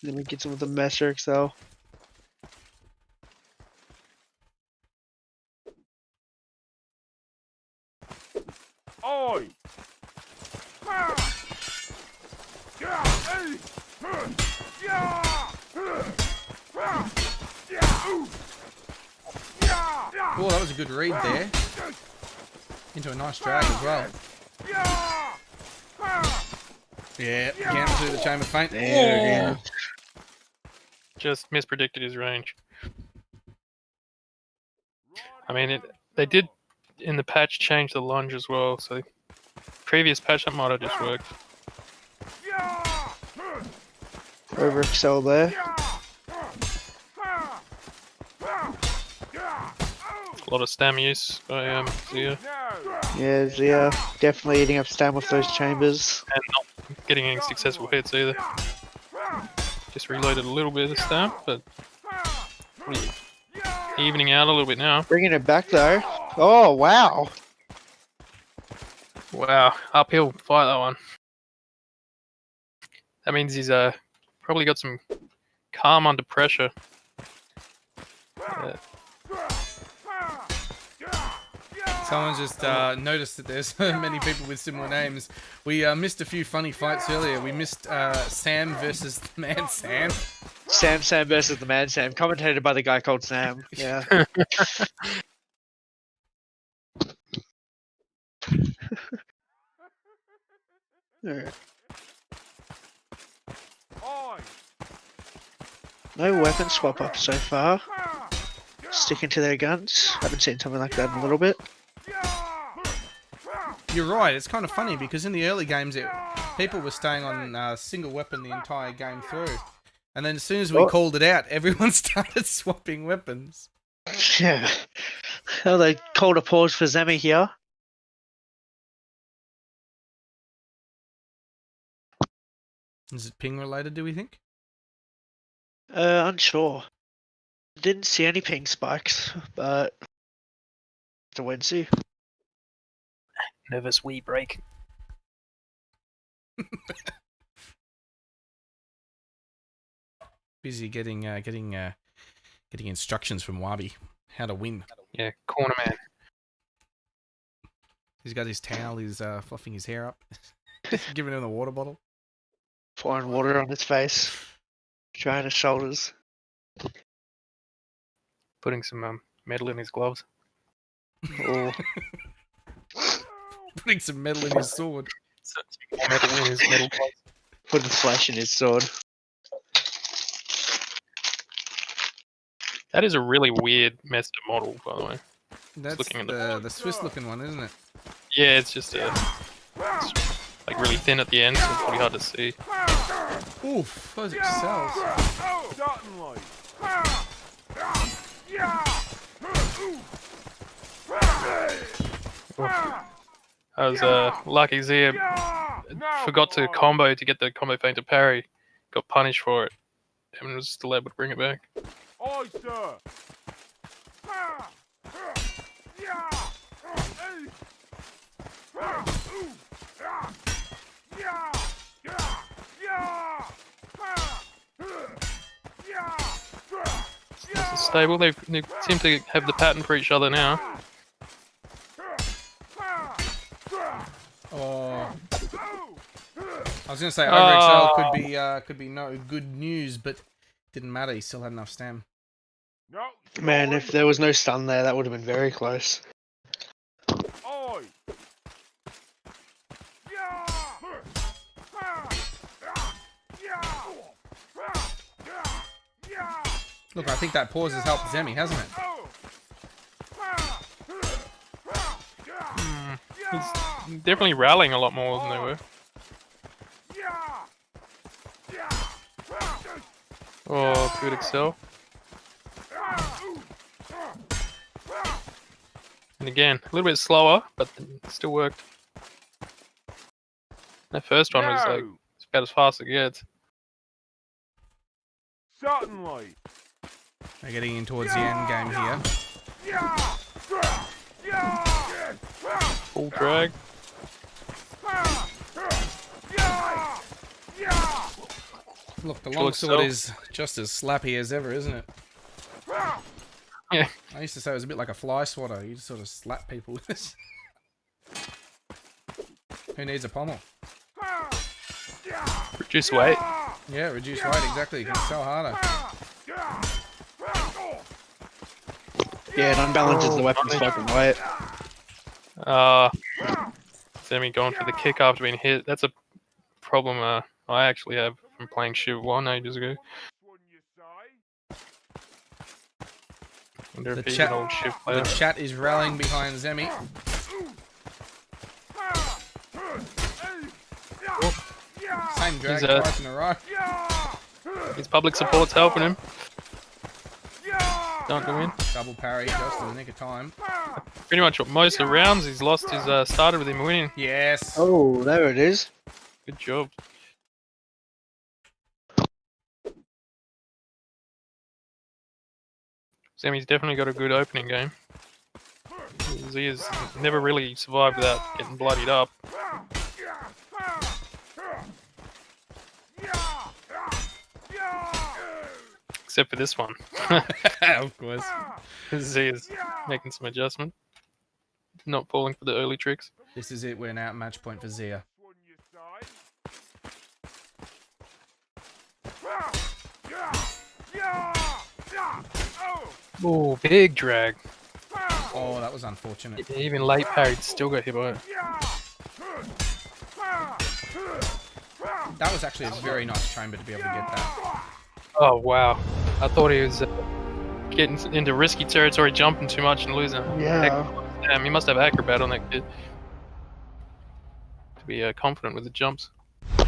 Let me get some of the Messer Excel. I. Oh, that was a good read there. Into a nice drag as well. Yeah, again through the chamber feint. There it is. just mispredicted his range. I mean, they did in the patch change the lunge as well, so previous patch that might have just worked. Over excel there. A lot of stam use by Zia, Yeah, Zia definitely eating up stam with those chambers. and not getting any successful hits either. Just reloaded a little bit of stam, but probably evening out a little bit now. Bringing it back though. Oh wow! Wow, uphill fight that one. That means he's probably got some calm under pressure. Someone just noticed that there's so many people with similar names. We missed a few funny fights earlier. We missed Sam versus the man Sam. Sam versus the man Sam, commentated by the guy called Sam. Yeah. Alright. No weapon swap up so far. Sticking to their guns. Haven't seen something like that in a little bit. You're right. It's kind of funny because in the early games, people were staying on single weapon the entire game through, and then as soon as we called it out, everyone started swapping weapons. Yeah. Oh, they called a pause for Zemi here. Is it ping related? Do we think? Unsure. Didn't see any ping spikes, but to wait and see. Nervous wee break. Busy getting instructions from Wabi how to win. Yeah, corner man. He's got his towel. He's fluffing his hair up, giving him the water bottle. Pouring water on his face, drying his shoulders. Putting some metal in his gloves. Oh. Putting some metal in his sword. Metal in his metal gloves. Putting flesh in his sword. That is a really weird messed up model, by the way. That's looking at the Swiss looking one, isn't it? Yeah, it's just it's like really thin at the end, so it's pretty hard to see. Oof, those excels. I was lucky Zia forgot to combo to get the combo feint to parry. Got punished for it. And was still able to bring it back. Aye, sir. This is stable. They seem to have the pattern for each other now. Oh, I was gonna say overexcel could be no good news, but didn't matter. He still had enough stam. Man, if there was no stun there, that would have been very close. Aye. Look, I think that pause has helped Zemi, hasn't it? He's definitely rallying a lot more than they were. Oh, good excel. And again, a little bit slower, but it still worked. That first one was like it's about as fast as it gets. Certainly. We're getting in towards the end game here. Full drag. Look, the longsword is just as slappy as ever, isn't it? Yeah. I used to say it was a bit like a fly swatter. You just sort of slap people with this. Who needs a pommel? Reduce weight. Yeah, reduce weight, exactly. You can sell harder. Yeah, it unbalances the weapon's fucking weight. Zemi going for the kick after being hit. That's a problem I actually have from playing Shiv 1 ages ago. Wonder The if he's chat- an old shift The player. chat is rallying behind Zemi. Same drag He's, twice in a row. His public support's helping him. Don't go in. Double parry just in the nick of time. Pretty much most of the rounds he's lost is started with him winning. Yes. Oh, there it is. Good job. Sammy's definitely got a good opening game. He has never really survived without getting bloodied up. Except for this one. Of course. Z is making some adjustment. Not falling for the early tricks. This is it. We're now at match point for Zia. Oh, big drag. Oh, that was unfortunate. Even late parried, still got hit by it. That was actually a very nice chamber to be able to get that. Oh, wow. I thought he was getting into risky territory, jumping too much and losing. Yeah. Damn, he must have acrobat on that kid. To be confident with the jumps. The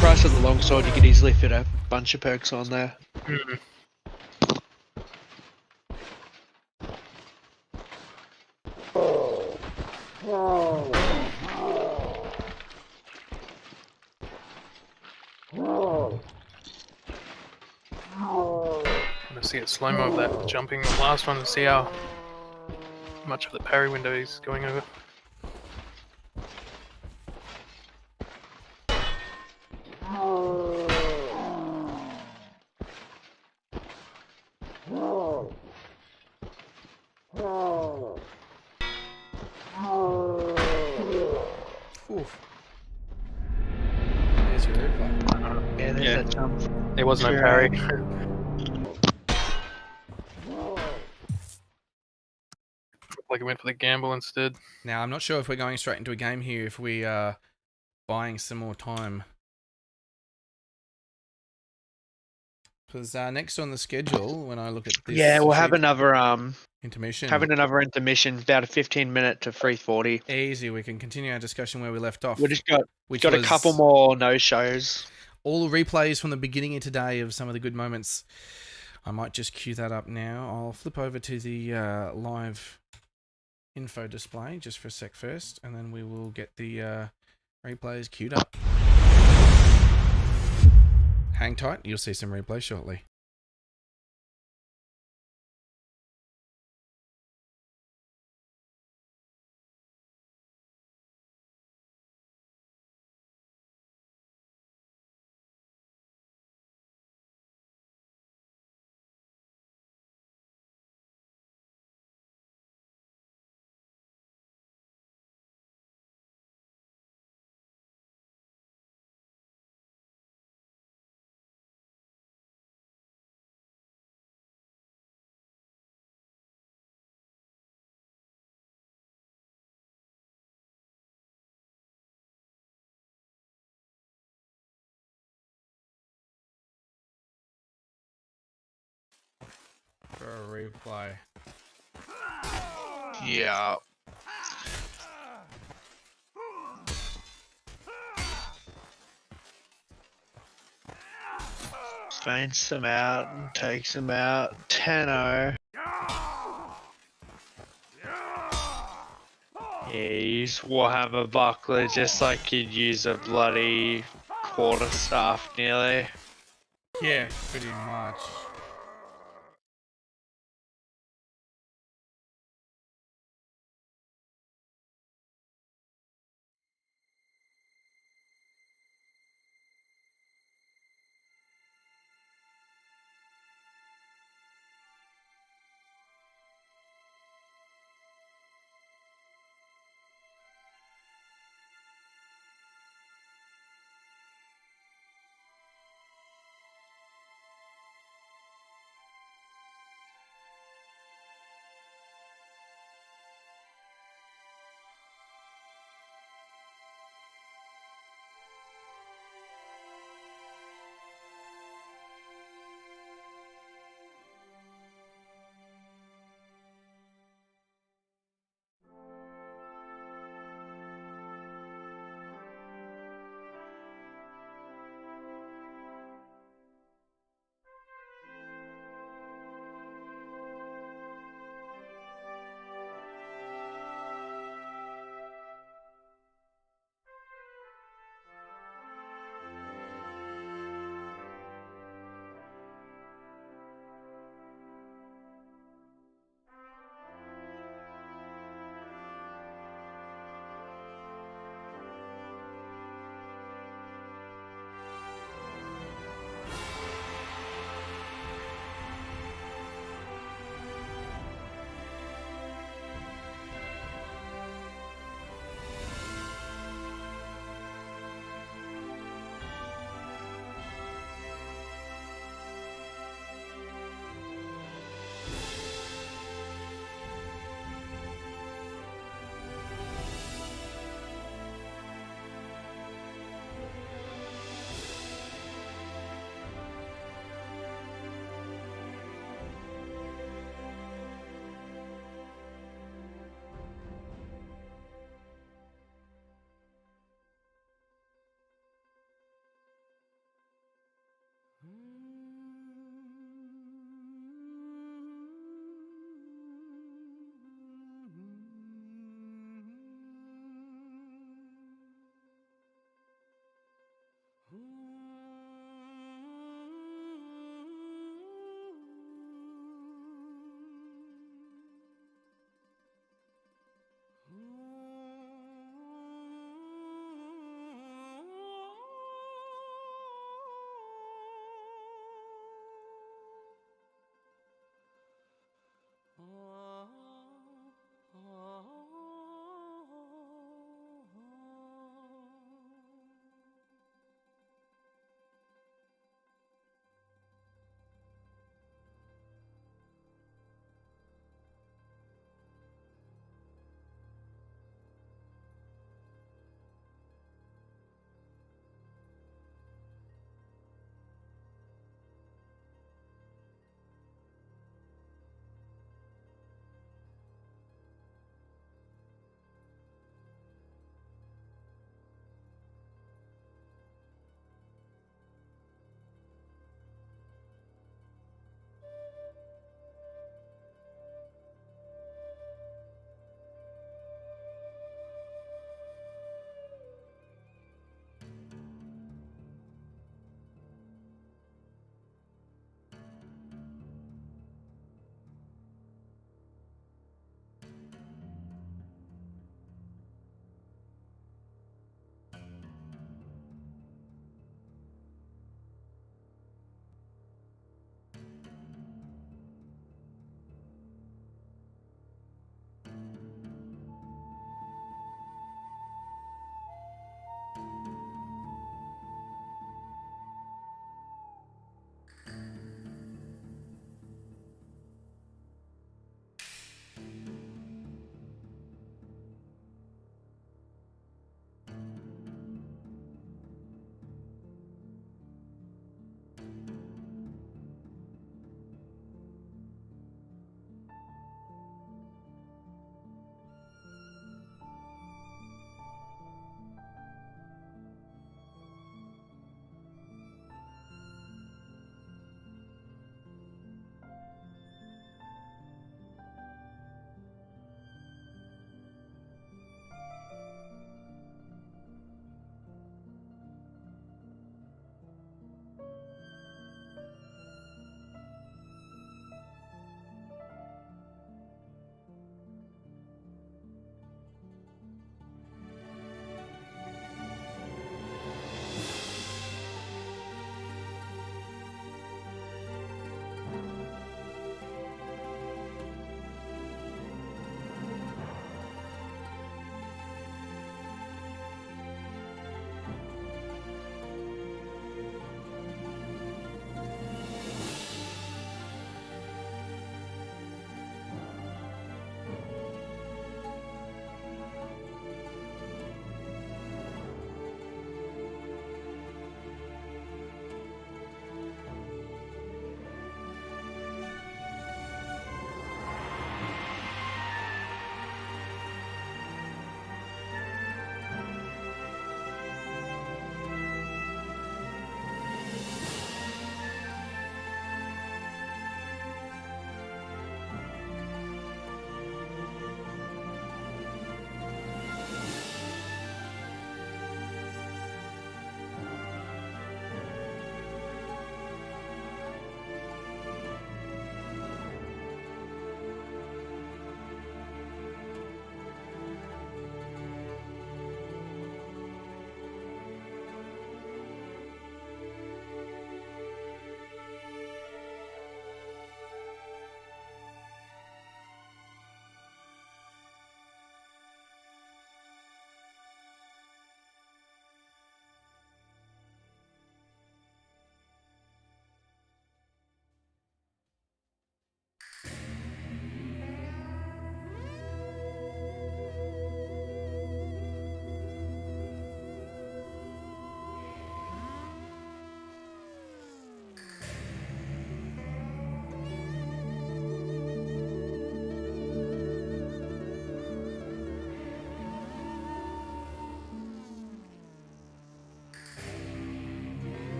price of the longsword, you could easily fit a bunch of perks on there. Mm. Let's see a slow-mo of that jumping the last one to see how much of the parry window he's going over. Oof. There's your replay. Yeah, there's that jump. There was no Sure. parry. Like he went for the gamble instead. Now, I'm not sure if we're going straight into a game here, if we are buying some more time. Because next on the schedule, when I look at this... Yeah, we'll have sheet, another intermission. intermission, about a 15-minute to 3:40. Easy, we can continue our discussion where we left off. We just got which got a was couple more no-shows. all the replays from the beginning of today of some of the good moments. I might just cue that up now. I'll flip over to the live info display just for a sec first, and then we will get the replays queued up. Hang tight, you'll see some replays shortly. For a replay. Yeah. Faints them out and takes them out. 10-0. Yeah, use Warhammer Buckler just like you'd use a bloody quarterstaff nearly. Yeah, pretty much.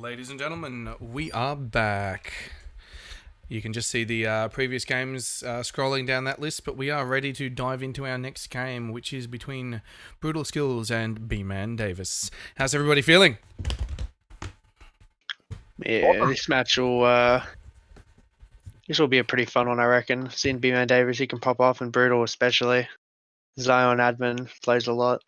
Ladies and gentlemen, we are back. You can just see the previous games scrolling down that list, but we are ready to dive into our next game, which is between Brutal Skills and B-Man Davis. How's everybody feeling? Yeah, this match will be a pretty fun one, I reckon. Seeing B-Man Davis, he can pop off, and Brutal especially. Zion Admin plays a lot.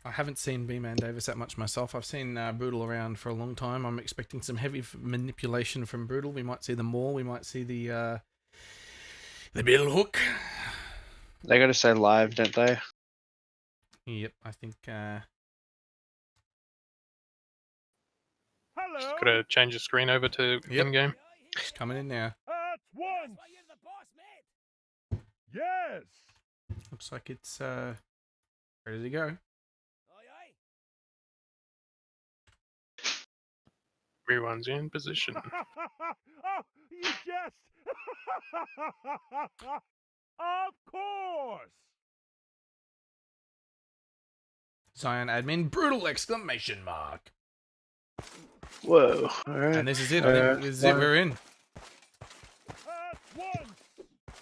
I haven't seen B-Man Davis that much myself. I've seen Brutal around for a long time. I'm expecting some heavy manipulation from Brutal. We might see the maul. We might see the middle hook. They got to say live, don't they? Yep, I think... Hello. Just gotta change the screen over to Yep. in-game. It's coming in now. At once. Yes. Looks like it's ready to go. Everyone's in position. Oh, yes. Of course. Zion Admin, Brutal exclamation mark. Whoa. All right. And this is it. I think this is it. We're in. At once.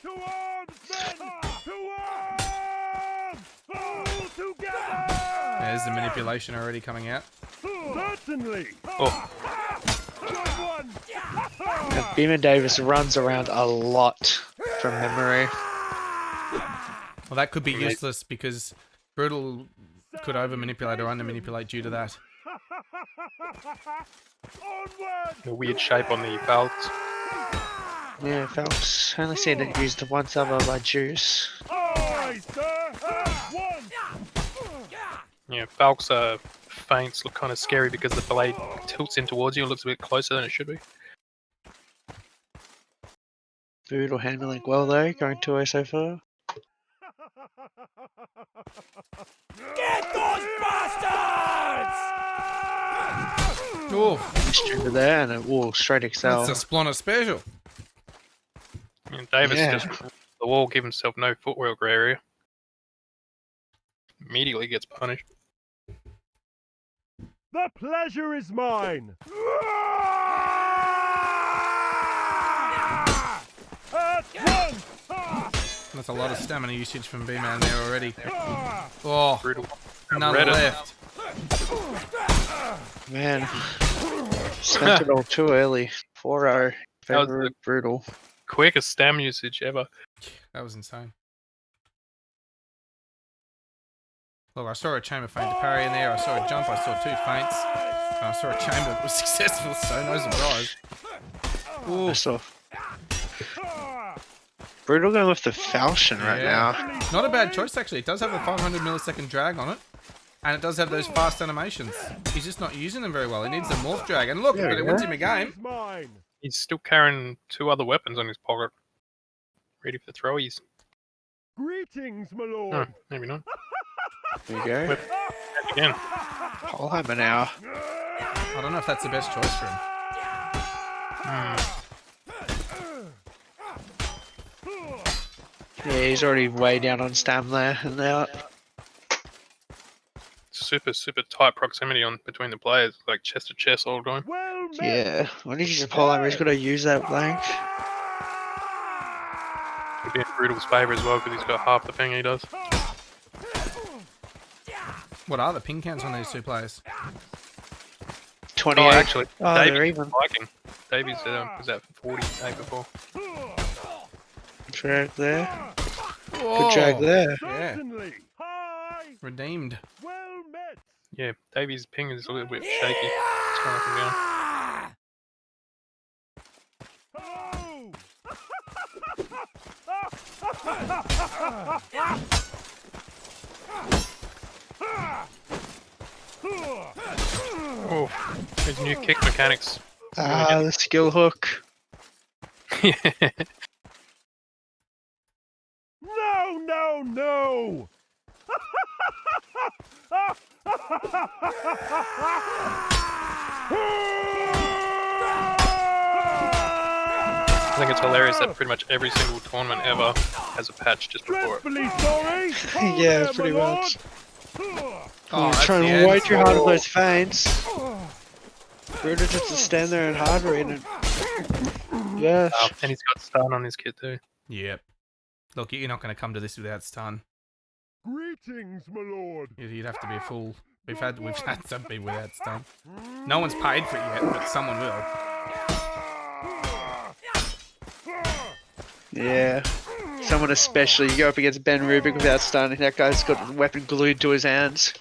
To arms, men. To arms. All together. There's the manipulation already coming out. Certainly. Oh, Good one. B-Man Davis runs around a lot from memory. Well, that could be useless because Brutal could over-manipulate or under-manipulate due to that. Onward. a weird shape on the belt. Yeah, Phelps. Only seen it used once ever by Juice. Aye, sir. At once. Yeah, Falk's feints look kind of scary because the blade tilts in towards you and looks a bit closer than it should be. Brutal handling well though, going 2-0 so far. Get those bastards! Oh, Straight there and straight excel. that's a Splotter special. I mean, Davis Yeah. just the wall, give himself no footwork area. Immediately gets punished. The pleasure is mine. At once. That's a lot of stamina usage from B-Man there already. Oh, Brutal. none Reddit. left. Man, spent it all too early. 4-0. That was Favor Brutal. Quickest stam usage ever. That was insane. Look, I saw a chamber feint to parry in there. I saw a jump. I saw two feints. And I saw a chamber that was successful, so no surprise. Ooh, That's off. Brutal going with the falchion right Yeah. now. not a bad choice actually. It does have a 500 millisecond drag on it. And it does have those fast animations. He's just not using them very well. He needs the morph drag. And look, Yeah, but it yeah. wins him a game. Is mine. He's still carrying two other weapons on his pocket. Ready for throwies. Greetings, my No, lord. maybe not. There you go. Again. Polheimer now. I don't know if that's the best choice for him. Yeah, he's already way down on stam there and out. Super tight proximity on between the players, like chest to chest all the time. Well met. Yeah, when he uses Polheimer, he's got to use that blank. It'd be in Brutal's favour as well because he's got half the ping he does. What are the ping counts on these two players? 28. Oh, actually, Oh, Davies they're is even. spiking. Davies was at 48 before. Drag there. Whoa. Good drag there. Yeah. Certainly. Hi. Redeemed. Well met. Yeah, Davies' ping is a little bit shaky. It's going up and down. Oh, there's new kick mechanics. Ah, the skill hook. Yeah. No, no, no. I think it's hilarious that pretty much every single tournament ever has a patch just before it. Dreadfully sorry. Yeah, Hold there, pretty my much. lord. Oh, He's that's trying the end. way too hard on those feints. Bruder just to stand there and hard read it. Yes. And he's got stun on his kit too. Yep. Look, you're not going to come to this without stun. Greetings, my lord. You'd have to be a fool. We've had some people without stun. No one's paid for it yet, but someone will. Yeah. Someone especially. You go up against Ben Rubik without stun, and that guy's got the weapon glued to his hands.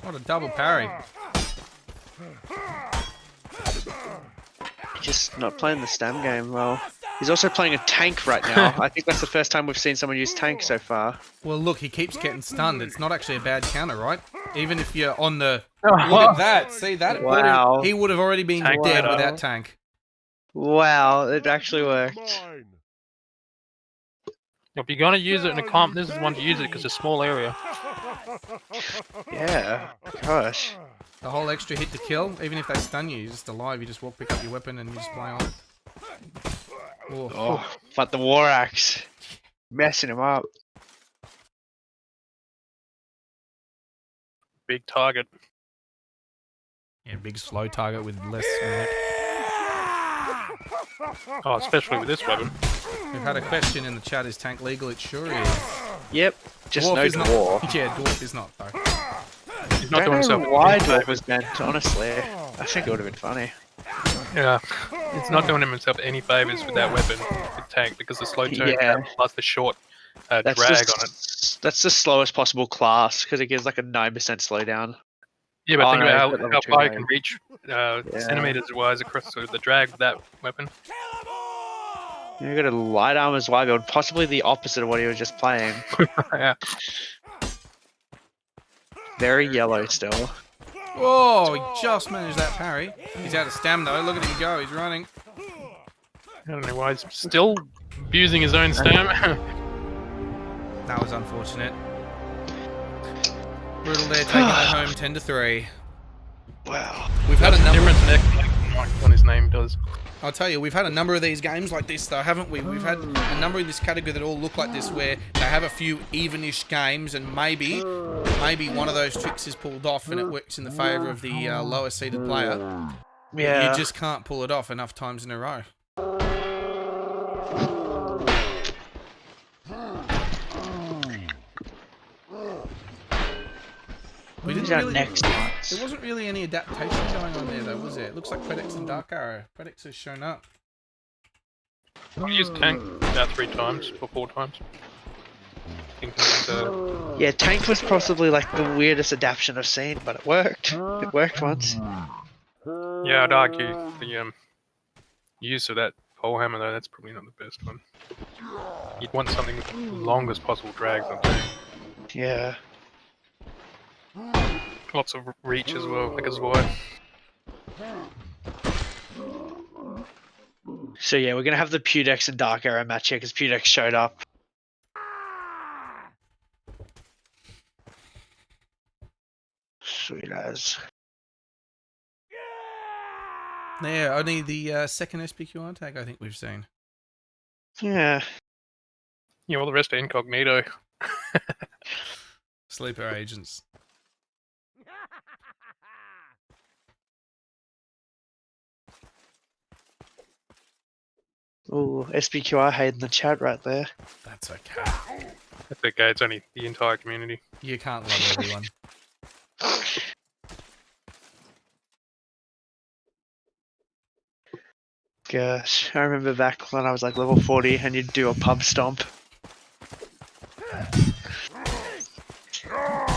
What a double parry. He's just not playing the stam game well. He's also playing a tank right now. I think that's the first time we've seen someone use tank so far. Well, look, he keeps getting stunned. It's not actually a bad counter, right? Even if you're on the... Look at that. See that? Wow. He would have already been Tank dead wow. without tank. Wow, it actually worked. Mine. If you're gonna use it in a comp, this is one to use it because it's a small area. Yeah. Gosh. The whole extra hit to kill, even if they stun you, you're just alive. You just walk, pick up your weapon, and you just play on. Oh. Oh, but the war axe. Messing him up. Big target. Yeah, big slow target with less movement. Oh, especially with this weapon. We've had a question in the chat, is tank legal? It sure is. Yep. Just Dwarf no is not. dwarf. Yeah, dwarf is not, though. He's not I doing don't know himself. why any dwarf favors. was meant, honestly. I think it would have been funny. Yeah, it's not doing himself any favors with that weapon, with tank, because the slow turn Yeah. plus the short drag That's on it. That's the slowest possible class, because it gives like a 9% slowdown. Yeah, but Oh, think no, about he's got how level two far you drag. can reach centimeters wise across the drag with that weapon. You've got a light armor's wide build, possibly the opposite of what he was just playing. Yeah. Very yellow still. Oh, he just managed that parry. He's out of stam, though. Look at him go. He's running. I don't know why he's still abusing his own stam. That was unfortunate. Brutal there, taking it home 10-3. Wow. We've had a number. Difference neck on his name does. I'll tell you, we've had a number of these games like this, though, haven't we? We've had a number in this category that all look like this, where they have a few evenish games, and maybe one of those tricks is pulled off, and it works in the favour of the lower seeded player. Yeah. You just can't pull it off enough times in a row. We didn't really. next There wasn't really any adaptation going on there, though, was there? It looks like Predex and Dark Arrow. Predex has shown up. We used tank about 3 times or 4 times. I think it was, Yeah, tank was possibly like the weirdest adaptation I've seen, but it worked. It worked once. yeah, I'd argue the use of that pole hammer though, that's probably not the best one. You'd want something with the longest possible drags on tank. Yeah. Lots of reach as well, like as wide. So yeah, we're gonna have the Pudex and Dark Arrow match here because Pudex showed up. Sweet as. Yeah, only the second SPQR tag I think we've seen. Yeah. Yeah, well the rest are incognito. Sleeper agents. Ooh, SBQR hate in the chat right there. That's okay. That's okay, it's only the entire community. You can't love everyone. Gosh, I remember back when I was like level 40 and you'd do a pub stomp.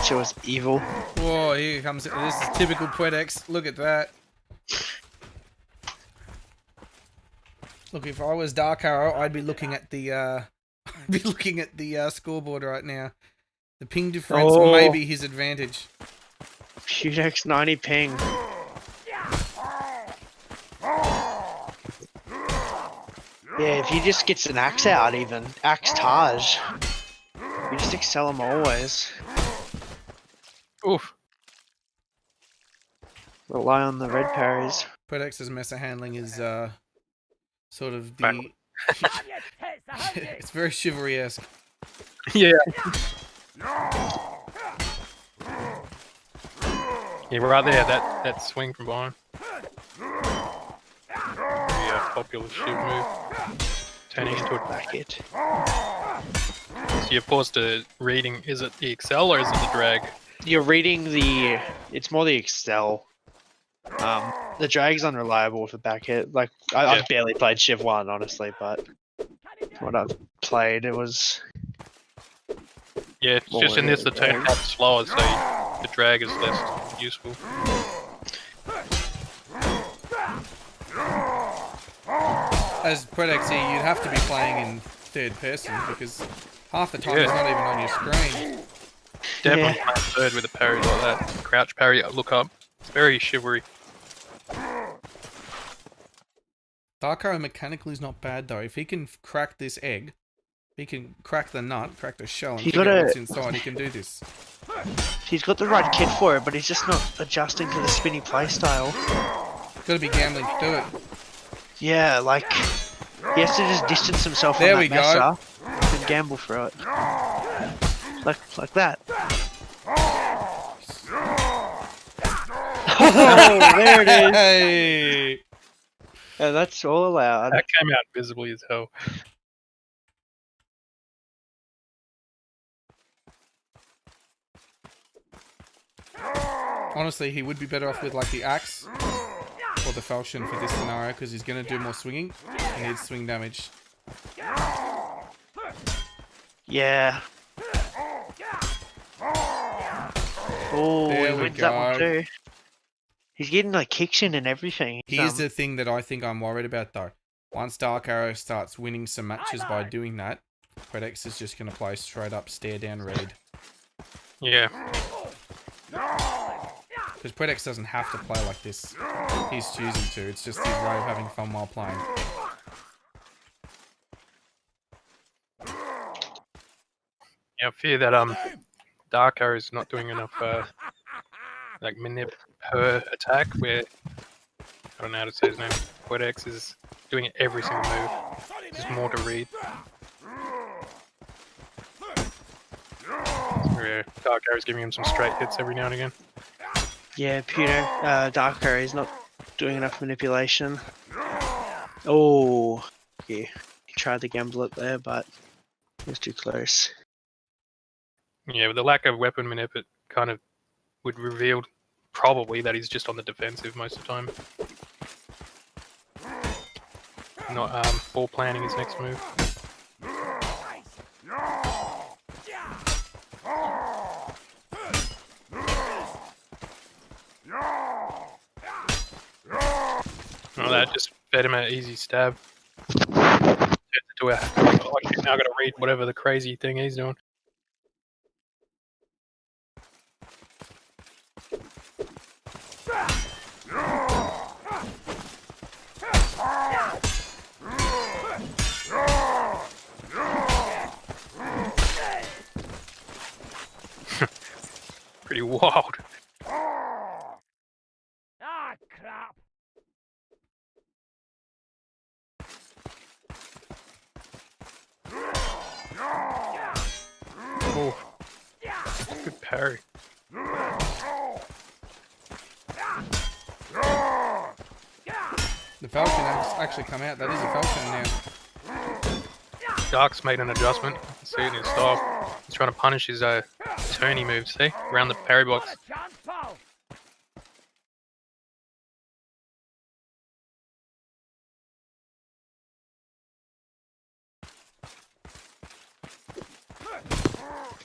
She was evil. Whoa, here comes. This is typical Predex. Look at that. Look, if I was Dark Arrow, I'd be looking at the scoreboard right now. The ping difference may be his advantage. Pudex 90 ping. Yeah, if he just gets an axe out even, axe Taj. You just excel him always. Oof. Rely on the red parries. Predex's messer handling is sort of the. It's very chivalry-esque. Yeah. Yeah, right there, that swing from behind. Very popular shiv move. Turning into a Back hit. So you're forced to reading, is it the excel or is it the drag? You're reading the. It's more the Excel. The drag's unreliable with a back hit. Like I've barely played Shiv 1, honestly, but what I've played, it was. Yeah, it's just in this the turn out slower, so the drag is less useful. As Predex here, you'd have to be playing in third person because half the time it's not even on your screen. Definitely playing third with a parry like that. Crouch parry, look up. It's very chivalry. Dark Arrow mechanically is not bad though. If he can crack this egg, he can crack the nut, crack the shell, and figure out what's inside. He can do this. He's got the right kit for it, but he's just not adjusting to the spinny playstyle. Got to be gambling through it. Yeah, like he has to just distance himself There from we that go. messer and gamble through it. Like that. Oh, there it is. Hey! Yeah, that's all allowed. That came out visibly as hell. Honestly, he would be better off with like the axe or the falchion for this scenario because he's going to do more swinging. He needs swing damage. Yeah. Oh, There he we wins that one go. too. He's getting like kicks in and everything. Here's the thing that I think I'm worried about though. Once Dark Arrow starts winning some matches by doing that, Predex is just going to play straight up stare down read. Yeah. Because Predex doesn't have to play like this. He's choosing to. It's just his way of having fun while playing. Yeah, I fear that Dark Arrow is not doing enough like manip per attack where I don't know how to say his name. Predex is doing it every single move. There's more to read. Yeah, Dark Arrow's giving him some straight hits every now and again. Yeah, Peter, Dark Arrow is not doing enough manipulation. Oh, yeah. He tried to gamble it there, but it was too close. Yeah, with the lack of weapon manip, it kind of would reveal probably that he's just on the defensive most of the time. Not ball planning his next move. Oh, that just fed him an easy stab. Now I've got to read whatever the crazy thing he's doing. Pretty wild. Ah, crap! Oh, good parry. The falchion has actually come out. That is a falchion now. Dark's made an adjustment. See it in his style. He's trying to punish his turny moves, see? Around the parry box. Chance, pal!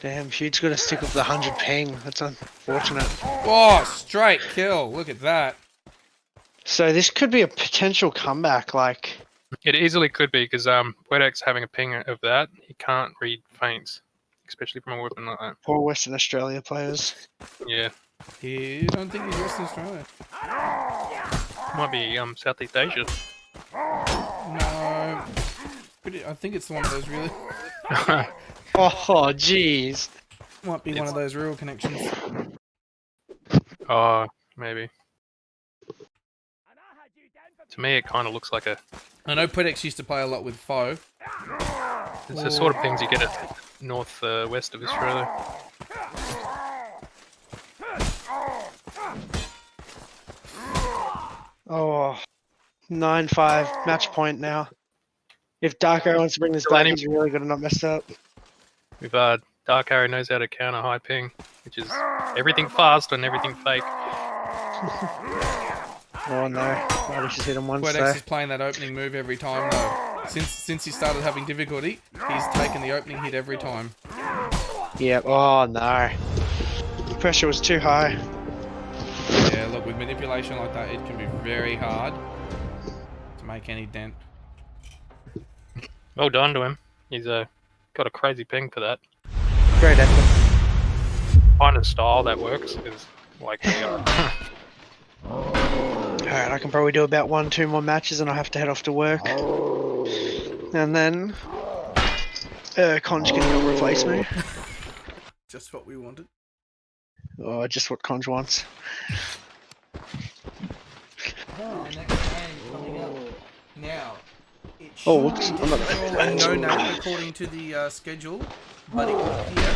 Damn, Feud's got to stick with the 100 ping. That's unfortunate. Oh, straight kill. Look at that. So this could be a potential comeback. Like, It easily could be, because Predex having a ping of that, he can't read feints. Especially from a weapon like that. poor Western Australia players. Yeah. You don't think he's Western Australia? Might be Southeast Asia. No. I think it's one of those really... Oh, jeez. Might be one of those rural connections. Oh, maybe. To me, it kind of looks like a... I know Predex used to play a lot with Foe. It's the sort of things you get at west of Australia. Oh, 9-5 match point now. If Dark Arrow wants to bring this back, Delaney- he's really got to not mess up. With Dark Arrow knows how to counter high ping, which is everything fast and everything fake. Oh no, oh, we just hit him once Quedex there. is playing that opening move every time though. Since he started having difficulty, he's taken the opening hit every time. Yep, oh no. The pressure was too high. Yeah, look, with manipulation like that, it can be very hard to make any dent. Well done to him. He's got a crazy ping for that. Great effort. Find a style that works is like. Alright, I can probably do about 1-2 more matches and I'll have to head off to work. And then Conj can help replace me. Just what we wanted. Oh, just what Conj wants. Next game coming up now. It Oh, whoops, I'm not a no name according to the schedule, but it would appear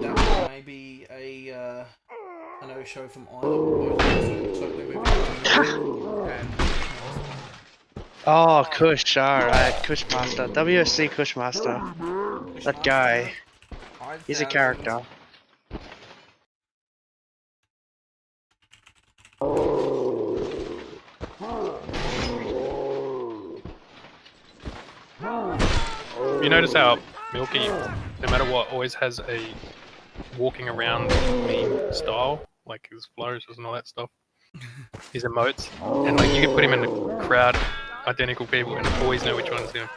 that may be a no-show from either or both. So we're moving on to and Oh, Kush, alright, Kushmaster. WSC Kushmaster. That guy, he's a character. You notice how Milky, no matter what, always has a walking around meme style, like his flourishes and all that stuff. His emotes, and like you can put him in a crowd, identical people, and always know which one's him.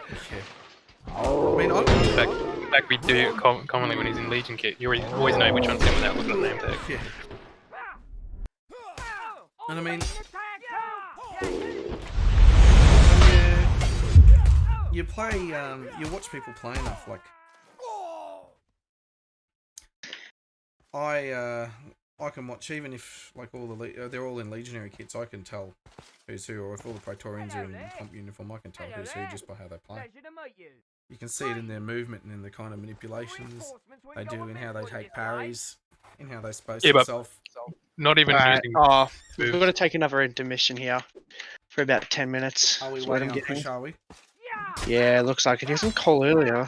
I mean, In fact, we do commonly when he's in Legion kit. You always know which one's him without looking at the name tag. yeah. And I mean, you play, you watch people play enough. Like, I can watch even if like all the they're all in Legionary kits. I can tell who's who, or if all the Praetorians are in comp uniform, I can tell who's who just by how they play. You can see it in their movement and in the kind of manipulations they do, in how they take parries, in how they space themselves. Not even using. Oh, we've got to take another intermission here for about 10 minutes. Are we Just let waiting him on get Kush, in. are we? Yeah, looks like it. He hasn't called earlier.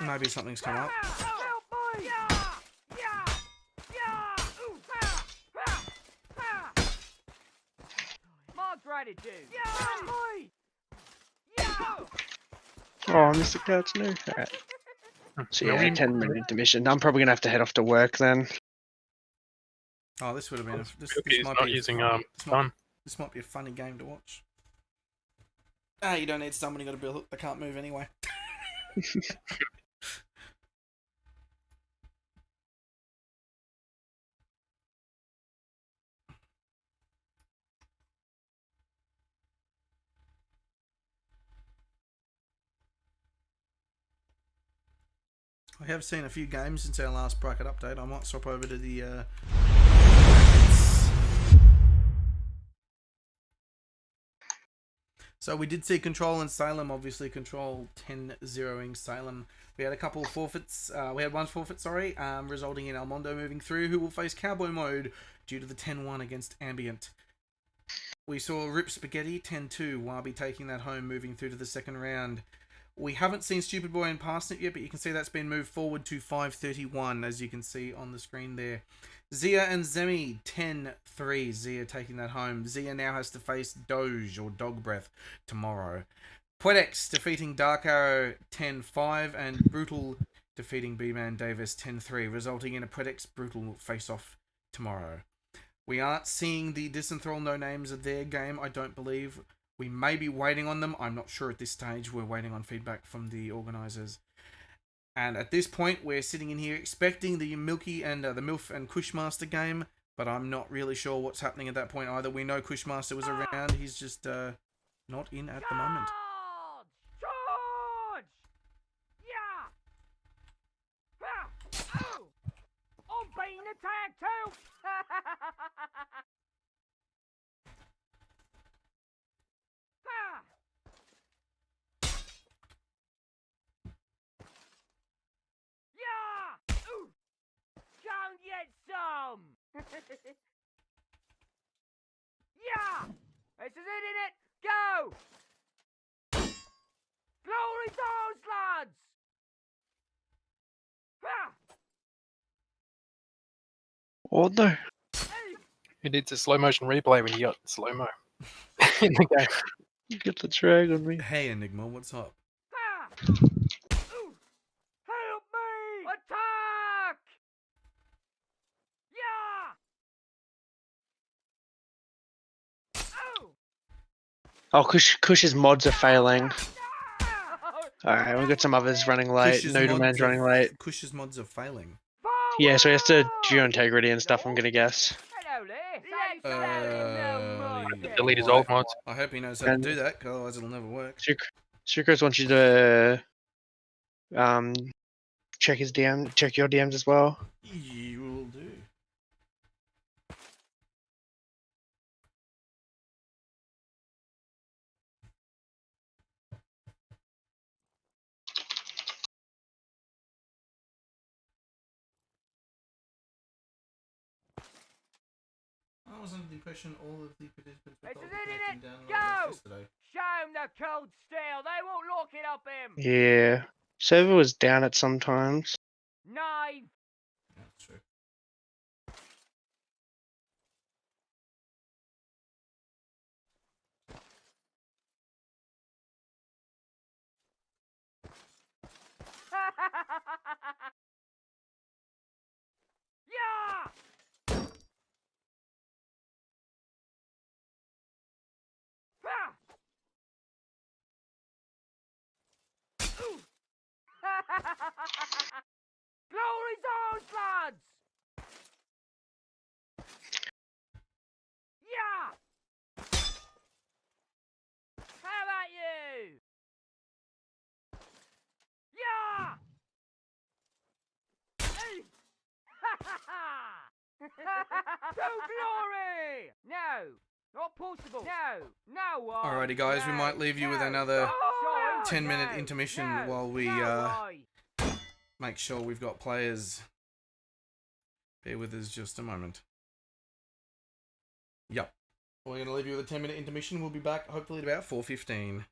Maybe something's come up. Oh, I missed the couch now. Alright. So yeah, 10-minute intermission. I'm probably going to have to head off to work then. Oh, this would have been Milky's not using stun. This might be a funny game to watch. Ah, you don't need stun when you got a bill hook. They can't move anyway. I have seen a few games since our last bracket update. I might swap over to the brackets. So we did see Control and Salem, obviously Control 10-0ing Salem. We had a couple of forfeits. We had one forfeit, sorry, resulting in Almondo moving through, who will face Cowboy Mode due to the 10-1 against Ambient. We saw Rip Spaghetti 10-2, Wabi taking that home, moving through to the second round. We haven't seen Stupid Boy and Parsnip yet, but you can see that's been moved forward to 5-31, as you can see on the screen there. Zia and Zemi, 10-3. Zia taking that home. Zia now has to face Doge, or Dog Breath, tomorrow. Quedex defeating Dark Arrow, 10-5, and Brutal defeating B-Man Davis, 10-3, resulting in a Quedex Brutal face-off tomorrow. We aren't seeing the Disenthrall No Names of their game, I don't believe. We may be waiting on them. I'm not sure at this stage. We're waiting on feedback from the organisers. And at this point, we're sitting in here expecting the Milky and the MILF and Kushmaster game, but I'm not really sure what's happening at that point either. We know Kushmaster was around. He's just not in at the moment. Charge! Yeah! Oh! I'm being attacked too! Yeah! Ooh! Go and get some! Yeah! This is it! Go! Glory toast, lads! Ha! Oh no. Who needs a slow motion replay when you got slow mo in the game? Get the drag on me. Hey, Enigma, what's up? Ha! Ooh. Help me! Attack! Yeah! Oh! Oh, Kush's mods are failing. No! Alright, we've got some others running late. Kush's Noodleman's running late. Kush's mods are failing. Yeah, so he has to Forward! geointegrity and stuff, I'm gonna guess. Hello, Lee. Let's go, no more. Delete his old mods. I hope he knows how to And- do that, 'cause otherwise it'll never work. Sucrose wants you to check his DM, check your DMs as well. You will do. I was under the impression all of the participants were This told is to it, connect innit? and download Go! yesterday. Show him the cold steel. They won't lock it up him. Yeah. Server was down at some times. Knife. That's true. Yeah! Ha! Ooh. Glory zones, lads! Yeah! How about you? Yeah! Hey! To glory! No, not possible. No one. Alrighty, guys, we might leave you with another Sorry, 10-minute intermission while we I. make sure we've got players. Bear with us just a moment. Yep. We're going to leave you with a 10-minute intermission. We'll be back hopefully at about 4:15.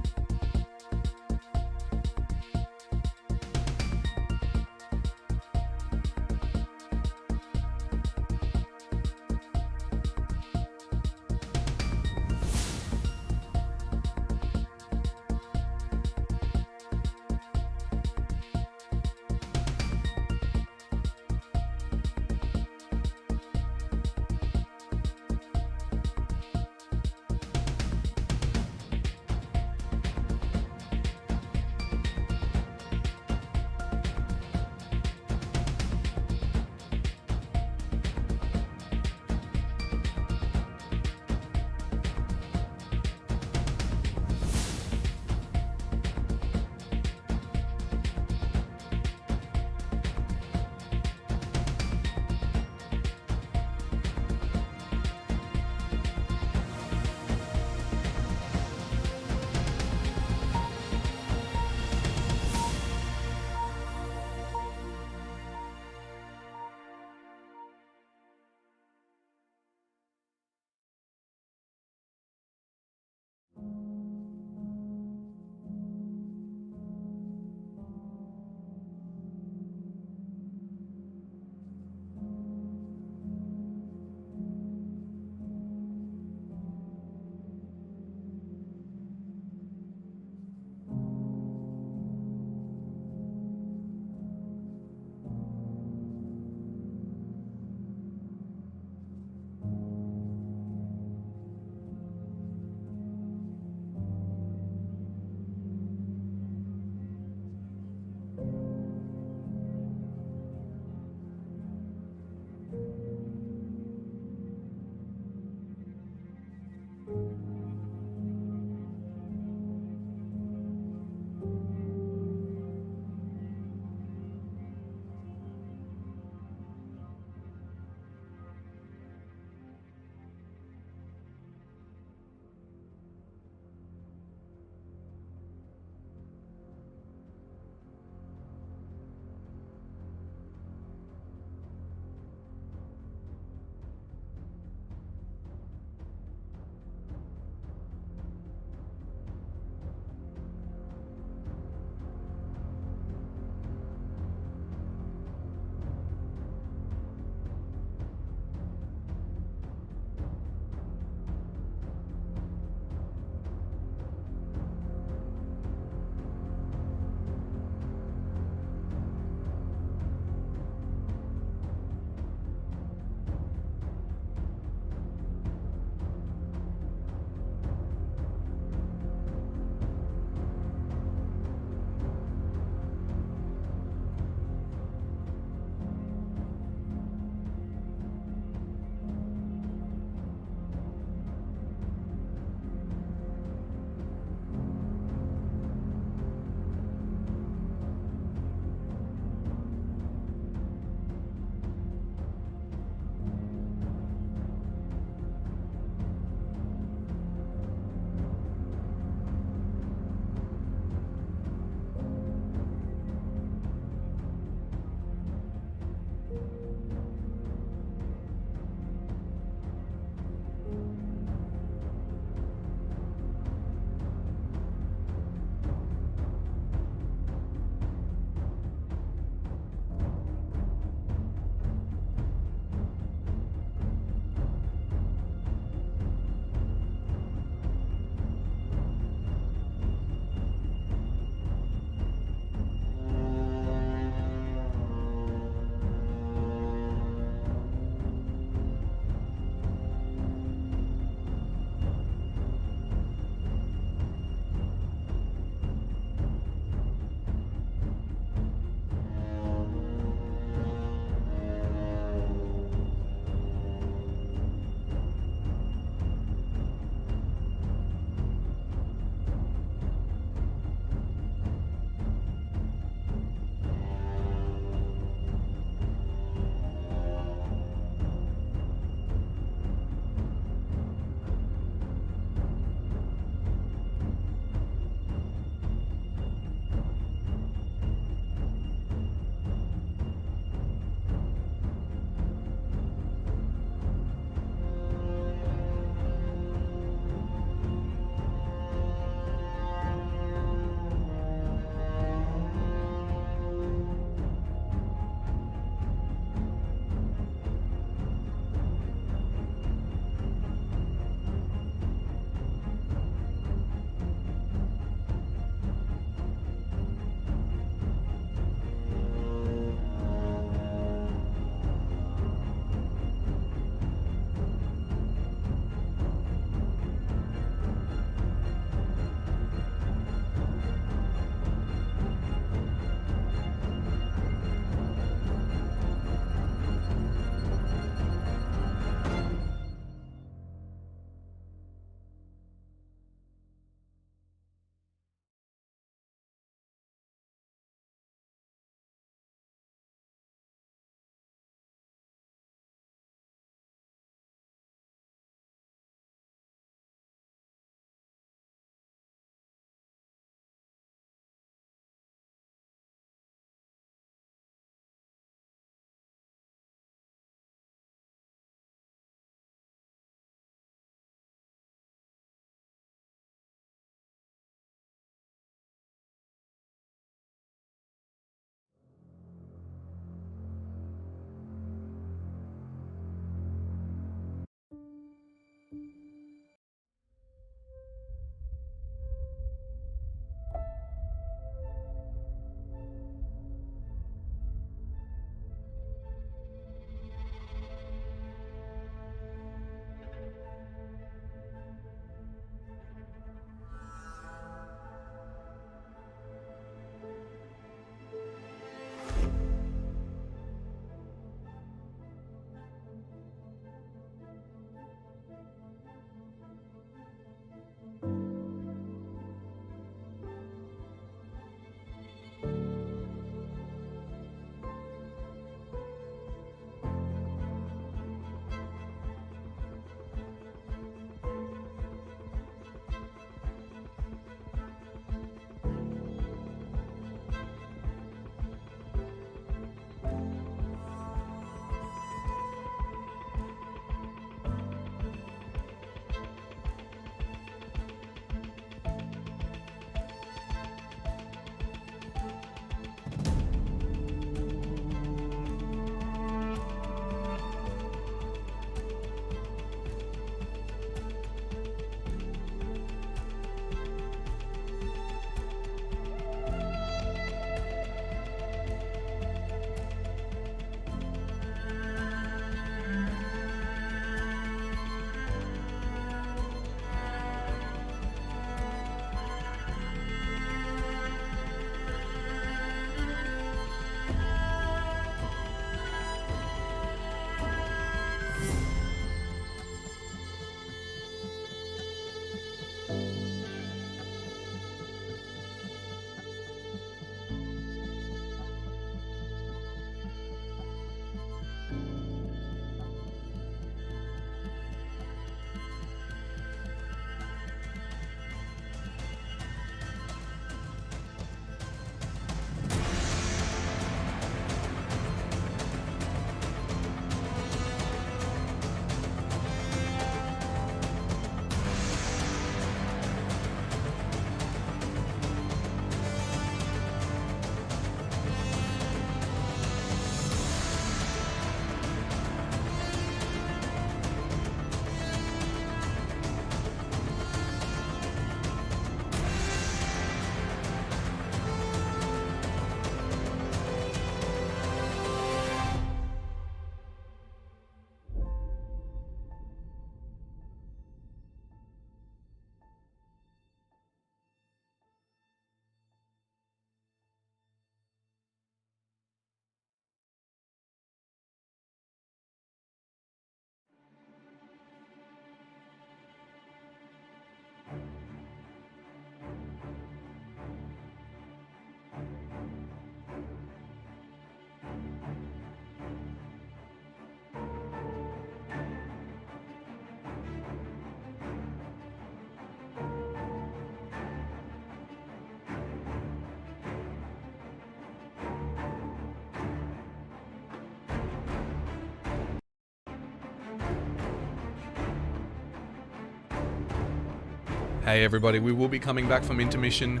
Hey everybody, we will be coming back from intermission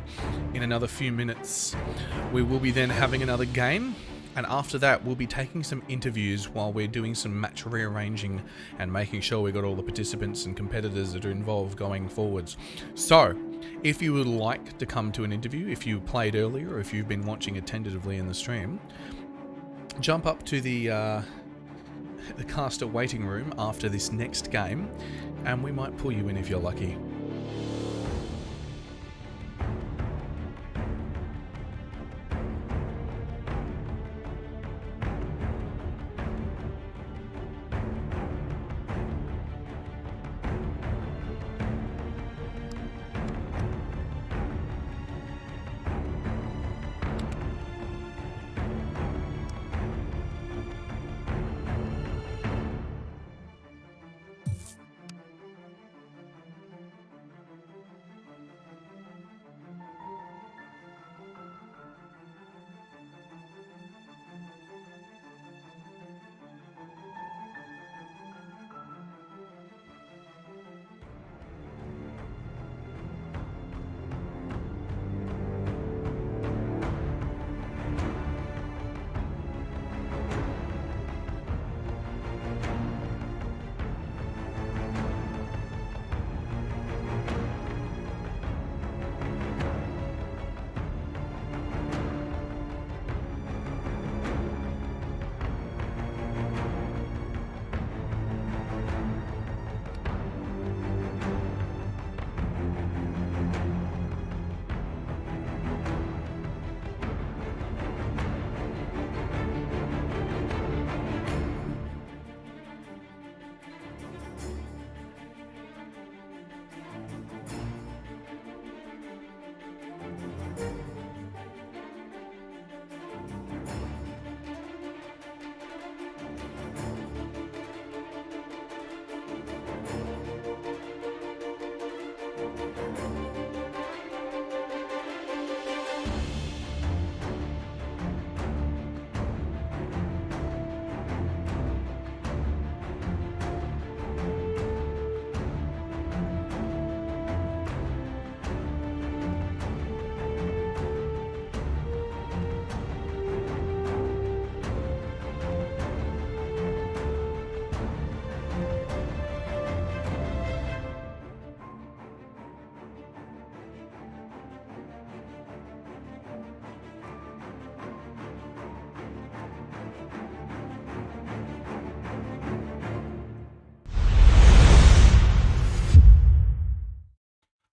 in another few minutes. We will be then having another game, and after that we'll be taking some interviews while we're doing some match rearranging and making sure we got all the participants and competitors that are involved going forwards. So, if you would like to come to an interview, if you played earlier or if you've been watching it tentatively in the stream, jump up to the caster waiting room after this next game, and we might pull you in if you're lucky.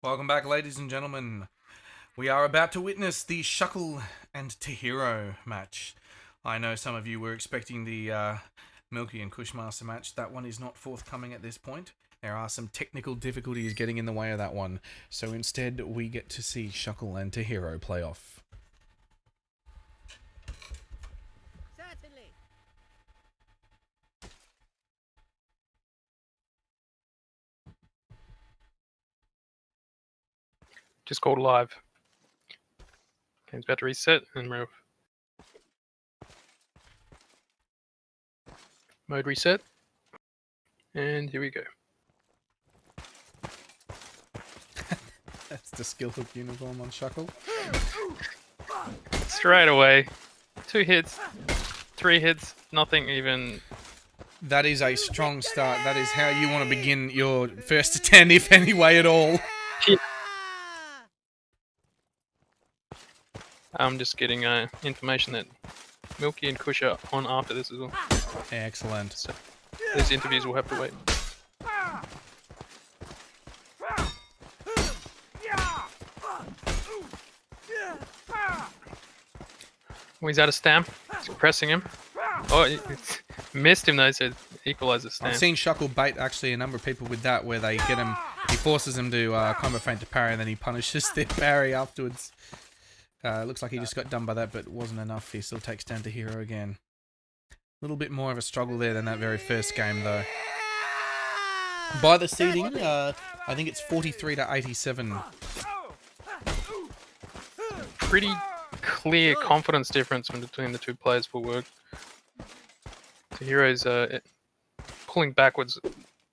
Welcome back, ladies and gentlemen. We are about to witness the Shuckle and Tahiro match. I know some of you were expecting the Milky and Kushmaster match. That one is not forthcoming at this point. There are some technical difficulties getting in the way of that one. So instead, we get to see Shuckle and Tahiro play off. Certainly. Just called live. Game's about to reset and move. Mode reset. And here we go. That's the skill hook uniform on Shuckle. Straight away. 2 hits. 3 hits. Nothing even. That is a strong start. That is how you want to begin your first attempt, if any way at all. I'm just getting information that Milky and Kush are on after this as well. Excellent. So these interviews will have to wait. Oh, he's out of stam. He's pressing him. Oh, he missed him though, so equalises stam. I've seen Shuckle bait actually a number of people with that, where they get him, he forces them to combo feint to parry, and then he punishes their parry afterwards. Looks like he just got done by that, but it wasn't enough. He still takes down the hero again. A little bit more of a struggle there than that very first game, though. By the seeding, I think it's 43 to 87. Pretty clear confidence difference between the two players for work. The hero's pulling backwards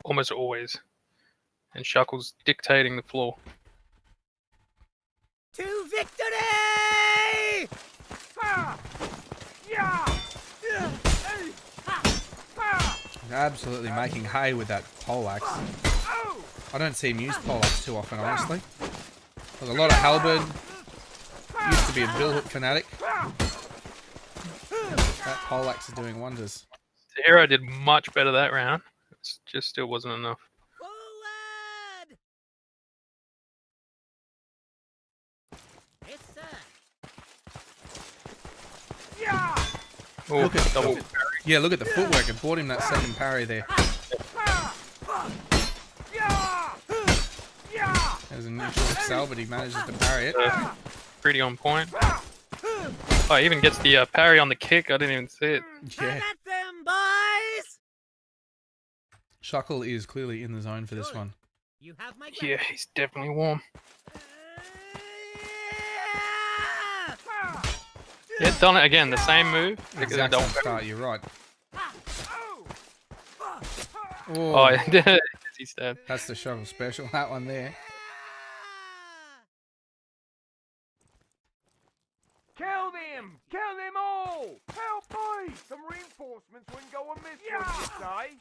almost always, and Shuckle's dictating the floor. To victory! He's absolutely making hay with that poleaxe. I don't see him use poleaxe too often, honestly. There's a lot of halberd. Used to be a billhook fanatic. That poleaxe is doing wonders. The hero did much better that round. It just still wasn't enough. Forward! Yes, sir. Oh, Look at double. Yeah, look at the footwork. It bought him that second parry there. There's an initial excel, but he manages to parry it. Pretty on point. Oh, he even gets the parry on the kick. I didn't even see it. Yeah. At them, boys! Shuckle is clearly in the zone for this one. You have my Yeah, he's definitely warm. Yeah, done it again. The same move. Exact same start, you're right. Oh, Oh, yeah, dizzy stab. that's the Shuckle special, that one there. Kill them! Kill them all! Help me! Some reinforcements wouldn't go amiss, would you say?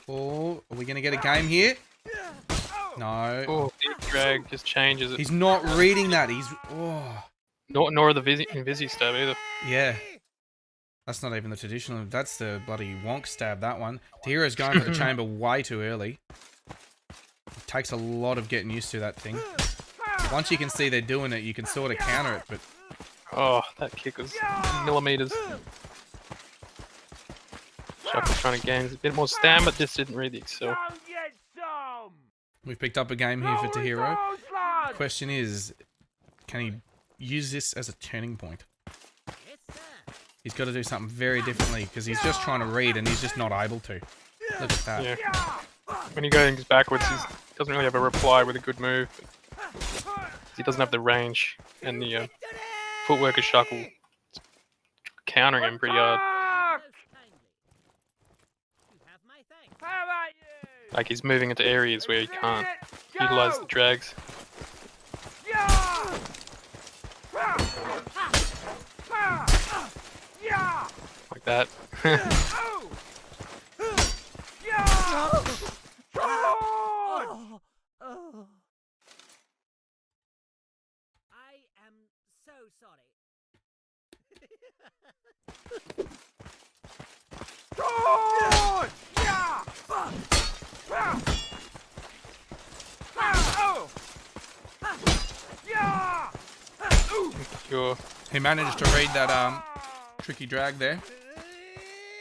Oh, are we going to get a game here? No. Oh, deep drag just changes it. He's not reading that. He's... Oh. Nor the Vizzy stab either. Yeah. That's not even the traditional. That's the bloody wonk stab, that one. Tahiro's going for the chamber way too early. It takes a lot of getting used to that thing. Once you can see they're doing it, you can sort of counter it, but... Oh, that kick was millimeters. Shuckle's trying to gain a bit more stam, but just didn't read the excel. Don't get some! We've picked up a game here for Going Tahiro. those, lads! Question is, can he use this as a turning point? Yes, sir. He's got to do something very differently, because he's just trying to read, and he's just not able to. Look at that. Yeah. When he goes backwards, he doesn't really have a reply with a good move. He doesn't have the range and the footwork of Shuckle countering him pretty hard. Most kindly. You have my thanks. How about you? Like he's moving into areas where he can't utilize the drags. Like that. Oh. Oh. I am so sorry. Sure. He managed to read that tricky drag there.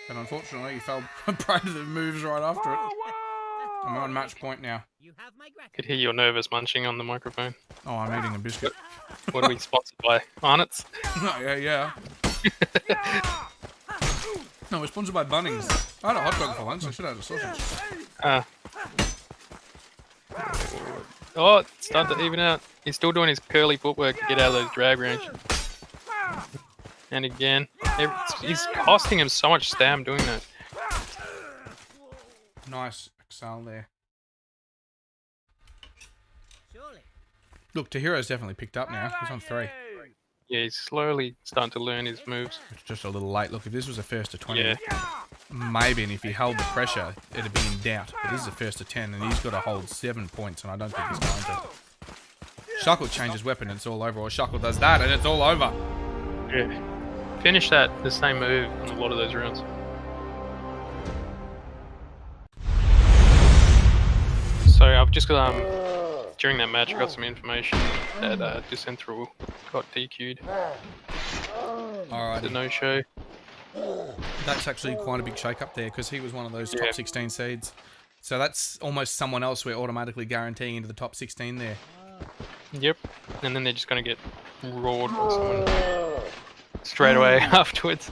But unfortunately, he fell prey to the moves right after it. I'm on match point now. You have my gratitude. Could hear your nervous munching on the microphone. Oh, I'm eating a biscuit. What are we sponsored by? Arnott's? Yeah. No, we're sponsored by Bunnings. I had a hot dog for lunch. I should have had a sausage. Oh, it's starting to even out. He's still doing his curly footwork to get out of those drag range. And again, he's costing him so much stam doing that. Nice excel there. Surely. Look, Tahiro's definitely picked up now. He's on 3. Yeah, he's slowly starting to learn his moves. It's just a little late. Look, if this was a first to 20, Yeah. maybe, and if he held the pressure, it'd be in doubt. But this is a first to 10, and he's got to hold 7 points, and I don't think he's going to. Shuckle changes weapon, and it's all over. Or Shuckle does that, and it's all over. Yeah. Finish the same move on a lot of those rounds. So I've just got during that match I got some information that Dissenthrall got DQ'd. Alright, The no-show. that's actually quite a big shake-up there, because he was one of those Yeah. top 16 seeds. So that's almost someone else we're automatically guaranteeing into the top 16 there. Yep. And then they're just gonna get roared by someone straight away afterwards.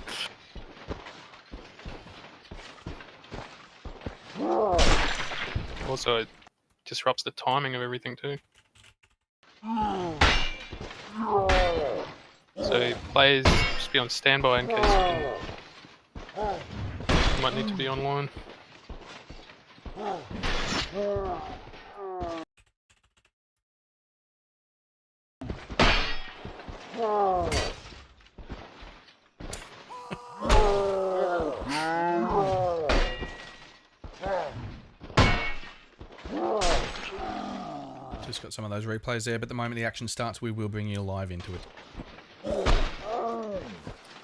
Also, it disrupts the timing of everything too. So players just be on standby in case you might need to be online. Just got some of those replays there, but the moment the action starts, we will bring you live into it.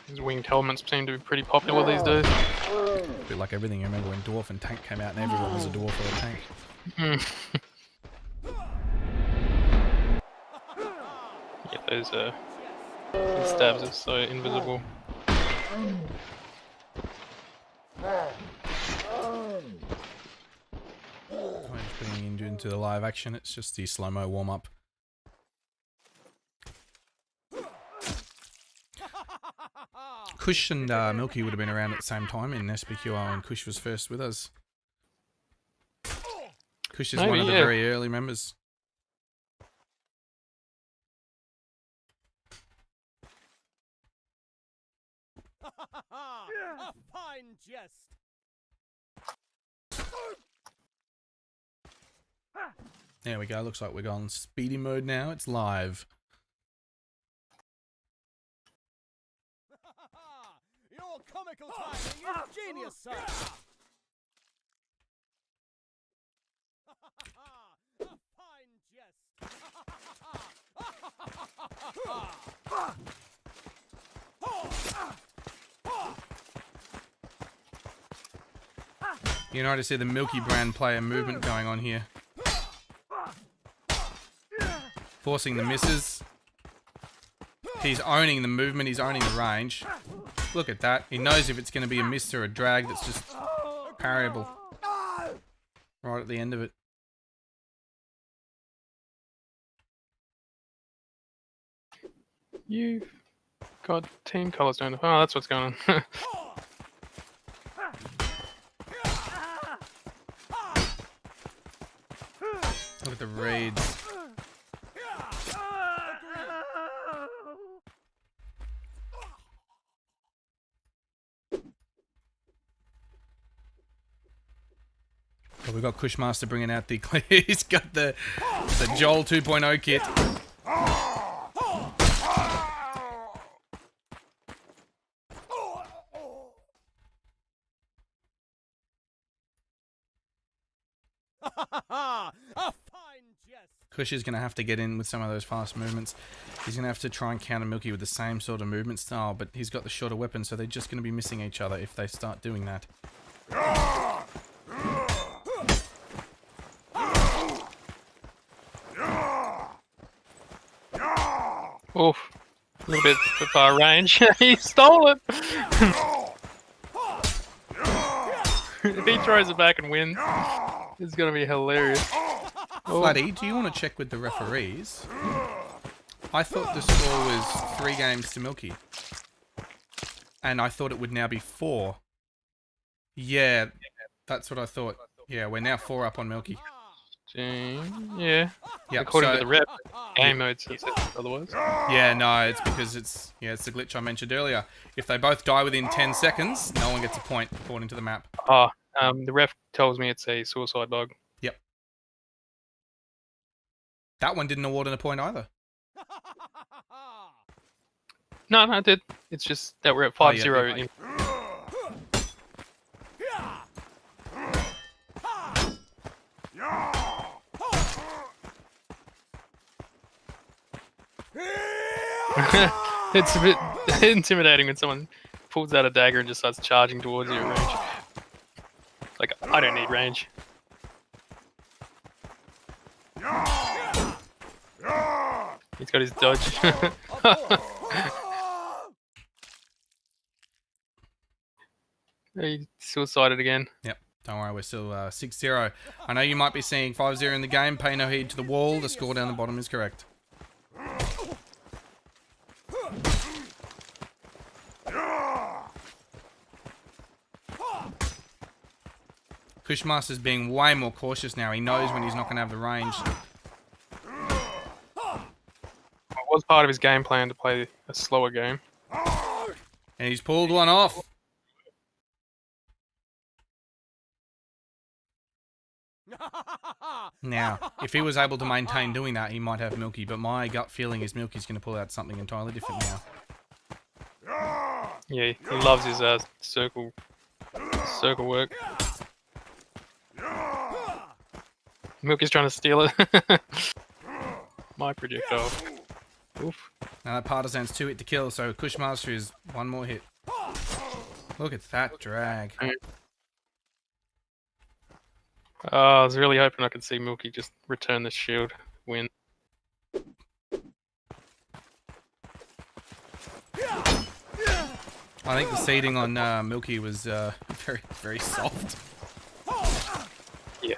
These winged helmets seem to be pretty popular these days. A bit like everything. I remember when Dwarf and Tank came out and everyone was a Dwarf or a Tank. Yeah, those stabs are so invisible. I'm just putting into the live action. It's just the slow-mo warm-up. Kush and Milky would have been around at the same time in SBQR when Kush was first with us. Kush is one of the very early members. A fine jest. There we go. Looks like we're gone speedy mode now. It's live. Your comical timing is genius, sir. A fine jest. You notice here the Milky brand player movement going on here. Forcing the misses. He's owning the movement, he's owning the range. Look at that. He knows if it's going to be a miss or a drag that's just parryable. Right at the end of it. You've got team colours down the... Oh, that's what's going on. Look at the reads. Well, we've got Kushmaster bringing out the... He's got the Joel 2.0 kit. A fine jest. Kush is going to have to get in with some of those fast movements. He's going to have to try and counter Milky with the same sort of movement style, but he's got the shorter weapon, so they're just going to be missing each other if they start doing that. Oof. A little bit too far range. He stole it! If he throws it back and wins, it's going to be hilarious. Flatty, do you want to check with the referees? I thought the score was 3 games to Milky. And I thought it would now be 4. Yeah, that's what I thought. Yeah, we're now 4 up on Milky. Yeah. Yep, According so, to the rep, game mode says otherwise. yeah, no, it's because it's the glitch I mentioned earlier. If they both die within 10 seconds, no one gets a point according to the map. Oh, the ref tells me it's a suicide bug. Yep. That one didn't award a point either. No, it did. It's just that we're at 5-0. It's a bit intimidating when someone pulls out a dagger and just starts charging towards you at range. Like, I don't need range. He's got his dodge. He suicided again. Yep. Don't worry, we're still 6-0. I know you might be seeing 5-0 in the game. Pay no heed to the wall. The score down the bottom is correct. Kushmaster's being way more cautious now. He knows when he's not going to have the range. It was part of his game plan to play a slower game. And he's pulled one off. Now, if he was able to maintain doing that, he might have Milky, but my gut feeling is Milky's going to pull out something entirely different now. Yeah, he loves his circle work. Milky's trying to steal it. My projectile. Oof. Now that Partisan's 2 hit to kill, so Kushmaster is 1 more hit. Look at that drag. I was really hoping I could see Milky just return the shield, win. I think the seeding on Milky was very, very soft. Yeah.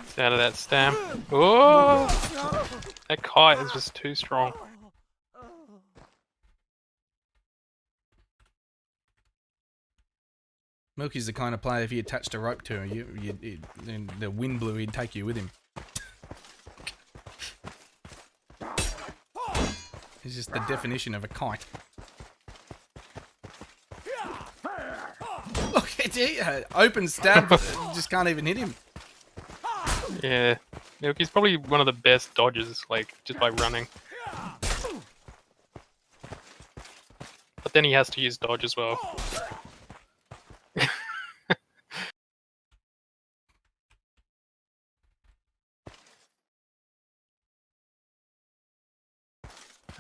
It's out of that stam. Oh! That kite is just too strong. Milky's the kind of player, if you attached a rope to him, and the wind blew, he'd take you with him. He's just the definition of a kite. Look at it, open stab, just can't even hit him. Yeah. Milky's probably one of the best dodgers, like, just by running. But then he has to use dodge as well.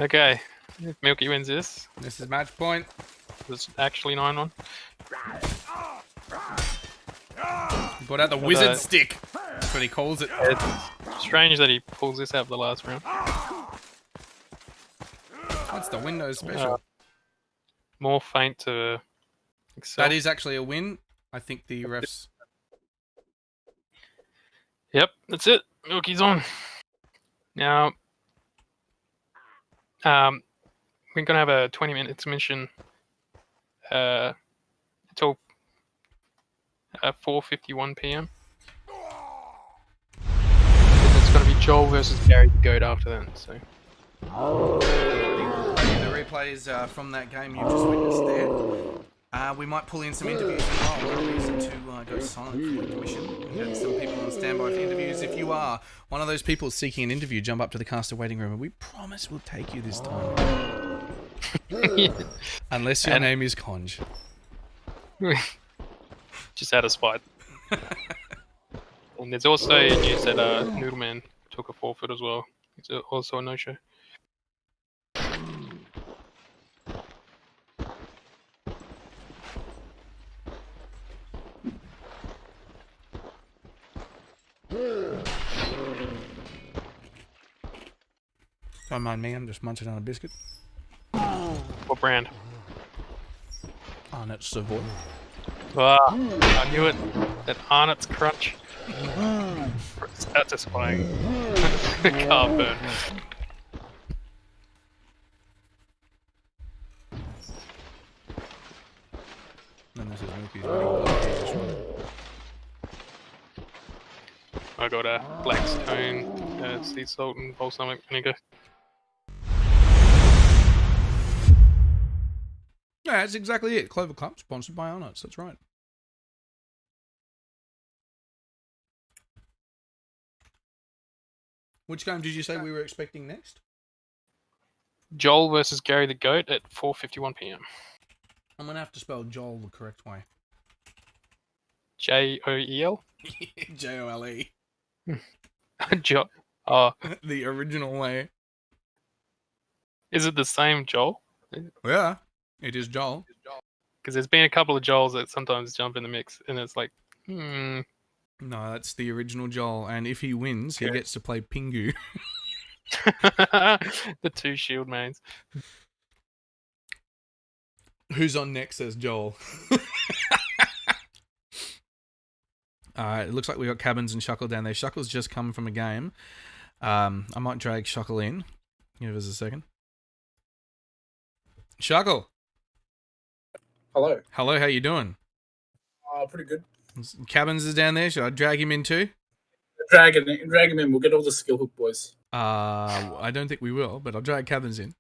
Okay, if Milky wins this, This is match point. it's actually 9-1. He brought out the wizard stick. That's what he calls it. It's strange that he pulls this out of the last round. What's the Windows special? More faint to excel. That is actually a win. I think the refs... Yep, that's it. Milky's on. Now, we're gonna have a 20-minute intermission until 4:51 p.m. It's gonna be Joel versus Gary the Goat after that. So. The replays from that game you've just witnessed there. We might pull in some interviews as well. No reason to go silent for the intermission. We had some people on standby for interviews. If you are one of those people seeking an interview, jump up to the caster waiting room and we promise we'll take you this time. Unless your name is Conj. Just out of spite. And there's also news that Noodleman took a forfeit as well. It's also a no-show. Don't mind me, I'm just munching on a biscuit. What brand? Arnott's Savoy. Ah, I knew it. That Arnott's Crunch. Satisfying. Can't burn. And this is Milky's ready. I got a black stone, sea salt, and balsamic vinegar. Yeah, that's exactly it. Clover Cup, sponsored by Arnott's. That's right. Which game did you say we were expecting next? Joel versus Gary the Goat at 4:51 p.m. I'm going to have to spell Joel the correct way. Joel? Jole. Jo. Oh, The original way. is it the same Joel? Yeah, it is Joel. Because there's been a couple of Joels that sometimes jump in the mix, and it's like, No, that's the original Joel, and if he wins, he gets to play Pingu. the two shield mains. Who's on next, says Joel. It looks like we got Cabins and Shuckle down there. Shuckle's just come from a game. I might drag Shuckle in. Give us a second. Shuckle. Hello. Hello, how you doing? Pretty good. Cabins is down there. Should I drag him in too? Drag him in. We'll get all the skill hook boys. I don't think we will, but I'll drag Cabins in.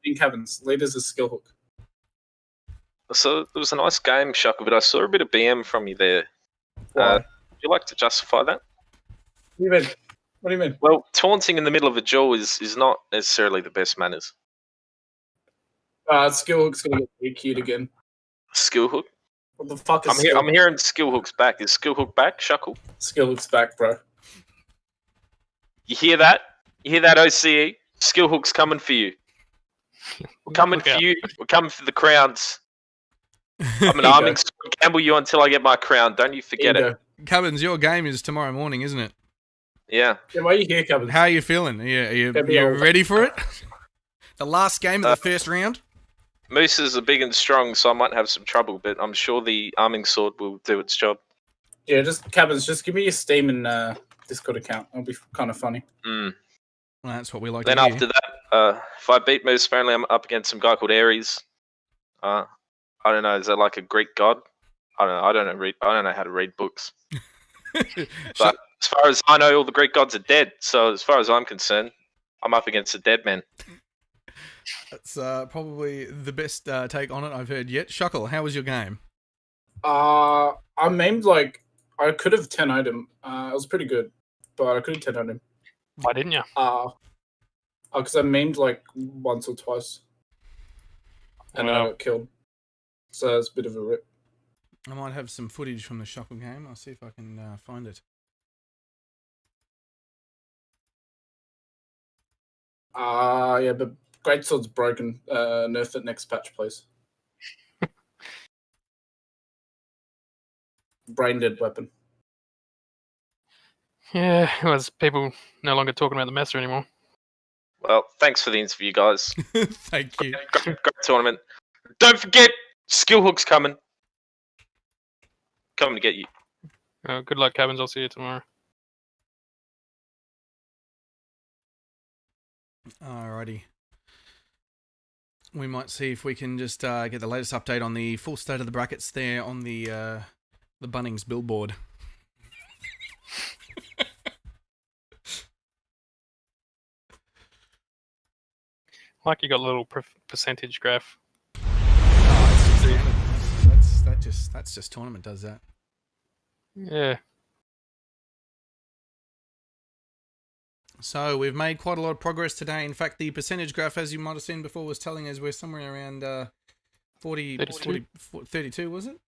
In cabins. Leaders is skill hook. So it was a nice game, Shuckle, but I saw a bit of BM from you there. Why? Would you like to justify that? What do you mean? What do you mean? Well, taunting in the middle of a duel is not necessarily the best manners. Skill Hook's gonna get DQ'd again. Skill Hook? What the fuck is I'm hearing Skill Hook's back. Is Skill Hook back, Shuckle? Skill Hook's back, bro. You hear that? You hear that, OCE? Skill Hook's coming for you. We're coming for you. We're coming for the crowns. I'm an arming squad. Gamble you until I get my crown. Don't you forget it. Cubbins, your game is tomorrow morning, isn't it? Yeah. Yeah, why are you here, Cubbins? How are you feeling? Are you ready for it? The last game of the first round? Mooses are big and strong, so I might have some trouble, but I'm sure the arming sword will do its job. Yeah, just Cubbins, just give me your Steam and Discord account. It'll be kind of funny. Mm. Well, that's what we like Then to hear. after that, if I beat Moose, apparently I'm up against some guy called Ares. I don't know. Is that like a Greek god? I don't know. I don't know how to read books. But as far as I know, all the Greek gods are dead. So as far as I'm concerned, I'm up against a dead man. That's probably the best take on it I've heard yet. Shuckle, how was your game? I memed like I could have 10-0'd him. It was pretty good, but I could have 10-0'd him. Why didn't you? Because I memed like once or twice, and then I got killed. So it's a bit of a rip. I might have some footage from the Shuckle game. I'll see if I can find it. Yeah, but Greatsword's broken. Nerf it next patch, please. Brain dead weapon. Yeah, it was people no longer talking about the Master anymore. Well, thanks for the interview, guys. Thank you. Great tournament. Don't forget, Skill Hook's coming. Coming to get you. Good luck, Cabins. I'll see you tomorrow. Alrighty. We might see if we can just get the latest update on the full state of the brackets there on the Bunnings billboard. Like you got a little percentage graph. That's just tournament does that. Yeah. So we've made quite a lot of progress today. In fact, the percentage graph, as you might have seen before, was telling us we're somewhere around 32, was it?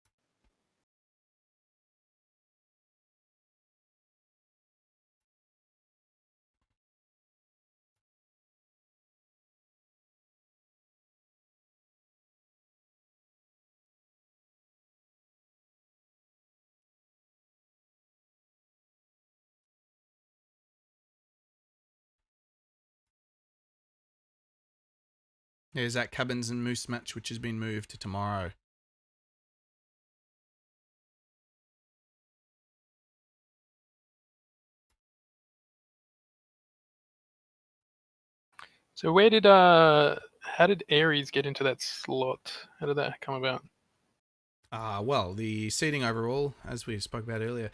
There's that Cabins and Moose match, which has been moved to tomorrow. So how did Ares get into that slot? How did that come about? Well, the seeding overall, as we spoke about earlier,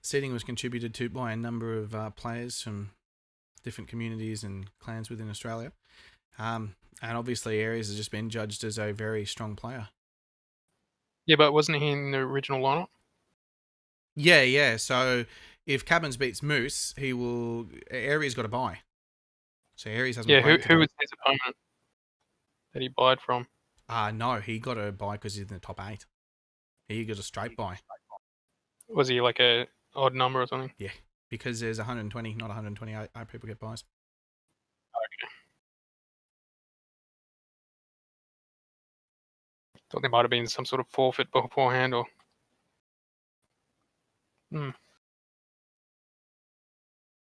seeding was contributed to by a number of players from different communities and clans within Australia. And obviously Ares has just been judged as a very strong player. Yeah, but wasn't he in the original lineup? Yeah. So if Cabins beats Moose, Ares got a bye. So Ares hasn't played who was his opponent that he buyed from? No, he got a bye because he's in the top 8. He got a straight bye. Was he like a odd number or something? Yeah, because there's 120, not 128 people get buys. Okay. Thought there might have been some sort of forfeit beforehand or...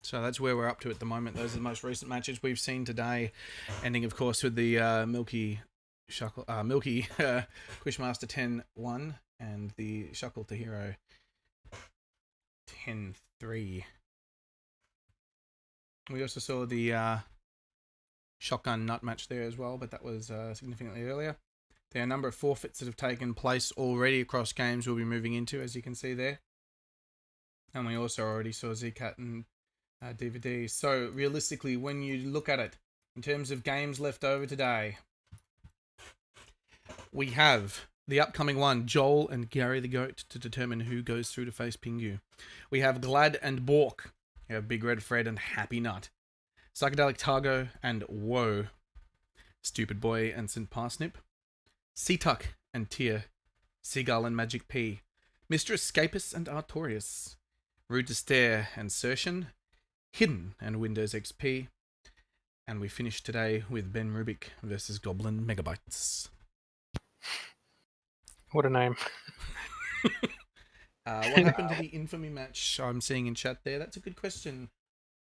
So that's where we're up to at the moment. Those are the most recent matches we've seen today, ending, of course, with the Milky Quishmaster 10-1 and the Shuckle to Hero 10-3. We also saw the Shotgun Nut match there as well, but that was significantly earlier. There are a number of forfeits that have taken place already across games we'll be moving into, as you can see there. And we also already saw Zcat and DVD. So realistically, when you look at it in terms of games left over today, we have the upcoming one, Joel and Gary the Goat, to determine who goes through to face Pingu. We have Glad and Bork. We have Big Red Fred and Happy Nut. Psychedelic Targo and Woe. Stupid Boy and St. Parsnip. Seatuck and Tia. Seagull and Magic P. Mr. Escapist and Artorius. Rude to Stare and Sershin. Hidden and Windows XP. And we finish today with Ben Rubik versus Goblin Megabytes. What a name. What happened to the Infamy match I'm seeing in chat there? That's a good question.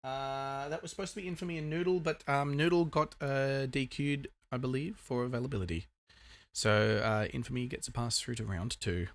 That was supposed to be Infamy and Noodle, but Noodle got DQ'd, I believe, for availability. So Infamy gets a pass through to round 2.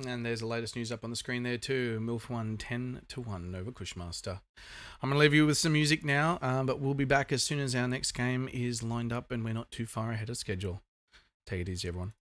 And there's the latest news up on the screen there too. MILF won 10-1 over Cushmaster. I'm going to leave you with some music now, but we'll be back as soon as our next game is lined up and we're not too far ahead of schedule. Take it easy, everyone.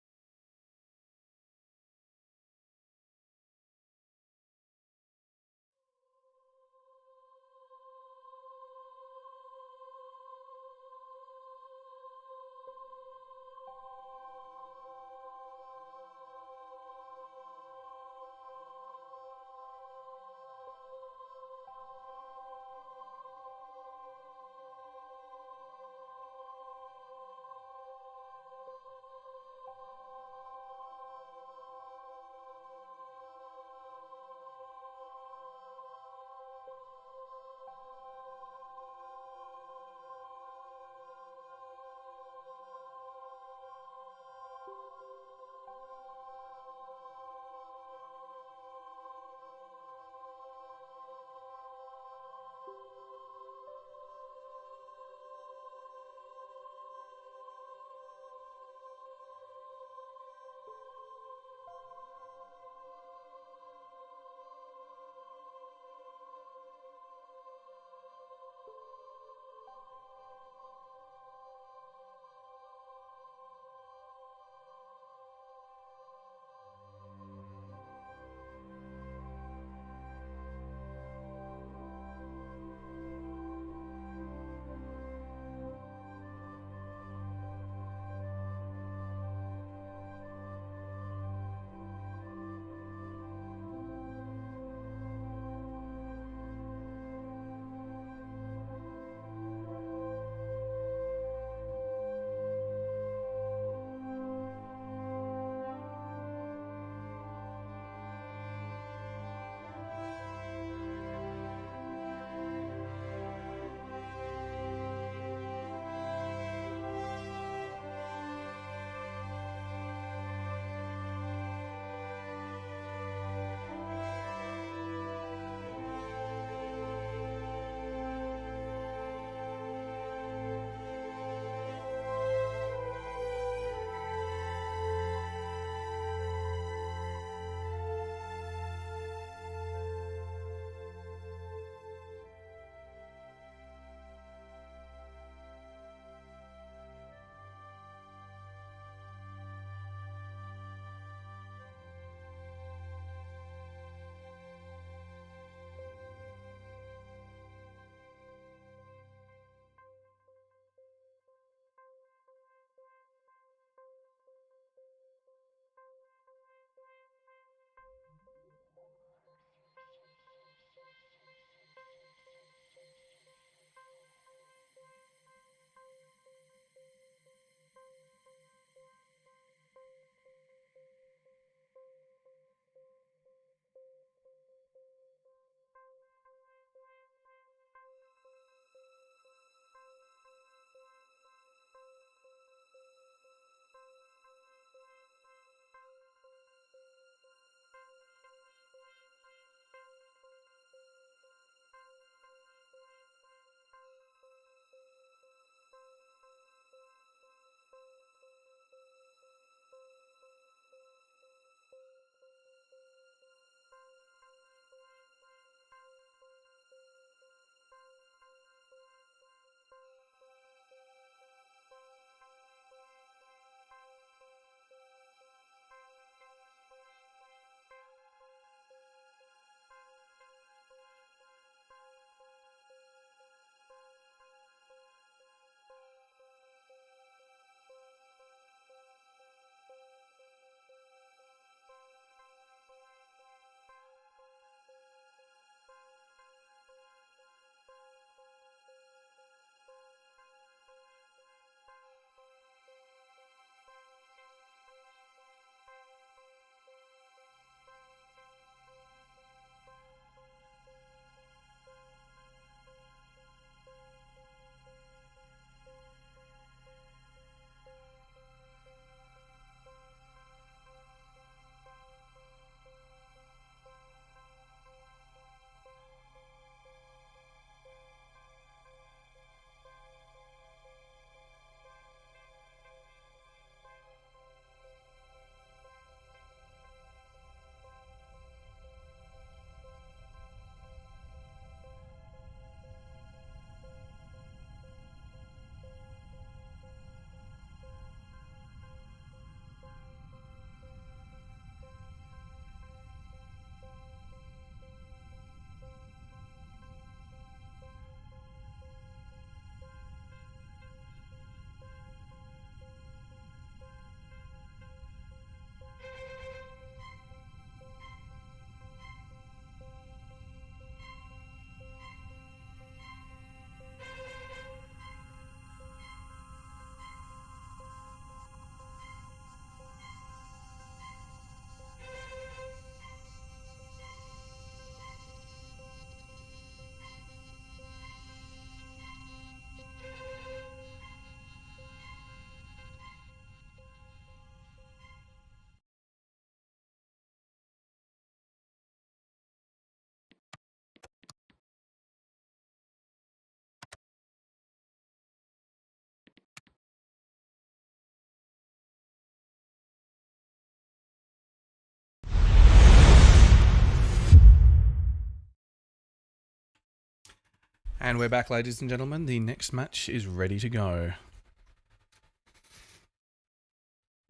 And we're back, ladies and gentlemen. The next match is ready to go.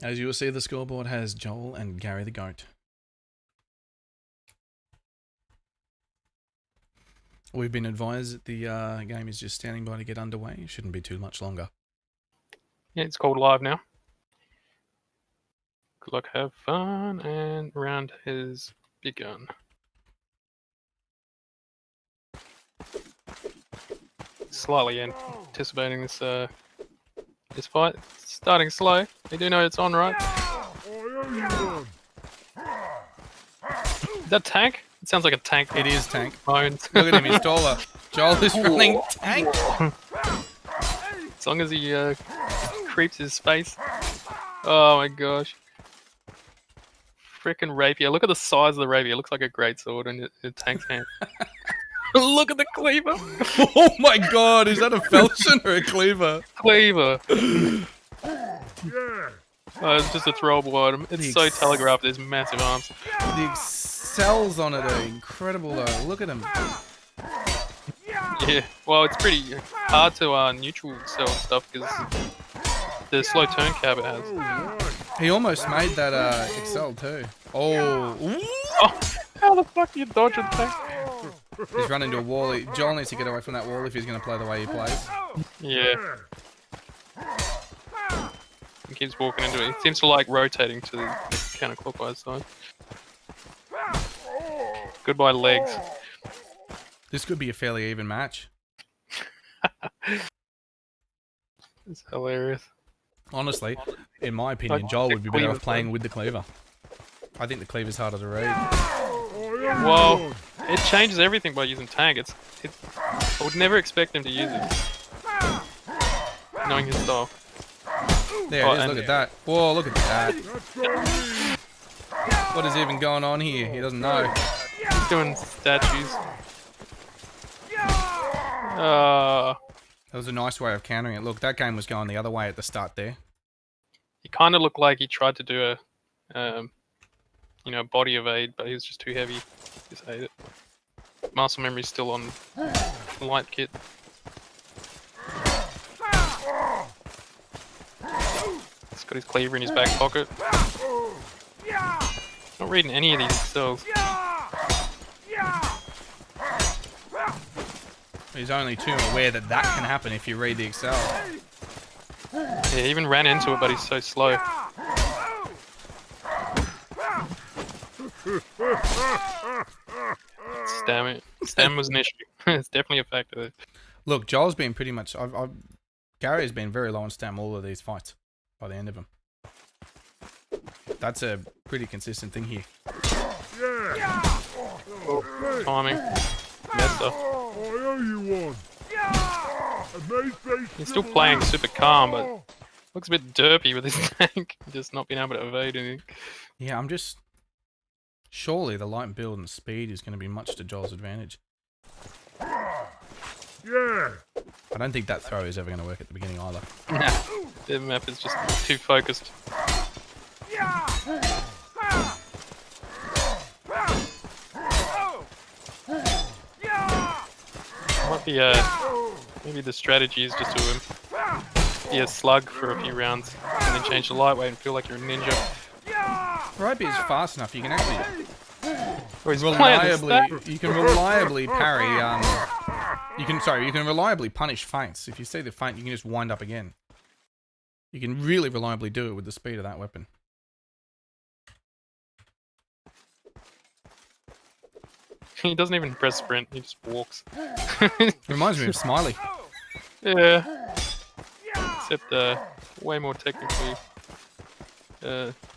As you will see, the scoreboard has Joel and Gary the Goat. We've been advised that the game is just standing by to get underway. It shouldn't be too much longer. Yeah, it's called live now. Good luck, have fun, and round has begun. Slightly anticipating this this fight. It's starting slow. They do know it's on, right? Is that Tank? It sounds like a tank. It is Tank. Bones. Look at him, he's taller. Joel is running Tank. As long as he creeps his space. Oh my gosh. Frickin' rapier. Look at the size of the rapier. It looks like a great sword in a Tank's hand. Look at the cleaver. Oh my god, is that a falchion or a cleaver? Cleaver. It's just a throwable item. It's so telegraphed, there's massive arms. The cells on it are incredible though. Look at him. Yeah, well, it's pretty hard to neutral cell and stuff because the slow turn cap it has. He almost made that Excel too. Oh. Oh, how the fuck do you dodge a tank? He's run into a wall. Joel needs to get away from that wall if he's going to play the way he plays. Yeah. He keeps walking into it. He seems to like rotating to the counterclockwise side. Goodbye legs. This could be a fairly even match. It's hilarious. Honestly, in my opinion, Joel would be better off playing with the cleaver. I think the cleaver's harder to read. Well, it changes everything by using Tank. I would never expect him to use it. Knowing his style. There it is, look at that. Whoa, look at that. What is even going on here? He doesn't know. He's doing statues. That was a nice way of countering it. Look, that game was going the other way at the start there. He kind of looked like he tried to do a, body evade, but he was just too heavy. Just ate it. Muscle memory's still on light kit. He's got his cleaver in his back pocket. Not reading any of these cells. He's only too aware that that can happen if you read the Excel. Yeah, he even ran into it, but he's so slow. Stam was an issue. It's definitely a factor. Look, Joel's been pretty much... Gary's been very low on stam all of these fights by the end of them. That's a pretty consistent thing here. Timing. Messed up. He's still playing super calm, but looks a bit derpy with his tank. Just not being able to evade anything. Yeah, I'm just... Surely the light build and speed is going to be much to Joel's advantage. I don't think that throw is ever going to work at the beginning either. Nah, the map is just too focused. Might be maybe the strategy is just to be a slug for a few rounds and then change the lightweight and feel like you're a ninja. Rapier is fast enough. You can actually You can reliably parry. You can reliably punish feints. If you see the feint, you can just wind up again. You can really reliably do it with the speed of that weapon. He doesn't even press sprint. He just walks. Reminds me of Smiley. Yeah. Except way more technically.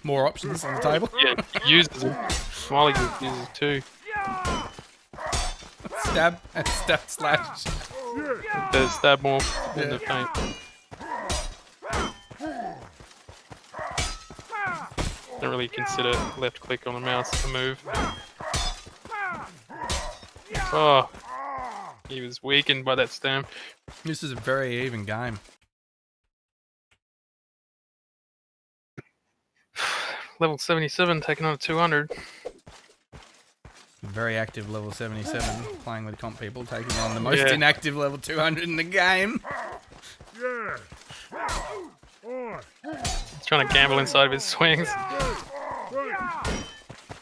More options on the table. Yeah, he uses them. Smiley uses too. Stab and stab slash. The stab more than the feint. Don't really consider left click on the mouse a move. Oh, he was weakened by that stam. This is a very even game. Level 77 taking on a 200. Very active level 77, playing with comp people, taking on the most Yeah. inactive level 200 in the game. Yeah. On. He's trying to gamble inside of his swings. Right.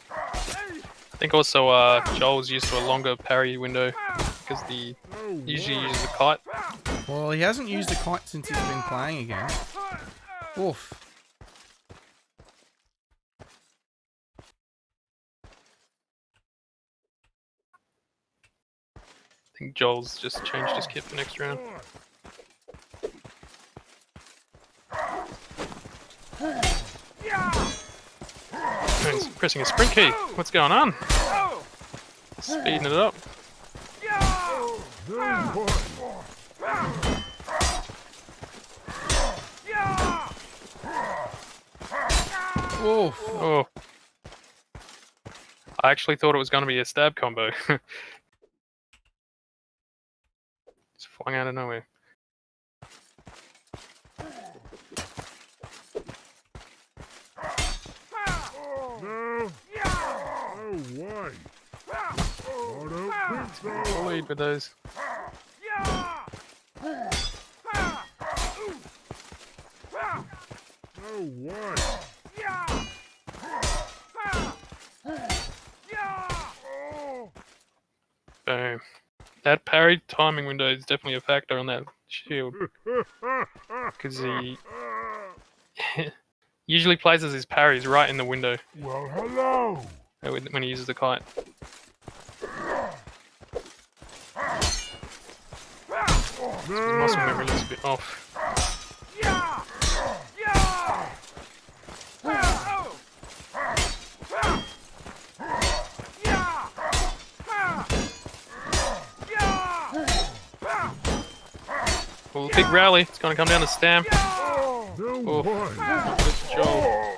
I think also Joel's used to a longer parry window because he usually uses the kite. Well, he hasn't used the kite since he's been playing again. Oof. I think Joel's just changed his kit for next round. Oh, he's pressing a sprint key. What's going on? Speeding it up. Oof. Oh. I actually thought it was going to be a stab combo. It's flying out of nowhere. No. No way. I don't think so. I'll lead with those. No way. Boom. That parry timing window is definitely a factor on that shield. Because he usually places his parries right in the window Well, hello. when he uses the kite. His muscle memory looks a bit off. Well, big rally. It's going to come down to Stam. No way. Not good for Joel.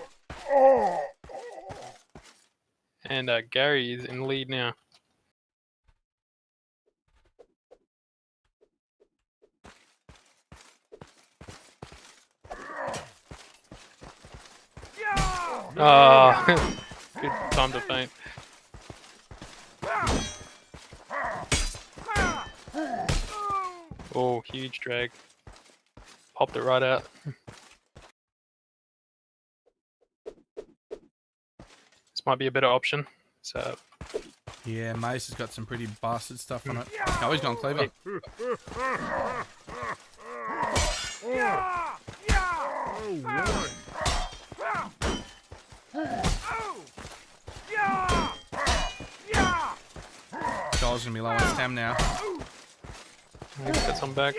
And Gary is in lead now. Ah, good time to faint. Oh, huge drag. Popped it right out. This might be a better option. So, Yeah, Mace has got some pretty bastard stuff on it. Oh, he's gone Cleaver. No way. Joel's gonna be low on stam now. he's got some back.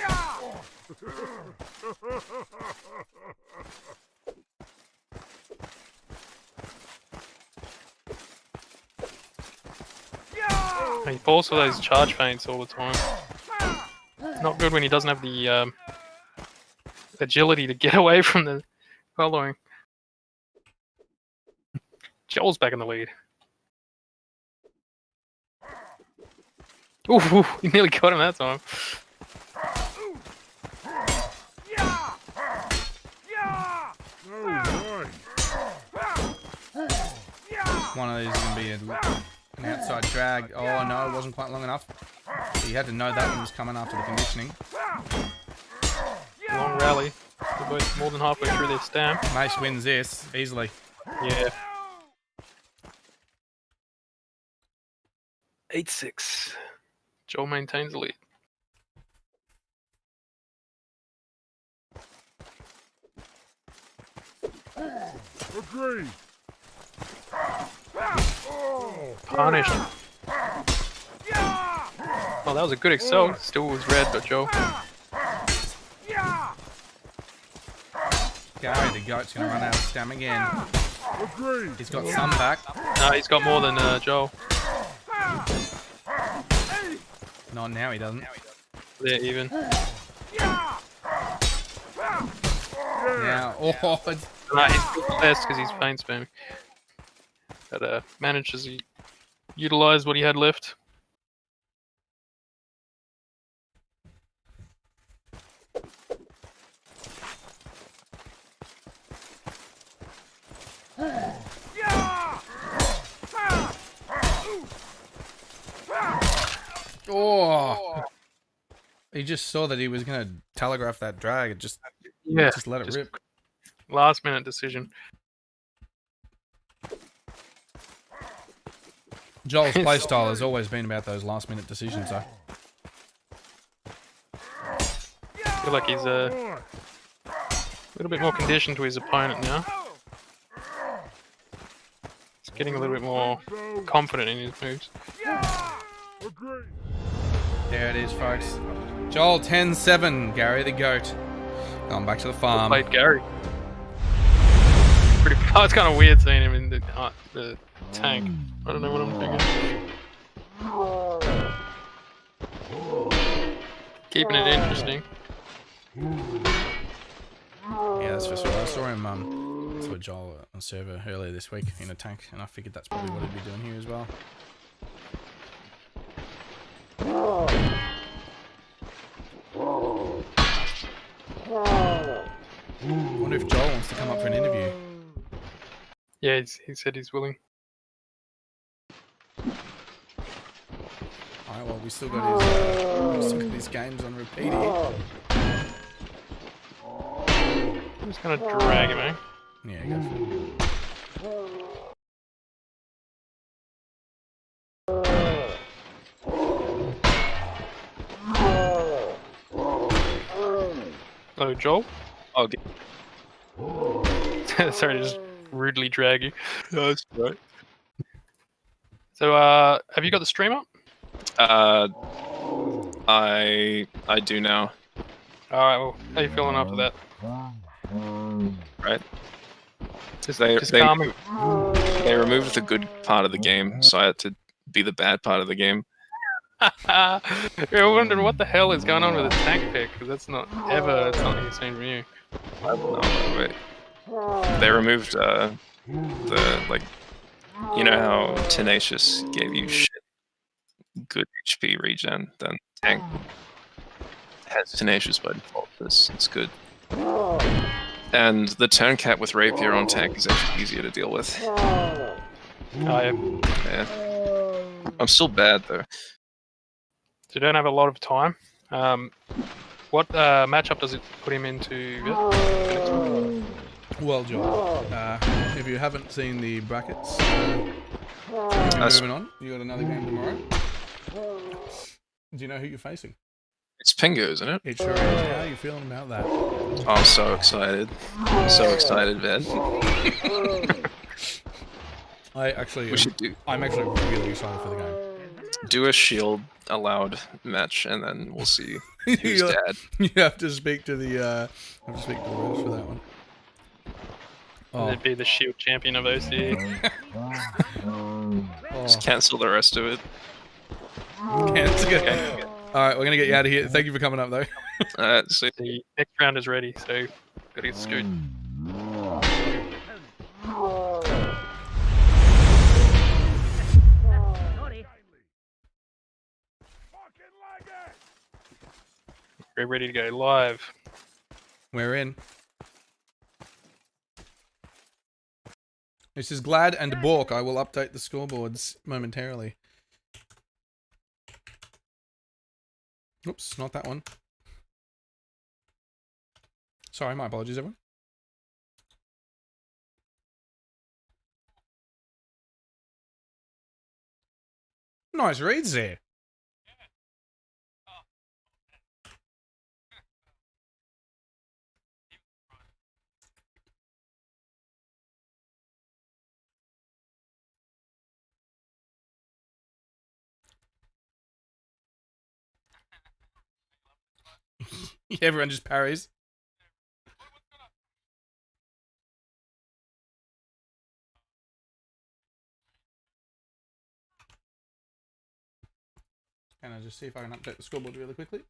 He falls for those charge feints all the time. Not good when he doesn't have the agility to get away from the following. Joel's back in the lead. Ooh, he nearly got him that time. No way. One of these is gonna be an outside drag. Oh no, it wasn't quite long enough. He had to know that one was coming after the conditioning. Long rally. They're both more than halfway through their stamp. Mace wins this easily. Yeah. 8-6. Joel maintains the lead. Agree. Punished. Oh, that was a good excel. Still was red, but Joel. Gary the goat's gonna run out of stam again. Agree. He's got some back. No, he's got more than Joel. Not now, he doesn't. They're even. Now, oh, it's No, he's less because he's feint spamming. But manages to utilize what he had left. Oh. He just saw that he was going to telegraph that drag. Just let it rip. Last minute decision. Joel's playstyle has always been about those last minute decisions, though. I feel like he's a little bit more conditioned to his opponent now. He's getting a little bit more confident in his moves. There it is, folks. Joel 10-7, Gary the GOAT. Going back to the farm. Played Gary. It's kind of weird seeing him in the tank. I don't know what I'm thinking. Keeping it interesting. Yeah, that's just what I saw him. Saw Joel on server earlier this week in a tank, and I figured that's probably what he'd be doing here as well. I wonder if Joel wants to come up for an interview. Yeah, he said he's willing. Alright, well, we still got his games on repeat here. I'm just gonna drag him, eh? Yeah, go for it. Oh, Joel? Oh, okay. Sorry to just rudely drag you. No, that's right. So, have you got the stream up? I do now. Alright, well, how you feeling after that? Right? Just They calming. They removed the good part of the game, so I had to be the bad part of the game. Yeah, I'm wondering what the hell is going on with the tank pick, because that's not ever something you've seen from you. No, wait. They removed the like, you know how Tenacious gave you shit, good HP regen, then tank has Tenacious by default. It's good. And the turn cap with Rapier on tank is actually easier to deal with. Oh, yeah. Yeah. I'm still bad though. So you don't have a lot of time. What matchup does it put him into? Well, Joel, if you haven't seen the brackets, moving on. You got another game tomorrow. Do you know who you're facing? It's Pingu, isn't it? It sure is. How are you feeling about that? Oh, I'm so excited. So excited, man. I'm actually really excited for the game. Do a shield allowed match, and then we'll see who's dad. You have to speak to the refs for that one. Oh. It'd be the Shield champion of OC. Just cancel the rest of it. Cancel. Okay. All right, we're gonna get you out of here. Thank you for coming up, though. So the next round is ready, so gotta get screwed. We're ready to go live. We're in. This is Glad and Bork. I will update the scoreboards momentarily. Oops, not that one. Sorry, my apologies, everyone. Nice reads there. Everyone just parries. Can I just see if I can update the scoreboard really quickly?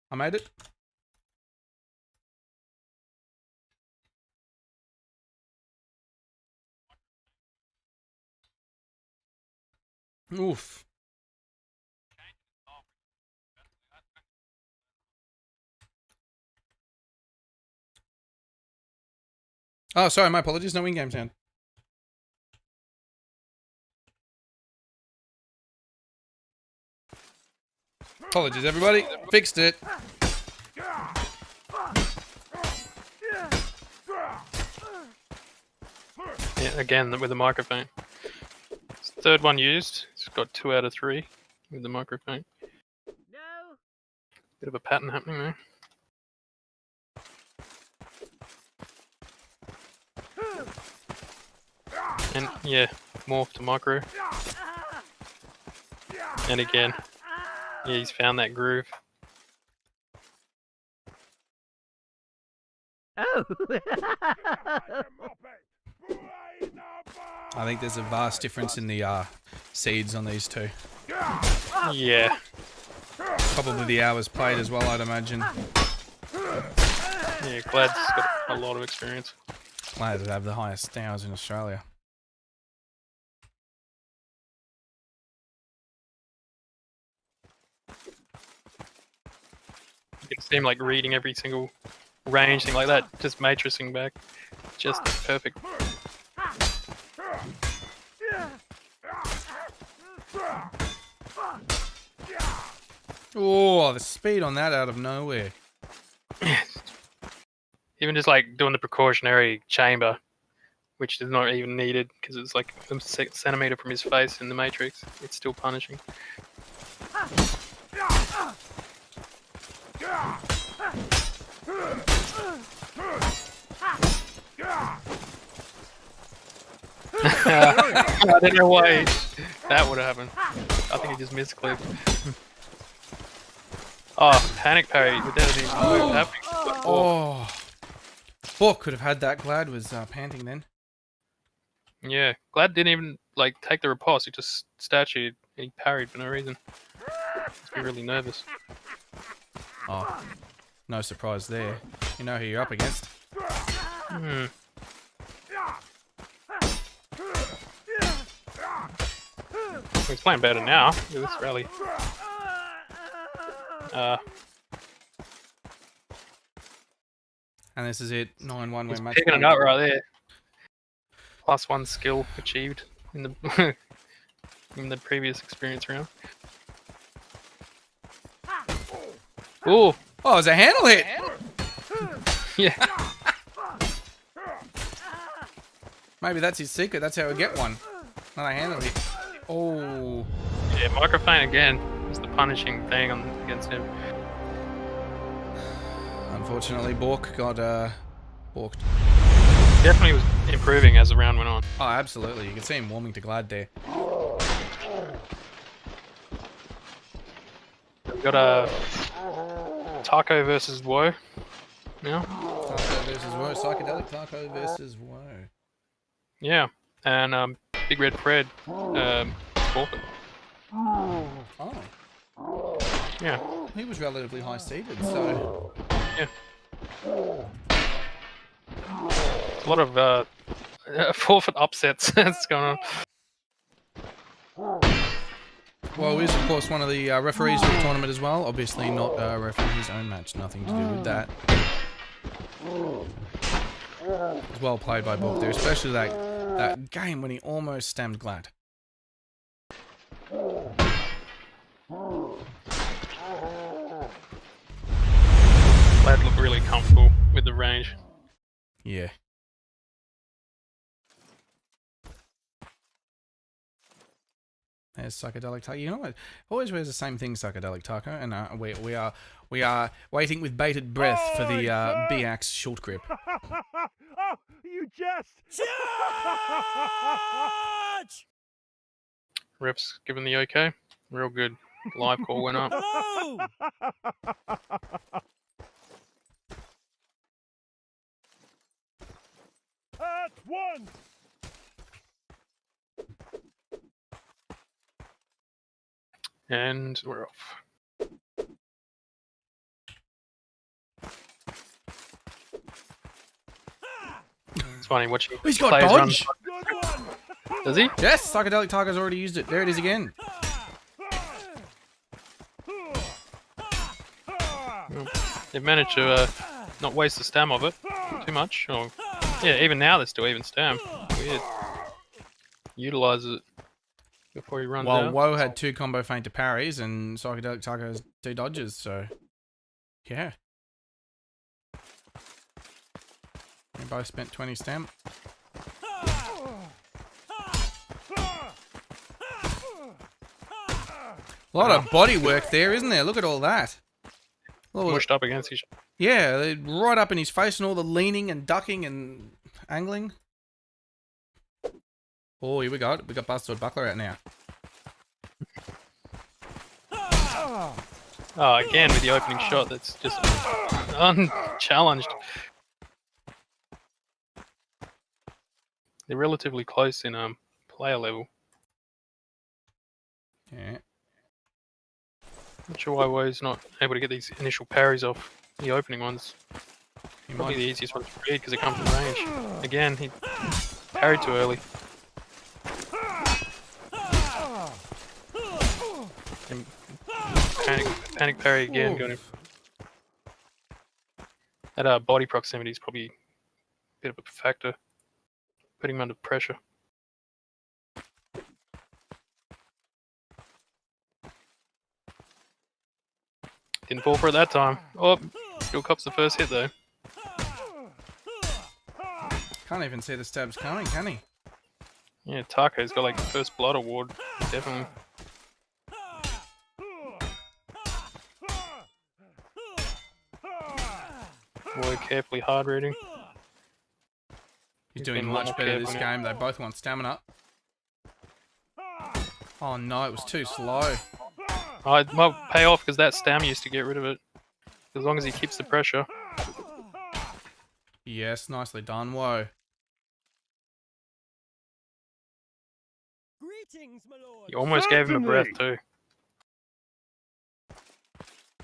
I made it. Oof. Oh, sorry, my apologies. No in-game sound. Apologies, everybody. Fixed it. Yeah, again with the microphone. It's the third one used. It's got 2 out of 3 with the microphone. No. Bit of a pattern happening there. And yeah, morph to micro. And again, yeah, he's found that groove. Oh. I think there's a vast difference in the seeds on these two. Yeah. Probably the hours played as well, I'd imagine. Yeah, Glad's got a lot of experience. Glad to have the highest hours in Australia. You can see him like reading every single range, thing like that, just matrixing back. Just perfect. Oh, the speed on that out of nowhere. Even just like doing the precautionary chamber, which is not even needed because it's like a centimeter from his face in the matrix. It's still punishing. I don't know why that would have happened. I think he just misclicked. Oh, panic parry without any move happening. Oh. Bork could have had that. Glad was panting then. Yeah, Glad didn't even like take the riposte. He just statued and he parried for no reason. Must be really nervous. Oh, no surprise there. You know who you're up against. Hmm. He's playing better now with this rally. And this is it. 9-1 He's win match. picking it up right there. +1 skill achieved in the in the previous experience round. Ooh! Oh, it's a handle hit! Yeah. Maybe that's his secret. That's how we get one. Not a handle hit. Oh. Yeah, microphone again is the punishing thing against him. Unfortunately, Bork got balked. Definitely was improving as the round went on. Oh, absolutely. You can see him warming to Glad there. We've got a Taco versus Woe now. Taco versus Woe. Psychedelic Taco versus Woe. Yeah, and Big Red Fred forfeit. Oh. Yeah. He was relatively high seeded, so. Yeah. A lot of forfeit upsets that's going on. Well, he's of course one of the referees for the tournament as well. Obviously not refereeing his own match. Nothing to do with that. It's well played by Bork there, especially that game when he almost stammed Glad. Glad looked really comfortable with the range. Yeah. There's Psychedelic Taco. You know what? Always wears the same thing, Psychedelic Taco, and we are waiting with bated breath for the B-Axe short grip. Oh, you jest! Charge! Ref's given the okay. Real good. Live call went up. Hello! At once! And we're off. It's funny watching. He's got players dodge! Good one! Does he? Yes, Psychedelic Taco's already used it. There it is again. They've managed to not waste the stam of it too much. Or, yeah, even now they're still even stam. Weird. Utilizes it. before he runs While out. Woe had 2 combo feint to parries and Psychedelic Taco has 2 dodges, so yeah. They both spent 20 stamp. A lot of body work there, isn't there? Look at all that. Pushed up against each other. Yeah, right up in his face and all the leaning and ducking and angling. Oh, here we go. We got Buzzsword Buckler out now. Oh, again with the opening shot that's just unchallenged. They're relatively close in player level. Yeah. Not sure why Woe's not able to get these initial parries off the opening ones. Probably the easiest ones to read because they come from range. Again, he parried too early. And panic parry again got him. That body proximity is probably a bit of a factor, putting him under pressure. Didn't fall for it that time. Oh, still cops the first hit though. Can't even see the stabs coming, can he? Yeah, Taco's got like the first blood award, definitely. Boy, carefully hard reading. He's doing much better this game. They both want stamina. Oh no, it was too slow. It might pay off because that stam used to get rid of it. As long as he keeps the pressure. Yes, nicely done. Whoa. Greetings, my lord. He almost gave him a breath too.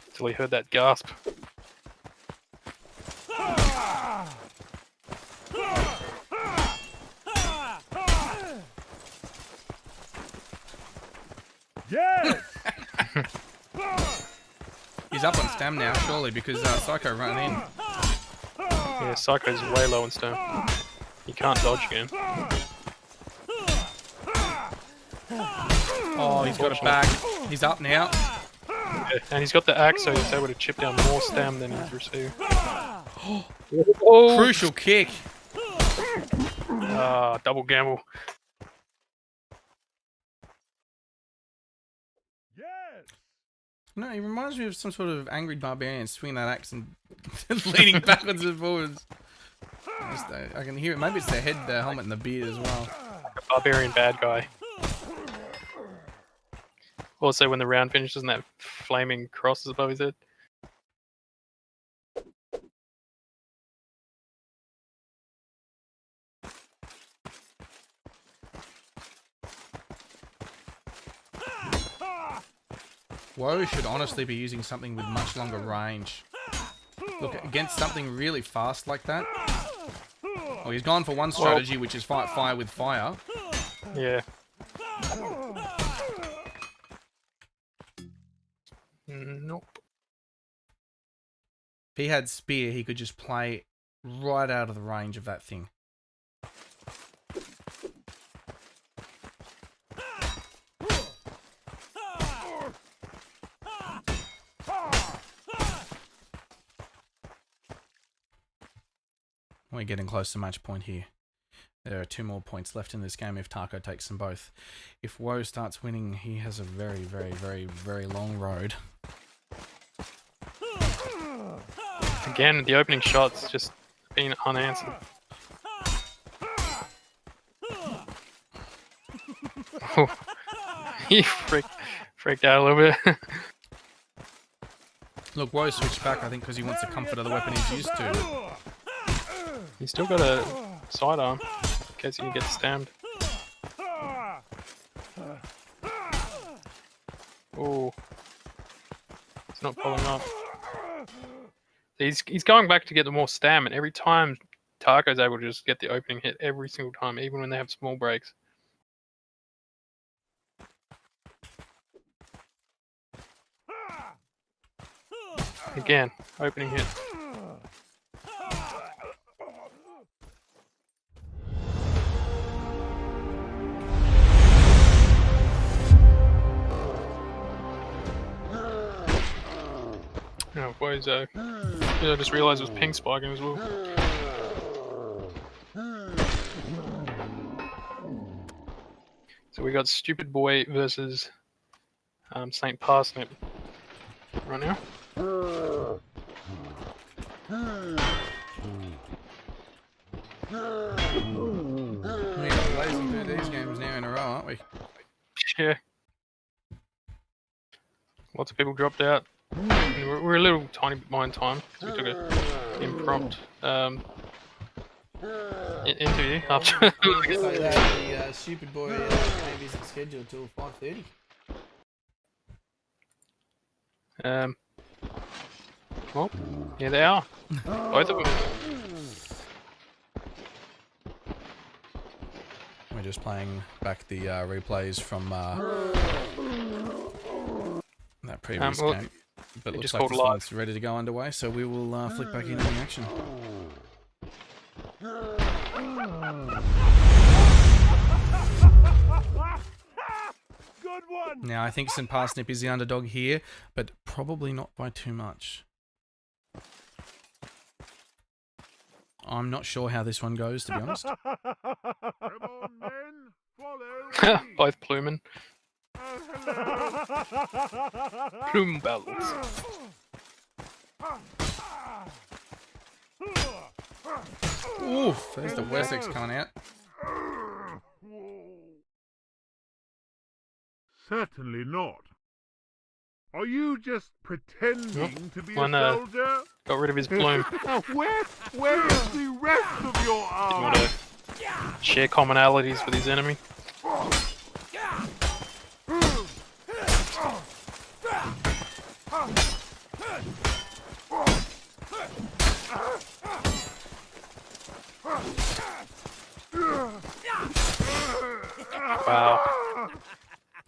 Until he heard that gasp. Yes! He's up on stam now, surely, because Psycho ran in. Yeah, Psycho's way low on stam. He can't dodge again. Oh, he's got it back. He's up now. Yeah, and he's got the axe, so he's able to chip down more stam than he's received. Crucial kick. Double gamble. No, he reminds me of some sort of angry barbarian swinging that axe and leaning backwards and forwards. I can hear it. Maybe it's the head, the helmet, and the beard as well. A barbarian bad guy. Also, when the round finishes and that flaming cross is above his head. Woe should honestly be using something with much longer range. Look, against something really fast like that. Well, he's gone for one strategy, which is fight fire with fire. Yeah. Nope. If he had spear, he could just play right out of the range of that thing. We're getting close to match point here. There are 2 more points left in this game if Taco takes them both. If Woe starts winning, he has a very, very, very, very long road. Again, the opening shot's just been unanswered. He freaked out a little bit. Look, Woe switched back, I think, because he wants the comfort of the weapon he's used to. He's still got a sidearm in case he gets stammed. Oh, it's not pulling up. He's going back to get the more stam, and every time Taco's able to just get the opening hit every single time, even when they have small breaks. Again, opening hit. he's I just realised it was ping spiking as well. So we got Stupid Boy versus Saint Parsnip right now. We're blazing through these games now in a row, aren't we? Yeah. Lots of people dropped out. And we're a little tiny bit behind time, so we took an impromptu interview after. So the Stupid Boy game isn't scheduled till 5:30. Well, here they are. Both of them. We're just playing back the replays from that previous game. But it looks like this one's ready to go underway, so we will flick back into the action. Good one. Now, I think St. Parsnip is the underdog here, but probably not by too much. I'm not sure how this one goes, to be honest. Come on, men. Follow me. Both Plumen. Hello. Plume battles. Oof, there's the Wessex coming out. Certainly not. Are you just pretending to be a One, soldier? got rid of his plume. Where is the rest of your Didn't army? want to share commonalities with his enemy. Wow.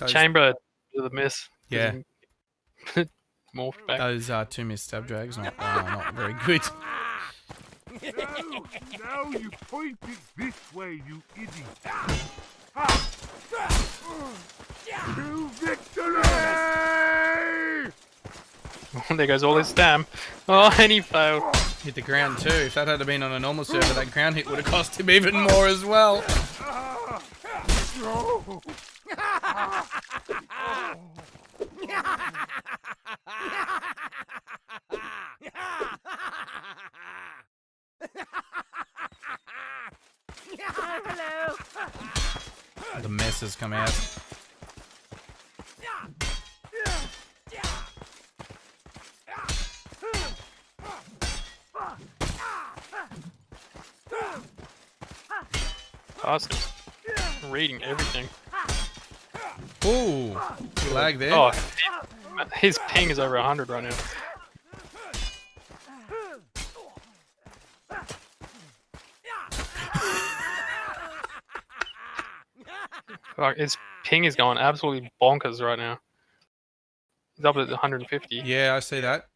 Chamber with a miss. Yeah. Morphed back. Those two missed stab drags, not very good. Now you point it this way, you idiot. To victory! There goes all his stam. Oh, and he failed. Hit the ground too. If that had been on a normal server, that ground hit would have cost him even more as well. Hello. The mess has come out. Awesome. Reading everything. Ooh, lag there. Oh, his ping is over 100 right now. Fuck, his ping is going absolutely bonkers right now. He's up at 150. Yeah, I see that.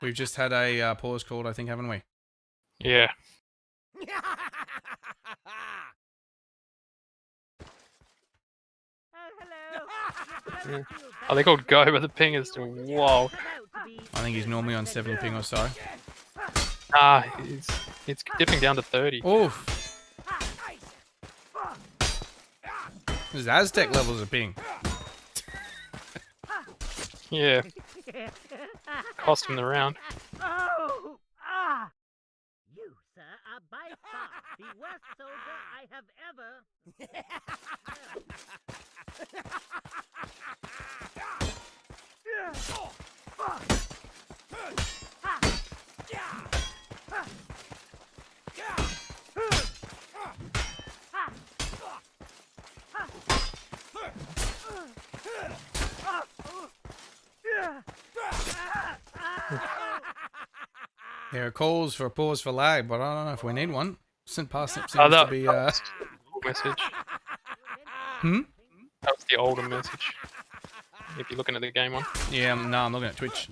We've just had a pause called, I think, haven't we? Yeah. Yeah. Oh, they called go, but the ping is still whoa. I think he's normally on 70 ping or so. Ah, it's dipping down to 30. Oof. This is Aztec levels of ping. Yeah. Cost him the round. Oh, you, sir, are by far the worst soldier I have There are calls for a pause for lag, but I don't know if we need one. St. Parsnip seems to be... message. Hmm? That was the older message. If you're looking at the game one. Yeah, no, I'm looking at Twitch.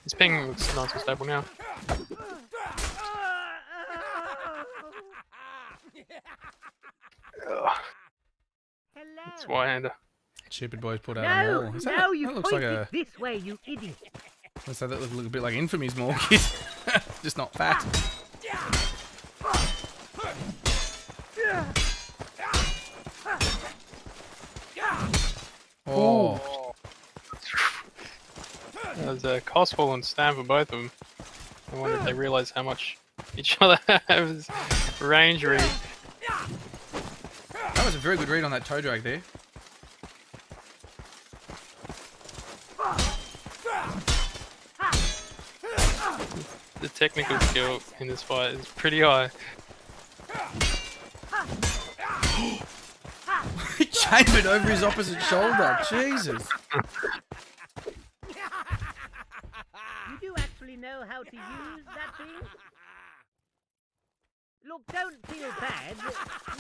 His ping looks nice and stable now. It's Y-hander. Stupid boys pulled out a No, maul. Is no, you that looks point like it a. this way, you idiot. Looks like that looks a little bit like Infamy's maul kid. Just not fat. Oh. There's a Cosfall and Stam for both of them. I wonder if they realise how much each other has range read. That was a very good read on that toe drag there. The technical skill in this fight is pretty high. He chambered over his opposite shoulder. Jesus. You do actually know how to use that thing? Look, don't feel bad.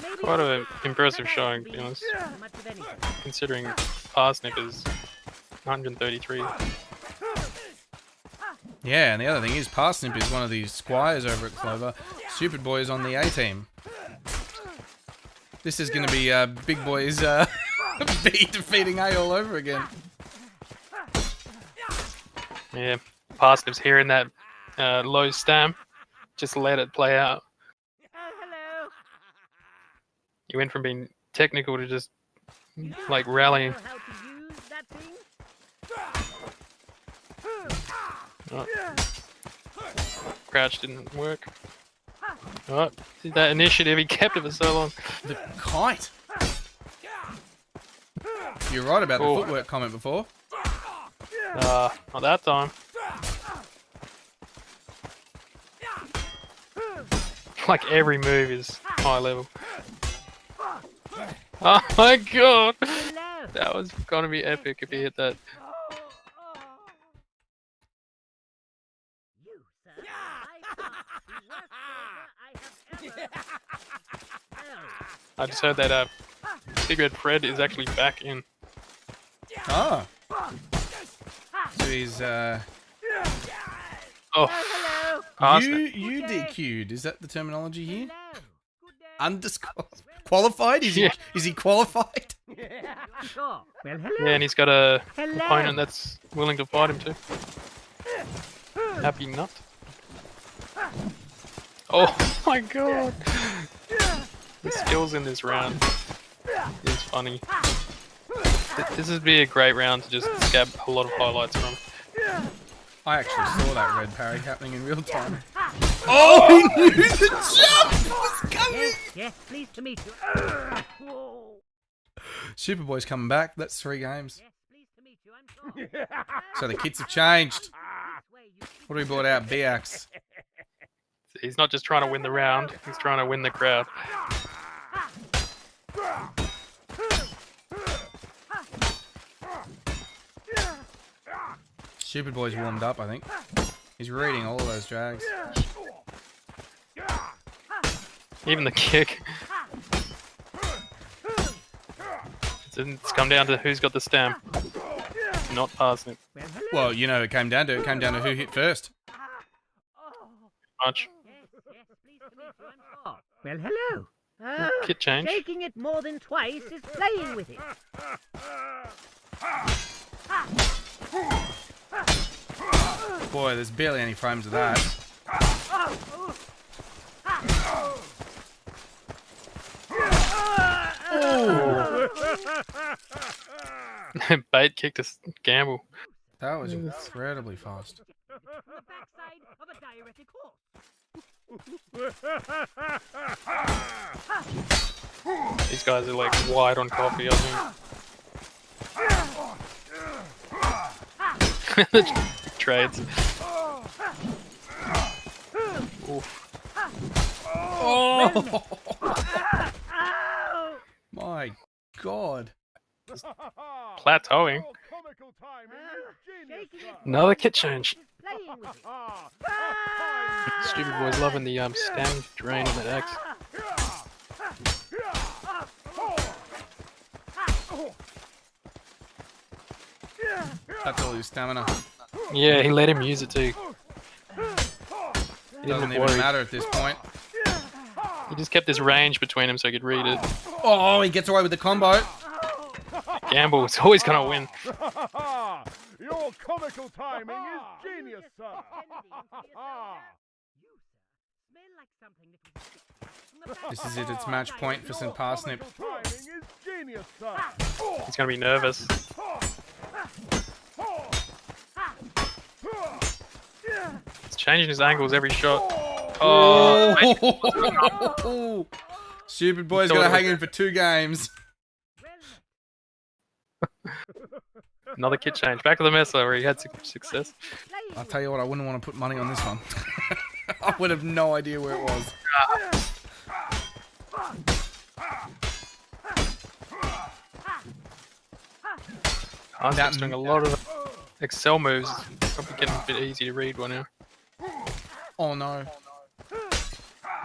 Maybe Quite an it impressive doesn't showing, have to be honest. much of anything. Considering Parsnip is 133. Yeah, and the other thing is, Parsnip is one of these squires over at Clover. Stupid Boy is on the A team. This is going to be Big Boy's B defeating A all over again. Yeah, Parsnip's hearing that low Stam. Just let it play out. Hello. You went from being technical to just like rallying. Know how to use that thing? Oh. Crouch didn't work. Oh, that initiative, he kept it for so long. The kite. You're right about the Oh. footwork comment before. Not that time. Like every move is high level. Oh my god! Hello. That was gonna be epic if he hit that. You, sir, by far the worst soldier I have ever. Oh, I just heard that Big Red Fred is actually back in. Ah. So he's Oh, hello. Parsnip. you DQ'd. Is that the terminology here? Hello. Good day. Qualified? Is Yeah. he qualified? Sure. Well, hello. Yeah, and he's got a Hello. opponent that's willing to fight him too. Happy nut. Oh my god! The skills in this round is funny. This would be a great round to just scab a lot of highlights from. I actually saw that red parry happening in real time. Oh, he knew the jump was coming! Yes, yes, pleased to meet you. Whoa. Superboy's coming back. That's 3 games. Yes, pleased to meet you, I'm sure. So the kits have changed. This way, you What do we brought out? BX. He's not just trying to win the round, he's trying to win the crowd. Superboy's warmed up, I think. He's reading all of those drags. Even the kick. It's come down to who's got the stamp. Not Parsnip. Well, hello. Well, you know, it came down to who hit first. Much. Yes, yes, pleased to meet you, I'm sure. Well, hello. Kit change. Shaking it more than twice is playing with it. Boy, there's barely any frames of that. Bait kicked a gamble. That was incredibly fast. The backside of a diuretic horse. These guys are like wide on coffee, I think. The trades. Oof. Oh! My God. Plateauing. Comical time in your genius, sir. Another kit change. Playing with it. Stupid boy's loving the stam drain on that axe. That's all his stamina. Yeah, he let him use it too. He Doesn't didn't even worry. matter at this point. He just kept this range between him so he could read it. Oh, he gets away with the combo. Gamble is always gonna win. Your comical timing is genius, sir. This is it. It's match point for St. Parsnip. Timing is genius, sir. He's gonna be nervous. He's changing his angles every shot. Oh! Stupid boy's gonna hang in for 2 games. Another kit change. Back to the Mesa where he had success. I'll tell you what, I wouldn't want to put money on this one. I would have no idea where it was. Parsnip's doing a lot of Excel moves. Probably getting a bit easy to read one now. Oh no.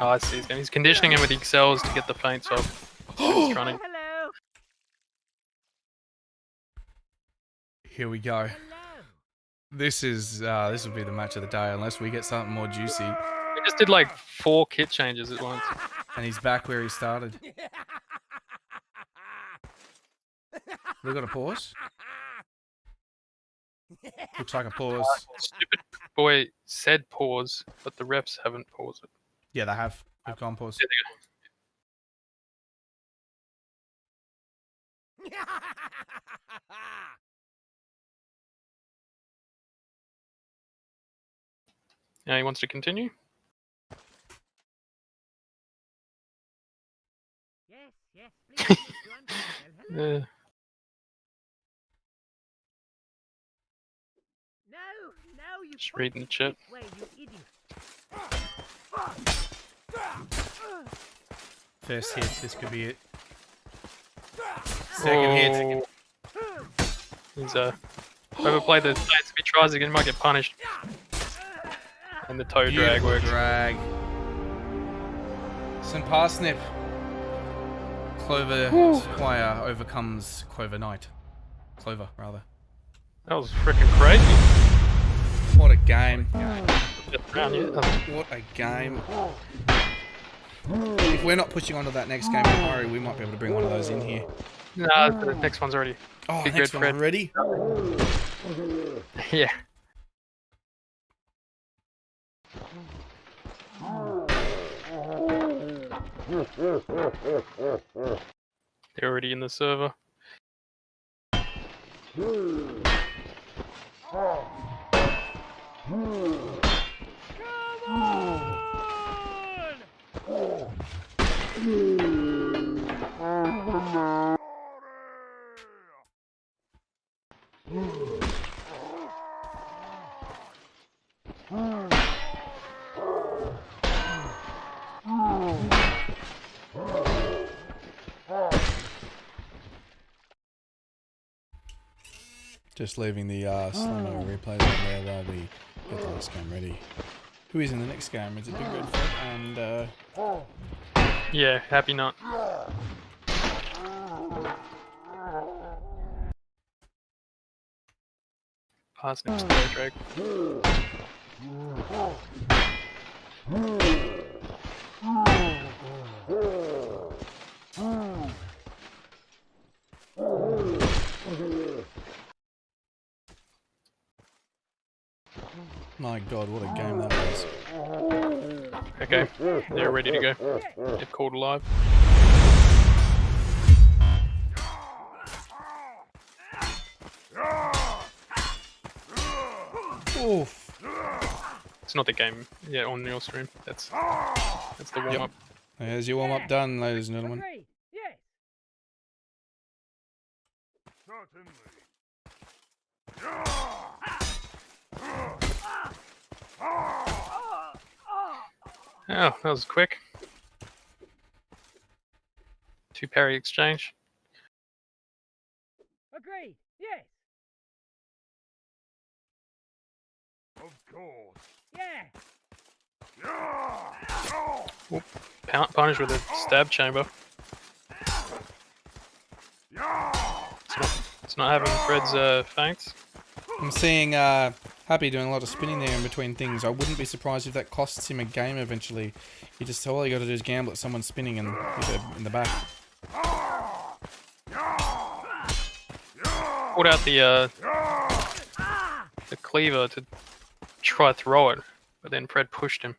Oh, I see. He's conditioning him with the Excels to get the feints off. He's trying to... Hello. Here we go. This will be the match of the day unless we get something more juicy. He just did like 4 kit changes at once. And he's back where he started. We got a pause? Looks like a pause. Stupid boy said pause, but the refs haven't paused it. Yeah, they have. They've gone pause. There they go. Now he wants to continue. Yes, please. Yeah. No, you Just reading the chat. way, you idiot. First hit, this could be it. Second hit. He's overplayed the feints. If he tries again, he might get punished. And the toe drag works. Drag. St. Parsnip. Clover Squire overcomes Clover Knight. Clover, rather. That was freaking crazy. What a game. What a game. If we're not pushing on to that next game in a hurry, we might be able to bring one of those in here. Nah, the next one's already. Oh, Big next Red one Fred. already? Yeah. They're already in the server. Just leaving the slow-mo replays on there while we get the next game ready. Who is in the next game? Is it Big Red Fred and... Yeah, happy not. Parsnip's toe drag. My god, what a game that was. Okay, they're ready to go. They've called live. Oof. It's not the game yet on your stream. That's the warm up. There's your warm-up done, ladies and gentlemen. Agreed. Yes. Certainly. Oh, that was quick. 2 parry exchange. Agreed. Yes. Of course. Yeah. Punish with a stab chamber. It's not having Fred's feints. I'm seeing Happy doing a lot of spinning there in between things. I wouldn't be surprised if that costs him a game eventually. You just all you got to do is gamble at someone spinning and in the back. Pulled out the cleaver to try throw it, but then Fred pushed him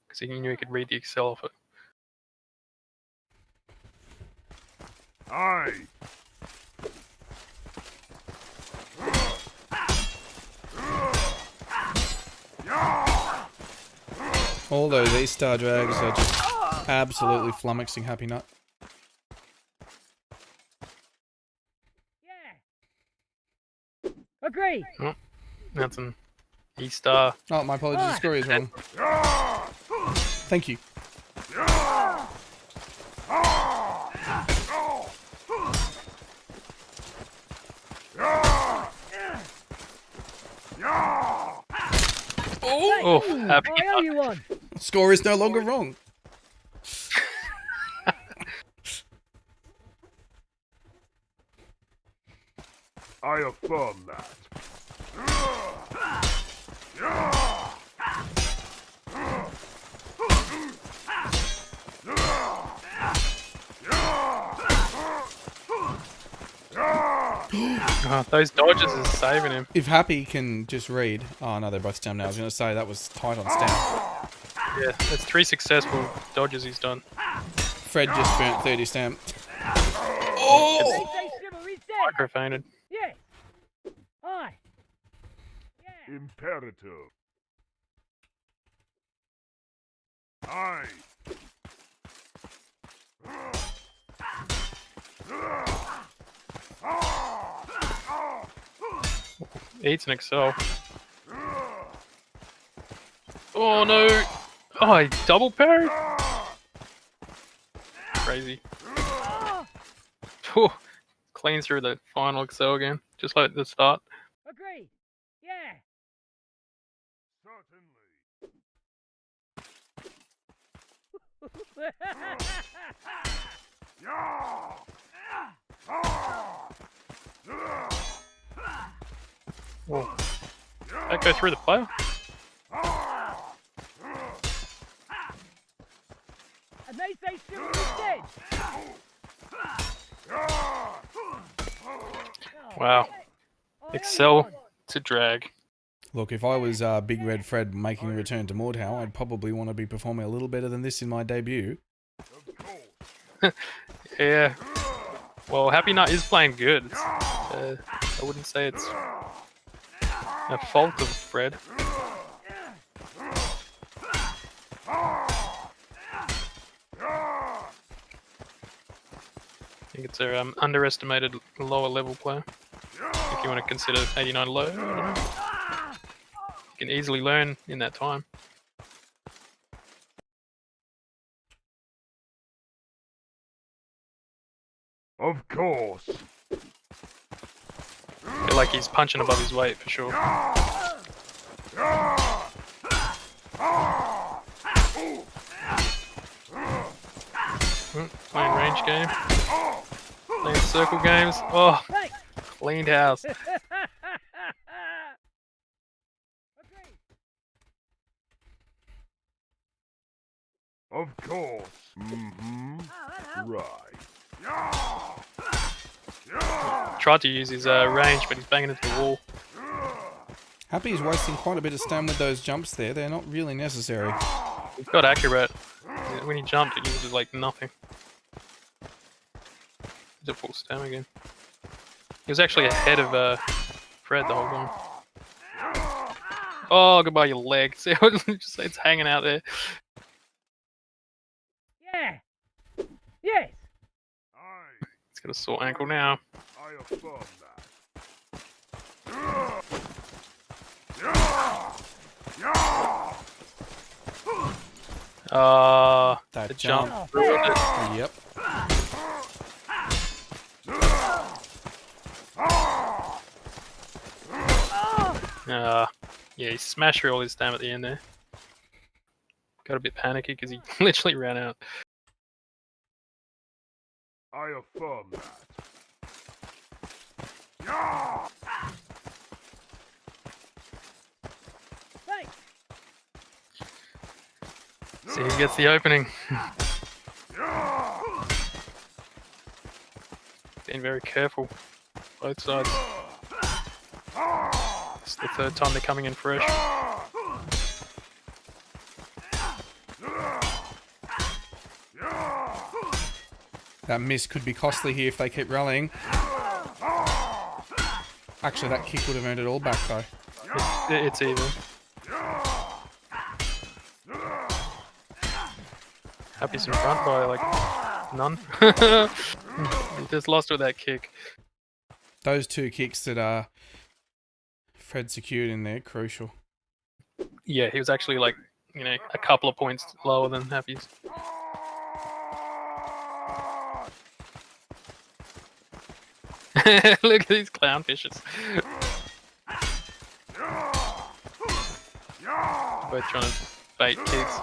because he knew he could read the Excel off it. Aye. All those E-Star drags are just absolutely flummoxing Happy Nut. Yeah. Agree. Oh, that's an E-Star. Oh, my apologies, the score is wrong. Thank you. Oh, Happy I owe you one. Score is no longer wrong. I affirm that. Those dodges are saving him. If Happy can just read... Oh, no, they're both stamped now. I was going to say that was tight on stamp. Yeah, that's 3 successful dodges he's done. Fred just burnt 30 stamp. Oh! Micro fainted. Yeah. Aye. Yeah. Imperative. Aye. Eats an Excel. Oh no! Oh, he double parried? Crazy. Whew. Clean through the final Excel again, just like the start. Agree. Yeah. Oh. That go through the player? And they say chivalry's dead. Wow. Excel to drag. Look, if I was Big Red Fred making a return to Mordhau, I'd probably want to be performing a little better than this in my debut. Yeah. Well, Happy Nut is playing good. I wouldn't say it's a fault of Fred. I think it's a underestimated lower level player. If you want to consider 89 low, I don't know. You can easily learn in that time. Of course. I feel like he's punching above his weight for sure. Playing range game. Playing circle games. Oh, cleaned house. Of course. Mm-hmm. Right. Tried to use his range, but he's banging into the wall. Happy's wasting quite a bit of stam with those jumps there. They're not really necessary. He's got accurate. When he jumped, it uses like nothing. He's at full stam again. He was actually ahead of Fred the whole time. Oh, goodbye your leg. See how it's hanging out there. Yeah. Yes. He's got a sore ankle now. I affirm That the jump. Yep. Yeah, he smashed through all his stam at the end there. Got a bit panicky because he literally ran out. I affirm that. See who gets the opening. Being very careful. Both sides. It's the third time they're coming in fresh. That miss could be costly here if they keep rallying. Actually, that kick would have earned it all back, though. It's even. Happy's in front by, like, none. He just lost with that kick. Those two kicks that Fred secured in there, crucial. Yeah, he was actually, like, you know, a couple of points lower than Happy's. Look at these clownfishes. Both trying to bait kicks.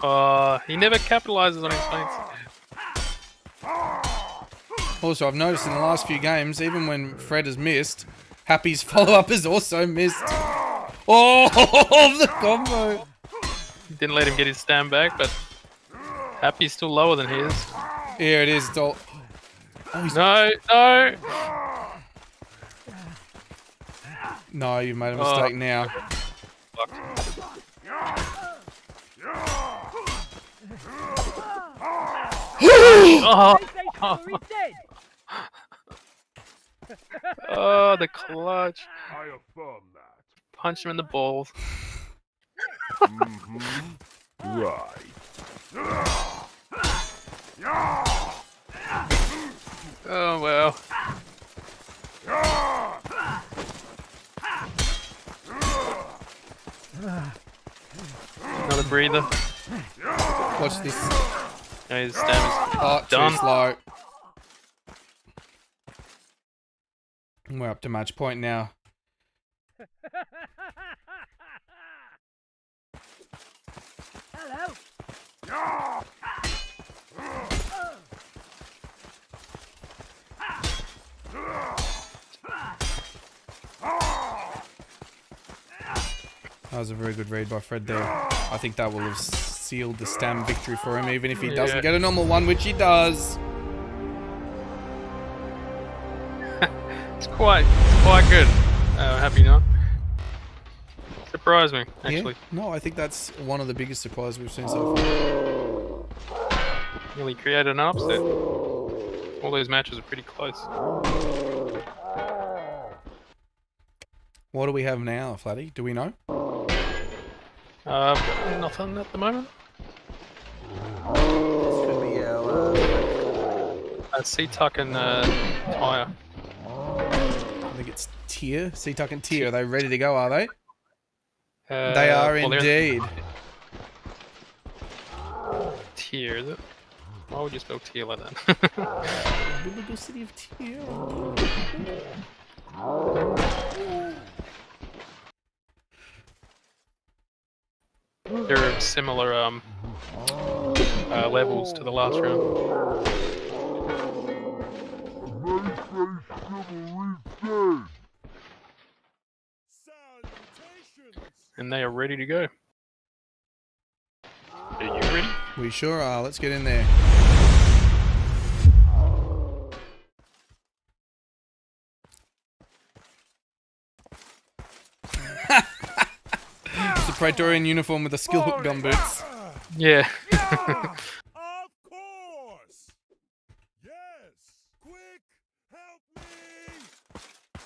Oh, he never capitalizes on his feints. Also, I've noticed in the last few games, even when Fred has missed, Happy's follow-up has also missed. Oh, the combo! Didn't let him get his stand back, but Happy's still lower than he is. Here it is. It's all... Oh, No, no! No, you've made a mistake now. Oh. Oh, the clutch. I affirm that. Punch him in the balls. Right. Oh, well. Another breather. Watch this. No, his stamina's done. done. Too slow. We're up to match point now. Hello. That was a very good read by Fred there. I think that will have sealed the Stam victory for him, even if he doesn't get a normal one, which he does. It's quite good. Happy not. Surprised me, actually. Yeah? No, I think that's one of the biggest surprises we've seen so far. Really created an upset. All those matches are pretty close. What do we have now, Flatty? Do we know? Nothing at the moment. This could be our C-Tuck and Tyre. I think it's Tier. C-Tuck and Tier. Are they ready to go, are they? They They are indeed. Tier, is it? Why would you spell tier like that? The little city of Tier. There are similar levels to the last round. And they are ready to go. Are you ready? We sure are. Let's get in there. It's a Praetorian uniform with a skill hook gumboots. Yeah. Of course. Yes. Quick, help me.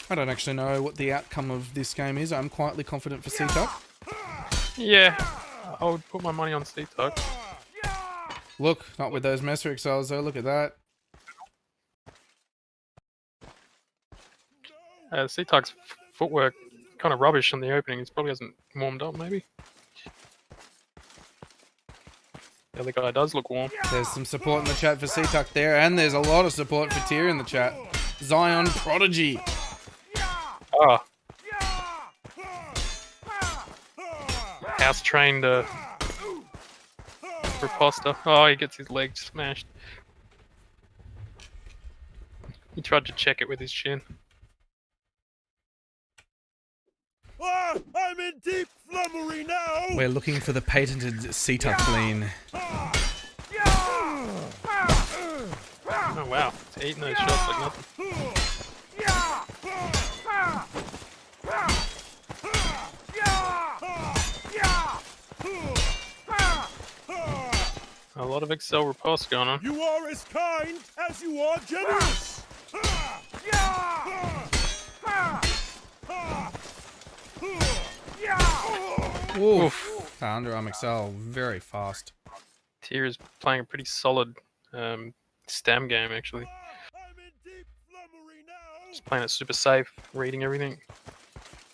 I don't actually know what the outcome of this game is. I'm quietly confident for C-Tuck. Yeah. I would put my money on C-Tuck. Look, not with those Messer Exiles though. Look at that. C-Tuck's footwork kind of rubbish on the opening. It probably hasn't warmed up, maybe. The other guy does look warm. There's some support in the chat for C-Tuck there, and there's a lot of support for Tier in the chat. Zion Prodigy. Ah. House trained riposta. Oh, he gets his leg smashed. He tried to check it with his shin. I'm in deep flummery now. We're looking for the patented C-tuck clean. Oh wow, it's eating those shots like nothing. A lot of Excel riposte going on. You are as kind as you are generous. Oof. Underarm Excel, very fast. Tier is playing a pretty solid stam game actually. Just playing it super safe, reading everything.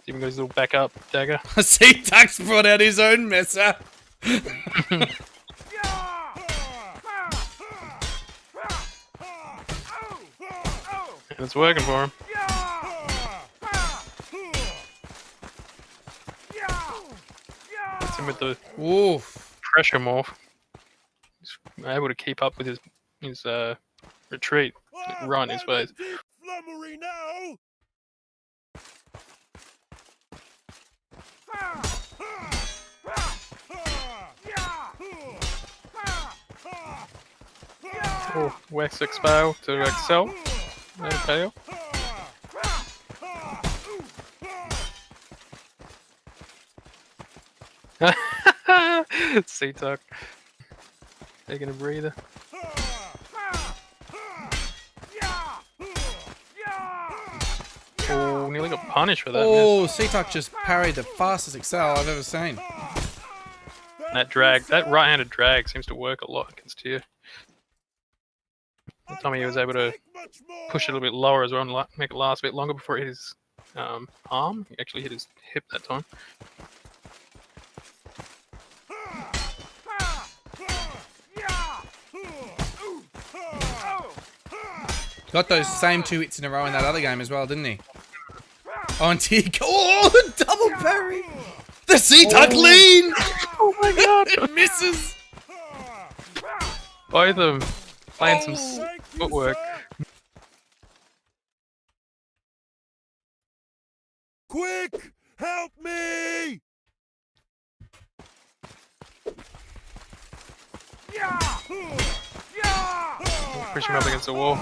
Even got his little backup dagger. C-tuck's brought out his own messer. And it's working for him. Hits him with the pressure morph. He's able to keep up with his retreat, run his ways. Flummery now. Oh, Wax Expel to Excel. Okay. C-tuck. Taking a breather. Oh, nearly got punished for that. Oh, C-tuck just parried the fastest Excel I've ever seen. That drag, that right-handed drag seems to work a lot against Tier. Tommy was able to push it a little bit lower as well and make it last a bit longer before it hit his arm. He actually hit his hip that time. Got those same 2 hits in a row in that other game as well, didn't he? Oh, and Tier... Oh, double parry! The C-tuck lean! Oh my god! It misses! Both of them playing some footwork. Quick! Help me! Push him up against the wall.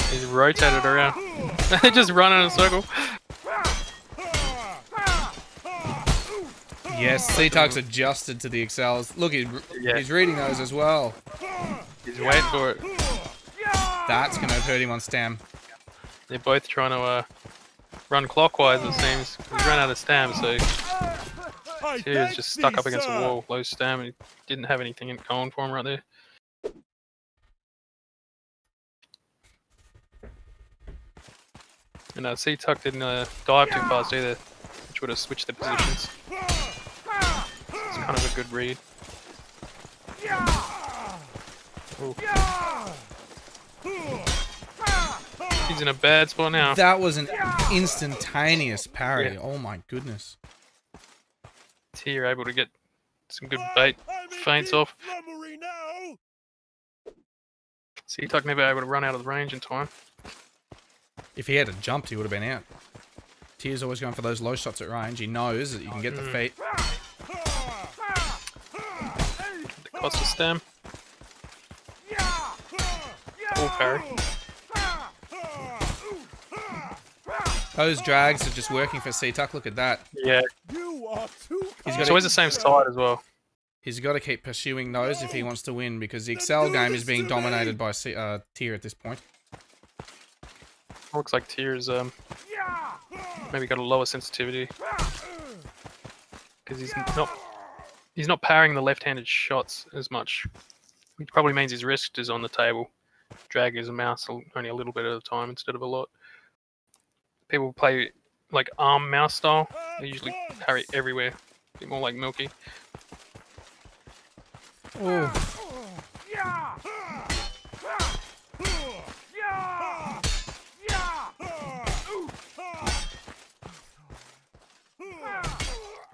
He's rotated around. They just run in a circle. Yes, C-tuck's adjusted to the Excels. Look, he's reading those as well. He's waiting for it. That's going to hurt him on stam. They're both trying to run clockwise, it seems. He's run out of stam, so Tier's just stuck up against the wall, low stam, and he didn't have anything going for him right there. And C-tuck didn't dive too fast either, which would have switched the positions. It's kind of a good read. Ooh. He's in a bad spot now. That was an instantaneous parry. Yeah. Oh my goodness. Tier able to get some good bait feints off. C-tuck never able to run out of the range in time. If he had jumped, he would have been out. Tier's always going for those low shots at range. He knows that you can get the feet. The cost of stem. Full parry. Those drags are just working for C-tuck. Look at that. Yeah. It's always the same side as well. He's got to keep pursuing those if he wants to win, because the Excel game is being dominated by Tier at this point. Looks like Tier's maybe got a lower sensitivity because he's not parrying the left-handed shots as much. Which probably means his wrist is on the table. Drag his mouse only a little bit at a time instead of a lot. People play like arm mouse style. They usually parry everywhere. A bit more like Milky. Oh.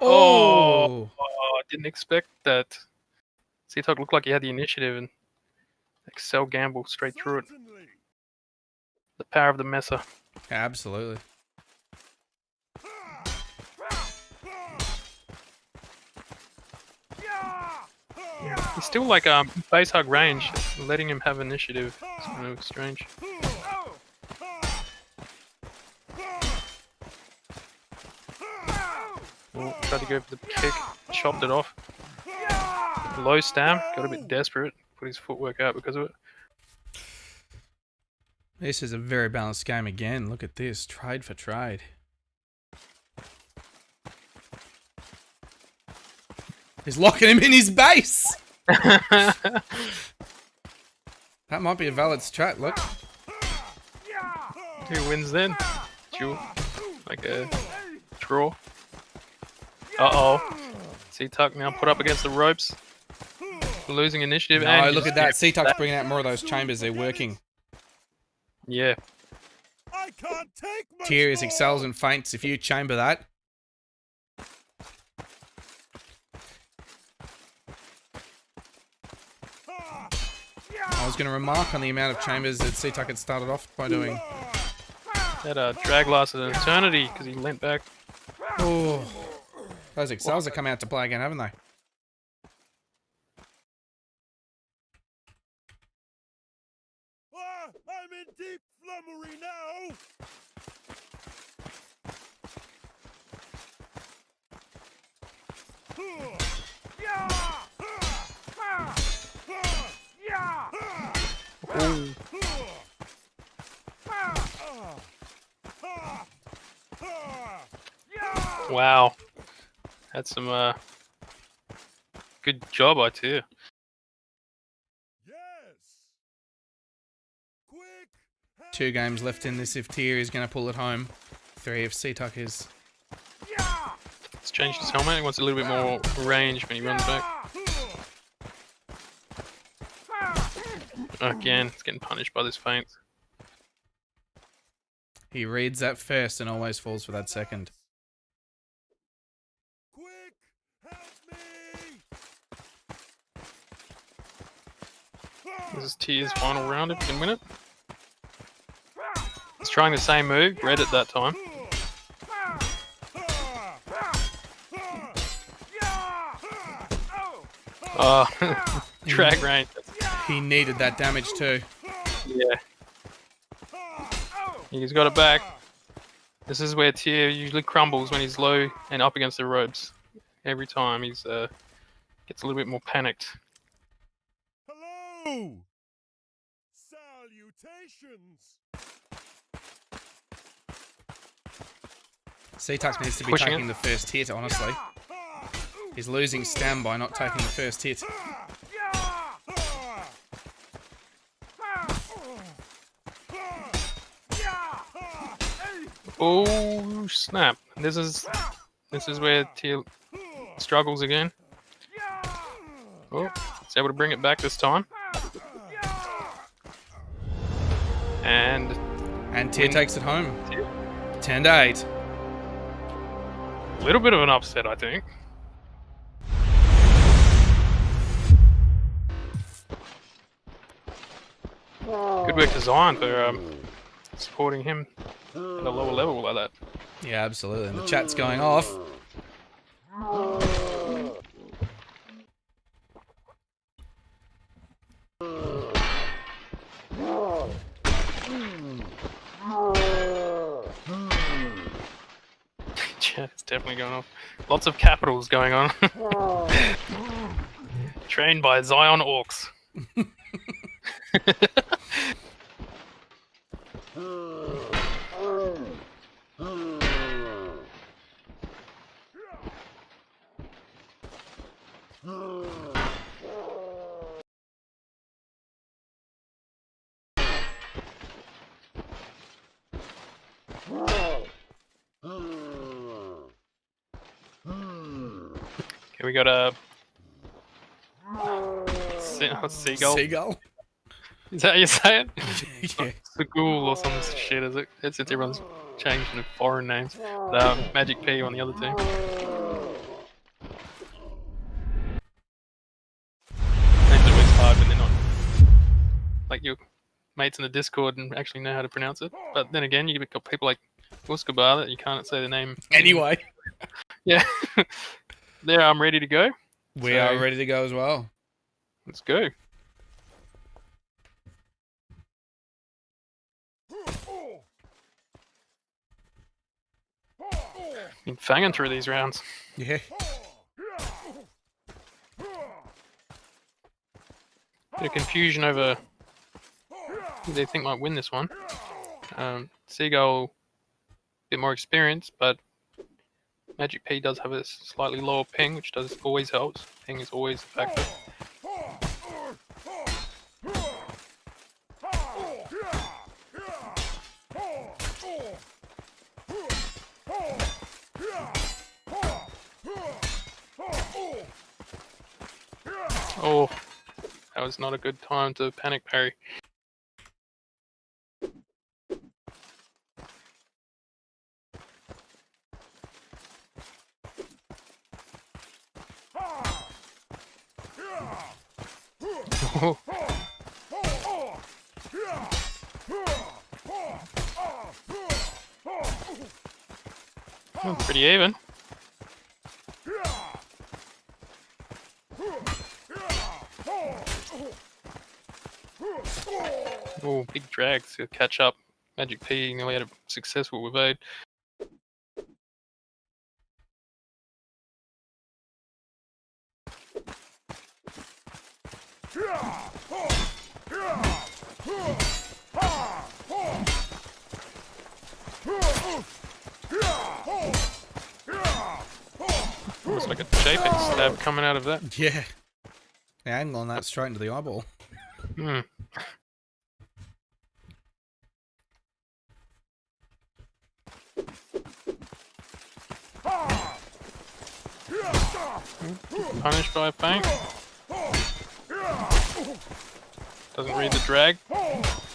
Oh, I didn't expect that. C-tuck looked like he had the initiative and Excel gamble straight through it. The power of the messer. Absolutely. He's still like base hug range, letting him have initiative. It's kind of strange. Oh, tried to go for the kick, chopped it off. Low stam, got a bit desperate, put his footwork out because of it. This is a very balanced game again. Look at this. Trade for trade. He's locking him in his base! That might be a valid strat, look. Who wins then? Duel. Like a draw. Uh-oh. C-Tuck now put up against the ropes. Losing initiative. No, and look at that. C-Tuck's bringing out more of those chambers. They're working. Yeah. I can't take much Tears more. excels and faints if you chamber that. I was going to remark on the amount of chambers that C-Tuck had started off by doing. That drag lasted an eternity because he leant back. Oh, those excels have come out to play again, haven't they? I'm in deep flummery now. Ooh. Wow. Had some good job, I tell you. Two games left in this if Tier is going to pull it home. 3 if C-Tuck is. Let's change his helmet. He wants a little bit more range when he runs back. Again, it's getting punished by this feint. He reads that first and always falls for that second. This is Tier's final round if he can win it. He's trying the same move, read it that time. Oh, drag range. He needed that damage too. Yeah. He's got it back. This is where Tier usually crumbles when he's low and up against the ropes. Every time he's gets a little bit more panicked. Hello. Salutations. C-Tuck needs to be Pushing taking it. the first hit, honestly. He's losing stam by not taking the first hit. Oh snap! This is where Tier struggles again. Oh, he's able to bring it back this time. And Tier takes it home. 10-8. a little bit of an upset, I think. Good work to Zion for supporting him at a lower level like that. Yeah, absolutely. And the chat's going off. Chat's definitely going off. Lots of capitals going on. Trained by Zion Orcs. Okay, we got a seagull. Seagull? Is that how you say it? Yeah. Seagull or some shit, is it? It's everyone's changed into foreign names. Magic P on the other team. Names are always hard when they're not like your mates in the Discord and actually know how to pronounce it. But then again, you've got people like Uskabar that you can't say the name Anyway. Yeah. There, I'm ready to go. We are ready to go as well. Let's go. Been fanging through these rounds. Yeah. Bit of confusion over who they think might win this one. Seagull, a bit more experience, but Magic P does have a slightly lower ping, which does always helps. Ping is always a factor. Oh, that was not a good time to panic parry. Oh. Oh, pretty even. Oh, big drags to catch up. Magic P nearly had a successful evade. Almost like a JPEG stab coming out of that. Yeah. The angle on that straight into the eyeball. Hmm. Punished by a feint. Doesn't read the drag.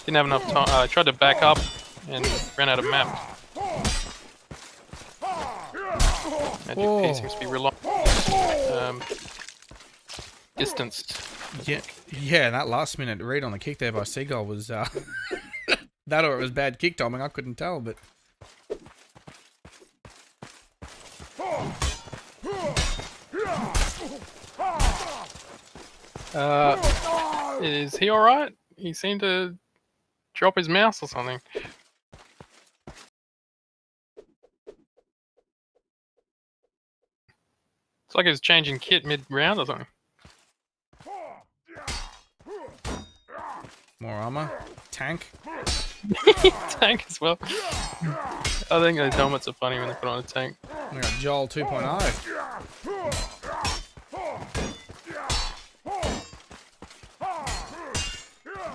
Didn't have enough time. I tried to back up and ran out of map. Magic P seems to be distanced. Yeah, that last minute read on the kick there by Seagull was that or it was bad kick timing, I couldn't tell, but is he alright? He seemed to drop his mouse or something. It's like he was changing kit mid-round or something. more armor. Tank. Tank as well. I think those helmets are funny when they put on a tank. We got Joel 2.0.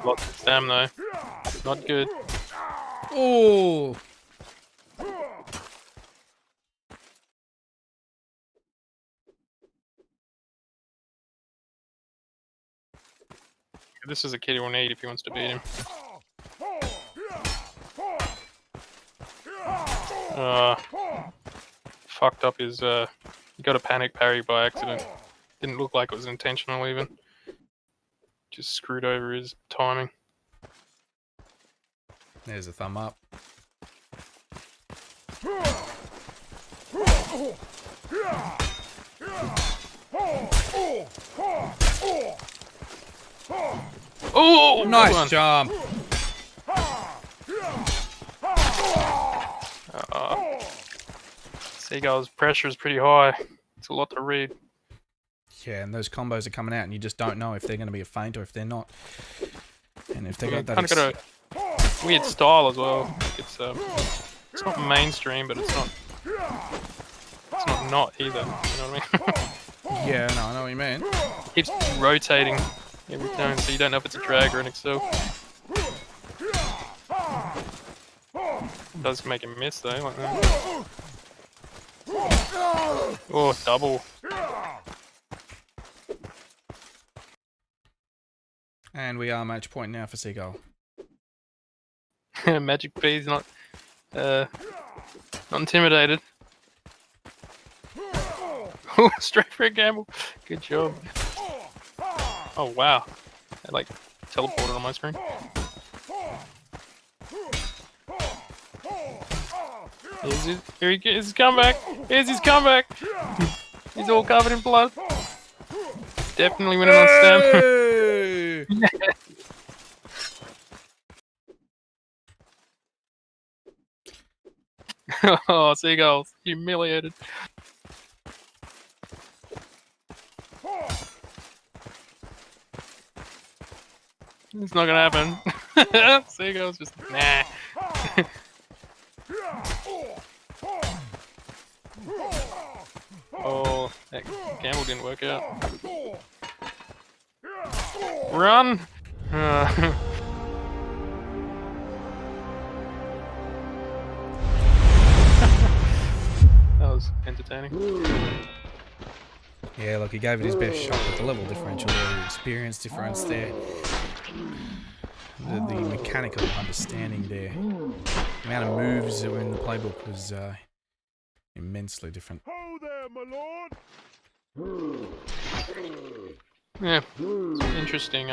Lots of stam though. Not good. Oh. This is a kid he will need if he wants to beat him. Fucked up his he got a panic parry by accident. Didn't look like it was intentional even. Just screwed over his timing. There's a thumb up. Oh, nice jump. Seagull's pressure is pretty high. It's a lot to read. Yeah, and those combos are coming out, and you just don't know if they're going to be a feint or if they're not. And if they got that, kind of got a weird style as well. It's not mainstream, but it's not either. You know what I mean? Yeah, no, I know what you mean. It keeps rotating every time, so you don't know if it's a drag or an excel. It does make him miss though, like that. Oh, double. And we are match point now for Seagull. Magic P's not intimidated. Straight for a gamble. Good job. Oh wow. It like teleported on my screen. Here he gets his comeback. Here's his comeback. He's all covered in blood. Definitely winning on stem. Oh, seagulls, humiliated. It's not gonna happen. Seagulls just nah. Oh, that gamble didn't work out. Run! That was entertaining. Yeah, look, he gave it his best shot, but the level differential there, the experience difference there, the mechanical understanding there, the amount of moves that were in the playbook was immensely different. Ho there, my lord! Yeah, it's interesting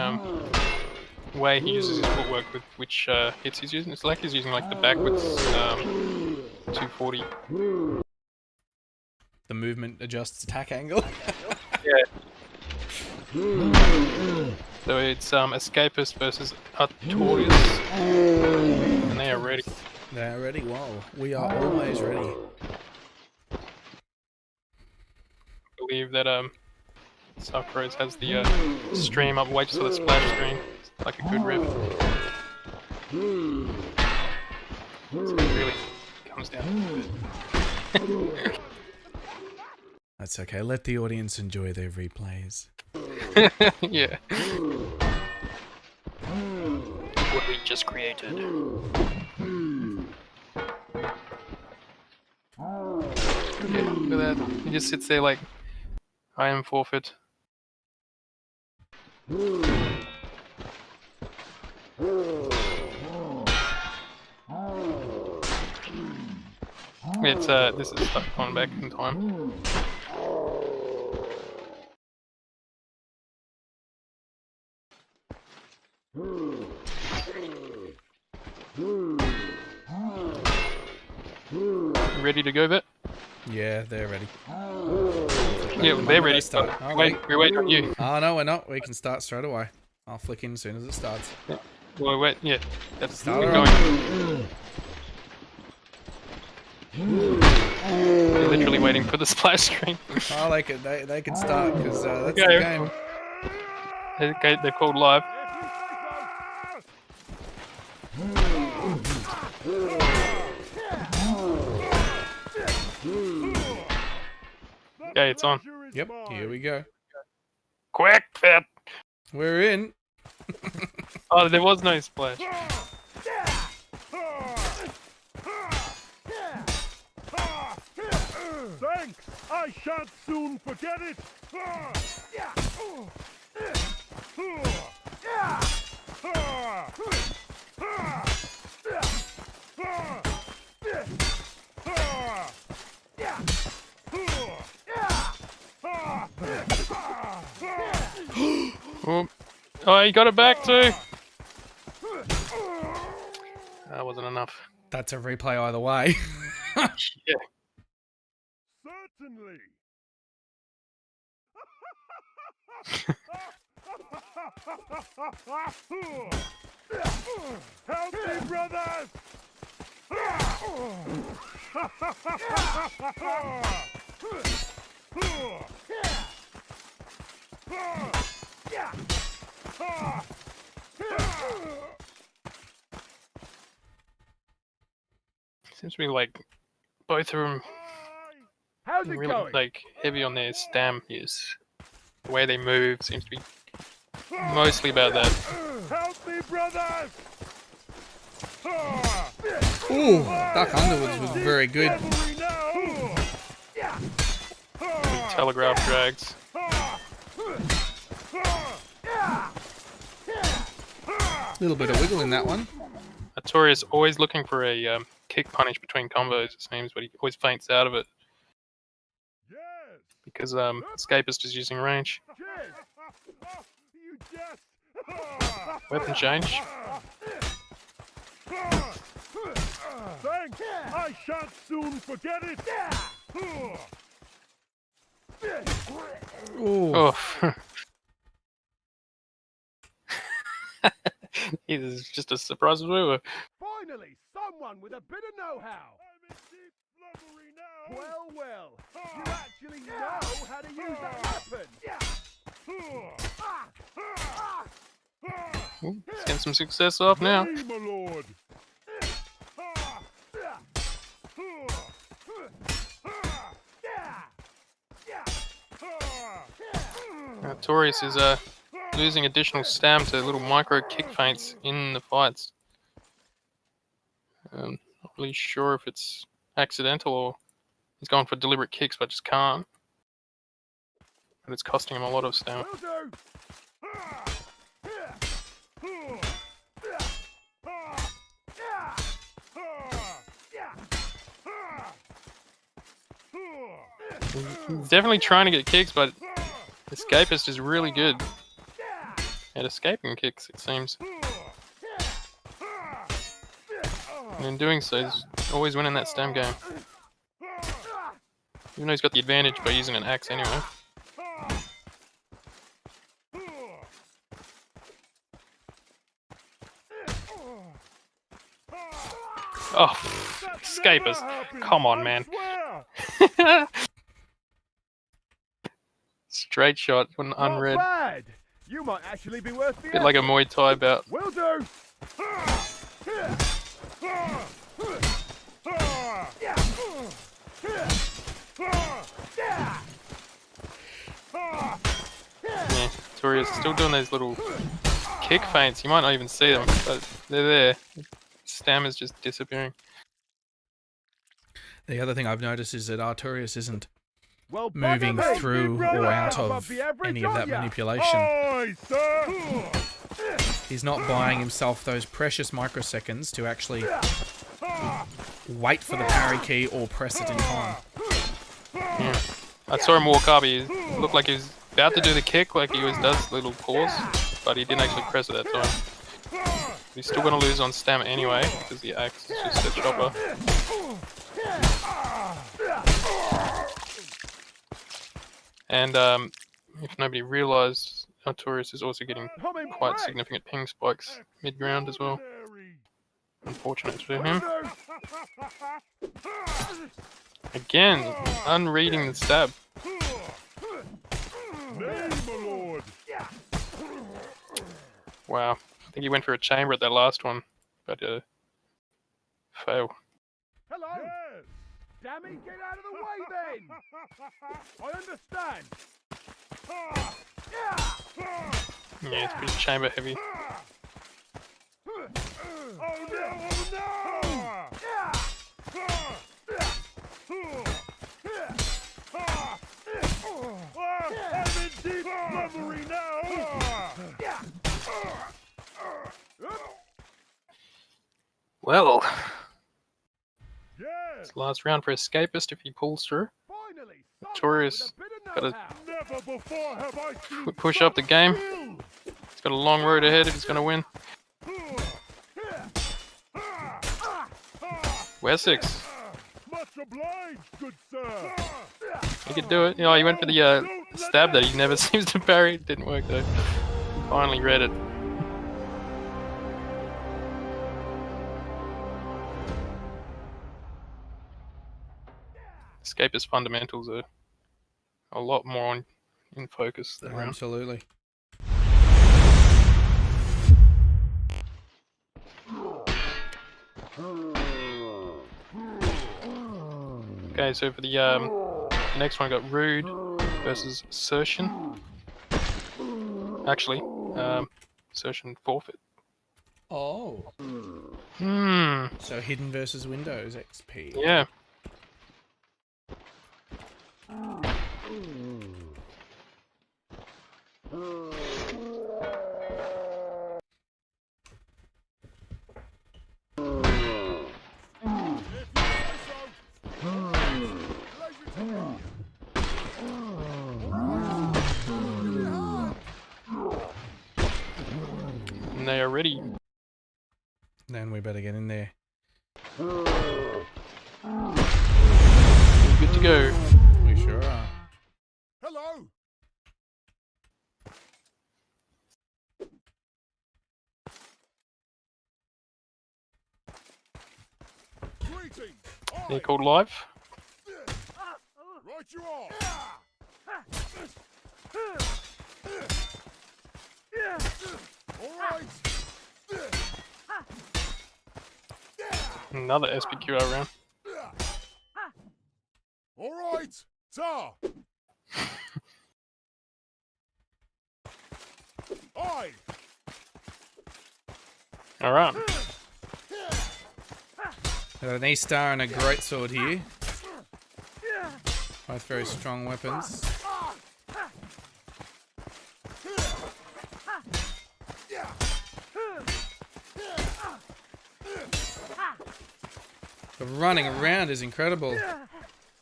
way he uses his footwork with which hits he's using. It's like he's using like the backwards 240. The movement adjusts attack angle. Yeah. So it's Escapist versus Artorias, and they are ready. They're ready. Wow, we are always ready. I believe that Sucrose has the stream up. Wait just for the splash screen. It's like a good riff. So it really comes down to it. That's okay. Let the audience enjoy their replays. Yeah. What we just created. Yeah, look at that. He just sits there like, I am forfeit. It's this is stuck going back in time. Ready to go, Vet? Yeah, they're ready. Yeah, they're ready. Start. Oh, wait, we're waiting on you. Oh no, we're not. We can start straight away. I'll flick in as soon as it starts. Well, wait, yeah, that's Start we're alright. going. They're literally waiting for the splash screen. Oh, they can start because that's Okay. the game. Okay, they're called live. Okay, it's on. Yep, here we go. Quick, Vet! We're in. Oh, there was no splash. Thanks! I shan't soon forget it! Oh, you got it back too! That wasn't enough. That's a replay either way. Yeah. Certainly! Help me, brothers! Seems to be like both of them How's it really going? like heavy on their stam use. The way they move seems to be mostly about that. Help me, brothers! Ooh, Duck Underwoods was very good. Telegraph drags. Little bit of wiggle in that one. Artorias always looking for a kick punish between combos, it seems, but he always feints out of it. Because Escapist is using range. Weapon change. Thanks! I shan't soon forget it! Ooh. Oh. He's just as surprised as we were. Finally, someone with a bit of know-how. I'm in deep flummery now. Well, you actually know how to use that weapon. Ooh, he's getting some success off now. Hey, my lord. Torius is losing additional stam to little micro kick feints in the fights. Not really sure if it's accidental or he's going for deliberate kicks but just can't. But it's costing him a lot of stam. Will do. He's definitely trying to get kicks, but Escapist is really good at escaping kicks, it seems. And in doing so, he's always winning that stam game. Even though he's got the advantage by using an axe anyway. Oh, Escapist. Come on, man. Straight shot when unread. Not bad. You might actually be worth the Bit like a Muay Thai bout. Will do. Yeah, Tori's still doing those little kick feints. You might not even see them, but they're there. Stam is just disappearing. The other thing I've noticed is that Artorias isn't Well, moving bugger me. through Big brother, or out above of the average, any of that aren't ya? manipulation. Aye, sir. He's not buying himself those precious microseconds to actually wait for the parry key or press it in time. Yeah. I saw him walk up. He looked like he was about to do the kick, like he always does, little pause, but he didn't actually press it that time. He's still going to lose on stam anyway, because the axe is just a chopper. And if nobody realised, Artorias is also getting quite significant ping spikes mid-ground as well. Unfortunate for him. Again, unreading the stab. Wow, I think he went for a chamber at that last one, but fail. Hello. Yes. Dammy, get out of the way then. I understand. Yeah, it's pretty chamber heavy. Oh no! Oh no! I'm in deep flummery now. Well, Yes. it's the last round for Escapist if he pulls through. Finally, Torius got to never before have I seen push up the game. He's got a long road ahead if he's going to win. Wessex. Much obliged, good sir. He could do it. You know, he went for the stab that he never seems to parry. It didn't work though. Finally read it. Escapist fundamentals are a lot more in focus than round. Absolutely. Okay, so for the next one, I got Rude versus Assertion. Actually, Assertion forfeit. Oh. So hidden versus Windows XP. Yeah. And they are ready. Then we better get in there. Good to go. We sure are. Hello. Waiting. They're called live. Right you are. All right. Another SPQR round. All right. Tar. Aye. All right. Got an E-Star and a Greatsword here. Both very strong weapons. The running around is incredible.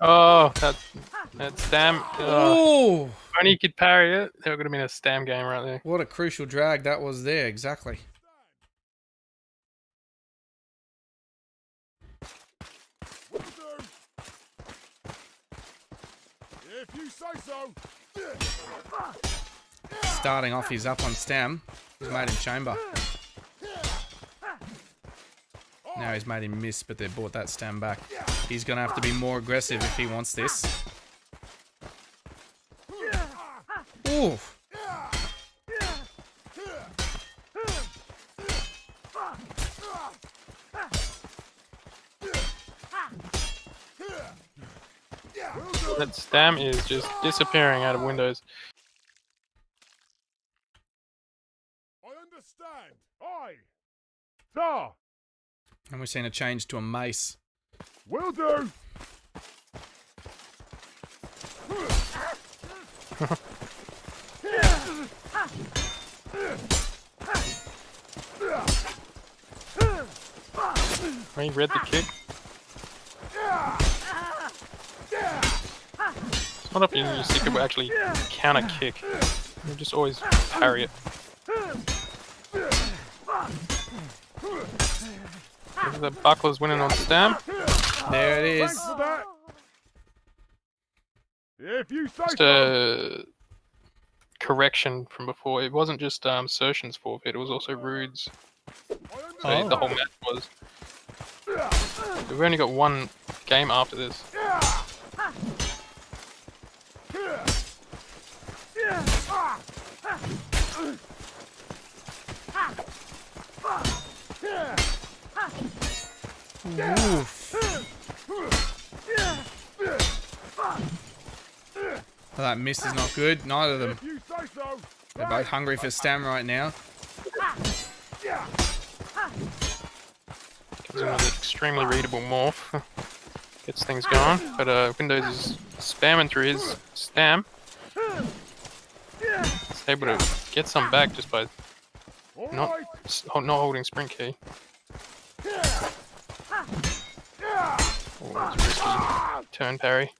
Oh, that stam. Oh! Only he could parry it. There would have been a stam game right there. What a crucial drag that was there, exactly. Will do. If you say so. Starting off, he's up on stam. He's made him chamber. Now he's made him miss, but they brought that stam back. He's going to have to be more aggressive if he wants this. Ooh. That stam is just disappearing out of windows. I understand. Aye. Tar. And we've seen a change to a mace. Will do. He read the kick. It's not often you see people actually counter kick. You just always parry it. The buckler's winning on stam. There it is. Thanks for that. If you say Just so. a correction from before. It wasn't just Sertion's forfeit, it was also Rude's. So the whole match was. We've only got one game after this. Well, that miss is not good. Neither of them. If you say so. They're both hungry for stam right now. Comes in with an extremely readable morph. Gets things going, but Windows is spamming through his stam. He's able to get some back just by All not right. not holding sprint key. Oh, it's risky turn parry.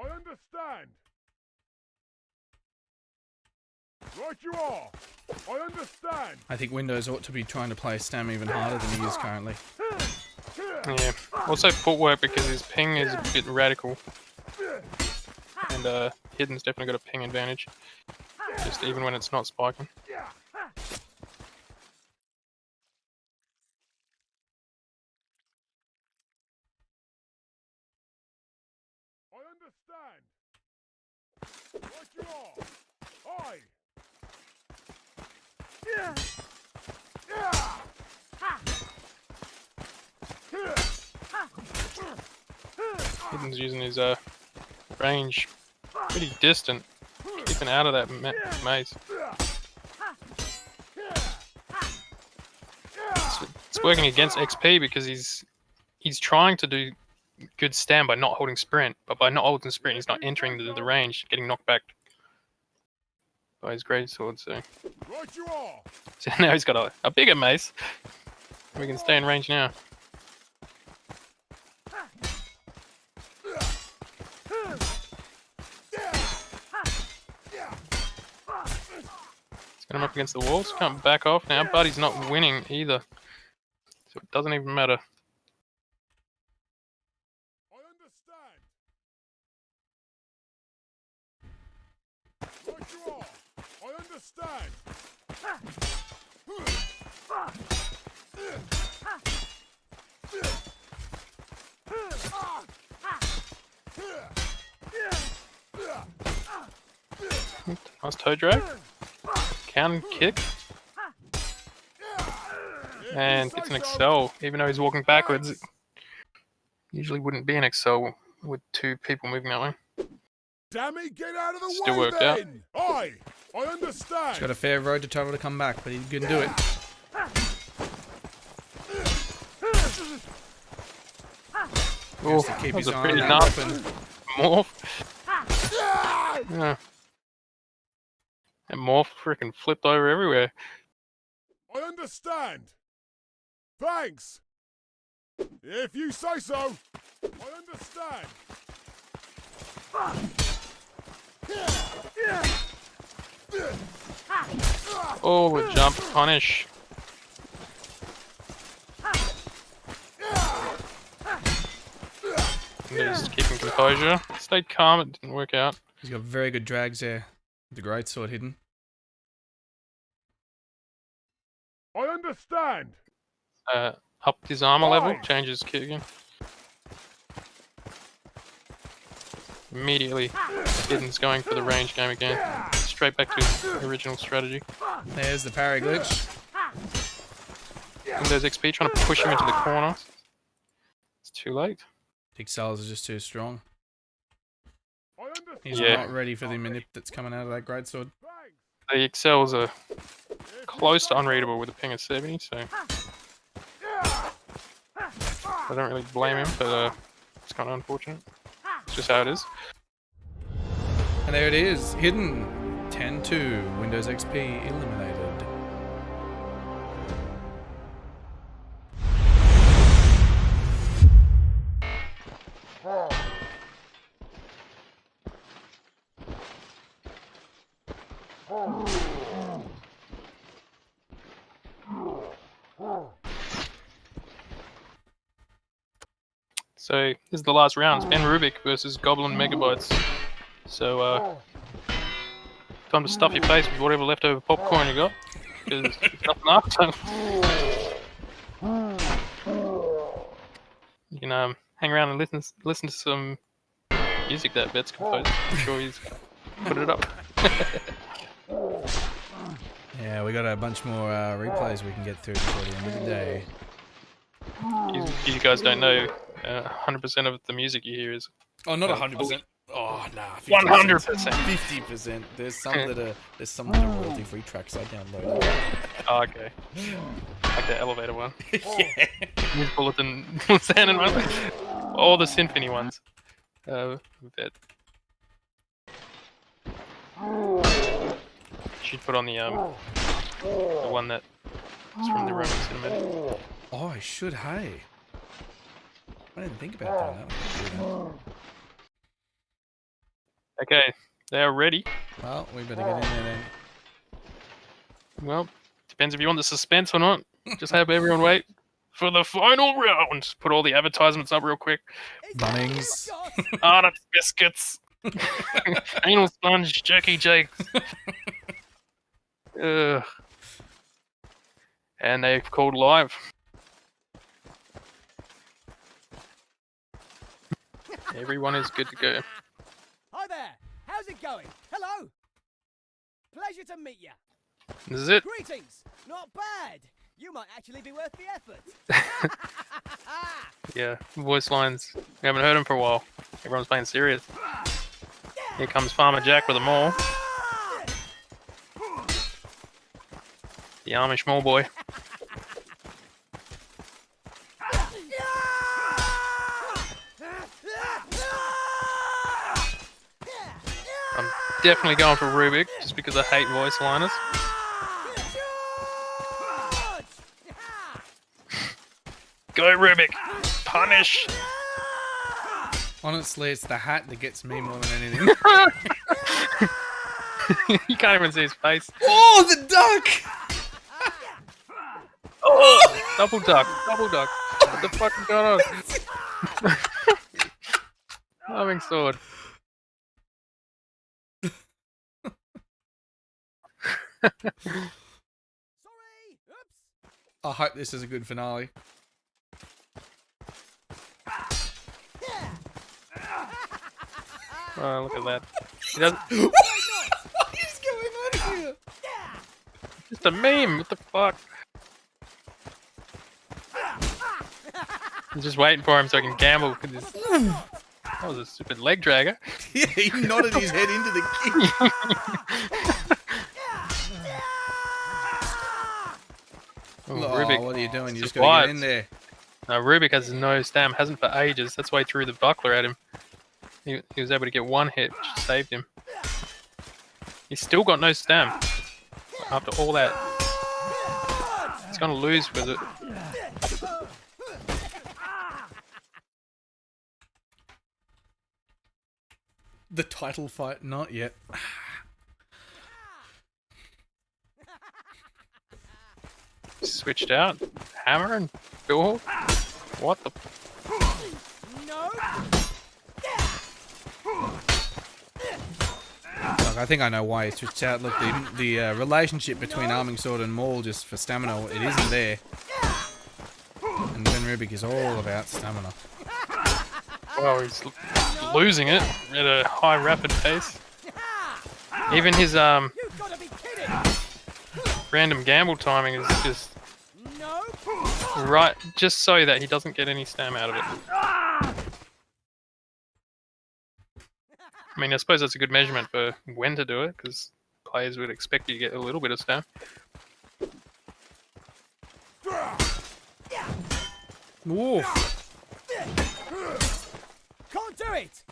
I understand. Right you are. I understand. I think Windows ought to be trying to play stam even harder than he is currently. Yeah. Also footwork because his ping is a bit radical. And Hidden's definitely got a ping advantage. Just even when it's not spiking. I understand. Right you are. Aye. Hidden's using his range pretty distant, keeping out of that maze. It's working against XP because he's trying to do good stam by not holding sprint, but by not holding sprint, he's not entering the range, getting knocked back by his greatsword. So Right you are. now he's got a bigger mace. We can stay in range now. Let's get him up against the walls. Can't back off now, but he's not winning either. So it doesn't even matter. I understand. Right you are. I understand. Nice toe drag. Counter kick. And gets an excel, even though he's walking backwards. It usually wouldn't be an excel with two people moving that way. Dammy, get out of the Still way worked out. then! I understand! He's got a fair road to travel to come back, but he couldn't do it. Oh, to keep that was his a eye pretty on that nasty weapon. morph. Yeah. And morph freaking flipped over everywhere. I understand! Thanks! If you say so! I understand! Oh, a jump punish. Just keeping composure. Stayed calm, it didn't work out. He's got very good drags there. The great sword hidden. I understand! Upped his armor level, changes kick again. Immediately, Hidden's going for the range game again. Straight back to his original strategy. There's the parry glitch. Windows XP trying to push him into the corner. It's too late. Excels is just too strong. He's Yeah. not ready for the manip that's coming out of that greatsword. The excels are close to unreadable with a ping of 70, so I don't really blame him, but it's kind of unfortunate. It's just how it is. And there it is. Hidden. 10-2. Windows XP eliminated. So this is the last round. It's Ben Rubik versus Goblin Megabytes. So time to stuff your face with whatever leftover popcorn you got, because there's nothing after. You can hang around and listen to some music that Bet's composed. I'm sure he's put it up. Yeah, we got a bunch more replays we can get through before the end of the day. You guys don't know, 100% of the music you hear is. Oh, not 100%. Oh, nah. 100%. 50%. There's some that are royalty-free tracks I downloaded. Oh, okay. Like the elevator one. Yeah. News bulletin sounding one. All the symphony ones. Bet. Should put on the one that is from the Roman cinematic. Oh, I should, hey. I didn't think about doing that. I could do that. Okay, they are ready. Well, we better get in there then. Well, depends if you want the suspense or not. Just have everyone wait for the final round. Put all the advertisements up real quick. Bunnings. Arnott's biscuits. Anal sponge, jerky jakes. Ugh. And they've called live. Everyone is good to go. Hi there. How's it going? Hello. Pleasure to meet you. This is it. Greetings. Not bad. You might actually be worth the effort. Yeah, voice lines. We haven't heard them for a while. Everyone's playing serious. Here comes Farmer Jack with a maul. The Amish mall boy. I'm definitely going for Rubik, just because I hate voice liners. Go Rubik! Punish! Honestly, it's the hat that gets me more than anything. You can't even see his face. Oh, the duck! Oh! Double duck, double duck. What the fuck is going on? Having sword. Sorry. Oops. I hope this is a good finale. Oh, look at that. He doesn't. What is going on here? Just a meme. What the fuck? I'm just waiting for him so I can gamble. That was a stupid leg dragger. Yeah, he nodded his head into the kick. Oh, Oh, Rubik. what are you doing? You just Survived. gotta get in there. No, Rubik has no stam. Hasn't for ages. That's why he threw the buckler at him. He was able to get one hit, which saved him. He's still got no stam. After all that. He's gonna lose with it. The title fight, not yet. Switched out. Hammer and Duel. What the? No. Look, I think I know why he switched out. Look, the relationship between Arming Sword and Maul just for stamina, it isn't there. And Ben Rubik is all about stamina. Well, he's losing it at a high rapid pace. Even his You've got to be kidding. random gamble timing is just No. right, just so that he doesn't get any stam out of it. I mean, I suppose that's a good measurement for when to do it, because players would expect you to get a little bit of stam. Woof. Can't do it.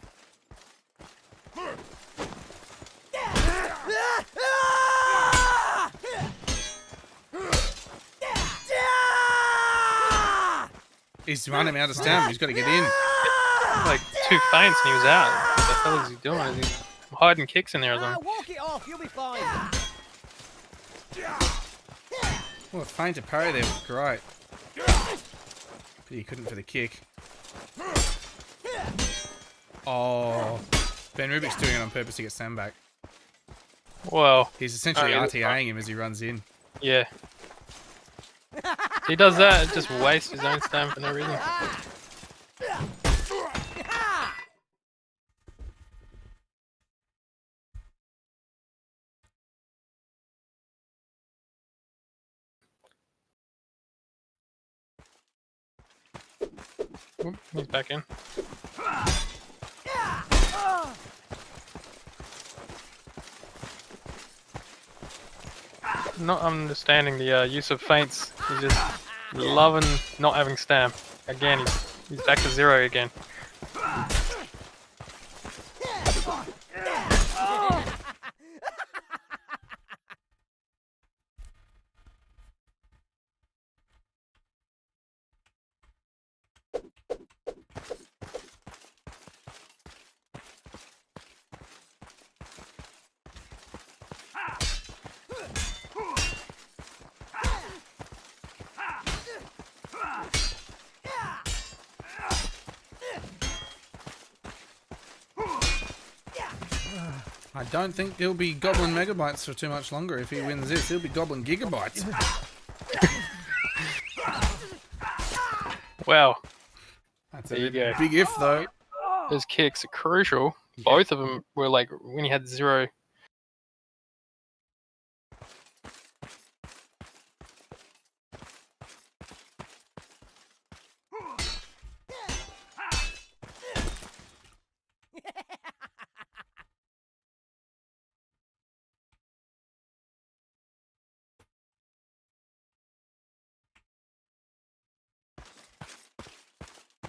He's running out of stamina. He's got to get in. Like 2 feints and he was out. What the hell is he doing? Is he hiding kicks in there or something? Walk it off. You'll be fine. Oh, a feint to parry there was great. But he couldn't for the kick. Oh, Ben Rubik's doing it on purpose to get Sam back. Well, He's essentially Oh, yeah, RTAing him as he runs in. yeah. He does that, just waste his own stam for no reason. Oop, he's back in. Not understanding the use of feints. He's just loving not having stam. Again, he's back to 0 again. I don't think he'll be Goblin Megabytes for too much longer if he wins this. He'll be Goblin Gigabytes. Wow. That's There a you go. big if, though. Those kicks are crucial. Both of them were like when he had 0.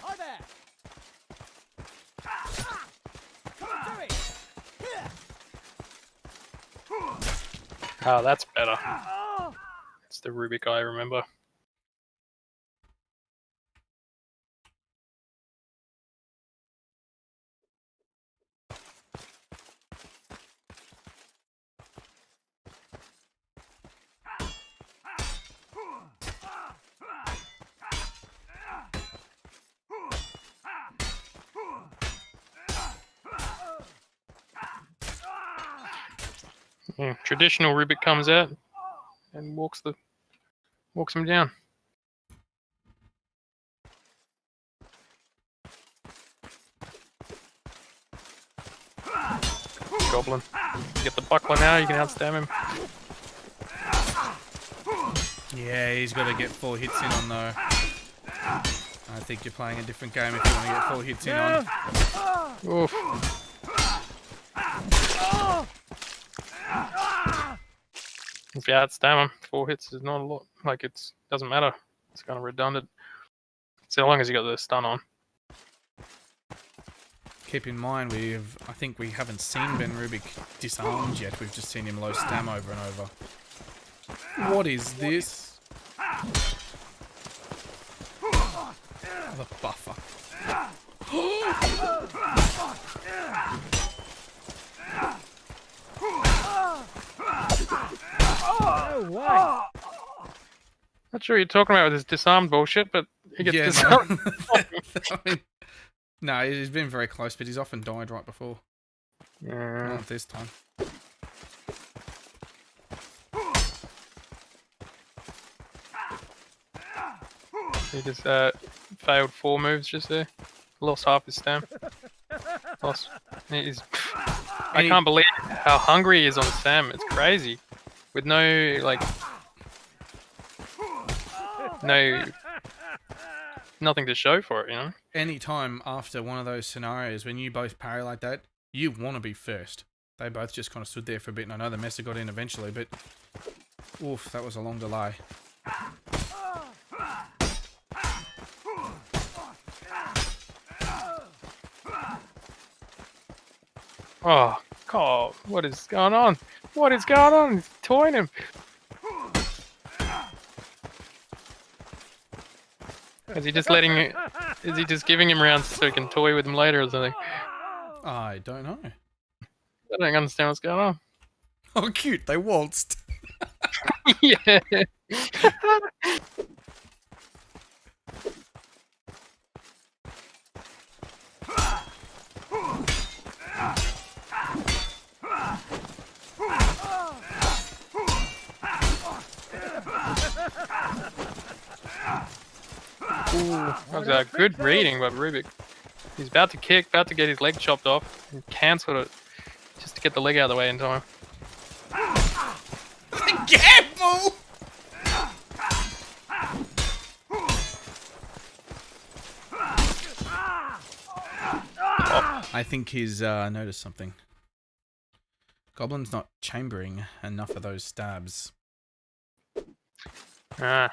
Hi there. Can't do it. Oh, that's better. It's the Rubik I remember. Yeah, traditional Rubik comes out and walks him down. Goblin. You get the buckler now, you can outstab him. Yeah, he's got to get 4 hits in on though. I think you're playing a different game if you want to get 4 hits in on. Oof. If you outstab him, 4 hits is not a lot. Like, it doesn't matter. It's kind of redundant. So long as you got the stun on. Keep in mind, I think we haven't seen Ben Rubik disarmed yet. We've just seen him low stam over and over. What is this? The buffer. No way. Not sure what you're talking about with this disarmed bullshit, but he gets disarmed. I mean, no, he's been very close, but he's often died right before. Yeah. Not this time. He just failed 4 moves just there. Lost half his stam. Lost. I can't believe how hungry he is on stam. It's crazy. With no, like... nothing to show for it, you know? Any time after one of those scenarios when you both parry like that, you want to be first. They both just kind of stood there for a bit, and I know the Messer got in eventually, but... Oof, that was a long delay. Oh, God, what is going on? What is going on? He's toying him. Is he just is he just giving him rounds so he can toy with him later or something? I don't know. I don't understand what's going on. Oh, cute, they waltzed. Yeah. Ooh, that was a good reading by Rubik. He's about to kick, about to get his leg chopped off, and cancelled it just to get the leg out of the way in time. Careful! I think he's noticed something. Goblin's not chambering enough of those stabs. Ah.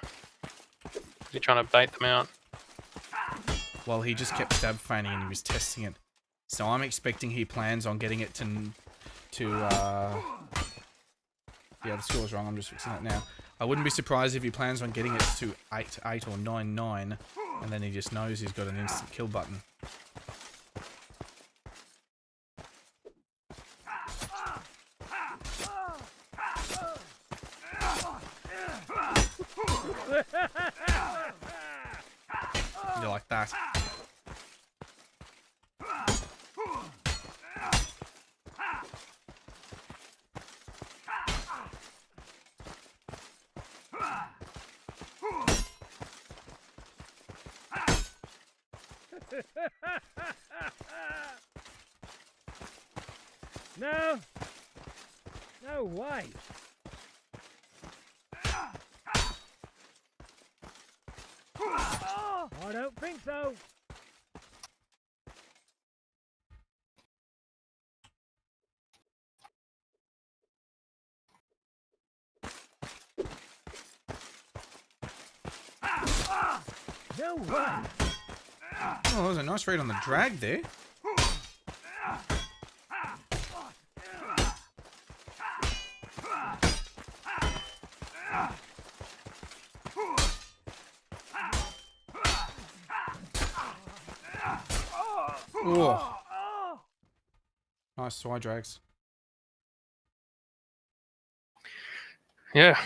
Is he trying to bait them out? Well, he just kept stab feigning and he was testing it. So I'm expecting he plans on getting it yeah, the score's wrong. I'm just fixing that now. I wouldn't be surprised if he plans on getting it to 8-8 or 9-9, and then he just knows he's got an instant kill button. You like that? No. No way. I don't think so. No way. Oh, that was a nice read on the drag there. Oh. Nice side drags. Yeah,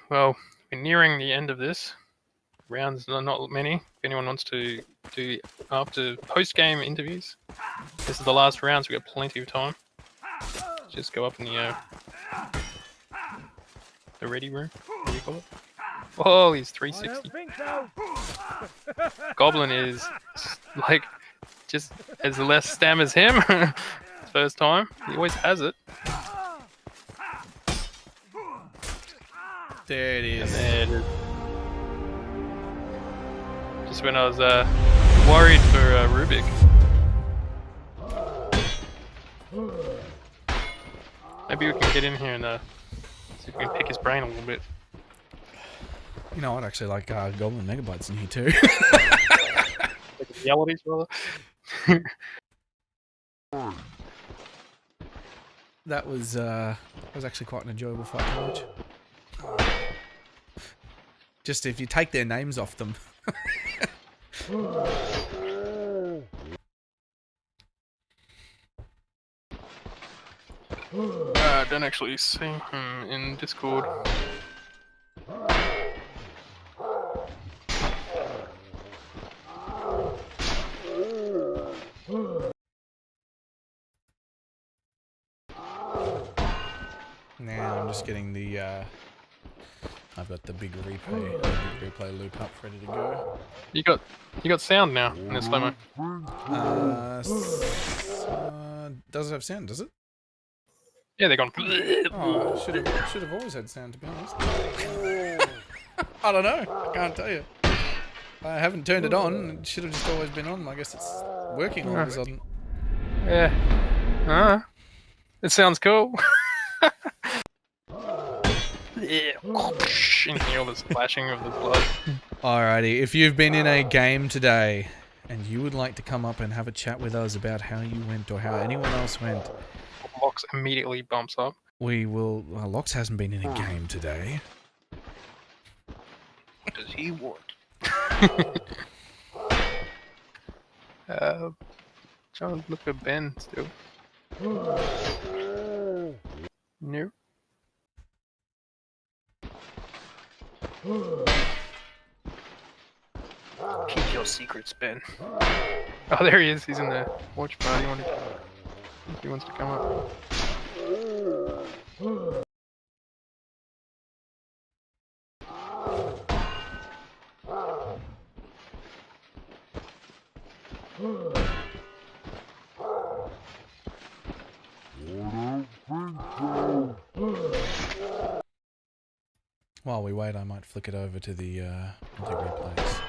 well, we're nearing the end of this. Rounds are not many. If anyone wants to do after post-game interviews, this is the last round, so we've got plenty of time. Just go up in the ready room. What do you call it? Oh, he's 360. I don't think so. Goblin is like just as less stam as him. first time. He always has it. There it is. There it is. Just when I was worried for Rubik. Maybe we can get in here and see if we can pick his brain a little bit. You know, I'd actually like Goblin Megabytes in here too. Yell at each other. That was actually quite an enjoyable fight to watch. Just if you take their names off them. I don't actually see him in Discord. Now I'm just getting the I've got the big replay loop up ready to go. You got sound now in this slow-mo. Does it have sound, does it? Yeah, they're gone. Oh, should have always had sound, to be honest. I don't know. I can't tell you. I haven't turned it on. It should have just always been on. I guess it's working all of a sudden. Yeah. It sounds cool. Yeah. You can hear the splashing of the blood. Alrighty, if you've been in a game today and you would like to come up and have a chat with us about how you went or how anyone else went, Lox immediately bumps up. we will. Well, Lox hasn't been in a game today. What does he want? Trying to look at Ben still. No. Keep your secrets, Ben. Oh, there he is. He's in the watch party. He wants to come up. While we wait, I might flick it over to the replays.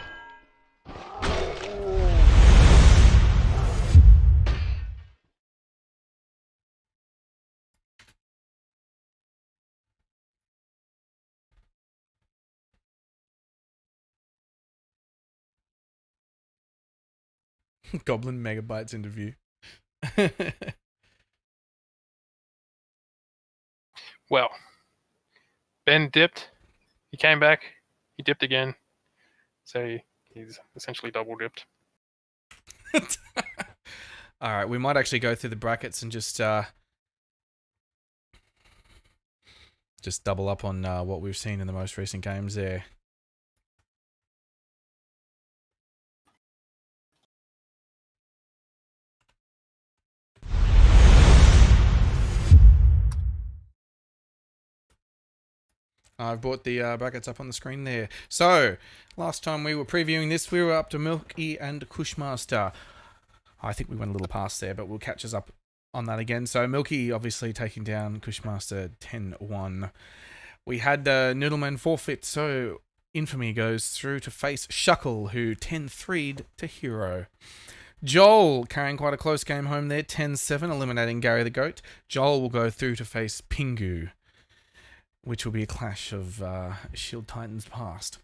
Goblin Megabytes interview. Well, Ben dipped. He came back. He dipped again. So he's essentially double dipped. Alright, we might actually go through the brackets and just double up on what we've seen in the most recent games there. I've brought the brackets up on the screen there. So, last time we were previewing this, we were up to Milky and Kushmaster. I think we went a little past there, but we'll catch us up on that again. So, Milky obviously taking down Kushmaster 10-1. We had Noodleman forfeit, so Infamy goes through to face Shuckle, who 10-3'd to Hero. Joel carrying quite a close game home there, 10-7, eliminating Gary the Goat. Joel will go through to face Pingu, which will be a clash of Shield Titans past.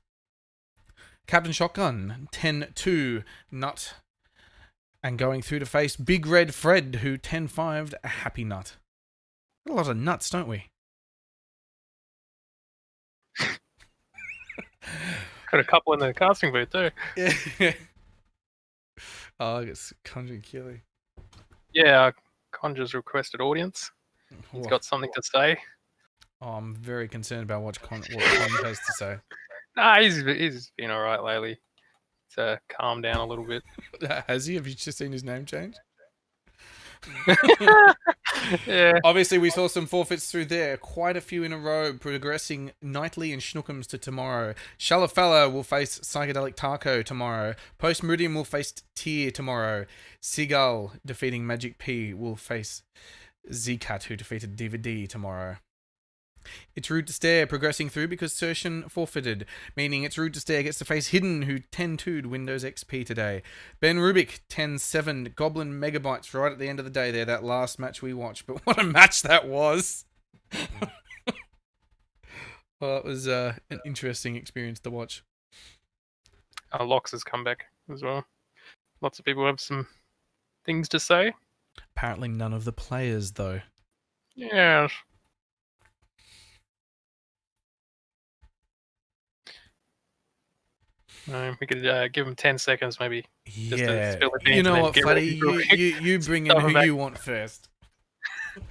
Captain Shotgun, 10-2, Nut, and going through to face Big Red Fred, who 10-5'd a Happy Nut. Got a lot of nuts, don't we? Got a couple in the casting booth too. Yeah. Oh, I guess Conjuring Keely. Yeah, Conjur's requested audience. He's got something to say. Oh, I'm very concerned about what Con has to say. Nah, he's been alright lately. He's calmed down a little bit. Has he? Have you just seen his name change? Yeah. Obviously, we saw some forfeits through there. Quite a few in a row, progressing Knightley and Schnookums to tomorrow. Shalafella will face Psychedelic Taco tomorrow. Post Meridian will face Tyr tomorrow. Seagull, defeating Magic P, will face Zcat, who defeated DVD tomorrow. It's Rude to Stare progressing through because Sershin forfeited, meaning It's Rude to Stare gets to face Hidden, who 10-2'd Windows XP today. Ben Rubik 10-7, Goblin Megabytes right at the end of the day there, that last match we watched. But what a match that was! Well, it was an interesting experience to watch. Locks has come back as well. Lots of people have some things to say. Apparently none of the players, though. Yeah. We could give him 10 seconds, maybe. Just to spill the beans you know and what, get Fuddy? ready You bring in who you want first.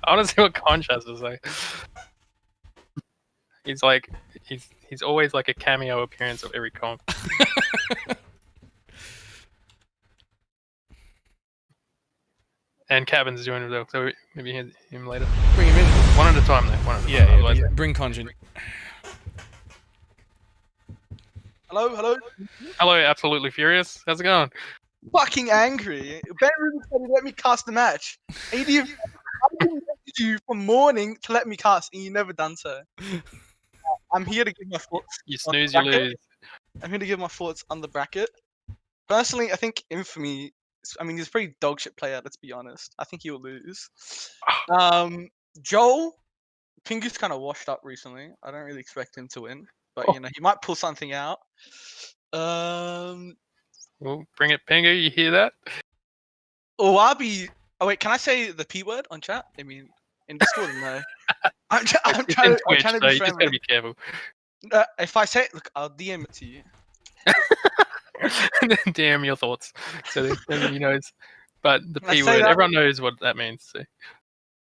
I want to see what Conch has to say. He's like, he's always like a cameo appearance of every comp. And Cabin's doing it though, so maybe him later. Bring him in. One at a time though. One at a time. Yeah, Otherwise- bring Conch in. Hello? Hello, Absolutely Furious. How's it going? Fucking angry. Ben Rubin said he let me cast the match. And I've been messaging you from morning to let me cast, and you never done so. I'm here to give my thoughts. You on the snooze, you bracket. lose. I'm here to give my thoughts on the bracket. Personally, I think Infamy. I mean, he's a pretty dog shit player. Let's be honest. I think he'll lose. Joel, Pingu's kind of washed up recently. I don't really expect him to win, but you know he might pull something out. Well, bring it, Pingu. You hear that? Owabi. Oh wait, can I say the P word on chat? I mean, in Discord, no. I'm trying It's to in Twitch, be so you just friendly. gotta be careful. If I say it, look, I'll DM it to you. Damn your thoughts. So that everybody knows. But the Can I P say word, that? everyone knows what that means. So.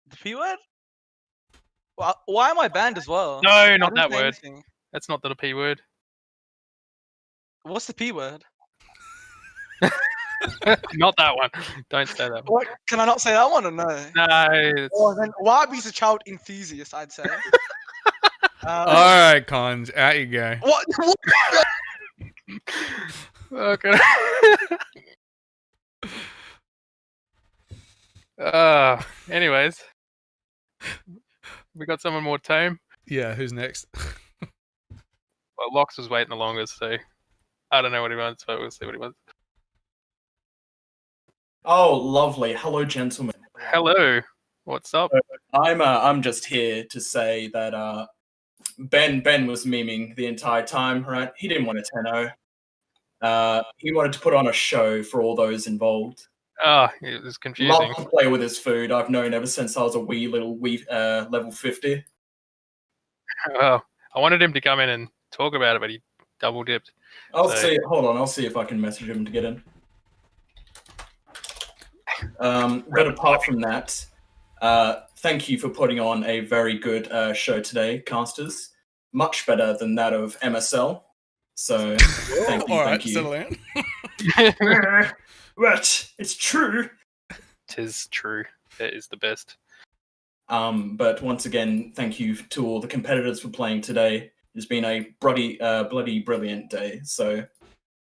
The P word? Why am I banned as well? No, I not didn't that say word. anything. That's not the P word. What's the P word? Not that one. Don't say that one. What? Can I not say that one or no? No. it's- Or then Wabi's a child enthusiast, I'd say. Alright, Conch, out you go. What? Okay. Anyways. We got someone more tame. Yeah, who's next? Well, Lox was waiting the longest, so I don't know what he wants, but we'll see what he wants. Oh, lovely. Hello, gentlemen. Hello. What's up? I'm just here to say that Ben was memeing the entire time, right? He didn't want a 10-0. He wanted to put on a show for all those involved. It was confusing. Loved to play with his food. I've known ever since I was a wee level 50. Well, I wanted him to come in and talk about it, but he double dipped. I'll see. Hold on, I'll see if I can message him to get in. But apart from that, thank you for putting on a very good show today, casters. Much better than that of MSL. So thank you. Alright, Thank you. settle in. Right, it's true. Tis true. It is the best. But once again, thank you to all the competitors for playing today. It's been a bloody brilliant day. So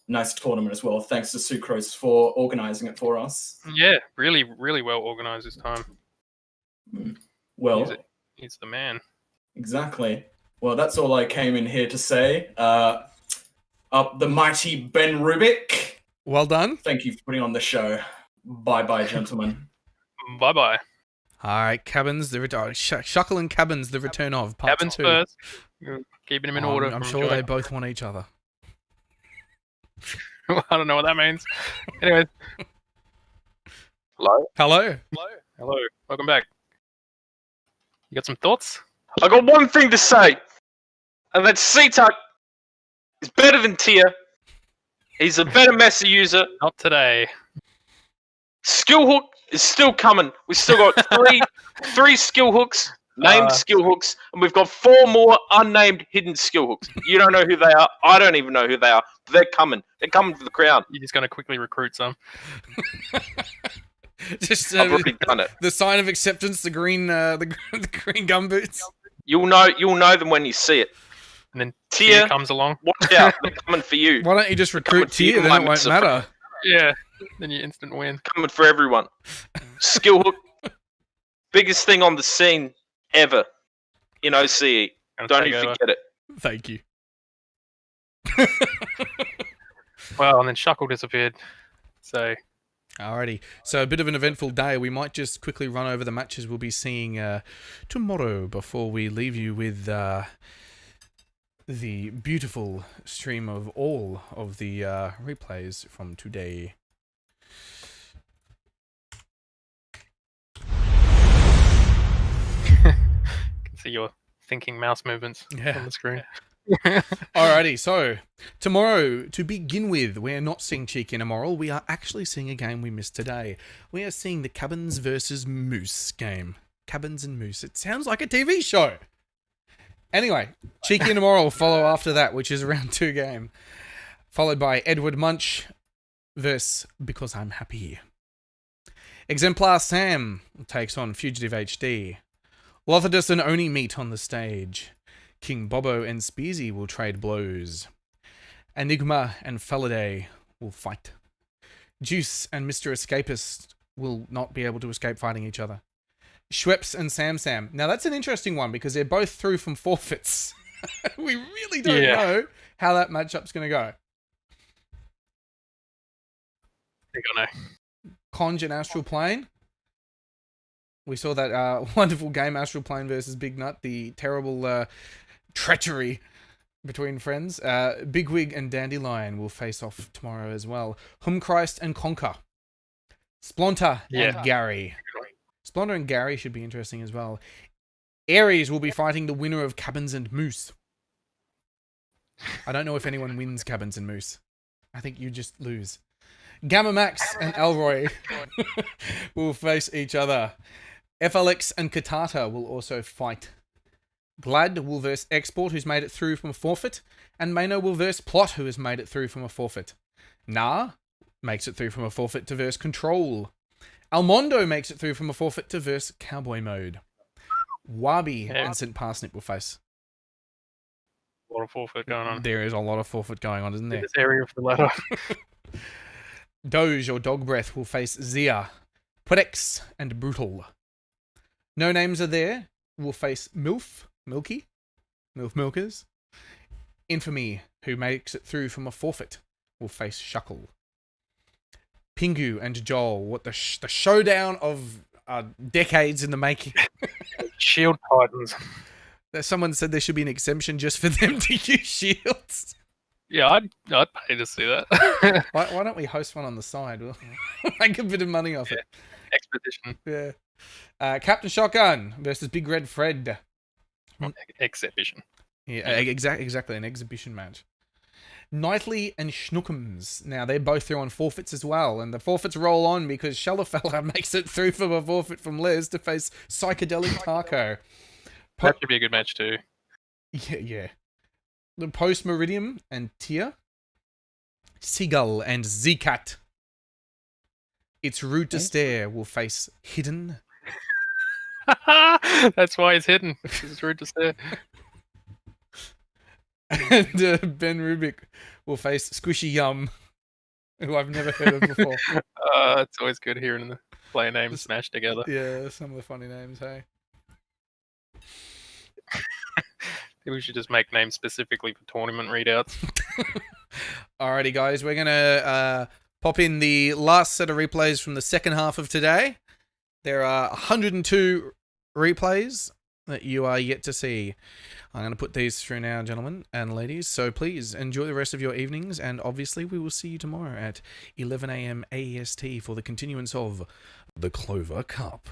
nice tournament as well. Thanks to Sucrose for organising it for us. Yeah, really, really well organized this time. Well, he's the man. Exactly. Well, that's all I came in here to say. Up the mighty Ben Rubik. Well done. Thank you for putting on the show. Bye-bye, gentlemen. Bye-bye. Alright, Cabins, Shuckle and Cabins, the return of part Cabins 2. first. You're keeping him in order. I'm from sure Joy. they both want each other. I don't know what that means. Anyways. Hello? Hello. Hello. Welcome back. You got some thoughts? I got one thing to say, and that's C-Tuck is better than Tyr. He's a better Messer user. Not today. Skill hook is still coming. We've still got three skill hooks, named skill hooks, and we've got 4 more unnamed hidden skill hooks. You don't know who they are. I don't even know who they are. But they're coming. They're coming for the crown. You're just going to quickly recruit some. Just I've already done it. the sign of acceptance, the green green gumboots. You'll know them when you see it. And then Tia comes along. Watch out, they're coming for you. Why don't you just recruit for you, Tia? Then my it won't massive matter. Yeah. Then you instant win. Coming for everyone. Skill hook, biggest thing on the scene ever in OCE. Don't even forget it. Thank you. Well, and then Shuckle disappeared. So. Alrighty. So a bit of an eventful day. We might just quickly run over the matches we'll be seeing tomorrow before we leave you with the beautiful stream of all of the replays from today. Can see your thinking mouse movements on the screen. Alrighty, so tomorrow, to begin with, we're not seeing Cheeky and Immoral. We are actually seeing a game we missed today. We are seeing the Cabins versus Moose game. Cabins and Moose. It sounds like a TV show. Anyway, Cheeky and Immoral will follow after that, which is a round 2 game. Followed by Edward Munch versus Because I'm Happy. Exemplar Sam takes on Fugitive HD. Lothardus and Oni meet on the stage. King Bobo and Speezy will trade blows. Enigma and Faladay will fight. Juice and Mr. Escapist will not be able to escape fighting each other. Schweppes and Sam Sam. Now that's an interesting one because they're both through from forfeits. We really don't know how that matchup's going to go. I think I know. Conj and Astral Plane. We saw that wonderful game, Astral Plane versus Big Nut, the terrible treachery between friends. Bigwig and Dandelion will face off tomorrow as well. Humchrist and Conker. Splonter and Gary. Splonter and Gary should be interesting as well. Aries will be fighting the winner of Cabins and Moose. I don't know if anyone wins Cabins and Moose. I think you just lose. Gamma Max and Elroy will face each other. FLX and Katata will also fight. Glad will verse Export, who's made it through from a forfeit. And Mano will verse Plot, who has made it through from a forfeit. Nah makes it through from a forfeit to verse Control. Almondo makes it through from a forfeit to verse Cowboy Mode. Wabi and St. Parsnip will face. A lot of forfeit going on. There is a lot of forfeit going on, isn't there? In this area of the ladder. Doge or Dog Breath will face Zia, Pudex, and Brutal. No names are there. Will face Milky, Milf Milkers. Infamy, who makes it through from a forfeit, will face Shuckle. Pingu and Joel, what the showdown of decades in the making. Shield Titans. Someone said there should be an exemption just for them to use shields. Yeah, I'd pay to see that. Why don't we host one on the side? We'll make a bit of money off it. Expedition. Yeah. Captain Shotgun versus Big Red Fred. Exhibition. Yeah, exactly. An exhibition match. Knightley and Schnookums. Now, they're both through on forfeits as well, and the forfeits roll on because Shellafella makes it through from a forfeit from Les to face Psychedelic Taco. That should be a good match too. Yeah. The Post Meridium and Tia. Seagull and Z-Cat. It's Rude to Stare will face Hidden. That's why it's hidden. It's rude to stare. And Ben Rubik will face Squishy Yum, who I've never heard of before. It's always good hearing the player names smashed together. Yeah, some of the funny names, hey? Maybe we should just make names specifically for tournament readouts. Alrighty, guys, we're going to pop in the last set of replays from the second half of today. There are 102 replays that you are yet to see. I'm going to put these through now, gentlemen and ladies, so please enjoy the rest of your evenings, and obviously we will see you tomorrow at 11 a.m. AEST for the continuance of the Clover Cup.